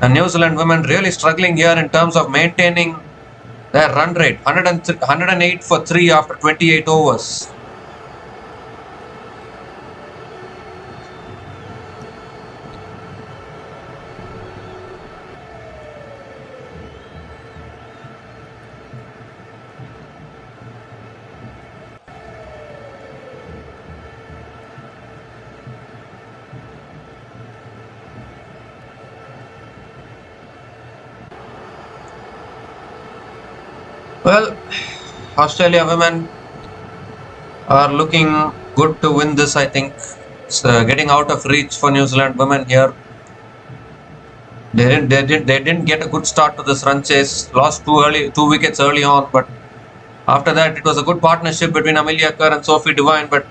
And New Zealand women really struggling here in terms of maintaining their run rate. 108 for 3 after 28 overs. Well, Australia women are looking good to win this, I think. It's getting out of reach for New Zealand women here. They didn't get a good start to this run chase. Lost two wickets early on, but after that it was a good partnership between Amelia Kerr and Sophie Devine. But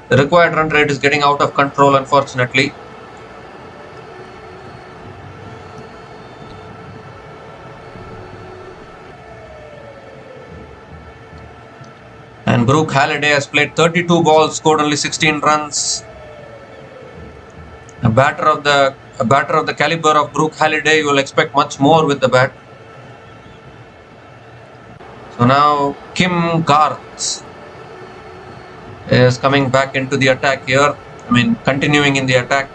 the required run rate is getting out of control, unfortunately. And Brooke Halliday has played 32 balls, scored only 16 runs. A batter of the caliber of Brooke Halliday, you will expect much more with the bat. So now Kim Garth is coming back into the attack here. Continuing in the attack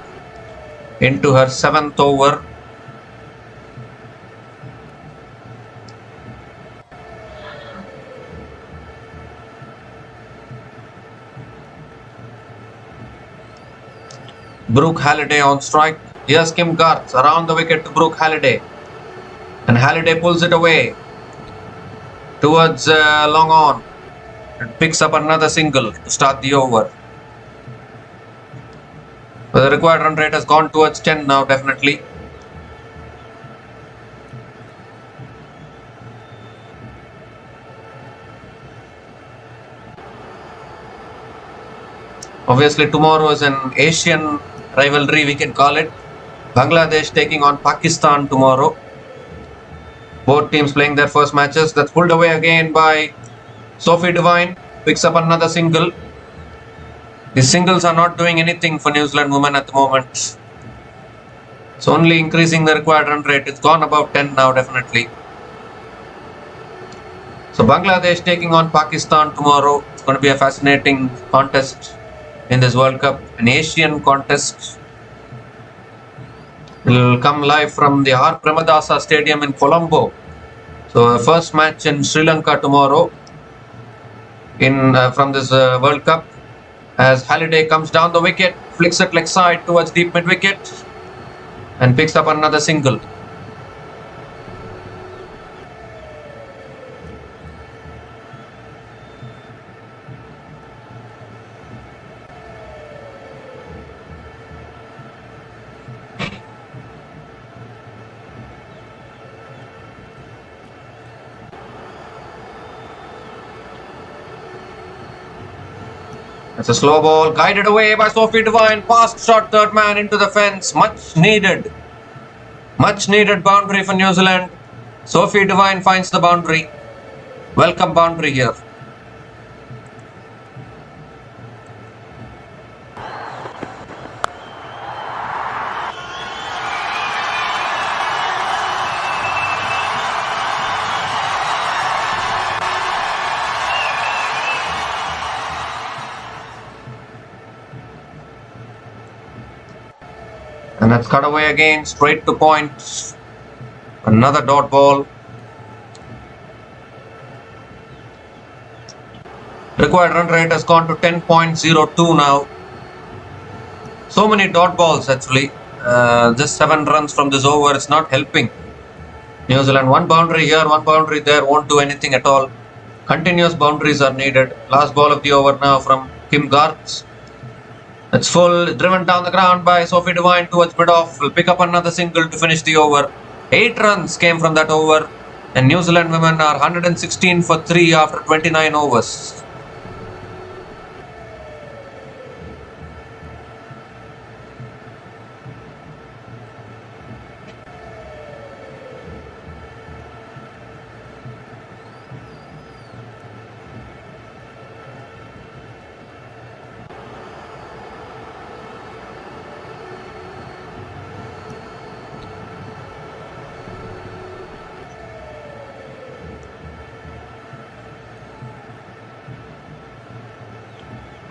into her 7th over. Brooke Halliday on strike. Here's Kim Garth around the wicket to Brooke Halliday. And Halliday pulls it away towards long on. And picks up another single to start the over. But the required run rate has gone towards 10 now, definitely. Obviously, tomorrow is an Asian rivalry, we can call it. Bangladesh taking on Pakistan tomorrow. Both teams playing their first matches. That's pulled away again by Sophie Devine. Picks up another single. The singles are not doing anything for New Zealand women at the moment. It's only increasing the required run rate. It's gone above 10 now, definitely. So Bangladesh taking on Pakistan tomorrow. It's going to be a fascinating contest in this World Cup, an Asian contest. It will come live from the R. Premadasa Stadium in Colombo. So the first match in Sri Lanka tomorrow from this World Cup, as Halliday comes down the wicket, flicks it leg side towards deep mid wicket and picks up another single. It's a slow ball, guided away by Sophie Devine, past shot third man into the fence. Much needed boundary for New Zealand. Sophie Devine finds the boundary. Welcome boundary here. And that's cut away again, straight to point. Another dot ball. Required run rate has gone to 10.02 now. So many dot balls actually. Just 7 runs from this over. It's not helping New Zealand. One boundary here, one boundary there won't do anything at all. Continuous boundaries are needed. Last ball of the over now from Kim Garth. It's full, driven down the ground by Sophie Devine towards mid-off. Will pick up another single to finish the over. 8 runs came from that over. And New Zealand women are 116 for 3 after 29 overs.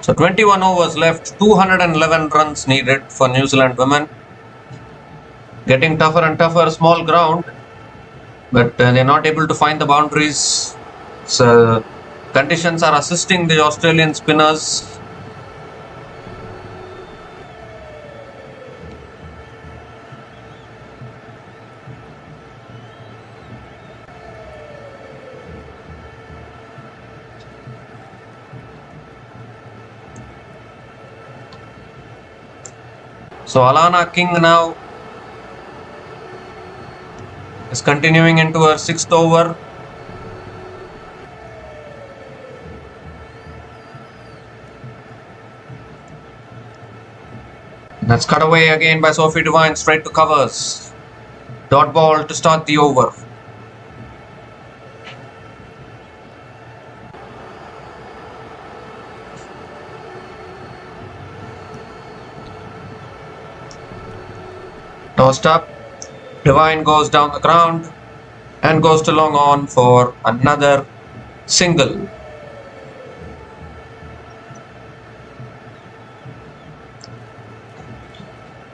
So 21 overs left, 211 runs needed for New Zealand women. Getting tougher and tougher, small ground, but they're not able to find the boundaries. So conditions are assisting the Australian spinners. So Alana King now is continuing into her 6th over. That's cut away again by Sophie Devine, straight to covers. Dot ball to start the over. Tossed up. Devine goes down the ground and goes to long on for another single.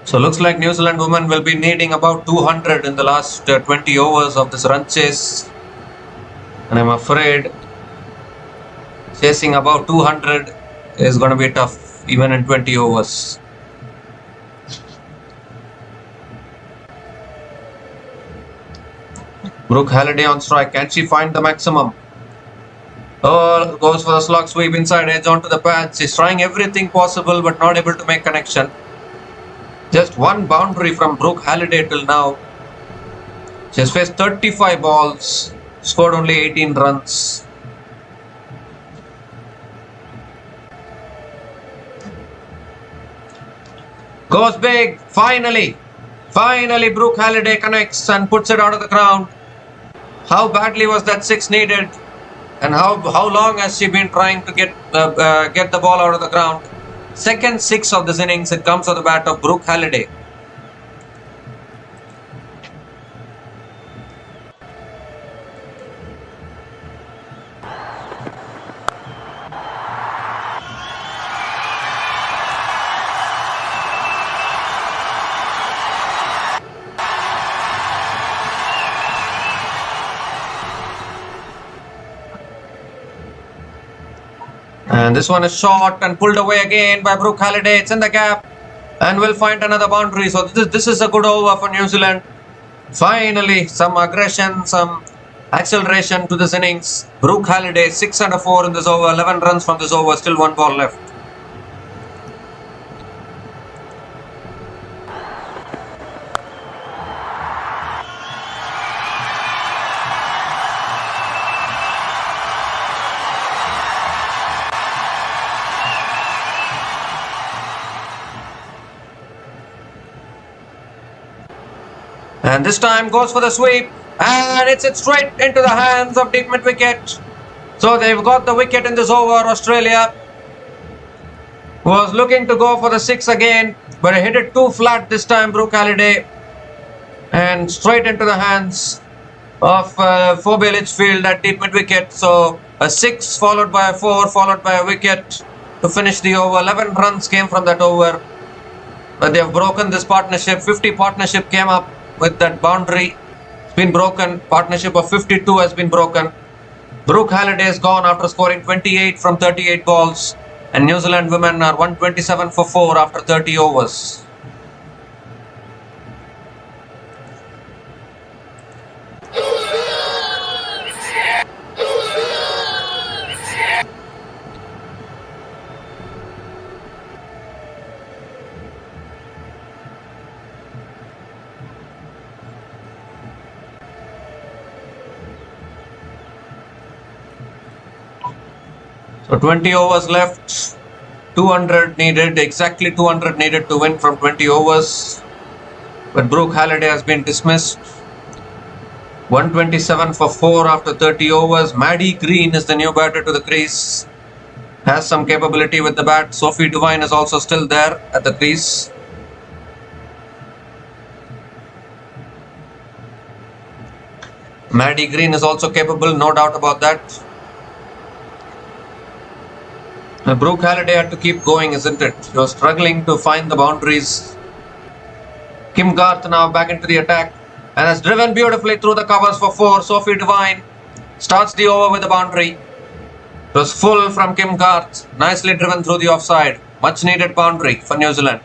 So looks like New Zealand women will be needing about 200 in the last 20 overs of this run chase. And I'm afraid chasing about 200 is going to be tough even in 20 overs. Brooke Halliday on strike. Can she find the maximum? Oh, goes for the slog sweep inside edge onto the pad. She's trying everything possible but not able to make connection. Just one boundary from Brooke Halliday till now. She has faced 35 balls, scored only 18 runs. Goes big, finally Brooke Halliday connects and puts it out of the ground. How badly was that 6 needed, and how long has she been trying to get the ball out of the ground? Second 6 of this innings, it comes on the bat of Brooke Halliday. And this one is short and pulled away again by Brooke Halliday. It's in the gap and will find another boundary. So this is a good over for New Zealand. Finally, some aggression, some acceleration to this innings. Brooke Halliday 6 and a 4 in this over. 11 runs from this over. Still 1 ball left. And this time goes for the sweep, and it's straight into the hands of deep mid wicket. So they've got the wicket in this over. Australia was looking to go for the 6 again, but hit it too flat this time, Brooke Halliday, and straight into the hands of Phoebe Lichfield at deep mid wicket. So a 6 followed by a 4 followed by a wicket to finish the over. 11 runs came from that over, but they have broken this partnership. 50 partnership came up with that boundary. It's been broken. Partnership of 52 has been broken. Brooke Halliday is gone after scoring 28 from 38 balls, and New Zealand women are 127 for 4 after 30 overs. So 20 overs left, 200 needed, exactly 200 needed to win from 20 overs. But Brooke Halliday has been dismissed. 127 for 4 after 30 overs. Maddie Green is the new batter to the crease. Has some capability with the bat. Sophie Devine is also still there at the crease. Maddie Green is also capable, no doubt about that. Brooke Halliday had to keep going, isn't it? She was struggling to find the boundaries. Kim Garth now back into the attack and has driven beautifully through the covers for 4. Sophie Devine starts the over with a boundary. It was full from Kim Garth. Nicely driven through the offside. Much needed boundary for New Zealand.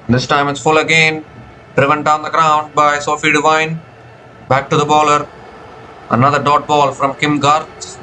This time it's full again. Driven down the ground by Sophie Devine. Back to the bowler. Another dot ball from Kim Garth.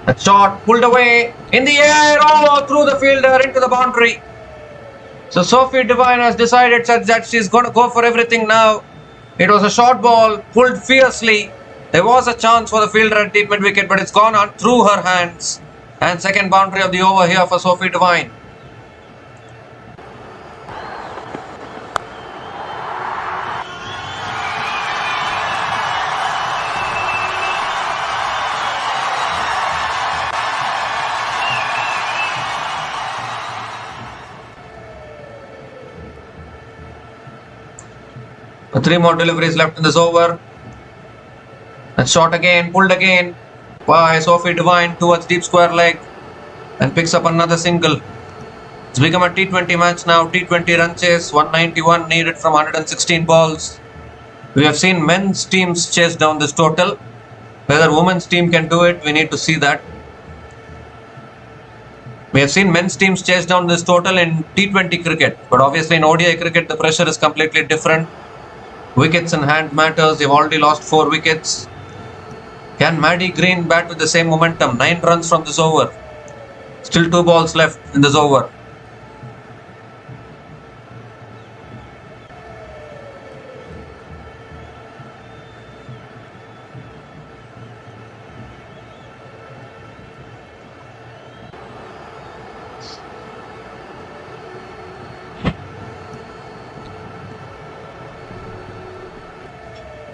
A shot pulled away in the air, oh, through the fielder into the boundary. So Sophie Devine has decided that she's going to go for everything now. It was a short ball, pulled fiercely. There was a chance for the fielder at deep mid wicket, but it's gone on through her hands. And second boundary of the over here for Sophie Devine. Three more deliveries left in this over. And shot again, pulled again by Sophie Devine towards deep square leg and picks up another single. It's become a T20 match now. T20 run chase, 191 needed from 116 balls. We have seen men's teams chase down this total. Whether women's team can do it, we need to see that. We have seen men's teams chase down this total in T20 cricket, but obviously in ODI cricket the pressure is completely different. Wickets in hand matters. They've already lost 4 wickets. Can Maddie Green bat with the same momentum? 9 runs from this over. Still 2 balls left in this over.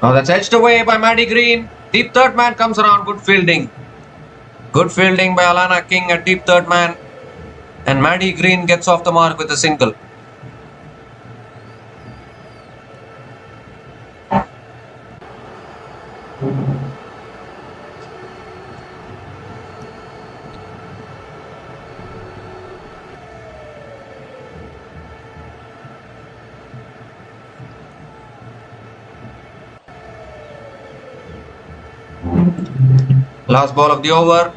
Now that's edged away by Maddie Green. Deep third man comes around. Good fielding. Good fielding by Alana King at deep third man. And Maddie Green gets off the mark with a single. Last ball of the over.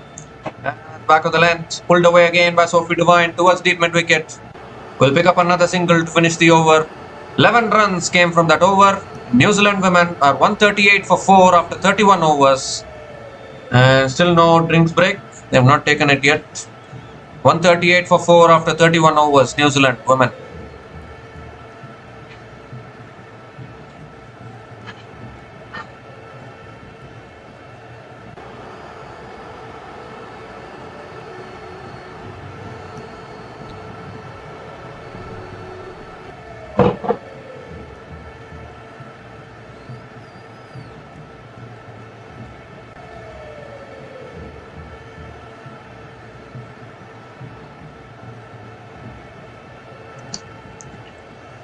And back of the length. Pulled away again by Sophie Devine towards deep mid wicket. Will pick up another single to finish the over. 11 runs came from that over. New Zealand women are 138 for 4 after 31 overs. And still no drinks break. They have not taken it yet. 138 for 4 after 31 overs. New Zealand women.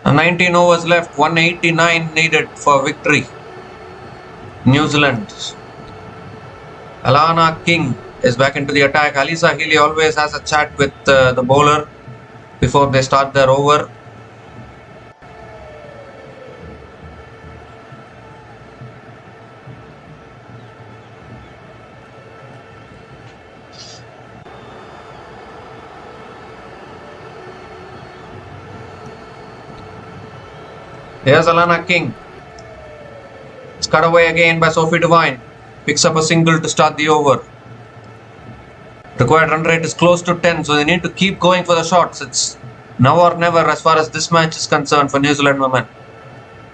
And 19 overs left, 189 needed for victory. New Zealand. Alana King is back into the attack. Alisa Healy always has a chat with the bowler before they start their over. Here's Alana King. It's cut away again by Sophie Devine. Picks up a single to start the over. Required run rate is close to 10, so they need to keep going for the shots. It's now or never as far as this match is concerned for New Zealand women.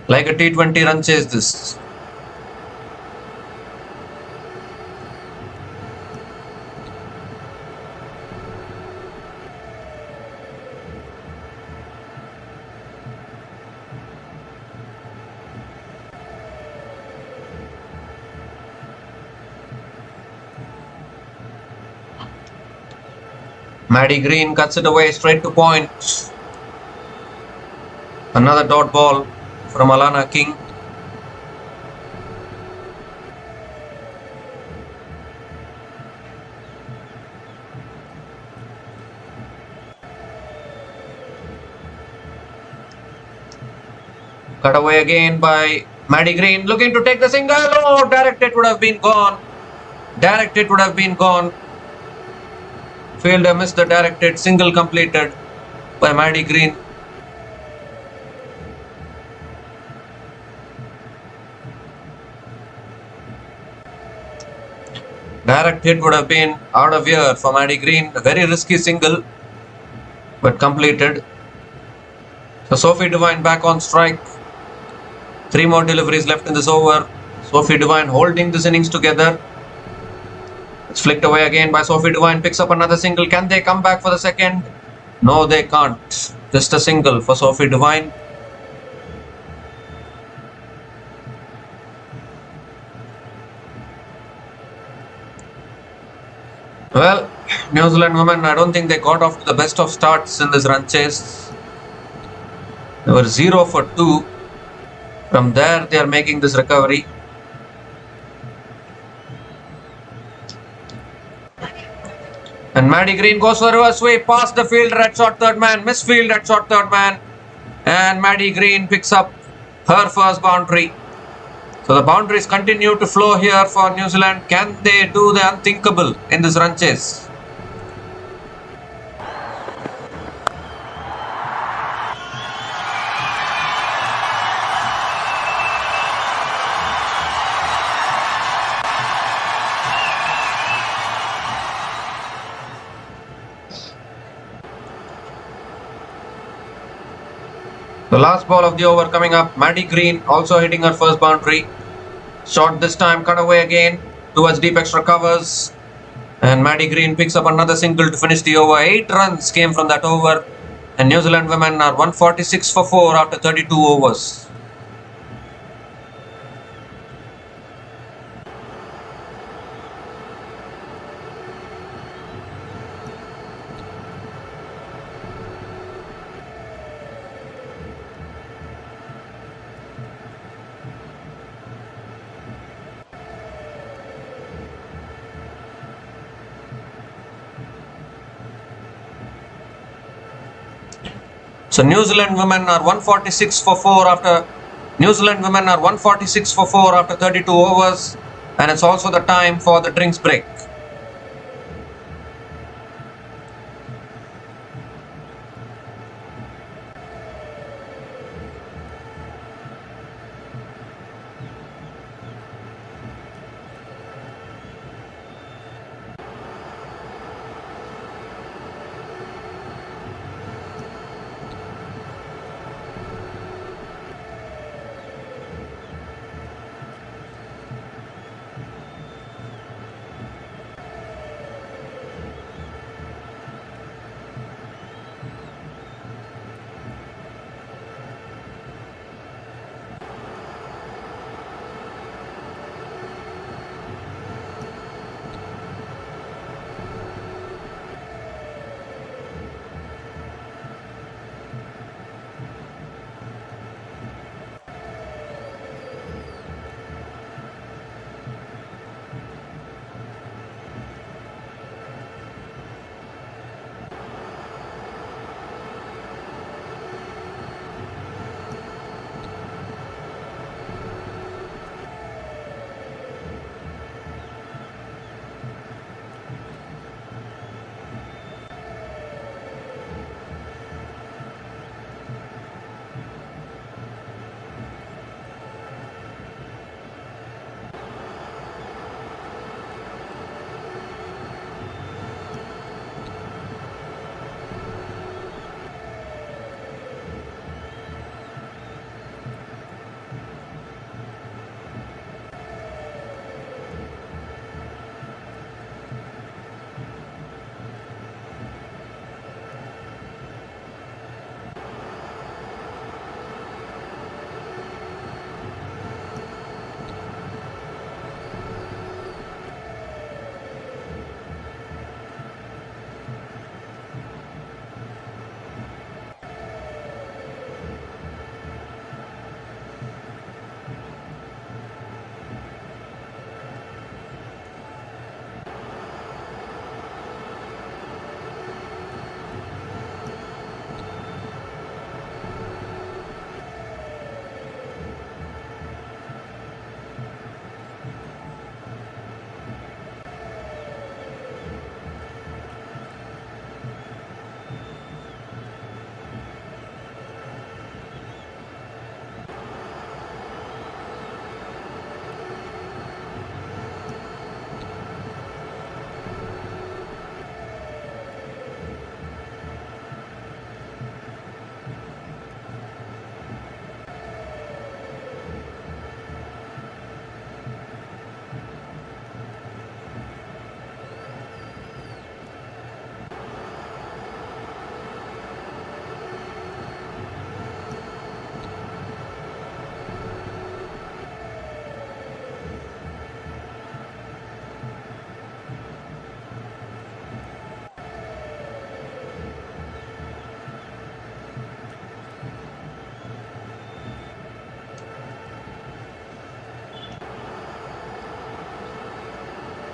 Like a T20 run chase this. Maddie Green cuts it away straight to point. Another dot ball from Alana King. Cut away again by Maddie Green, looking to take the single. Oh, direct hit would have been gone. Direct hit would have been gone. Fielder missed the direct hit. Single completed by Maddie Green. Direct hit would have been out of here for Maddie Green. A very risky single, but completed. So Sophie Devine back on strike. 3 more deliveries left in this over. Sophie Devine holding this innings together. It's flicked away again by Sophie Devine. Picks up another single. Can they come back for the second? No, they can't. Just a single for Sophie Devine. Well, New Zealand women, I don't think they got off to the best of starts in this run chase. They were 0 for 2. From there, they are making this recovery. And Maddie Green goes for a reverse sweep past the fielder at short third man. Misfield at short third man. And Maddie Green picks up her first boundary. So the boundaries continue to flow here for New Zealand. Can they do the unthinkable in this run chase? The last ball of the over coming up. Maddie Green also hitting her first boundary. Shot this time, cut away again towards deep extra covers. And Maddie Green picks up another single to finish the over. 8 runs came from that over. And New Zealand women are 146 for 4 after 32 overs. So New Zealand women are 146 for 4 after 32 overs, and it's also the time for the drinks break.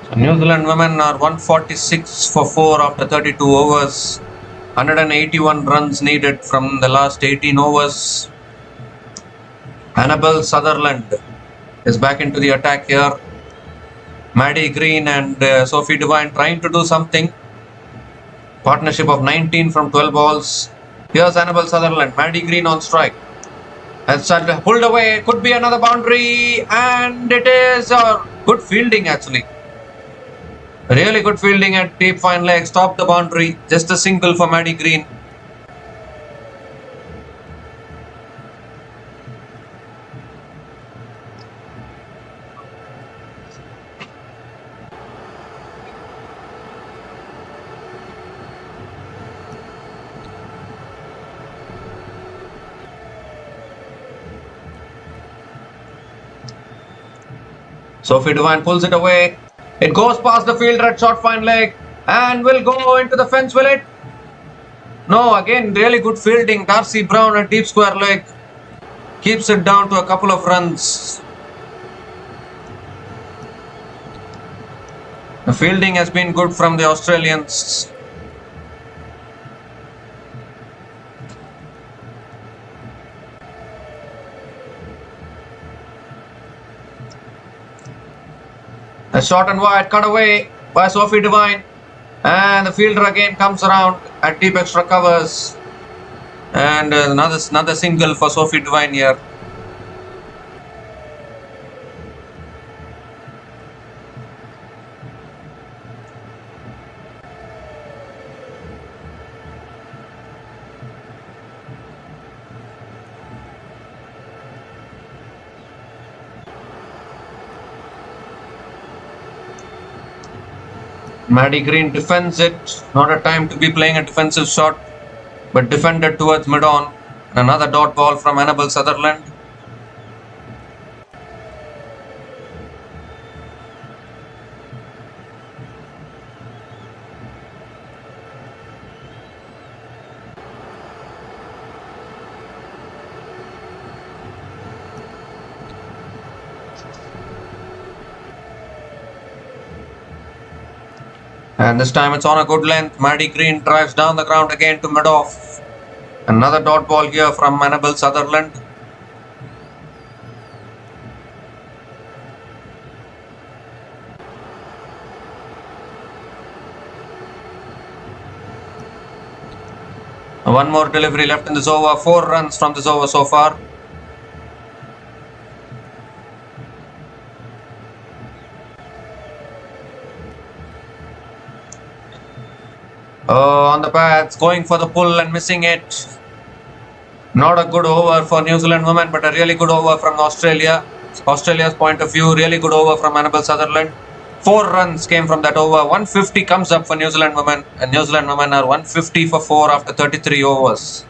So New Zealand women are 146 for 4 after 32 overs. 181 runs needed from the last 18 overs. Annabel Sutherland is back into the attack here. Maddie Green and Sophie Devine trying to do something. Partnership of 19 from 12 balls. Here's Annabel Sutherland. Maddie Green on strike. Has pulled away. Could be another boundary. And it is good fielding actually. Really good fielding at deep fine leg. Stopped the boundary. Just a single for Maddie Green. Sophie Devine pulls it away. It goes past the fielder at short fine leg and will go into the fence, will it? No, again, really good fielding. Darcy Brown at deep square leg keeps it down to a couple of runs. The fielding has been good from the Australians. A short and wide cut away by Sophie Devine. And the fielder again comes around at deep extra covers. And another single for Sophie Devine here. Maddie Green defends it. Not a time to be playing a defensive shot, but defended towards mid-on. Another dot ball from Annabel Sutherland. And this time it's on a good length. Maddie Green drives down the ground again to mid-off. Another dot ball here from Annabel Sutherland. One more delivery left in this over. 4 runs from this over so far. On the pads, going for the pull and missing it. Not a good over for New Zealand women, but a really good over from Australia's point of view. Really good over from Annabel Sutherland. 4 runs came from that over. 150 comes up for New Zealand women, and New Zealand women are 150 for 4 after 33 overs.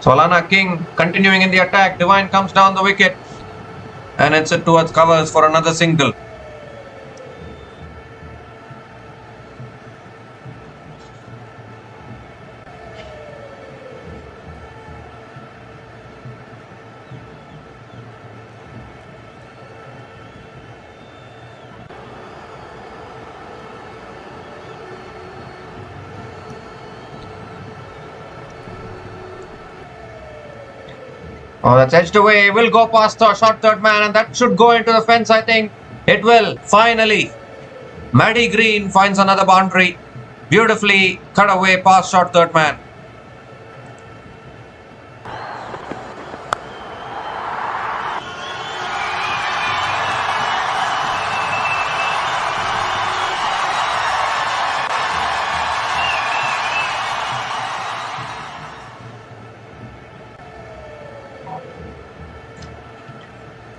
So Alana King continuing in the attack. Devine comes down the wicket and hits it towards covers for another single. Oh, that's edged away. Will go past the short third man, and that should go into the fence, I think. It will, finally. Maddie Green finds another boundary. Beautifully cut away past short third man.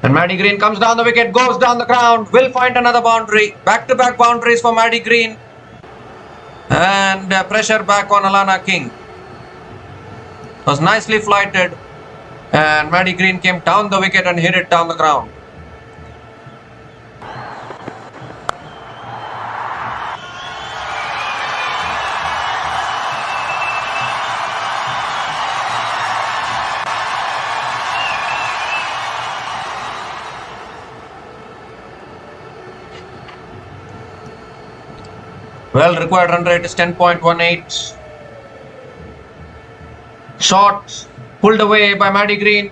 And Maddie Green comes down the wicket, goes down the ground, will find another boundary. Back-to-back boundaries for Maddie Green. And pressure back on Alana King. It was nicely flighted. And Maddie Green came down the wicket and hit it down the ground. Well, required run rate is 10.18. Shot pulled away by Maddie Green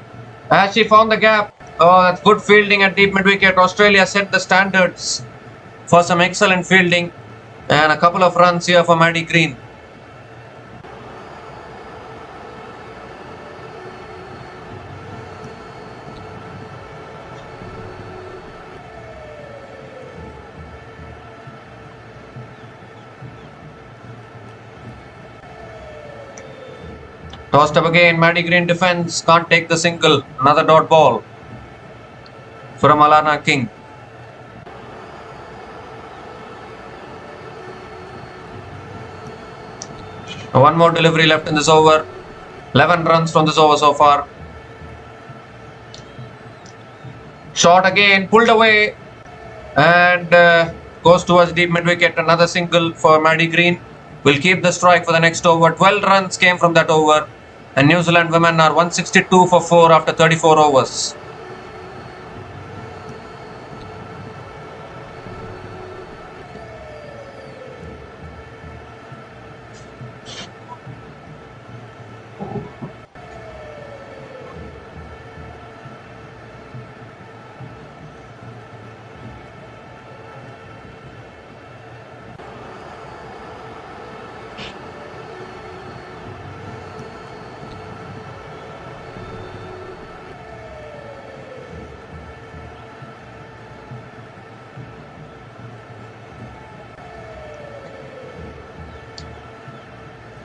as she found the gap. Oh, that's good fielding at deep mid-wicket. Australia set the standards for some excellent fielding. And a couple of runs here for Maddie Green. Tossed up again, Maddie Green defense, can't take the single. Another dot ball from Alana King. One more delivery left in this over. 11 runs from this over so far. Shot again, pulled away and goes towards deep mid-wicket. Another single for Maddie Green. Will keep the strike for the next over. 12 runs came from that over. And New Zealand women are 162 for 4 after 34 overs.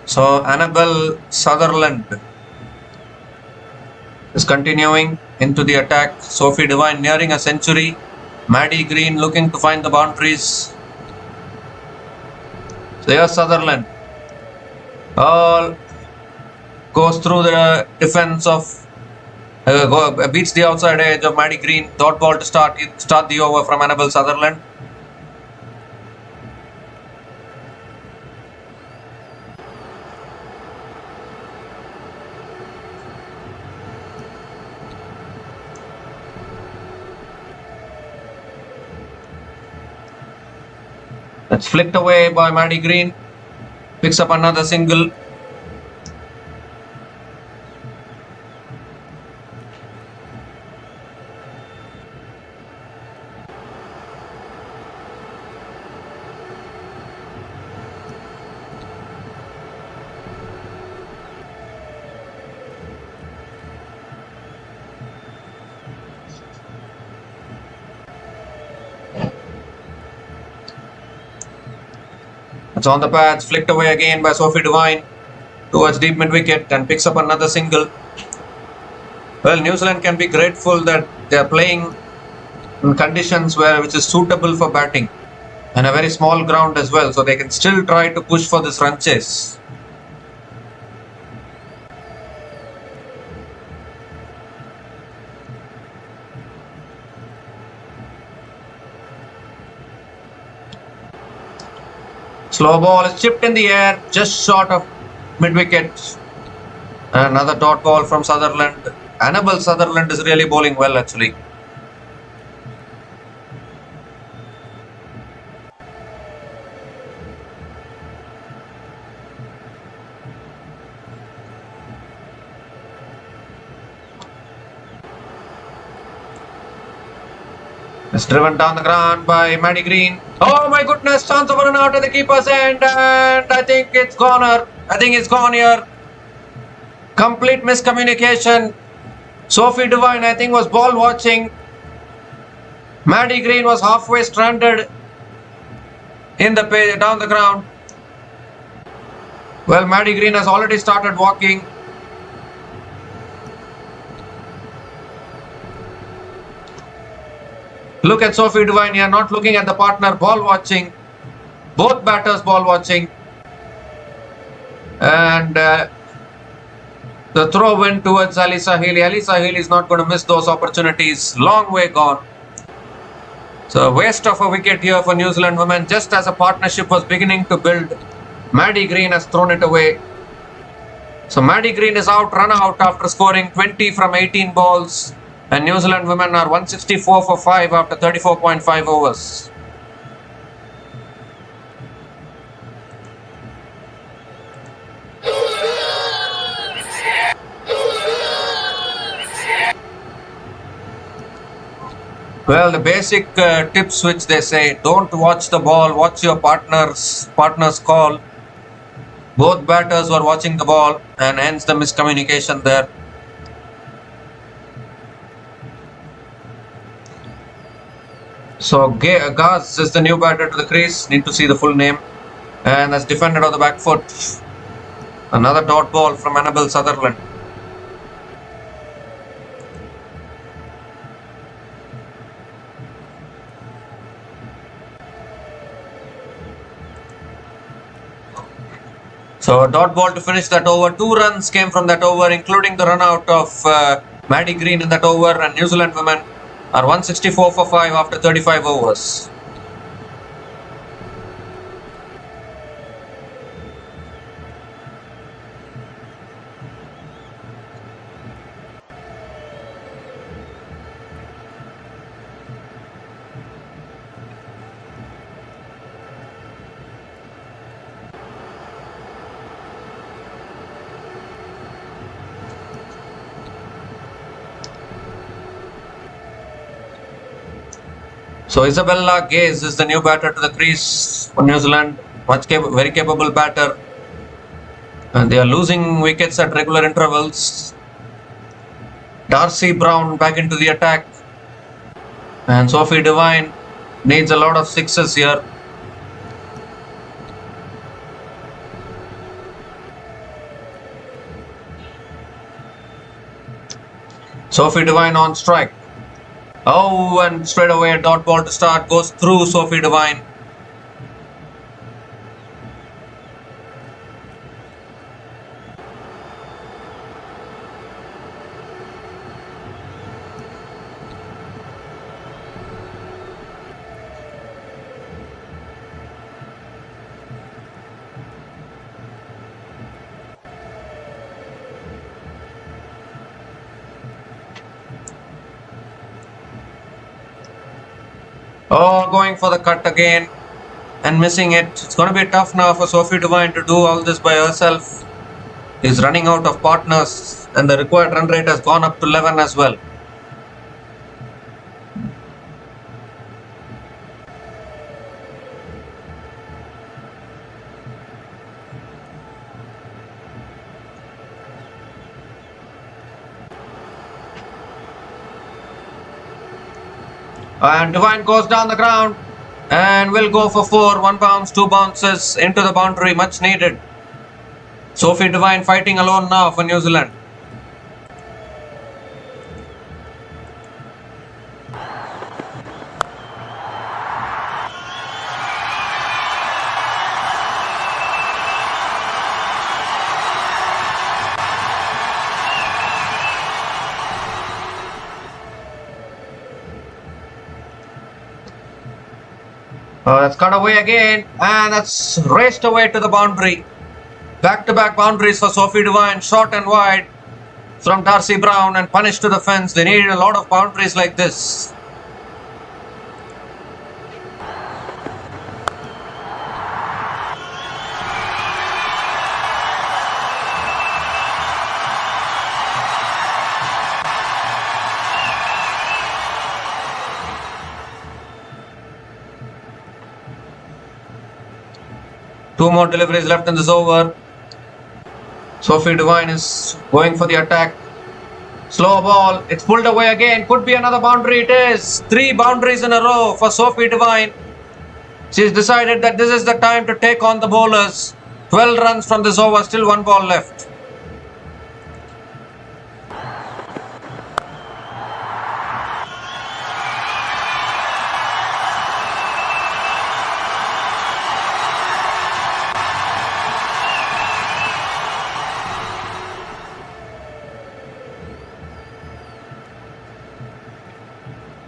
So Annabelle Sutherland is continuing into the attack. Sophie Devine nearing a century. Maddie Green looking to find the boundaries. So here's Sutherland. All goes through the defense of beats the outside edge of Maddie Green. Dot ball to start the over from Annabelle Sutherland. That's flicked away by Maddie Green. Picks up another single. It's on the pads, flicked away again by Sophie Devine towards deep mid-wicket and picks up another single. Well, New Zealand can be grateful that they are playing in conditions which is suitable for batting and a very small ground as well, so they can still try to push for this run chase. Slow ball is chipped in the air, just short of mid-wicket. Another dot ball from Sutherland. Annabelle Sutherland is really bowling well actually. It's driven down the ground by Maddie Green. Oh my goodness, chance of a run out at the keeper's end, and I think it's gone here. Complete miscommunication. Sophie Devine, I think, was ball watching. Maddie Green was halfway stranded in the down the ground. Well, Maddie Green has already started walking. Look at Sophie Devine here, not looking at the partner, ball watching. Both batters ball watching. And the throw went towards Alisa Healy. Alisa Healy is not going to miss those opportunities. Long way gone. So waste of a wicket here for New Zealand women. Just as a partnership was beginning to build, Maddie Green has thrown it away. So Maddie Green is out, run out after scoring 20 from 18 balls. And New Zealand women are 164 for 5 after 34.5 overs. Well, the basic tips which they say, don't watch the ball, watch your partner's call. Both batters were watching the ball and hence the miscommunication there. So Gaz is the new batter to the crease, need to see the full name, and that's defended on the back foot. Another dot ball from Annabelle Sutherland. So a dot ball to finish that over. 2 runs came from that over, including the run out of Maddie Green in that over, and New Zealand women are 164 for 5 after 35 overs. So Isabella Gaze is the new batter to the crease for New Zealand. Very capable batter. And they are losing wickets at regular intervals. Darcy Brown back into the attack. And Sophie Devine needs a lot of sixes here. Sophie Devine on strike. Oh, and straight away a dot ball to start, goes through Sophie Devine. Oh, going for the cut again and missing it. It's going to be tough now for Sophie Devine to do all this by herself. She's running out of partners and the required run rate has gone up to 11 as well. And Devine goes down the ground and will go for 4. 1 bounce, 2 bounces into the boundary, much needed. Sophie Devine fighting alone now for New Zealand. That's cut away again, and that's raced away to the boundary. Back-to-back boundaries for Sophie Devine, short and wide from Darcy Brown and punished to the fence. They needed a lot of boundaries like this. Two more deliveries left in this over. Sophie Devine is going for the attack. Slow ball. It's pulled away again. Could be another boundary. It is. 3 boundaries in a row for Sophie Devine. She's decided that this is the time to take on the bowlers. 12 runs from this over. Still 1 ball left.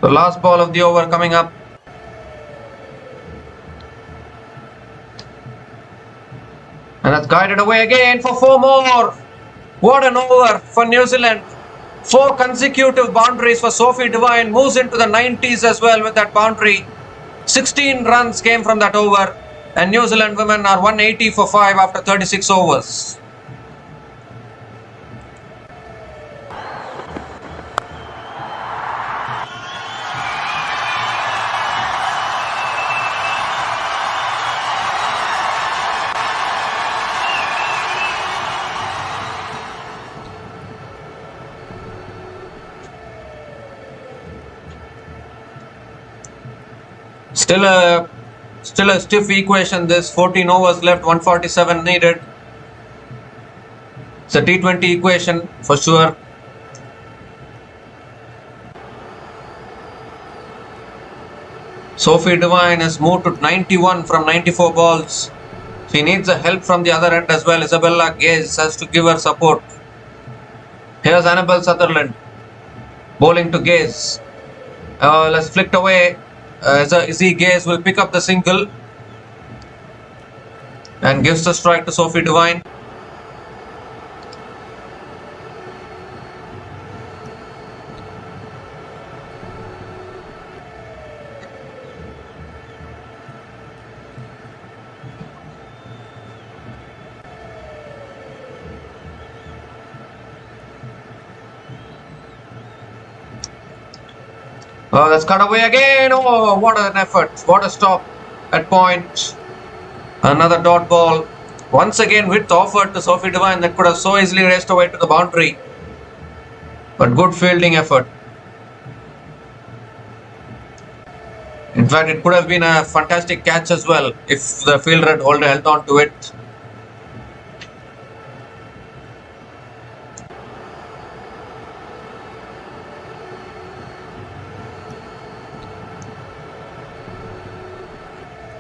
The last ball of the over coming up. And that's guided away again for 4 more. What an over for New Zealand. 4 consecutive boundaries for Sophie Devine. Moves into the 90s as well with that boundary. 16 runs came from that over. And New Zealand women are 180 for 5 after 36 overs. Still a stiff equation this. 14 overs left, 147 needed. It's a T20 equation for sure. Sophie Devine has moved to 91 from 94 balls. She needs a help from the other end as well. Isabella Gaze has to give her support. Here's Annabelle Sutherland bowling to Gaze. Let's flicked away. Izzy Gaze will pick up the single and gives the strike to Sophie Devine. Oh, that's cut away again. Oh, what an effort. What a stop at point. Another dot ball. Once again, width offered to Sophie Devine that could have so easily raced away to the boundary. But good fielding effort. In fact, it could have been a fantastic catch as well if the fielder had held on to it.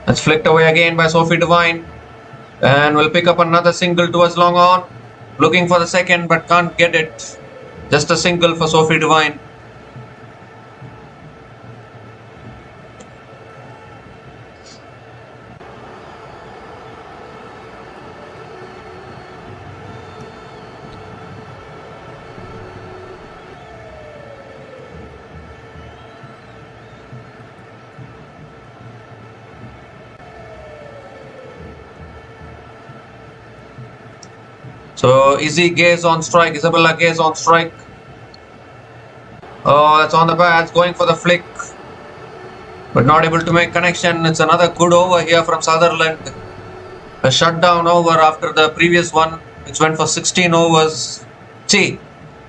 That's flicked away again by Sophie Devine. And will pick up another single towards long on. Looking for the second but can't get it. Just a single for Sophie Devine. So Izzy Gaze on strike, Isabella Gaze on strike. Oh, that's on the pads, going for the flick. But not able to make connection. It's another good over here from Sutherland. A shutdown over after the previous one, which went for 16 overs. See,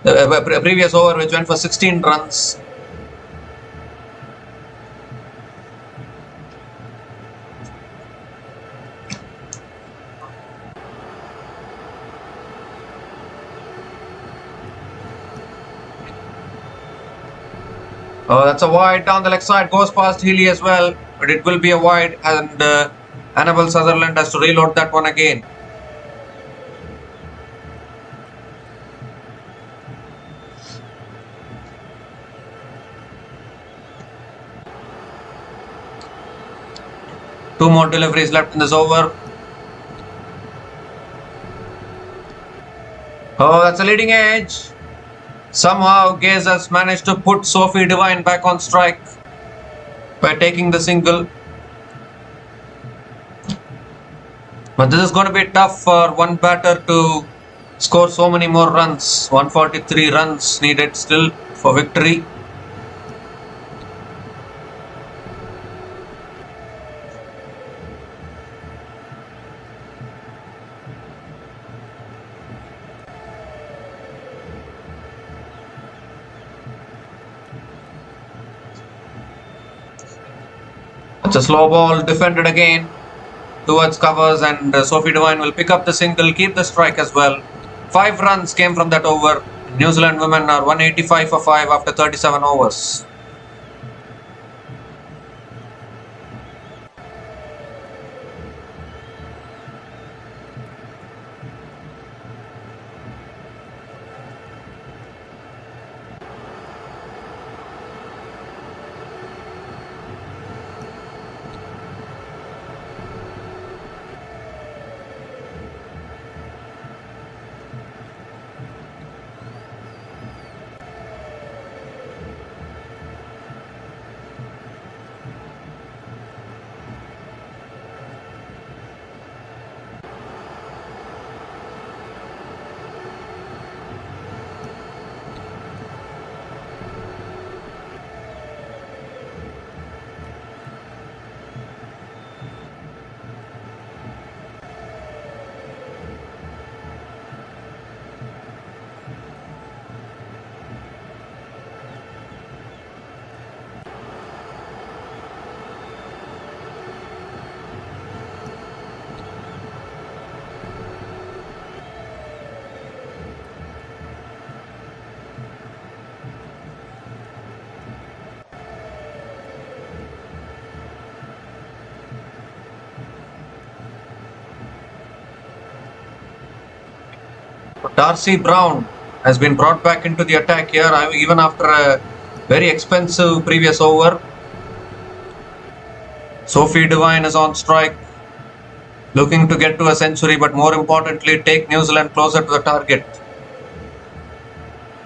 the previous over which went for 16 runs. Oh, that's a wide down the leg side, goes past Healy as well, but it will be a wide, and Annabelle Sutherland has to reload that one again. Two more deliveries left in this over. Oh, that's a leading edge. Somehow Gaze has managed to put Sophie Devine back on strike by taking the single. But this is going to be tough for one batter to score so many more runs. 143 runs needed still for victory. It's a slow ball defended again towards covers, and Sophie Devine will pick up the single, keep the strike as well. 5 runs came from that over. New Zealand women are 185 for 5 after 37 overs. Darcy Brown has been brought back into the attack here, even after a very expensive previous over. Sophie Devine is on strike, looking to get to a century, but more importantly, take New Zealand closer to the target.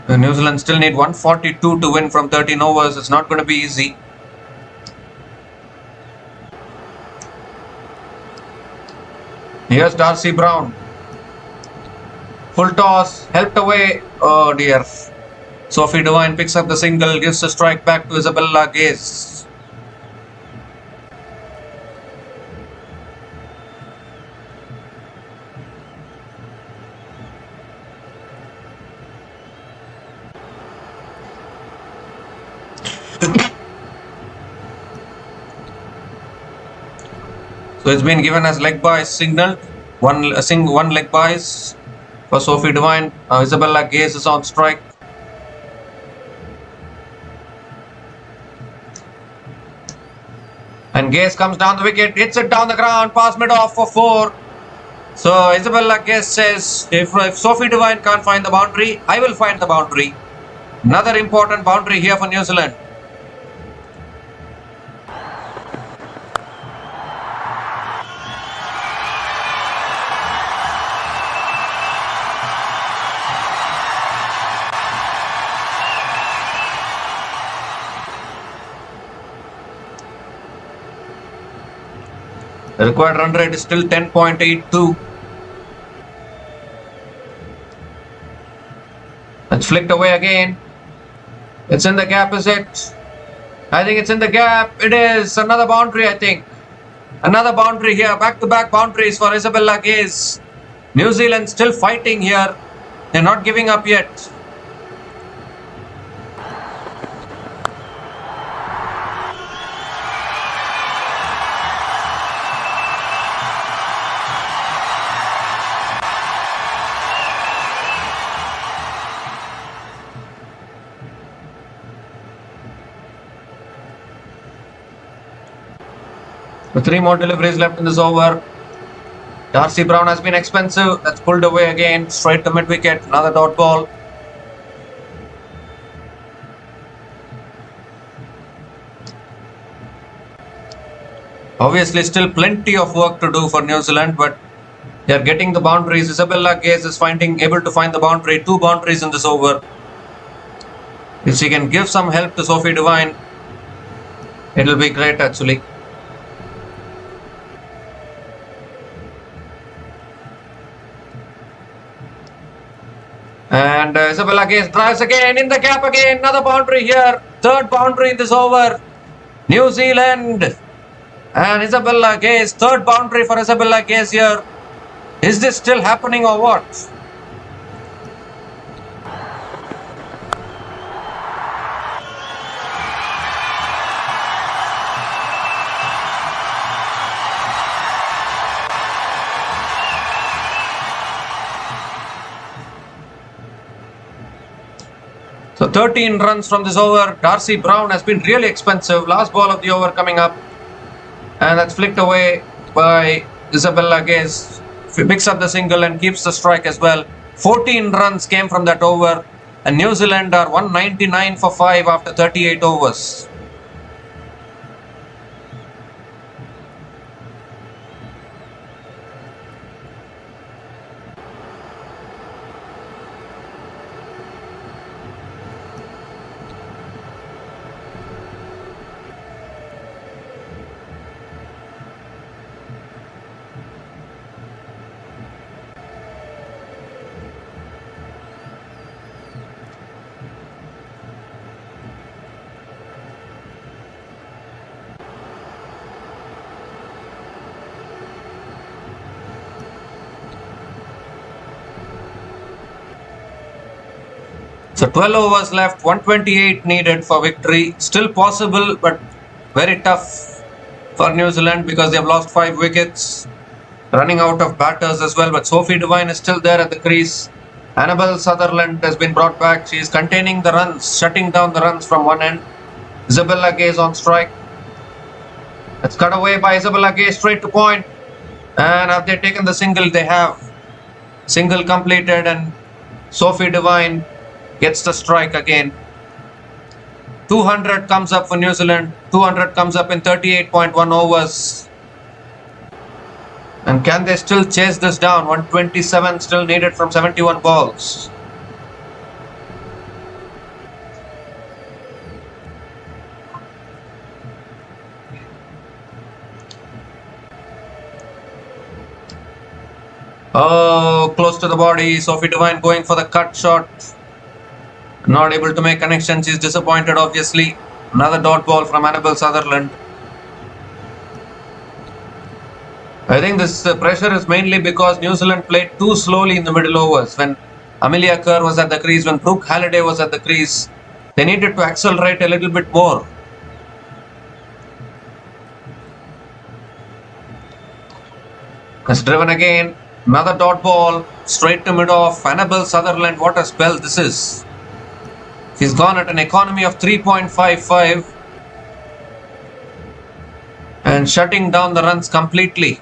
New Zealand still need 142 to win from 13 overs. It's not going to be easy. Here's Darcy Brown. Full toss, helped away. Oh dear. Sophie Devine picks up the single, gives the strike back to Isabella Gaze. So it's been given as leg byes signal. One leg byes for Sophie Devine. Isabella Gaze is on strike. And Gaze comes down the wicket, hits it down the ground, pass mid off for 4. So Isabella Gaze says, if Sophie Devine can't find the boundary, I will find the boundary. Another important boundary here for New Zealand. The required run rate is still 10.82. It's flicked away again. It's in the gap, is it? I think it's in the gap. It is. Another boundary, I think. Another boundary here. Back-to-back boundaries for Isabella Gaze. New Zealand still fighting here. They're not giving up yet. So 3 more deliveries left in this over. Darcy Brown has been expensive. That's pulled away again. Straight to mid-wicket. Another dot ball. Obviously still plenty of work to do for New Zealand, but they are getting the boundaries. Isabella Gaze is able to find the boundary. 2 boundaries in this over. If she can give some help to Sophie Devine, it will be great actually. And Isabella Gaze drives again, in the gap again, another boundary here. 3rd boundary in this over. New Zealand and Isabella Gaze. 3rd boundary for Isabella Gaze here. Is this still happening or what? So 13 runs from this over. Darcy Brown has been really expensive. Last ball of the over coming up. And that's flicked away by Isabella Gaze. Picks up the single and keeps the strike as well. 14 runs came from that over. And New Zealand are 199 for 5 after 38 overs. So 12 overs left, 128 needed for victory. Still possible, but very tough for New Zealand because they have lost 5 wickets. Running out of batters as well, but Sophie Devine is still there at the crease. Annabelle Sutherland has been brought back. She is containing the runs, shutting down the runs from one end. Isabella Gaze on strike. It's cut away by Isabella Gaze straight to point. And have they taken the single? They have. Single completed, and Sophie Devine gets the strike again. 200 comes up for New Zealand. 200 comes up in 38.1 overs. And can they still chase this down? 127 still needed from 71 balls. Oh, close to the body. Sophie Devine going for the cut shot. Not able to make connection. She's disappointed, obviously. Another dot ball from Annabelle Sutherland. I think this pressure is mainly because New Zealand played too slowly in the middle overs. When Amelia Kerr was at the crease, when Brooke Halliday was at the crease, they needed to accelerate a little bit more. It's driven again. Another dot ball. Straight to mid-off. Annabelle Sutherland, what a spell this is. She's gone at an economy of 3.55 and shutting down the runs completely.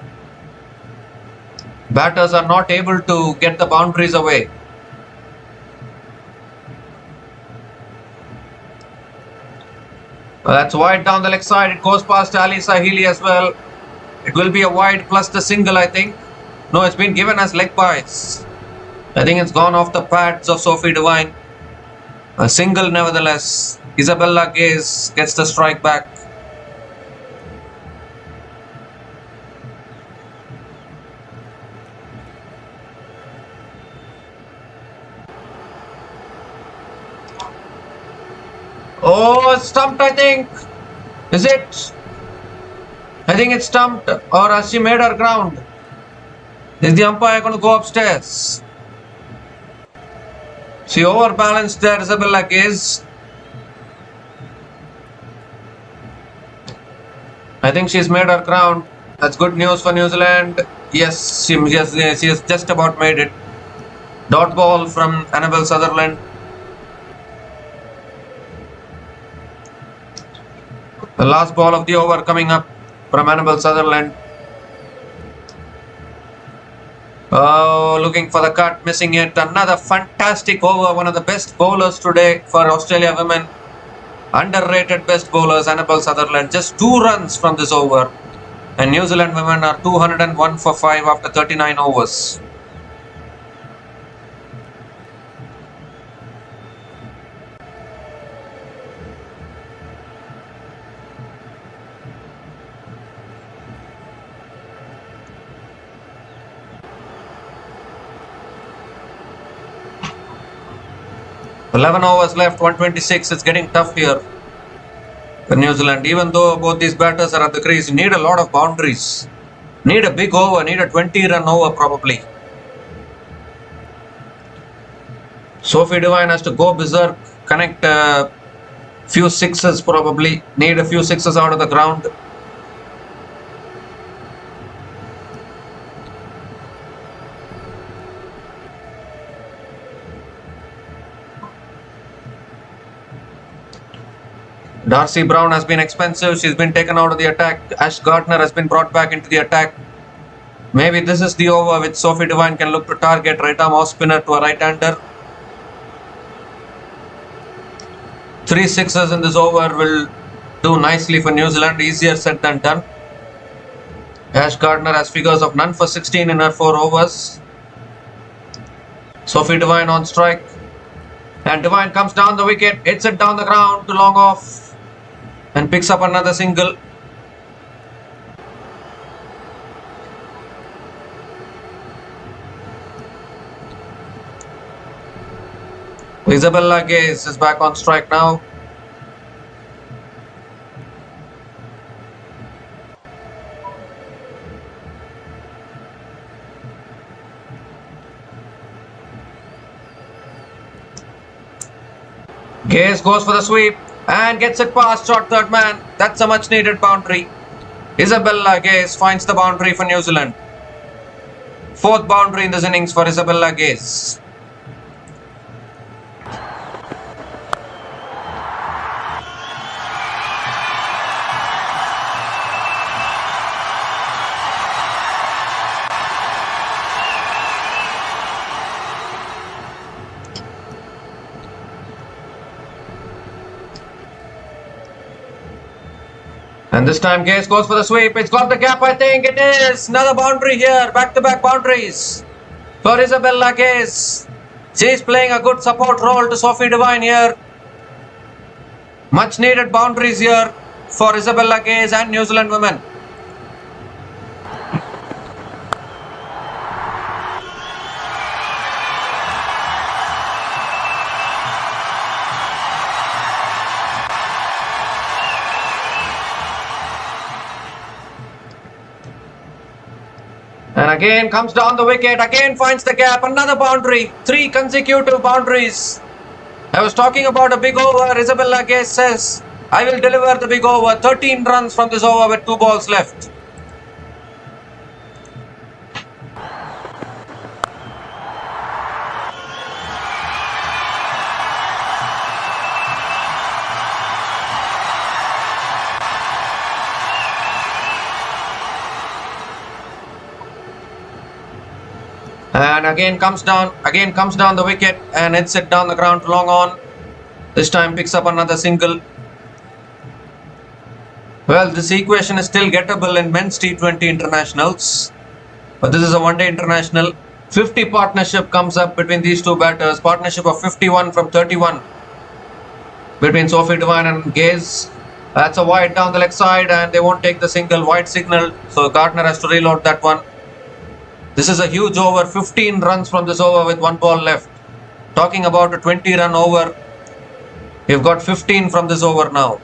Batters are not able to get the boundaries away. That's wide down the leg side. It goes past Alisa Healy as well. It will be a wide plus the single, I think. No, it's been given as leg byes. I think it's gone off the pads of Sophie Devine. A single nevertheless. Isabella Gaze gets the strike back. Oh, it's stumped, I think. Is it? I think it's stumped, or has she made her ground? Is the umpire going to go upstairs? She overbalanced there, Isabella Gaze. I think she's made her ground. That's good news for New Zealand. Yes, she has just about made it. Dot ball from Annabelle Sutherland. The last ball of the over coming up from Annabelle Sutherland. Oh, looking for the cut, missing it. Another fantastic over. One of the best bowlers today for Australia women. Underrated best bowlers, Annabelle Sutherland. Just 2 runs from this over. And New Zealand women are 201 for 5 after 39 overs. $11 overs left, 126. It's getting tough here for New Zealand. Even though both these batters are at the crease, need a lot of boundaries. Need a big over, need a 20-run over probably. Sophie Devine has to go berserk, connect a few sixes probably. Need a few sixes out of the ground. Darcy Brown has been expensive. She's been taken out of the attack. Ash Gardner has been brought back into the attack. Maybe this is the over which Sophie Devine can look to target right arm off spinner to a right-hander. 3 sixes in this over will do nicely for New Zealand. Easier said than done. Ash Gardner has figures of none for 16 in her 4 overs. Sophie Devine on strike. And Devine comes down the wicket, hits it down the ground to long off. And picks up another single. Isabella Gaze is back on strike now. Gaze goes for the sweep and gets it past short third man. That's a much needed boundary. Isabella Gaze finds the boundary for New Zealand. 4th boundary in this innings for Isabella Gaze. And this time Gaze goes for the sweep. It's got the gap, I think. It is. Another boundary here. Back-to-back boundaries for Isabella Gaze. She's playing a good support role to Sophie Devine here. Much needed boundaries here for Isabella Gaze and New Zealand women. And again comes down the wicket, again finds the gap, another boundary, 3 consecutive boundaries. I was talking about a big over. Isabella Gaze says, I will deliver the big over. 13 runs from this over with 2 balls left. And again comes down the wicket and hits it down the ground to long on. This time picks up another single. Well, this equation is still gettable in men's T20 internationals, but this is a one-day international. 50 partnership comes up between these two batters. Partnership of 51 from 31 between Sophie Devine and Gaze. That's a wide down the leg side and they won't take the single. Wide signal, so Gardner has to reload that one. This is a huge over, 15 runs from this over with 1 ball left. Talking about a 20-run over, we've got 15 from this over now.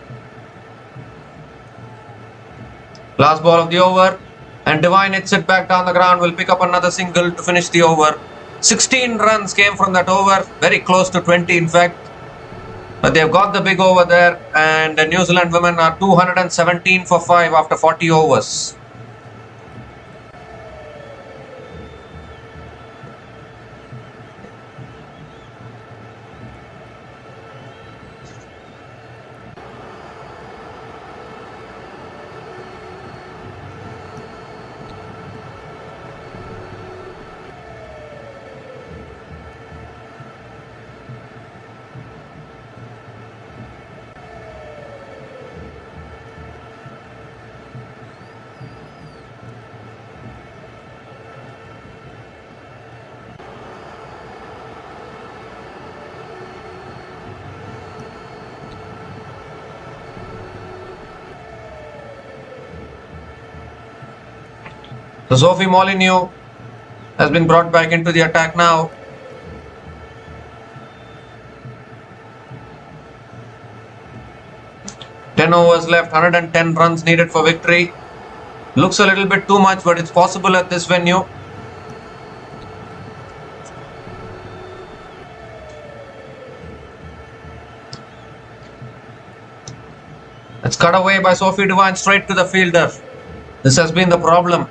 Last ball of the over, and Devine hits it back down the ground, will pick up another single to finish the over. 16 runs came from that over, very close to 20 in fact. But they've got the big over there, and the New Zealand women are 217 for 5 after 40 overs. So Sophie Molyneux has been brought back into the attack now. Ten overs left, 110 runs needed for victory. Looks a little bit too much, but it's possible at this venue. It's cut away by Sophie Devine straight to the fielder. This has been the problem.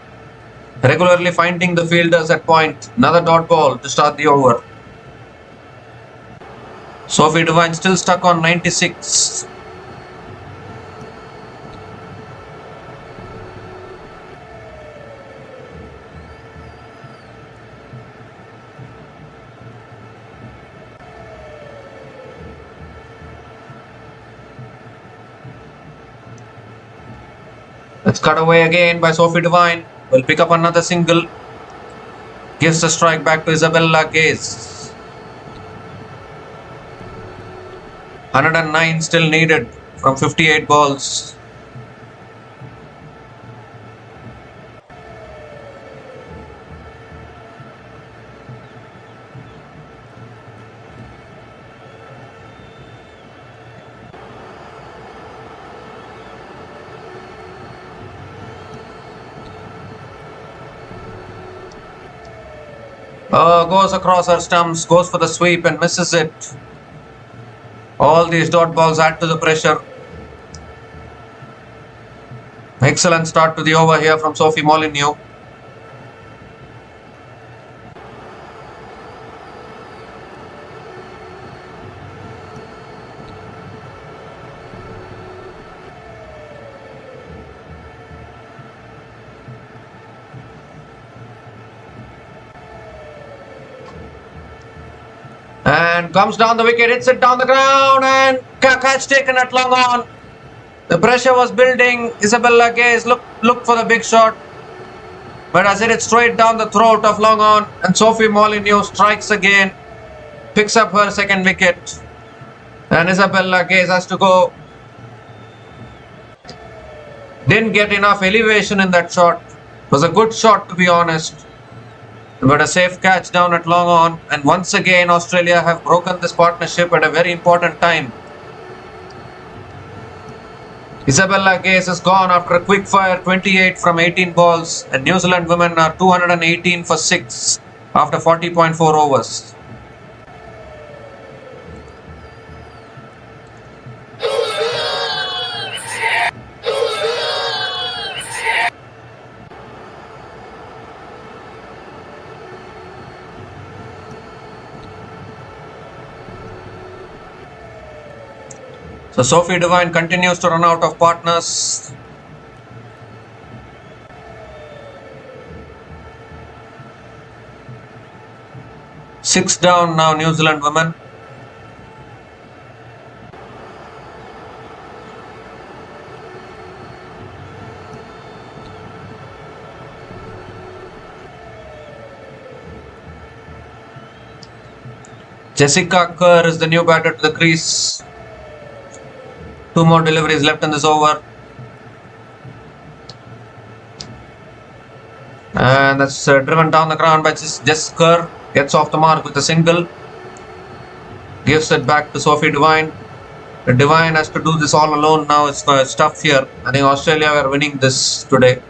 Regularly finding the fielders at point. Another dot ball to start the over. Sophie Devine still stuck on 96. Let's cut away again by Sophie Devine. Will pick up another single. Gives the strike back to Isabella Gaze. 109 still needed from 58 balls. Goes across her stumps, goes for the sweep and misses it. All these dot balls add to the pressure. Excellent start to the over here from Sophie Molyneux. And comes down the wicket, hits it down the ground and catch taken at long on. The pressure was building. Isabella Gaze looked for the big shot, but as it hit straight down the throat of long on, and Sophie Molyneux strikes again, picks up her second wicket, and Isabella Gaze has to go. Didn't get enough elevation in that shot. It was a good shot, to be honest, but a safe catch down at long on, and once again Australia have broken this partnership at a very important time. Isabella Gaze has gone after a quick fire 28 from 18 balls, and New Zealand women are 218 for 6 after 40.4 overs. So Sophie Devine continues to run out of partners. Six down now, New Zealand women. Jessica Kerr is the new batter to the crease. 2 more deliveries left in this over. And that's driven down the ground by Jess Kerr. Gets off the mark with a single. Gives it back to Sophie Devine. Devine has to do this all alone now. It's tough here. I think Australia were winning this today.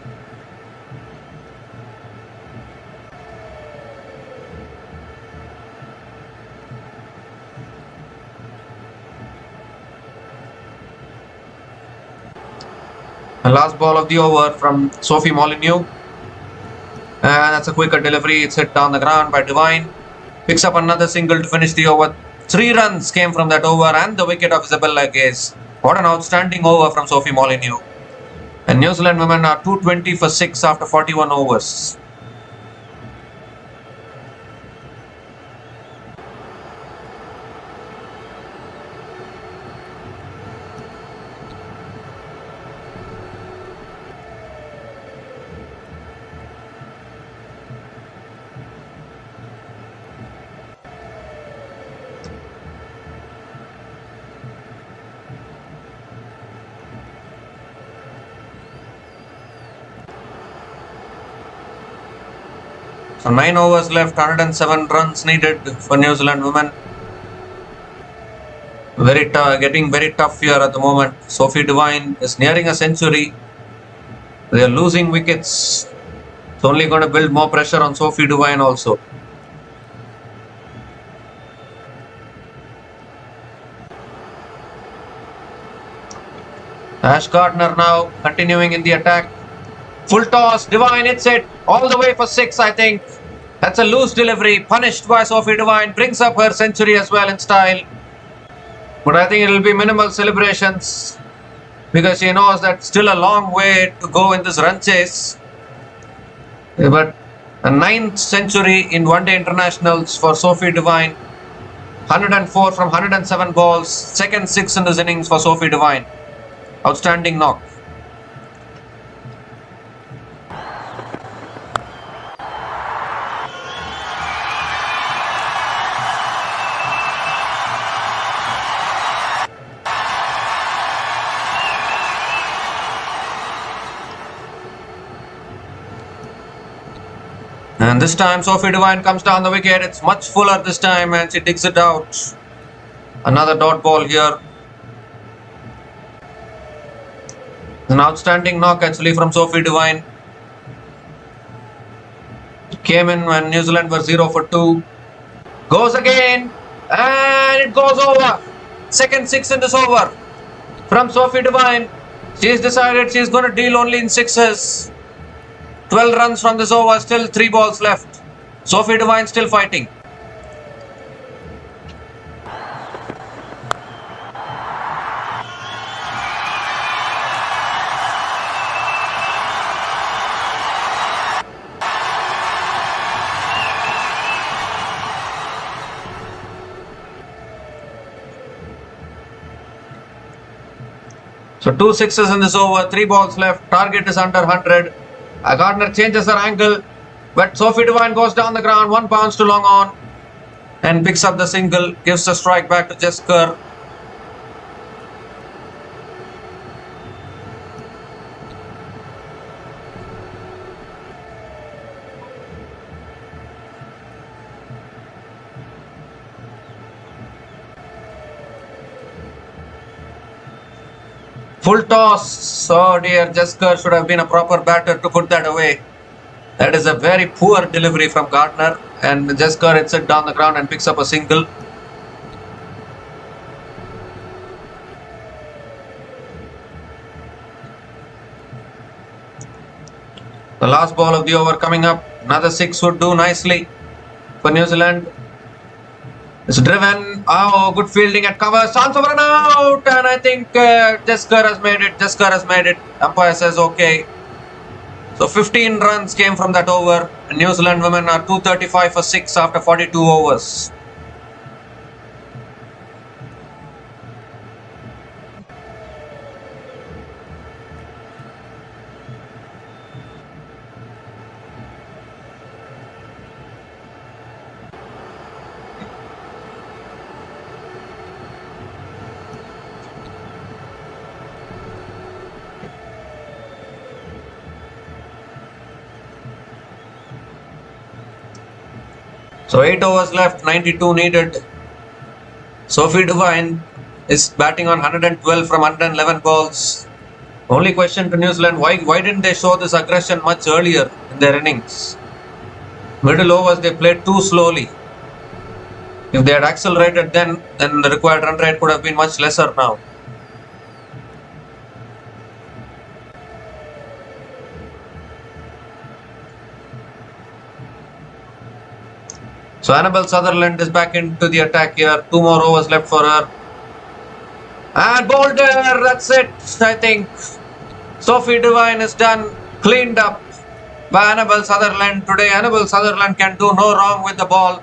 The last ball of the over from Sophie Molyneux. And that's a quicker delivery. It's hit down the ground by Devine. Picks up another single to finish the over. 3 runs came from that over and the wicket of Isabella Gaze. What an outstanding over from Sophie Molyneux. And New Zealand women are 220 for 6 after 41 overs. So 9 overs left, 107 runs needed for New Zealand women. Getting very tough here at the moment. Sophie Devine is nearing a century. They are losing wickets. It's only going to build more pressure on Sophie Devine also. Ash Gardner now continuing in the attack. Full toss, Devine hits it all the way for 6, I think. That's a loose delivery, punished by Sophie Devine. Brings up her century as well in style. But I think it will be minimal celebrations because she knows that still a long way to go in this run chase. But a 9th century in one-day internationals for Sophie Devine. 104 from 107 balls. Second 6 in this innings for Sophie Devine. Outstanding knock. And this time Sophie Devine comes down the wicket. It's much fuller this time and she digs it out. Another dot ball here. An outstanding knock actually from Sophie Devine. Came in when New Zealand were 0 for 2. Goes again and it goes over. Second 6 in this over from Sophie Devine. She's decided she's going to deal only in 6s. 12 runs from this over, still 3 balls left. Sophie Devine still fighting. So 2 sixes in this over, 3 balls left, target is under 100. Gardner changes her angle, but Sophie Devine goes down the ground, 1 bounce to long on and picks up the single, gives the strike back to Elise Perry. Full toss. Oh dear, Elise Perry should have been a proper batter to put that away. That is a very poor delivery from Gardner, and Elise Perry hits it down the ground and picks up a single. The last ball of the over coming up. Another 6 would do nicely for New Zealand. It's driven. Oh, good fielding at cover. Chance of run out, and I think Elise Perry has made it. Elise Perry has made it. Umpire says okay. So 15 runs came from that over. And New Zealand women are 235 for 6 after 42 overs. So 8 overs left, 92 needed. Sophie Devine is batting on 112 from 111 balls. Only question to New Zealand, why didn't they show this aggression much earlier in their innings? Middle overs they played too slowly. If they had accelerated then the required run rate could have been much lesser now. So Amelia Sutherland is back into the attack here. 2 more overs left for her. And bowled there. That's it. I think Sophie Devine is done. Cleaned up by Amelia Sutherland today. Amelia Sutherland can do no wrong with the ball.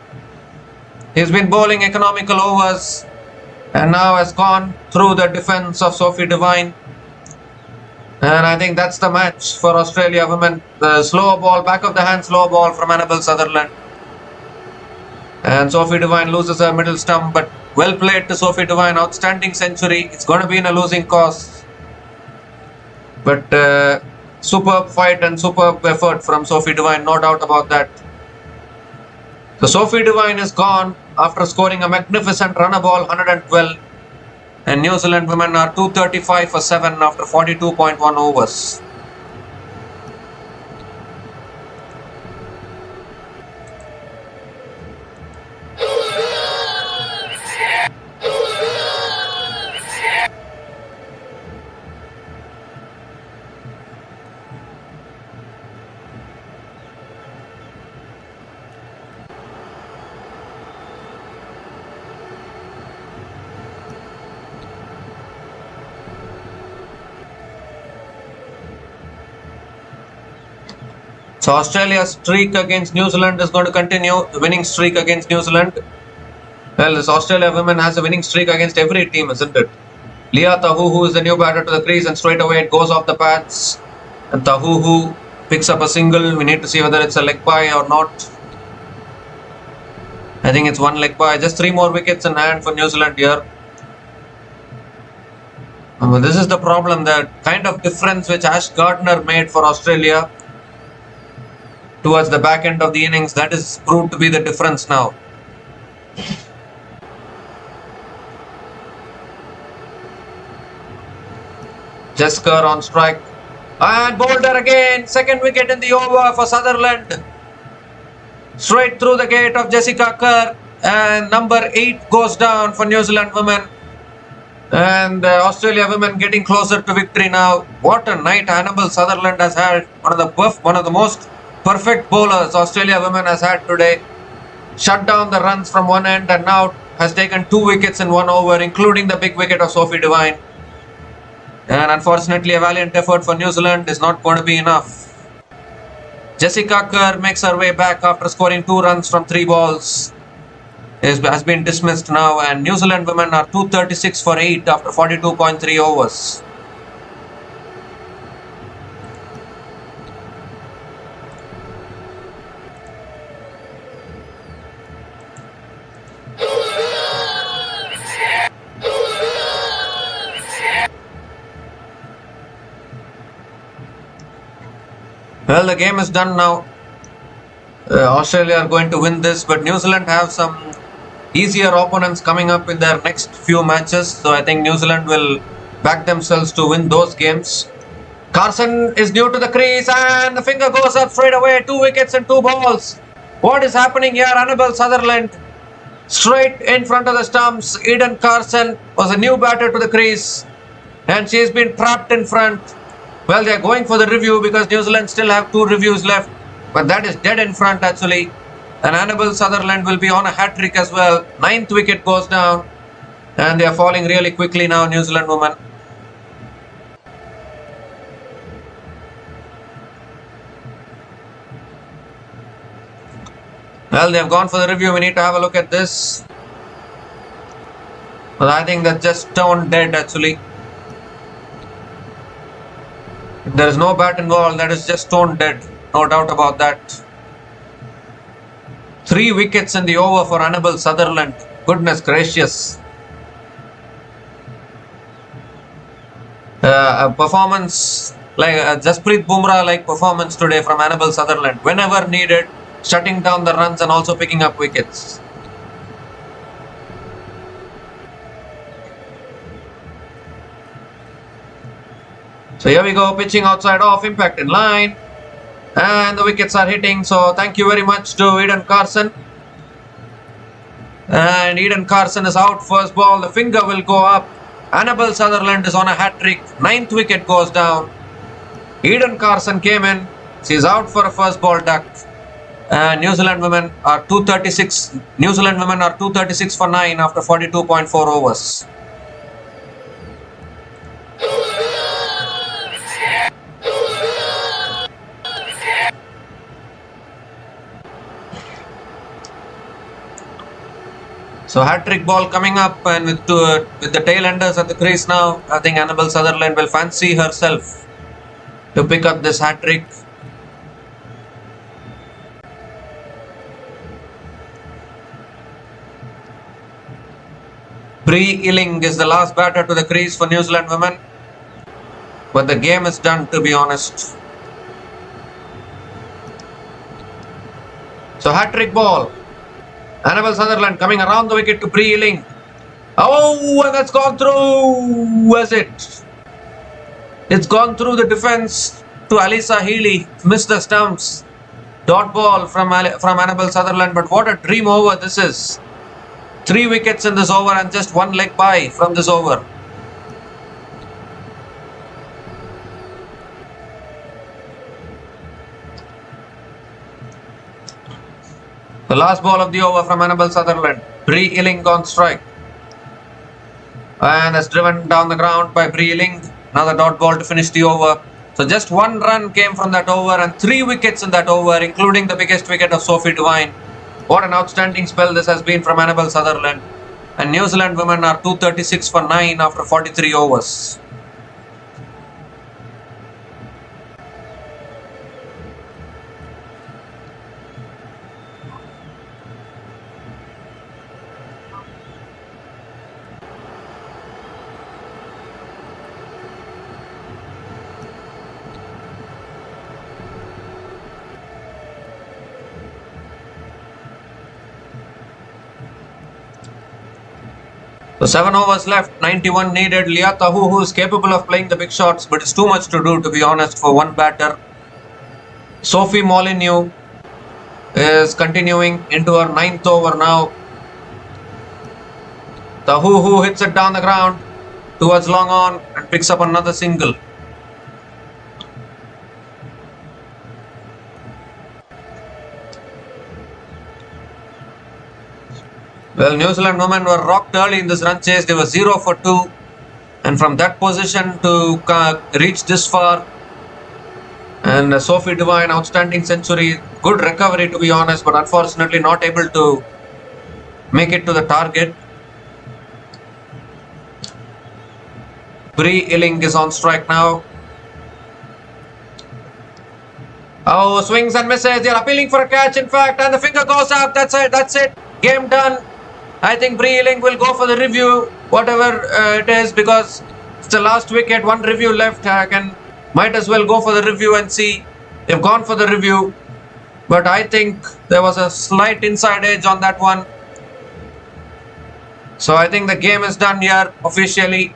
He's been bowling economical overs and now has gone through the defense of Sophie Devine. And I think that's the match for Australia women. The slow ball, back of the hand slow ball from Amelia Sutherland. And Sophie Devine loses her middle stump, but well played to Sophie Devine. Outstanding century. It's going to be in a losing cause. But superb fight and superb effort from Sophie Devine, no doubt about that. So Sophie Devine is gone after scoring a magnificent runner ball, 112. And New Zealand women are 235 for 7 after 42.1 overs. So Australia's streak against New Zealand is going to continue, the winning streak against New Zealand. Well, this Australia women has a winning streak against every team, isn't it? Leah Tahuhu is the new batter to the crease and straight away it goes off the pads. And Tahuhu picks up a single. We need to see whether it's a leg bye or not. I think it's one leg bye. Just 3 more wickets in hand for New Zealand here. This is the problem, the kind of difference which Ash Gardner made for Australia towards the back end of the innings, that is proved to be the difference now. Elise Perry on strike and bowled her again. Second wicket in the over for Sutherland. Straight through the gate of Elise Perry, and number 8 goes down for New Zealand women. And Australia women getting closer to victory now. What a night Amelia Sutherland has had. One of the most perfect bowlers Australia women has had today. Shut down the runs from one end and now has taken 2 wickets in 1 over, including the big wicket of Sophie Devine. And unfortunately, a valiant effort for New Zealand is not going to be enough. Elise Perry makes her way back after scoring 2 runs from 3 balls. Has been dismissed now, and New Zealand women are 236 for 8 after 42.3 overs. Well, the game is done now. Australia are going to win this, but New Zealand have some easier opponents coming up in their next few matches. So I think New Zealand will back themselves to win those games. Carson is new to the crease and the finger goes up straight away. 2 wickets and 2 balls. What is happening here? Annabelle Sutherland straight in front of the stumps. Eden Carson was a new batter to the crease and she has been trapped in front. Well, they are going for the review because New Zealand still have 2 reviews left, but that is dead in front actually. And Annabelle Sutherland will be on a hat-trick as well. 9th wicket goes down and they are falling really quickly now, New Zealand women. Well, they have gone for the review. We need to have a look at this. Well, I think that's just stone dead actually. If there is no bat involved, that is just stone dead. No doubt about that. 3 wickets in the over for Annabelle Sutherland. Goodness gracious. A performance like Jasprit Bumrah like performance today from Annabelle Sutherland. Whenever needed, shutting down the runs and also picking up wickets. So here we go, pitching outside off, impact in line. And the wickets are hitting. So thank you very much to Eden Carson. And Eden Carson is out first ball. The finger will go up. Annabelle Sutherland is on a hat-trick. 9th wicket goes down. Eden Carson came in. She's out for a first ball duck. And New Zealand women are 236. New Zealand women are 236 for 9 after 42.4 overs. So hat-trick ball coming up, and with the tail enders at the crease now, I think Annabelle Sutherland will fancy herself to pick up this hat-trick. Bree Illing is the last batter to the crease for New Zealand women, but the game is done, to be honest. So hat-trick ball. Annabelle Sutherland coming around the wicket to Bree Illing. Oh, and that's gone through. Was it? It's gone through the defense to Alisa Healy. Missed the stumps. Dot ball from Annabelle Sutherland. But what a dream over this is. 3 wickets in this over and just 1 leg by from this over. The last ball of the over from Annabelle Sutherland. Bree Illing on strike. And that's driven down the ground by Bree Illing. Another dot ball to finish the over. So just 1 run came from that over and 3 wickets in that over, including the biggest wicket of Sophie Devine. What an outstanding spell this has been from Annabelle Sutherland. And New Zealand women are 236 for 9 after 43 overs. So 7 overs left, 91 needed. Leah Tahu, who is capable of playing the big shots, but it's too much to do, to be honest, for one batter. Sophie Molyneux is continuing into her 9th over now. Tahu, who hits it down the ground towards long on and picks up another single. Well, New Zealand women were rocked early in this run chase. They were 0 for 2. And from that position to reach this far. And Sophie Devine, outstanding century. Good recovery, to be honest, but unfortunately not able to make it to the target. Bree Illing is on strike now. Oh, swings and misses. They're appealing for a catch, in fact. And the finger goes up. That's it. That's it. Game done. I think Bree Illing will go for the review, whatever it is, because it's the last wicket, 1 review left. Might as well go for the review and see They've gone for the review, but I think there was a slight inside edge on that one. So I think the game is done here officially.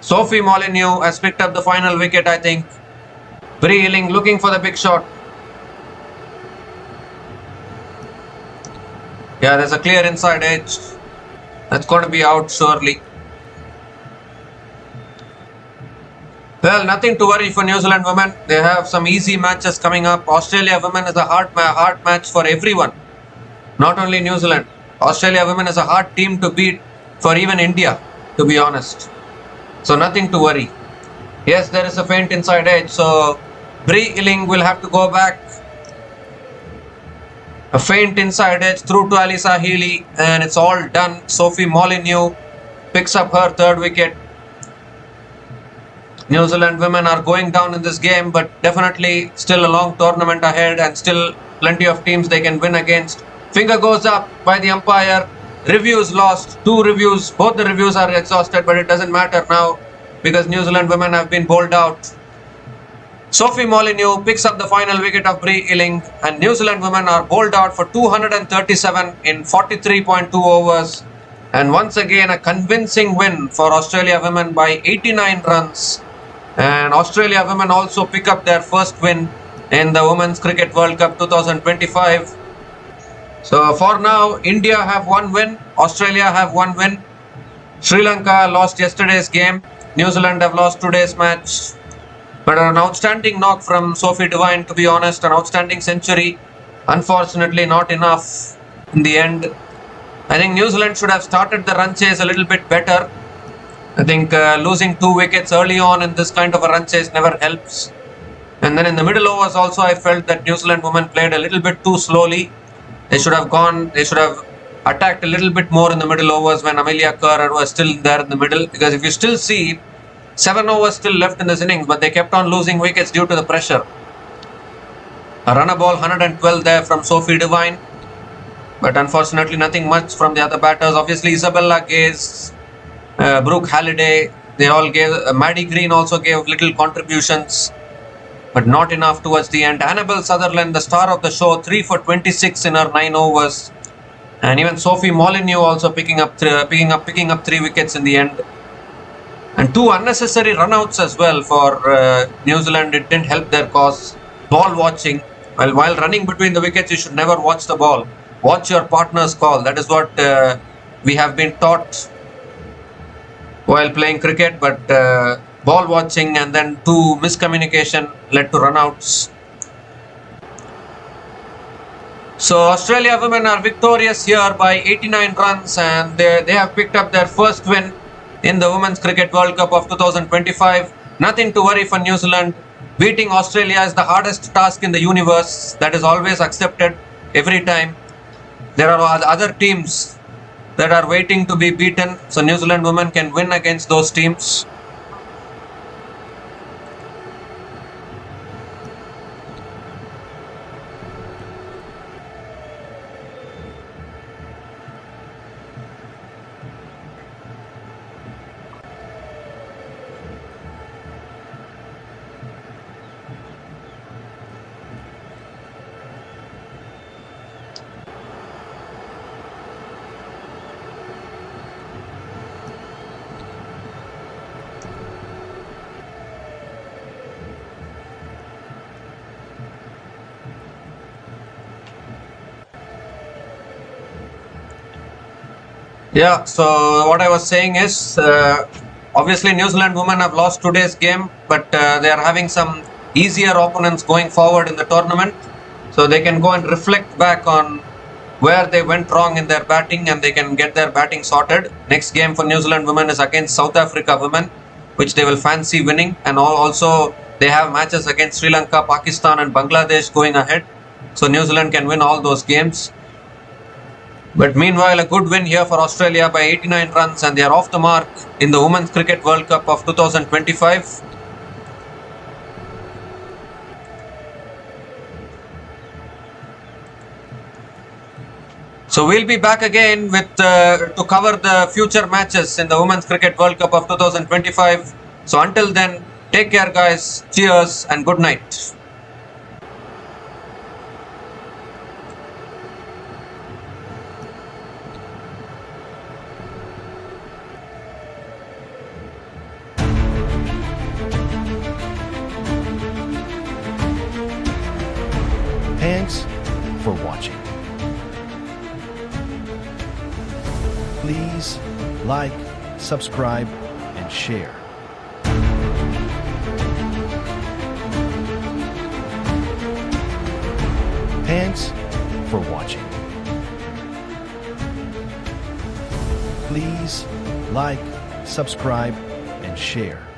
Sophie Molyneux has picked up the final wicket, I think. Bree Illing looking for the big shot. Yeah, there's a clear inside edge. That's going to be out surely. Well, nothing to worry for New Zealand women. They have some easy matches coming up. Australia women is a hard match for everyone. Not only New Zealand. Australia women is a hard team to beat for even India, to be honest. So nothing to worry. Yes, there is a faint inside edge. So Bree Illing will have to go back. A faint inside edge through to Alisa Healy, and it's all done. Sophie Molyneux picks up her third wicket. New Zealand women are going down in this game, but definitely still a long tournament ahead and still plenty of teams they can win against. Finger goes up by the umpire. Reviews lost. 2 reviews. Both the reviews are exhausted, but it doesn't matter now because New Zealand women have been bowled out. Sophie Molyneux picks up the final wicket of Bree Illing, and New Zealand women are bowled out for 237 in 43.2 overs. And once again, a convincing win for Australia women by 89 runs. And Australia women also pick up their first win in the Women's Cricket World Cup 2025. So for now, India have 1 win, Australia have 1 win. Sri Lanka lost yesterday's game. New Zealand have lost today's match. But an outstanding knock from Sophie Devine, to be honest, an outstanding century. Unfortunately, not enough in the end. I think New Zealand should have started the run chase a little bit better. I think losing 2 wickets early on in this kind of a run chase never helps. And then in the middle overs also, I felt that New Zealand women played a little bit too slowly. They should have attacked a little bit more in the middle overs when Amelia Kerr was still there in the middle. Because if you still see, 7 overs still left in this innings, but they kept on losing wickets due to the pressure. A runner ball 112 there from Sophie Devine, but unfortunately nothing much from the other batters. Obviously Isabella Gaze, Brooke Halliday, they all gave, Maddie Green also gave little contributions, but not enough towards the end. Annabelle Sutherland, the star of the show, 3 for 26 in her 9 overs, and even Sophie Molyneux also picking up 3 wickets in the end. And 2 unnecessary runouts as well for New Zealand. It didn't help their cause. Ball watching. Well, while running between the wickets, you should never watch the ball. Watch your partner's call. That is what we have been taught while playing cricket. But ball watching and then 2 miscommunication led to runouts. So Australia women are victorious here by 89 runs, and they have picked up their first win in the Women's Cricket World Cup of 2025. Nothing to worry for New Zealand. Beating Australia is the hardest task in the universe. That is always accepted every time. There are other teams that are waiting to be beaten. So New Zealand women can win against those teams. Yeah, so what I was saying is, obviously New Zealand women have lost today's game, but they are having some easier opponents going forward in the tournament. So they can go and reflect back on where they went wrong in their batting, and they can get their batting sorted. Next game for New Zealand women is against South Africa women, which they will fancy winning. And also they have matches against Sri Lanka, Pakistan and Bangladesh going ahead. So New Zealand can win all those games. But meanwhile, a good win here for Australia by 89 runs, and they are off the mark in the Women's Cricket World Cup of 2025. So we'll be back again with to cover the future matches in the Women's Cricket World Cup of 2025. So until then, take care guys, cheers and good night. Thanks for watching. Please like, subscribe, and share. Thanks for watching. Please like, subscribe, and share.